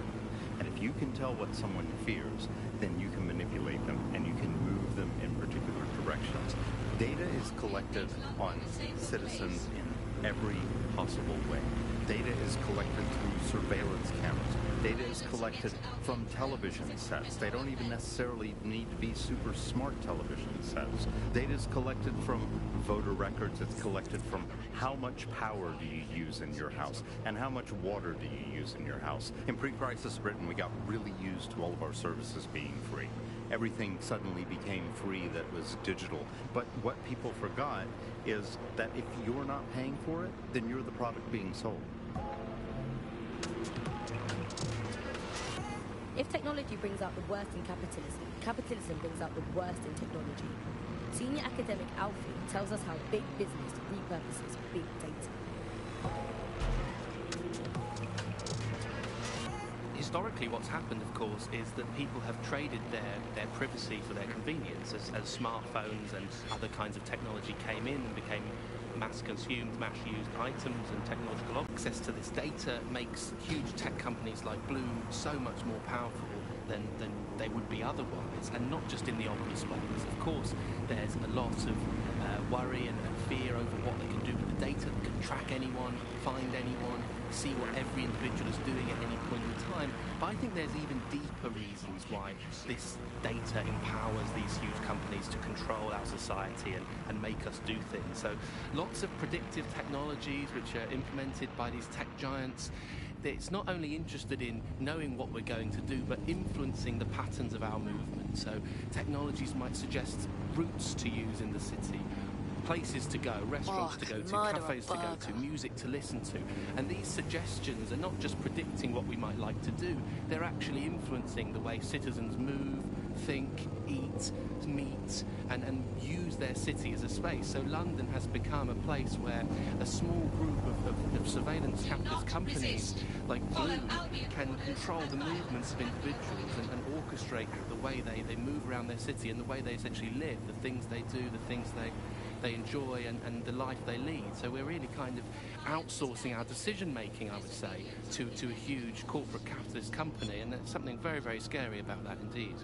I: And if you can tell what someone fears, then you can manipulate them and you can move them in particular directions. Data is collected on citizens in every possible way. Data is collected through surveillance cameras. Data is collected from television sets. They don't even necessarily need to be super smart television sets. Data is collected from voter records. It's collected from how much power do you use in your house and how much water do you use in your house. In pre-crisis Britain, we got really used to all of our services being free. Everything suddenly became free that was digital. But what people forgot is that if you're not paying for it, then you're the product being sold.
G: If technology brings out the worst in capitalism, capitalism brings out the worst in technology. Senior academic Alfie tells us how big business repurposes big data.
K: Historically, what's happened, of course, is that people have traded their privacy for their convenience as smartphones and other kinds of technology came in and became mass-consumed, mass-used items, and technological access to this data makes huge tech companies like Bloom so much more powerful than they would be otherwise, and not just in the obvious ways. Of course, there's a lot of worry and fear over what they can do with the data. They can track anyone, find anyone, see what every individual is doing at any point in time. But I think there's even deeper reasons why this data empowers these huge companies to control our society and make us do things. So lots of predictive technologies which are implemented by these tech giants. It's not only interested in knowing what we're going to do, but influencing the patterns of our movement. So technologies might suggest routes to use in the city, places to go, restaurants to go to, cafes to go to, music to listen to. And these suggestions are not just predicting what we might like to do, they're actually influencing the way citizens move, think, eat, meet, and use their city as a space. So London has become a place where a small group of surveillance capitalist companies like Bloom can control the movements of individuals and orchestrate the way they move around their city and the way they essentially live, the things they do, the things they enjoy and the life they lead. So we're really kind of outsourcing our decision-making, I would say, to a huge corporate capitalist company, and there's something very, very scary about that indeed.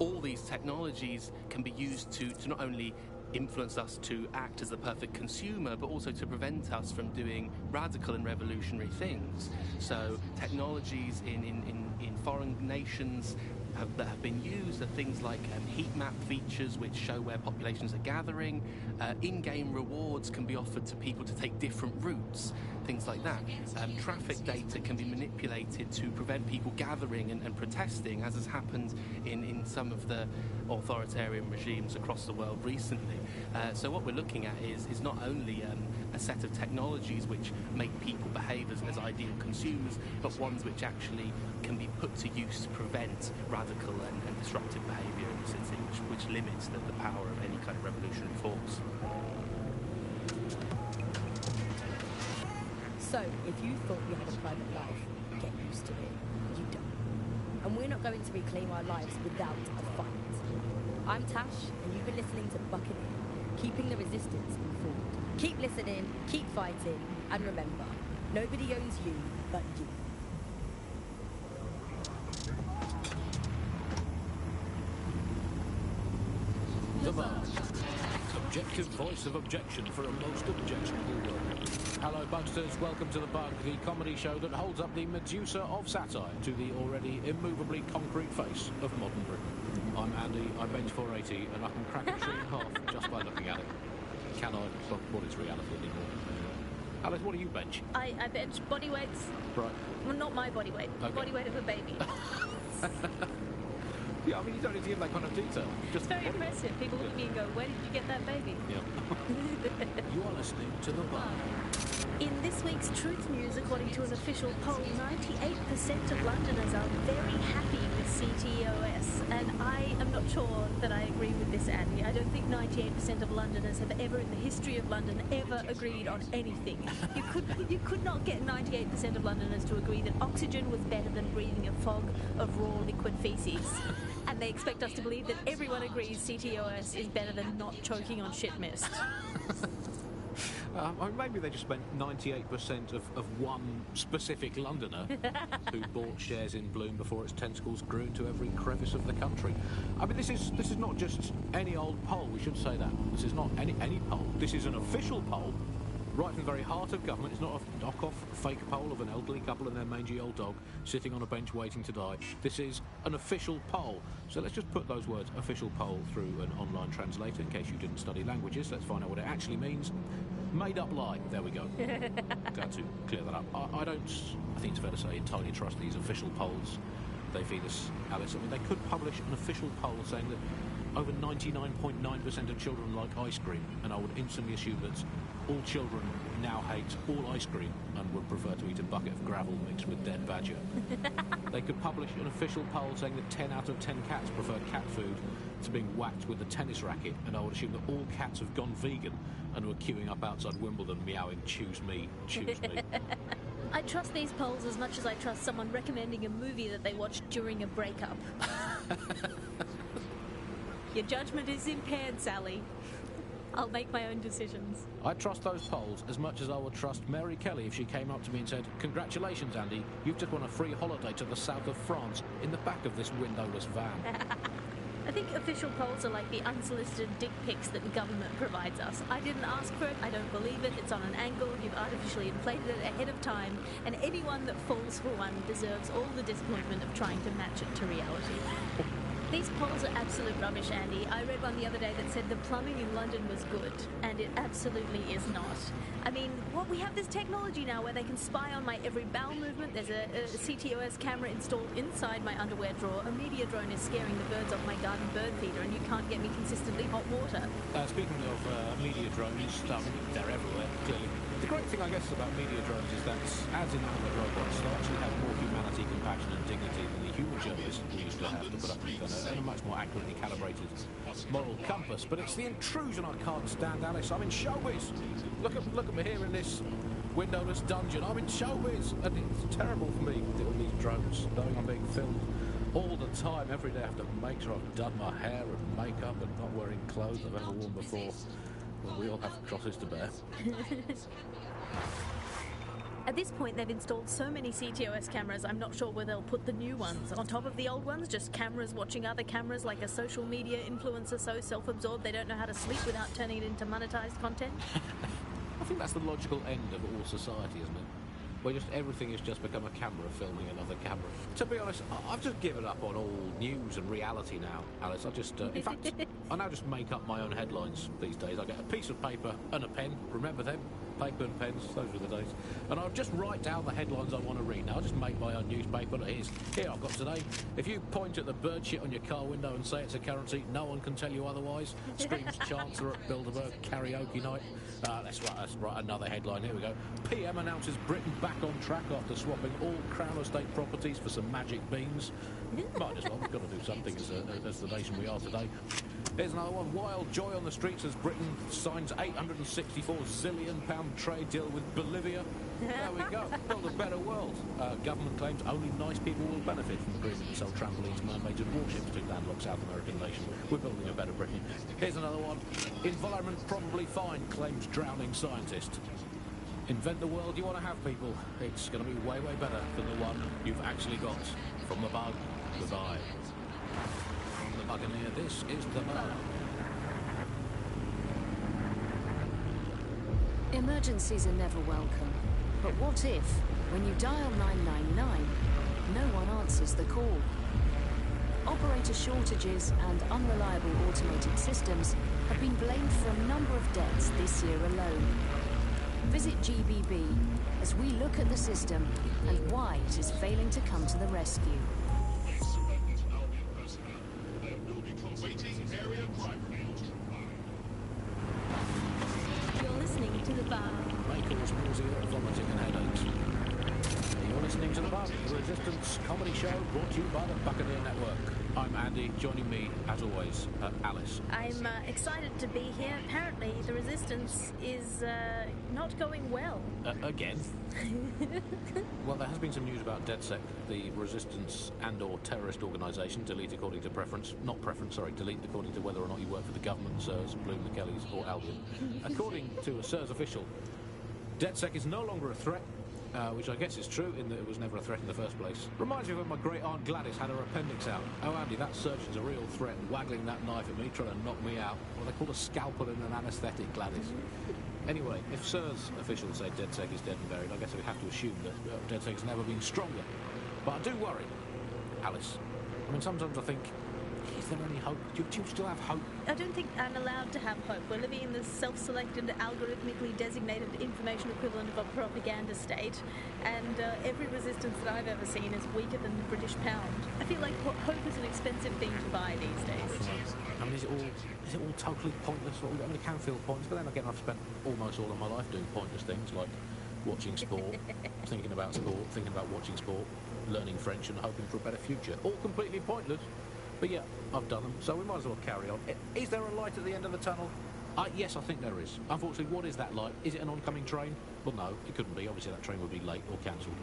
K: All these technologies can be used to not only influence us to act as the perfect consumer, but also to prevent us from doing radical and revolutionary things. So technologies in foreign nations that have been used are things like heat map features which show where populations are gathering. In-game rewards can be offered to people to take different routes, things like that. Traffic data can be manipulated to prevent people gathering and protesting, as has happened in some of the authoritarian regimes across the world recently. So what we're looking at is not only a set of technologies which make people behave as ideal consumers, but ones which actually can be put to use to prevent radical and disruptive behaviour in the city, which limits the power of any kind of revolutionary force.
G: So, if you thought you had a private life, get used to it. You don't. and we're not going to reclaim our lives without a fight. I'm Tash, and you've been listening to Buccaneer, keeping the resistance informed. Keep listening, keep fighting, and remember, nobody owns you but you.
B: The Bar. Objective voice of objection for a most objectionable world. Hello, Bugsters. Welcome to The Bug, the comedy show that holds up the Medusa of satire to the already immovably concrete face of modern Britain. I'm Andy, I bench 480, and I can crack a tree in half just by looking at it. Can I? What is reality anymore? Alice, what do you bench?
A: I bench body weights.
B: Right.
A: Well, not my body weight.
B: Okay.
A: Body weight of a baby.
B: Yeah, I mean, you don't need to give that kind of detail.
A: Just very impressive. People look at me and go, where did you get that baby?
B: Yeah. You are listening to The Bar.
A: In this week's Truth News, according to an official poll, 98% of Londoners are very happy with CTOS, and I am not sure that I agree with this, Andy. I don't think 98% of Londoners have ever, in the history of London, ever agreed on anything. You could not get 98% of Londoners to agree that oxygen was better than breathing a fog of raw liquid feces. And they expect us to believe that everyone agrees CTOS is better than not choking on shit mist.
B: I mean, maybe they just meant 98% of one specific Londoner who bought shares in Bloom before its tentacles grew into every crevice of the country. I mean, this is not just any old poll, we should say that. This is not any poll. This is an official poll, right from the very heart of government. It's not a knock-off fake poll of an elderly couple and their mangy old dog sitting on a bench waiting to die. This is an official poll. So let's just put those words, official poll, through an online translator in case you didn't study languages. Let's find out what it actually means. Made up lie. There we go. Glad to clear that up. I think it's fair to say, entirely trust these official polls they feed us, Alice. I mean, they could publish an official poll saying that over 99.9% of children like ice cream, and I would instantly assume that all children now hate all ice cream and would prefer to eat a bucket of gravel mixed with dead badger. They could publish an official poll saying that 10 out of 10 cats prefer cat food to being whacked with a tennis racket, and I would assume that all cats have gone vegan and were queuing up outside Wimbledon meowing, choose me, choose me.
A: I trust these polls as much as I trust someone recommending a movie that they watched during a breakup. Your judgment is impaired, Sally. I'll make my own decisions.
B: I trust those polls as much as I would trust Mary Kelly if she came up to me and said, "Congratulations, Andy, you've just won a free holiday to the south of France in the back of this windowless van."
A: I think official polls are like the unsolicited dick pics that the government provides us. I didn't ask for it, I don't believe it, it's on an angle, you've artificially inflated it ahead of time, and anyone that falls for one deserves all the disappointment of trying to match it to reality. These polls are absolute rubbish, Andy. I read one the other day that said the plumbing in London was good, and it absolutely is not. I mean, we have this technology now where they can spy on my every bowel movement. There's a CTOS camera installed inside my underwear drawer. A media drone is scaring the birds off my garden bird feeder, and you can't get me consistently hot water.
B: Speaking of media drones, they're everywhere, clearly. The great thing, I guess, about media drones is that as inanimate robots, they actually have more humanity, compassion and dignity than the human journalists we used to have to put up with and a much more accurately calibrated moral compass. But it's the intrusion I can't stand, Alice. I'm in showbiz. Look at me here in this windowless dungeon. I'm in showbiz, and it's terrible for me with all these drones knowing I'm being filmed all the time. Every day I have to make sure I've done my hair and makeup and not wearing clothes I've ever worn before. Well, we all have crosses to bear.
A: At this point, they've installed so many CTOS cameras, I'm not sure where they'll put the new ones. On top of the old ones, just cameras watching other cameras, like a social media influencer so self-absorbed they don't know how to sleep without turning it into monetized content.
B: I think that's the logical end of all society, isn't it? Where just everything has just become a camera filming another camera. To be honest, I've just given up on all news and reality now, Alice. I just, in fact, I now just make up my own headlines these days. I get a piece of paper and a pen. Remember them? Paper and pens, those were the days. And I'll just write down the headlines I want to read. Now, I'll just make my own newspaper. Here I've got today. If you point at the bird shit on your car window and say it's a currency, no one can tell you otherwise. Screams Chancellor at Bilderberg karaoke night. Let's write another headline. Here we go. PM announces Britain back on track after swapping all Crown Estate properties for some magic beans. Might as well. We've got to do something as the nation we are today. Here's another one. Wild joy on the streets as Britain signs £864 zillion some trade deal with Bolivia. There we go. Build a better world. Government claims only nice people will benefit from agreement to sell trampolines, mermaids and warships to landlocked South American nation. We're building a better Britain. Here's another one. Environment probably fine, claims drowning scientist. Invent the world you want to have, people. It's going to be way, way better than the one you've actually got. From the bug, goodbye. From the Buccaneer, this is the bug.
H: Emergencies are never welcome. But what if, when you dial 999, no one answers the call? Operator shortages and unreliable automated systems have been blamed for a number of deaths this year alone. Visit GBB as we look at the system and why it is failing to come to the rescue.
A: You're listening to the bar.
B: May cause nausea, vomiting and headaches. You're listening to the Bug, the Resistance comedy show brought to you by the Buccaneer Network. I'm Andy, joining me, as always, Alice.
A: I'm excited to be here. Apparently, the Resistance is not going well.
B: Again? Well, there has been some news about DedSec, the Resistance and/or terrorist organisation, delete according to preference. Not preference, sorry, delete according to whether or not you work for the government, SIRS, Bloom, the Kellys, or Albion. According to a SIRS official, DedSec is no longer a threat. Which I guess is true, in that it was never a threat in the first place. Reminds me of when my great-aunt Gladys had her appendix out. Oh, Andy, that surgeon's a real threat, waggling that knife at me, trying to knock me out. Well, they call a scalpel in an anaesthetic, Gladys. Anyway, if SIRS officials say DedSec is dead and buried, I guess we have to assume that DedSec has never been stronger. But I do worry, Alice. I mean, sometimes I think, is there any hope? Do you still have hope?
A: I don't think I'm allowed to have hope. We're living in this self-selected, algorithmically designated information equivalent of a propaganda state, and every resistance that I've ever seen is weaker than the British pound. I feel like hope is an expensive thing to buy these days.
B: I mean, is it all totally pointless? I mean, it can feel pointless, but then again, I've spent almost all of my life doing pointless things like watching sport, thinking about sport, thinking about watching sport, learning French and hoping for a better future. All completely pointless. But yeah, I've done them, so we might as well carry on. Is there a light at the end of the tunnel? Yes, I think there is. Unfortunately, what is that light? Is it an oncoming train? Well, no, it couldn't be. Obviously, that train would be late or cancelled.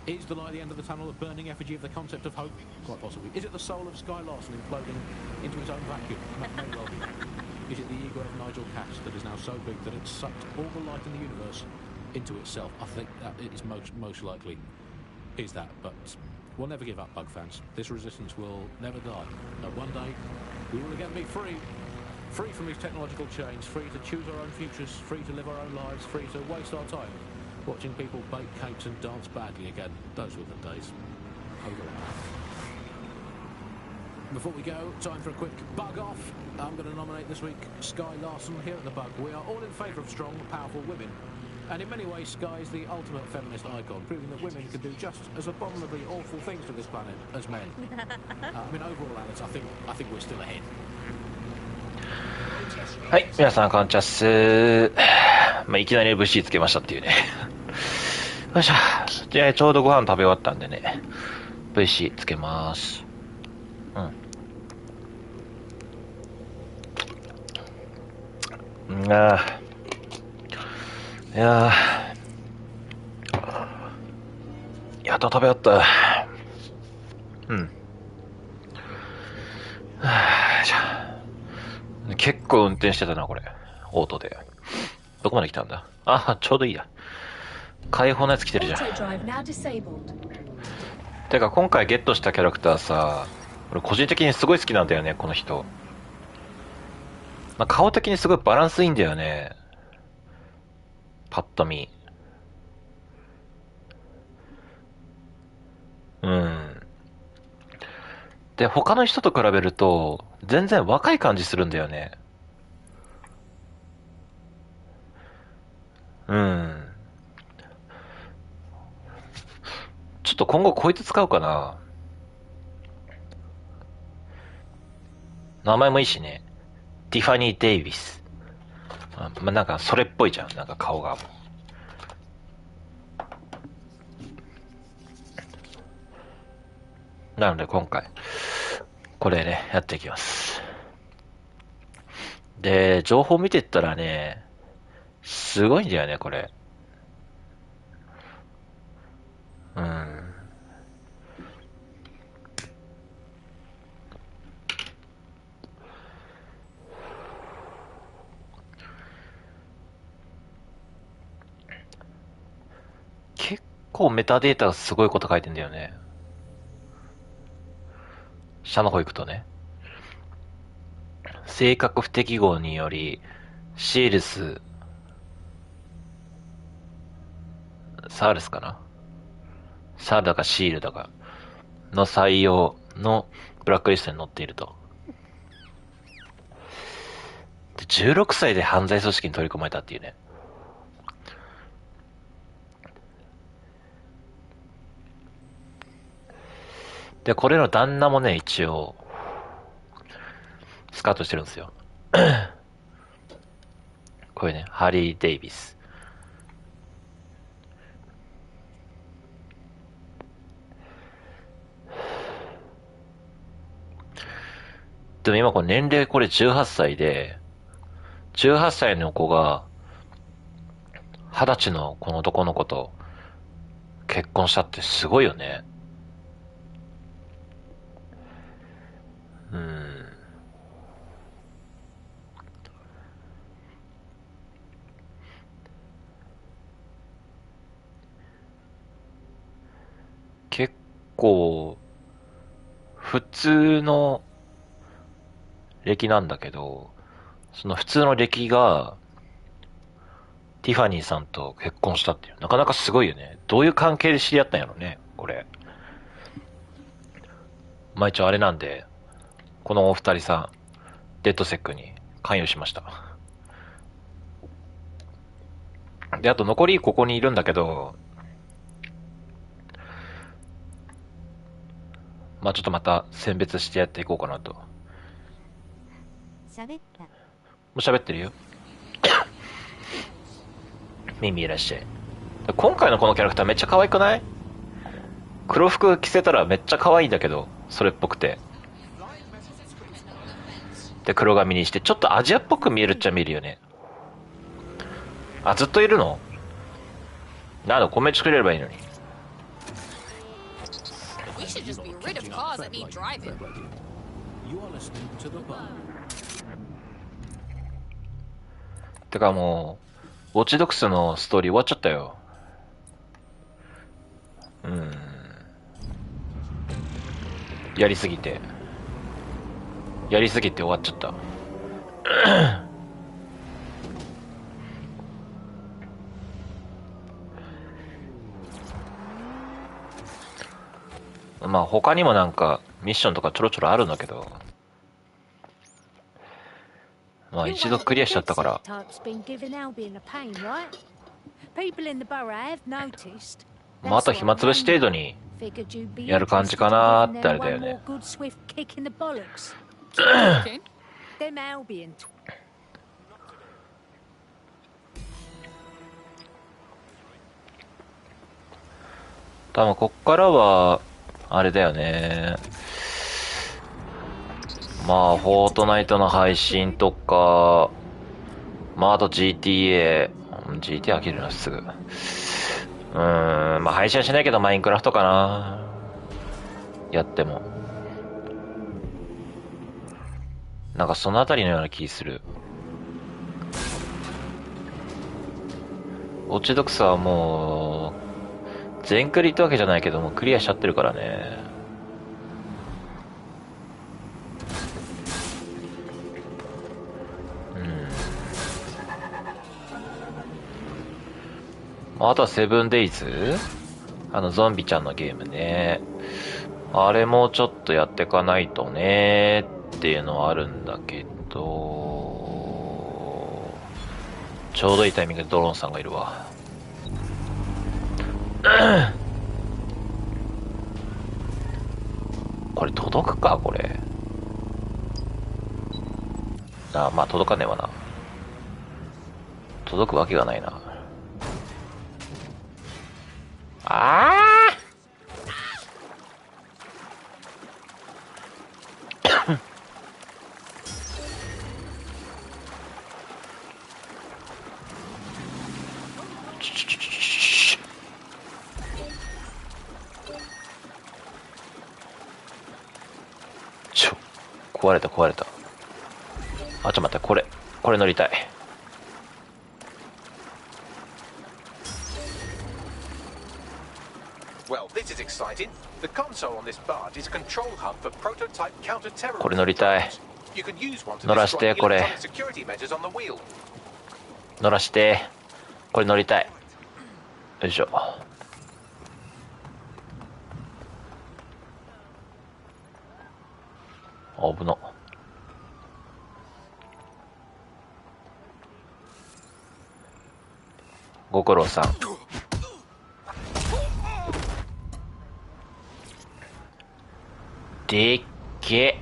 B: Is the light at the end of the tunnel a burning effigy of the concept of hope? Quite possibly. Is it the soul of Sky Larson imploding into its own vacuum? May well be. Is it the ego of Nigel Cass that is now so big that it's sucked all the light in the universe into itself? I think that it is most likely is that, but we'll never give up, Bug fans. This resistance will never die. And one day, we will again be free. Free from these technological chains, free to choose our own futures, free to live our own lives, free to waste our time watching people bake cakes and dance badly again. Those were the days. Over and out. Before we go, time for a quick bug off. I'm going to nominate this week Sky Larson here at the Bug. We are all in favour of strong, powerful women. And in many ways, Sky is the ultimate feminist icon, proving that women can do just as abominably awful things to this planet as men. I mean, overall, Alex, I think we're still ahead.
M: はい、皆さん、こんにちは。いきなり VC つけましたっていうね。よいしょ。じゃあ、ちょうどご飯食べ終わったんでね、VC つけます。やっと食べ終わった。結構運転してたな、これ。オートで。どこまで来たんだ？ちょうどいいや。解放のやつ来てるじゃん。てか、今回ゲットしたキャラクターさ、俺個人的にすごい好きなんだよね、この人。顔的にすごいバランスいいんだよね。パッと見。で、他の人と比べると、全然若い感じするんだよね。ちょっと今後こいつ使うかな。名前もいいしね。ティファニー・デイビス。なんかそれっぽいじゃん。なんか顔が。なので今回、これね、やっていきます。で、情報見てったらね、すごいんだよね、これ。うん。結構メタデータがすごいこと書いてんだよね。下の方行くとね。性格不適合により、シールス、サールスかな、サールだかシールだかの採用のブラックリストに載っていると。で、16歳で犯罪組織に取り込まれたっていうね。で、これの旦那もね、一応、スカウトしてるんですよ。これね、ハリー・デイビス。でも今これ年齢これ18歳で、18歳の子が、20歳のこの男の子と結婚したってすごいよね。結構、普通の歴なんだけど、その普通の歴が、ティファニーさんと結婚したっていう。なかなかすごいよね。どういう関係で知り合ったんやろね、これ。まあ一応あれなんで、このお二人さん、デッドセックに関与しました。で、あと残りここにいるんだけど、まあちょっとまた選別してやっていこうかなと。
S: 喋った。も
M: う喋ってるよ。ミミいらっしゃい。今回のこのキャラクターめっちゃ可愛くない？黒服着せたらめっちゃ可愛いんだけど、それっぽくて。で、黒髪にして、ちょっとアジアっぽく見えるっちゃ見えるよね。あ、ずっといるの？なんだ、コメントくれればいいのに。
J: We should just be rid of cars that need driving.
B: You are listening to the bar.
M: てかもう、ウォッチドッグスのストーリー終わっちゃったよ。やりすぎて終わっちゃった。まあ他にもなんかミッションとかちょろちょろあるんだけど、まあ一度クリアしちゃったから。まああと暇つぶし程度にやる感じかなーってあれだよね。多分こっからはあれだよね。まあフォートナイトの配信とか、まああと GTA 飽きるなすぐ。まあ配信はしないけどマインクラフトかな。やってもなんかそのあたりのような気する。ウォッチドッグスはもう全クリってわけじゃないけどもクリアしちゃってるからね。あとはセブンデイズ、ゾンビちゃんのゲームね。あれもちょっとやっていかないとねっていうのはあるんだけど、ちょうどいいタイミングでドローンさんがいるわ。これ届くかこれ。まあ届かねえわな。届くわけがないな。壊れた。あ、ちょっと待って、これ乗りたい。
C: Well, this is exciting. The console on this barge is a control hub for prototype counter-terrorism.
M: これ乗りたい。
C: You can use one to
M: 乗らして
C: destroy
M: これ。
C: electronic security measures on the wheel.
M: 乗らして。これ乗りたい。よいしょ。危な。ご苦労さん。でっけ。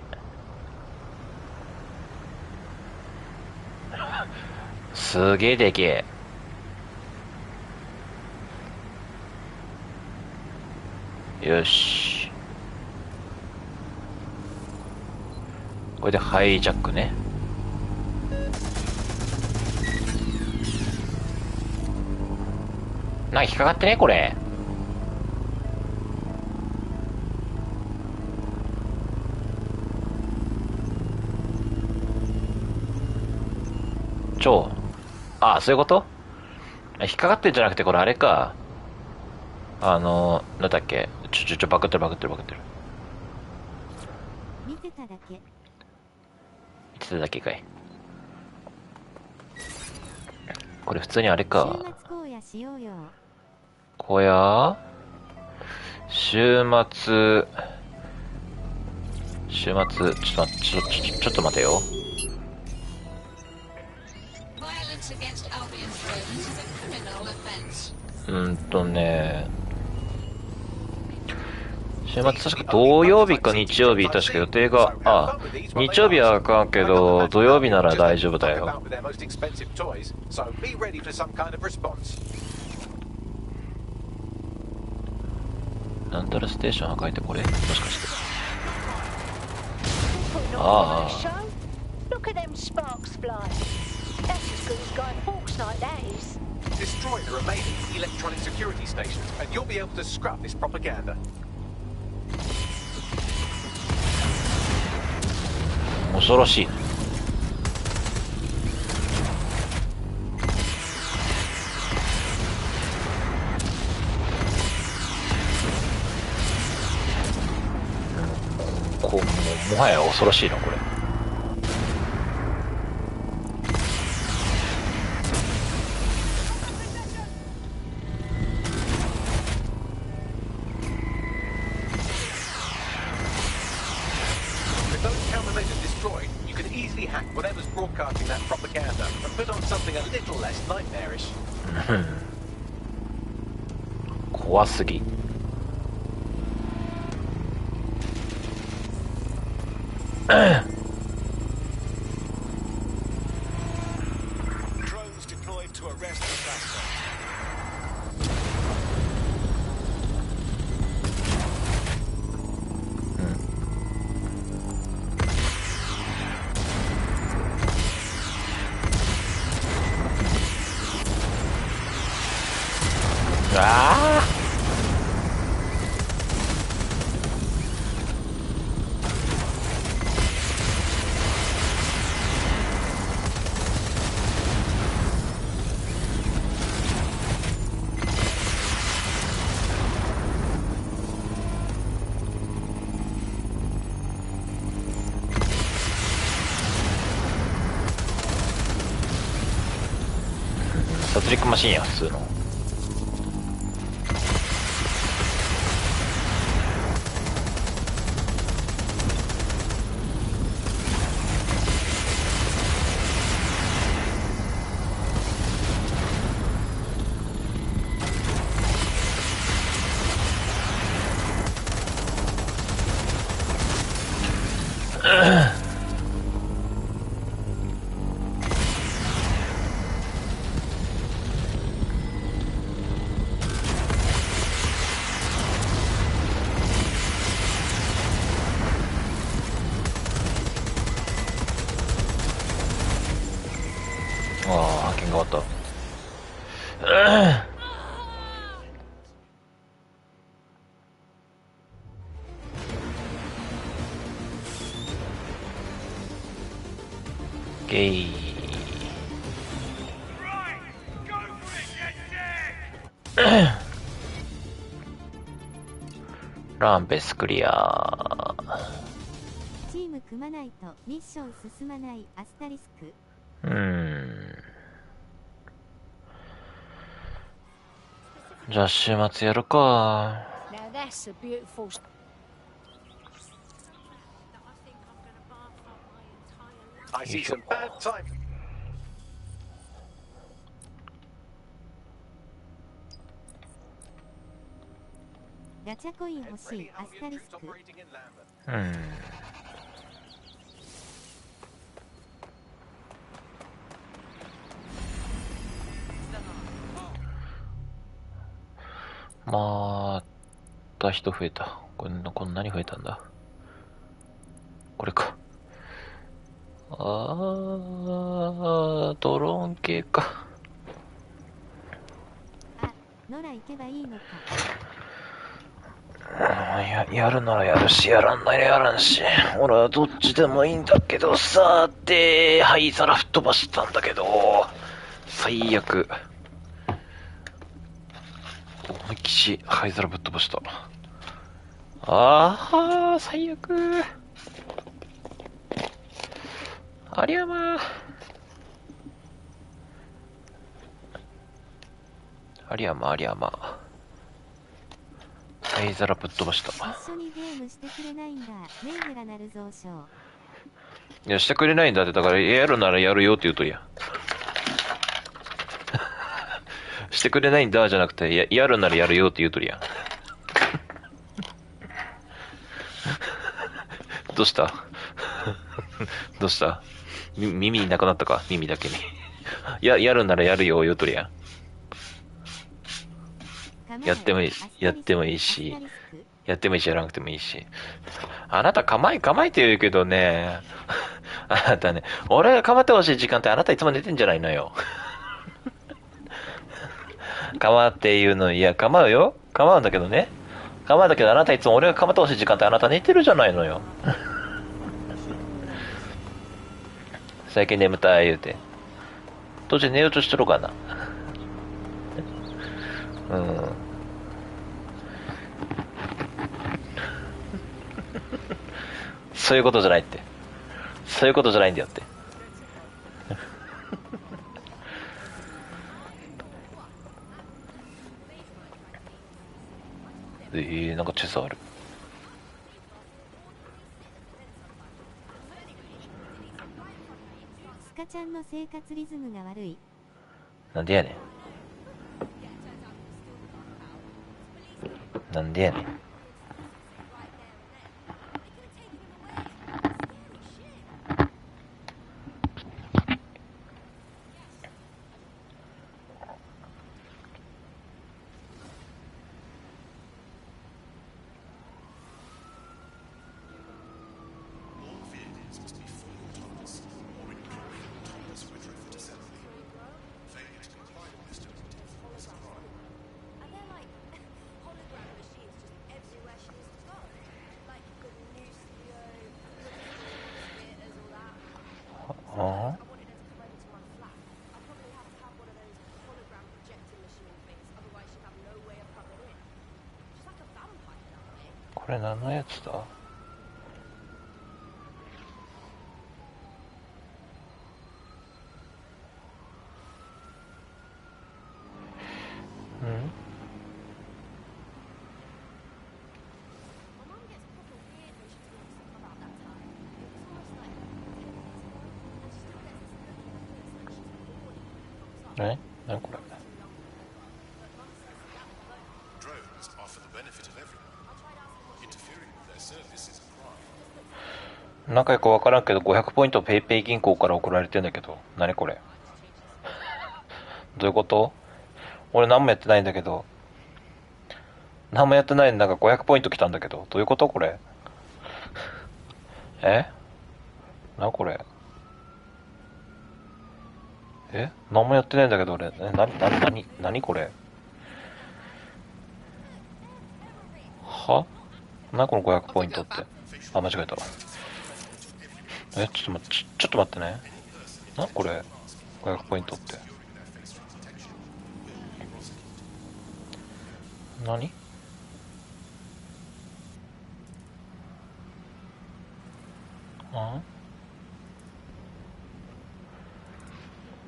M: すげえでけえ。よし。これでハイジャックね。なんか引っかかってねこれ。あ、そういうこと？引っかかってんじゃなくて、これあれか。なんだっけ。バクってる。
S: 見てただけ。
M: 見てただけかい。これ普通にあれか。
S: 週末荒野しようよ。
M: 荒野？週末、ちょっと待てよ。週末確か土曜日か日曜日、確か予定が、日曜日はあかんけど、土曜日なら大丈夫だよ。なんたらステーション破壊ってこれ？もしかして。ああ。
C: Destroy the remaining electronic security stations, and you'll be able to scrap this propaganda.
M: 恐ろしい。もはや恐ろしいなこれ。怖すぎ。
O: Drones deployed to arrest the suspect.
M: 殺戮マシンや普通の。派遣が終わった。えい。ランペスクリア。
S: チーム組まないとミッション進まないアスタリスク。
M: じゃあ週末やるか。
D: Now that's a beautiful.
C: I see some bad time.
S: ガチャコイン欲しいアスタリスク。
M: また人増えた。こんなに増えたんだ。これか。ドローン系か。
S: 野良行けばいいのか。
M: やるならやるし、やらんならやらんし。俺はどっちでもいいんだけどさて、灰皿吹っ飛ばしたんだけど、最悪。思いっきし灰皿ぶっ飛ばした。最悪。ありゃま灰皿ぶっ飛ばした。
S: 一緒にゲームしてくれないんだ。メンヘラなる蔵書。
M: いや、してくれないんだって。だからやるならやるよって言うとりや。してくれないんだじゃなくて、やるならやるよって言うとりや。どうしたどうした耳なくなったか、耳だけに。やるならやるよ言うとりや。やってもいいし、やらなくてもいいし。あなた構えって言うけどね、あなたね、俺が構ってほしい時間ってあなたいつも寝てんじゃないのよ。構って言うの、いや、構うんだけどね。構うんだけどあなたいつも俺が構ってほしい時間ってあなた寝てるじゃないのよ。最近眠たい言うて。途中寝ようとしとるかな。そういうことじゃないって。そういうことじゃないんだよって。なんかチェスある。
S: スカちゃんの生活リズムが悪い。
M: なんでやねん。なんでやねん。これ何のやつだ？何これ。なんかよくわからんけど500ポイントペイペイ銀行から送られてんだけど、何これ。どういうこと？俺何もやってないんだけど、何もやってないんだが500ポイント来たんだけど、どういうことこれ。なこれ。何もやってないんだけど俺。何これ。は？何この500ポイントって。間違えた。ちょっと待ってね。なこれ500ポイントって何？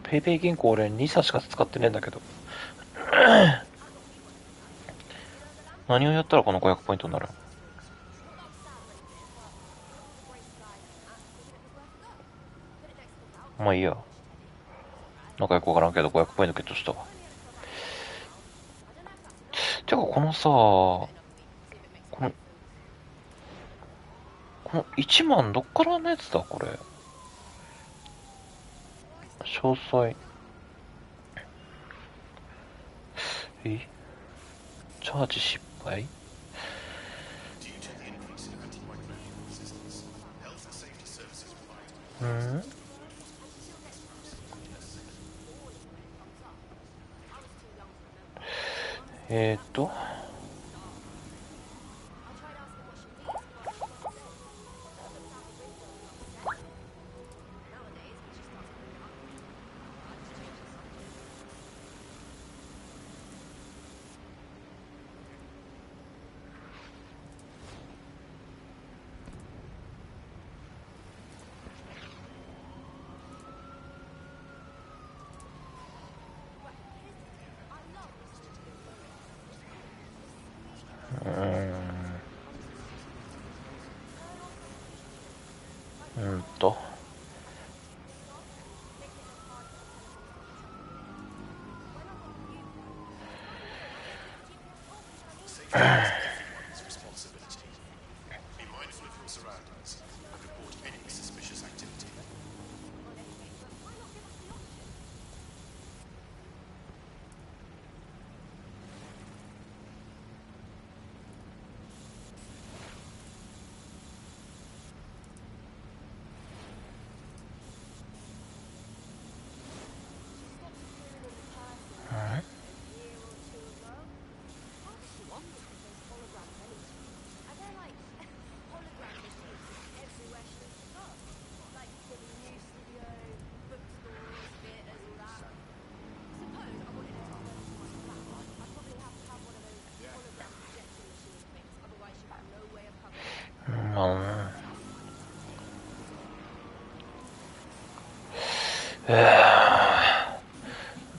M: ペイペイ銀行俺2社しか使ってねえんだけど何をやったらこの500ポイントになる？まあいいや。なんかよくわからんけど500ポイントゲットしたわ。てかこのさ、この1万どっからのやつだこれ。詳細。チャージ失敗？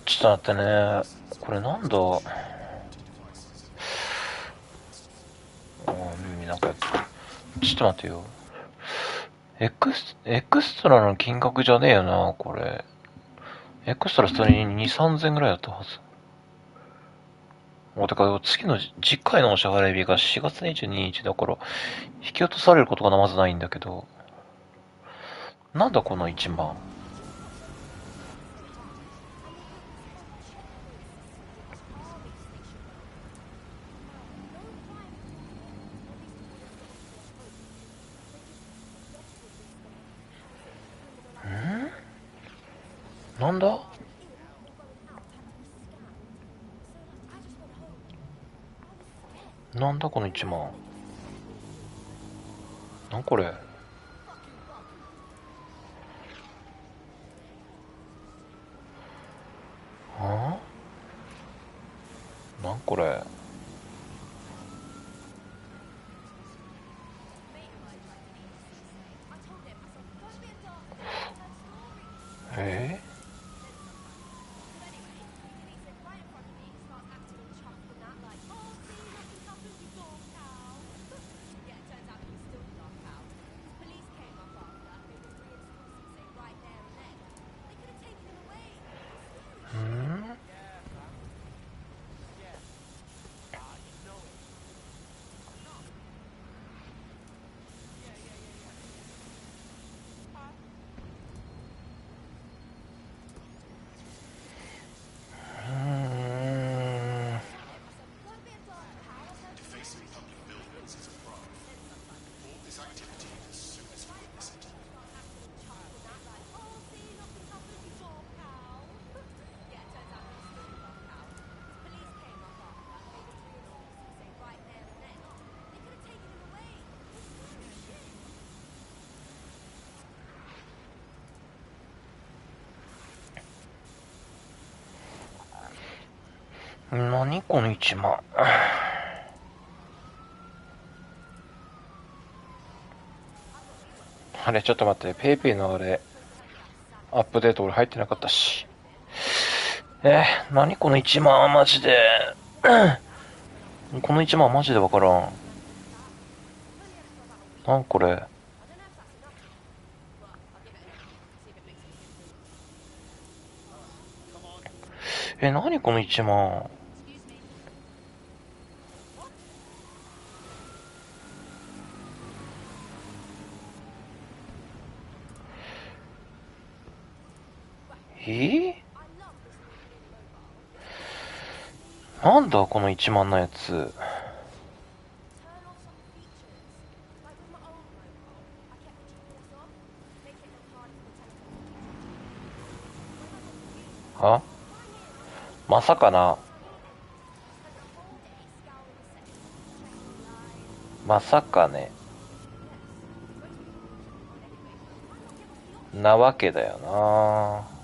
M: ちょっと待ってね。これなんだ？なんかちょっと待ってよ。エクストラの金額じゃねえよな、これ。エクストラそれに2、3000ぐらいだったはず。てか、次回のお支払い日が4月22日だから、引き落とされることがまずないんだけど。なんだこの1万。なんだ？なんだこの1万。なんこれ。なんこれ。何この1万。あれちょっと待って、ペイペイのあれアップデート俺入ってなかったし。何この1万マジで。この1万マジでわからん。なんこれ。何この1万。なんだこの1万のやつ。まさかな。まさかね。なわけだよな。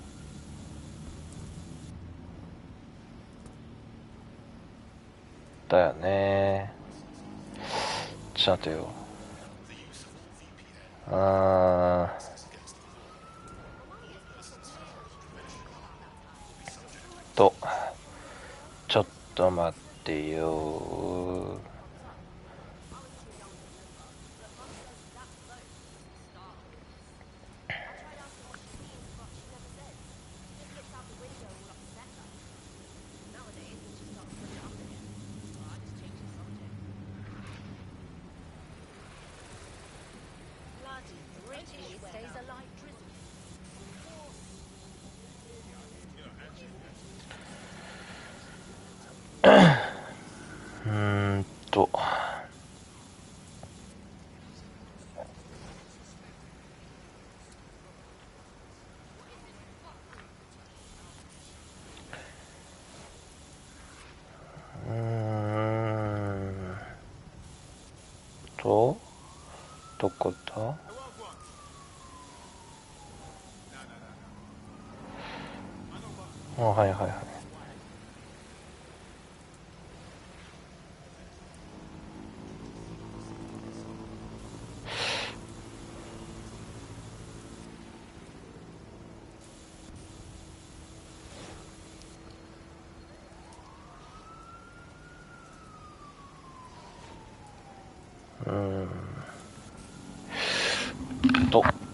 M: だよね。ちょっと待てよ。ちょっと待ってよ。どこだ？はいはいはい。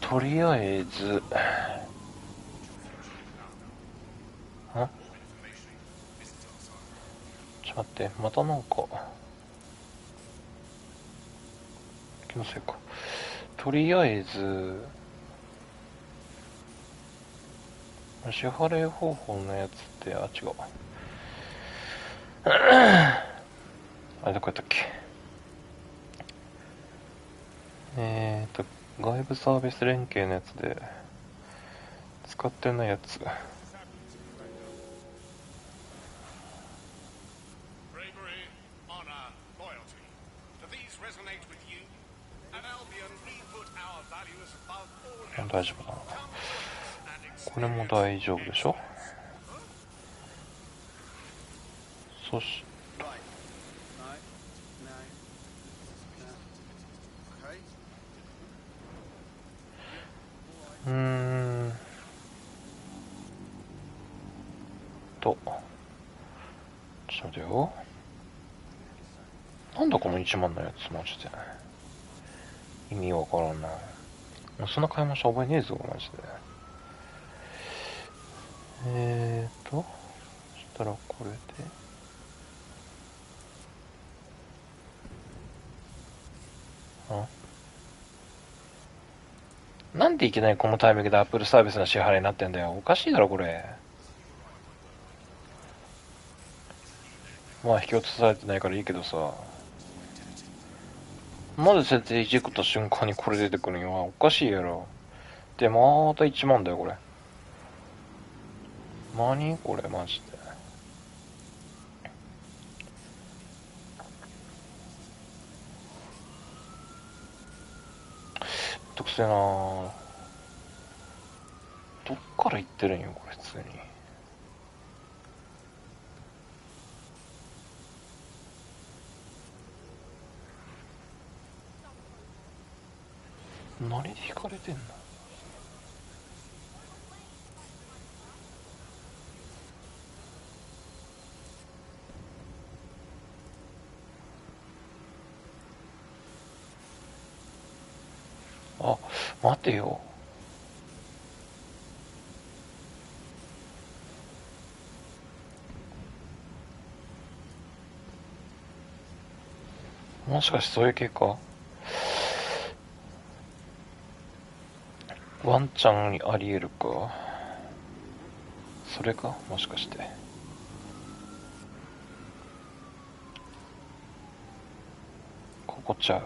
M: とりあえず、ちょっと待って、またなんか、気のせいか。とりあえず、支払い方法のやつって、違う。あれどこやったっけ。外部サービス連携のやつで、使ってないやつ。大丈夫かな。これも大丈夫でしょ。そしちょっと待てよ。なんだこの1万のやつマジで。意味わからんな。そんな買い物した覚えねえぞマジで。そしたらこれで。なんでいきなりこのタイミングでアップルサービスの支払いになってんだよ。おかしいだろこれ。まあ引き落とされてないからいいけどさ。まず設定いじくった瞬間にこれ出てくるんよ。おかしいやろ。で、また1万だよこれ。何これマジで。めんどくせえな。どっから行ってるんよこれ普通に。何で引かれてんの？あ、待てよ。もしかしてそういう系か？ワンチャンにあり得るか。それか、もしかして。ここちゃう。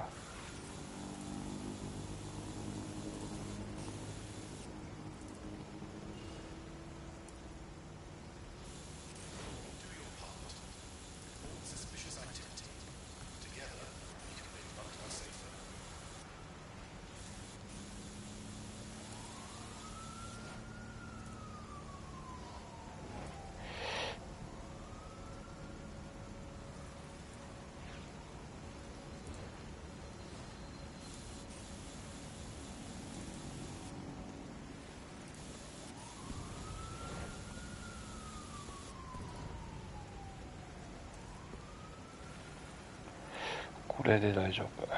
M: これで大丈夫。よ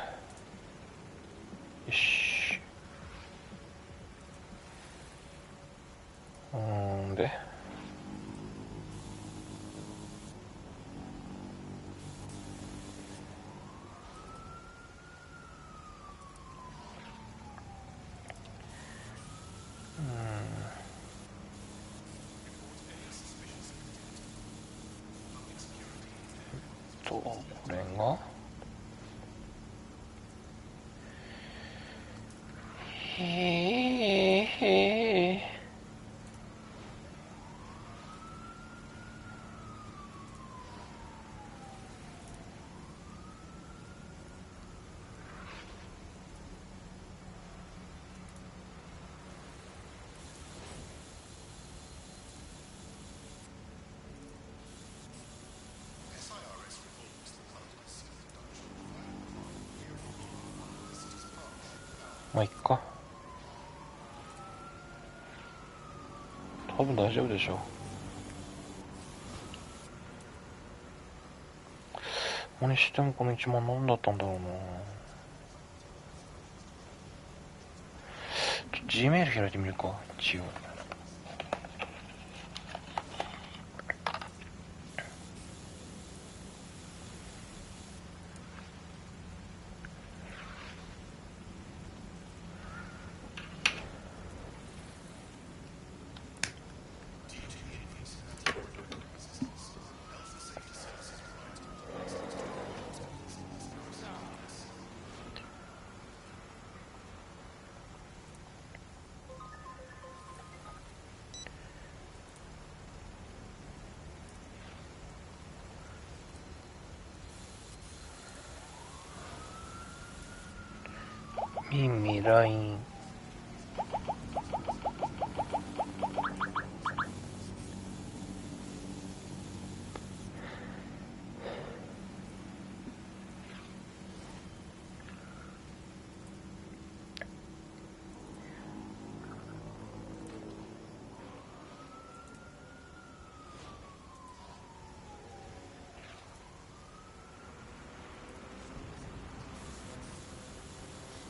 M: し。でこれがまあいっか。多分大丈夫でしょう。にしてもこの1万何だったんだろうな。G メール開いてみるか、一応。耳ライン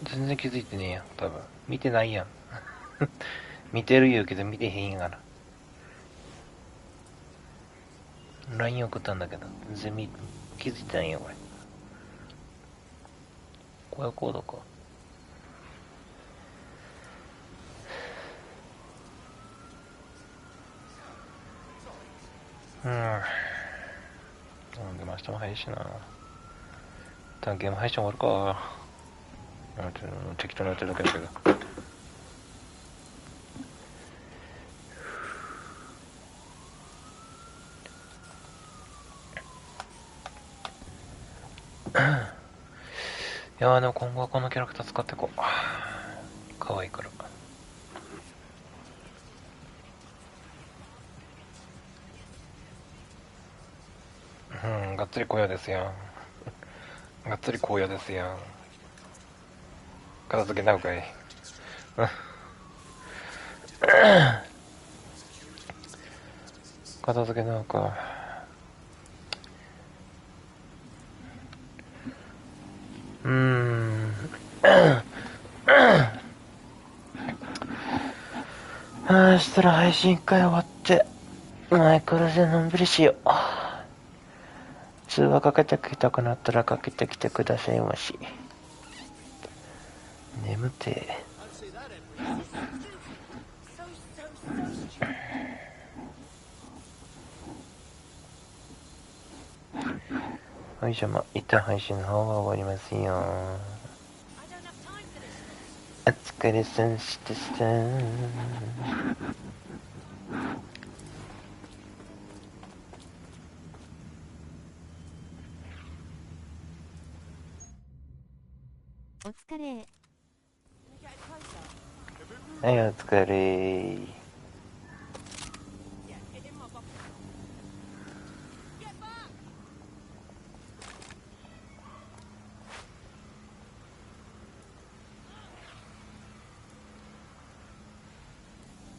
M: 全然気づいてねえやん、多分。見てないやん。見てる言うけど見てへんやから。LINE 送ったんだけど、全然気づいてないよ、これ。こういうコードか。でも明日も早いしな。ゲーム配信終わるか。適当にやってるだけだけど。いやーでも今後はこのキャラクター使っていこう。可愛いから。がっつり荒野ですやん。がっつり荒野ですやん。片付けなんかい。片付けなんか。したら配信会終わってマイクロでのんびりしよう。通話かけてきたくなったらかけてきてくださいまし。眠てはい、じゃあ一旦配信の方が終わりますよ。お疲れさんでした。
S: お疲れ。
M: はい、お疲れ。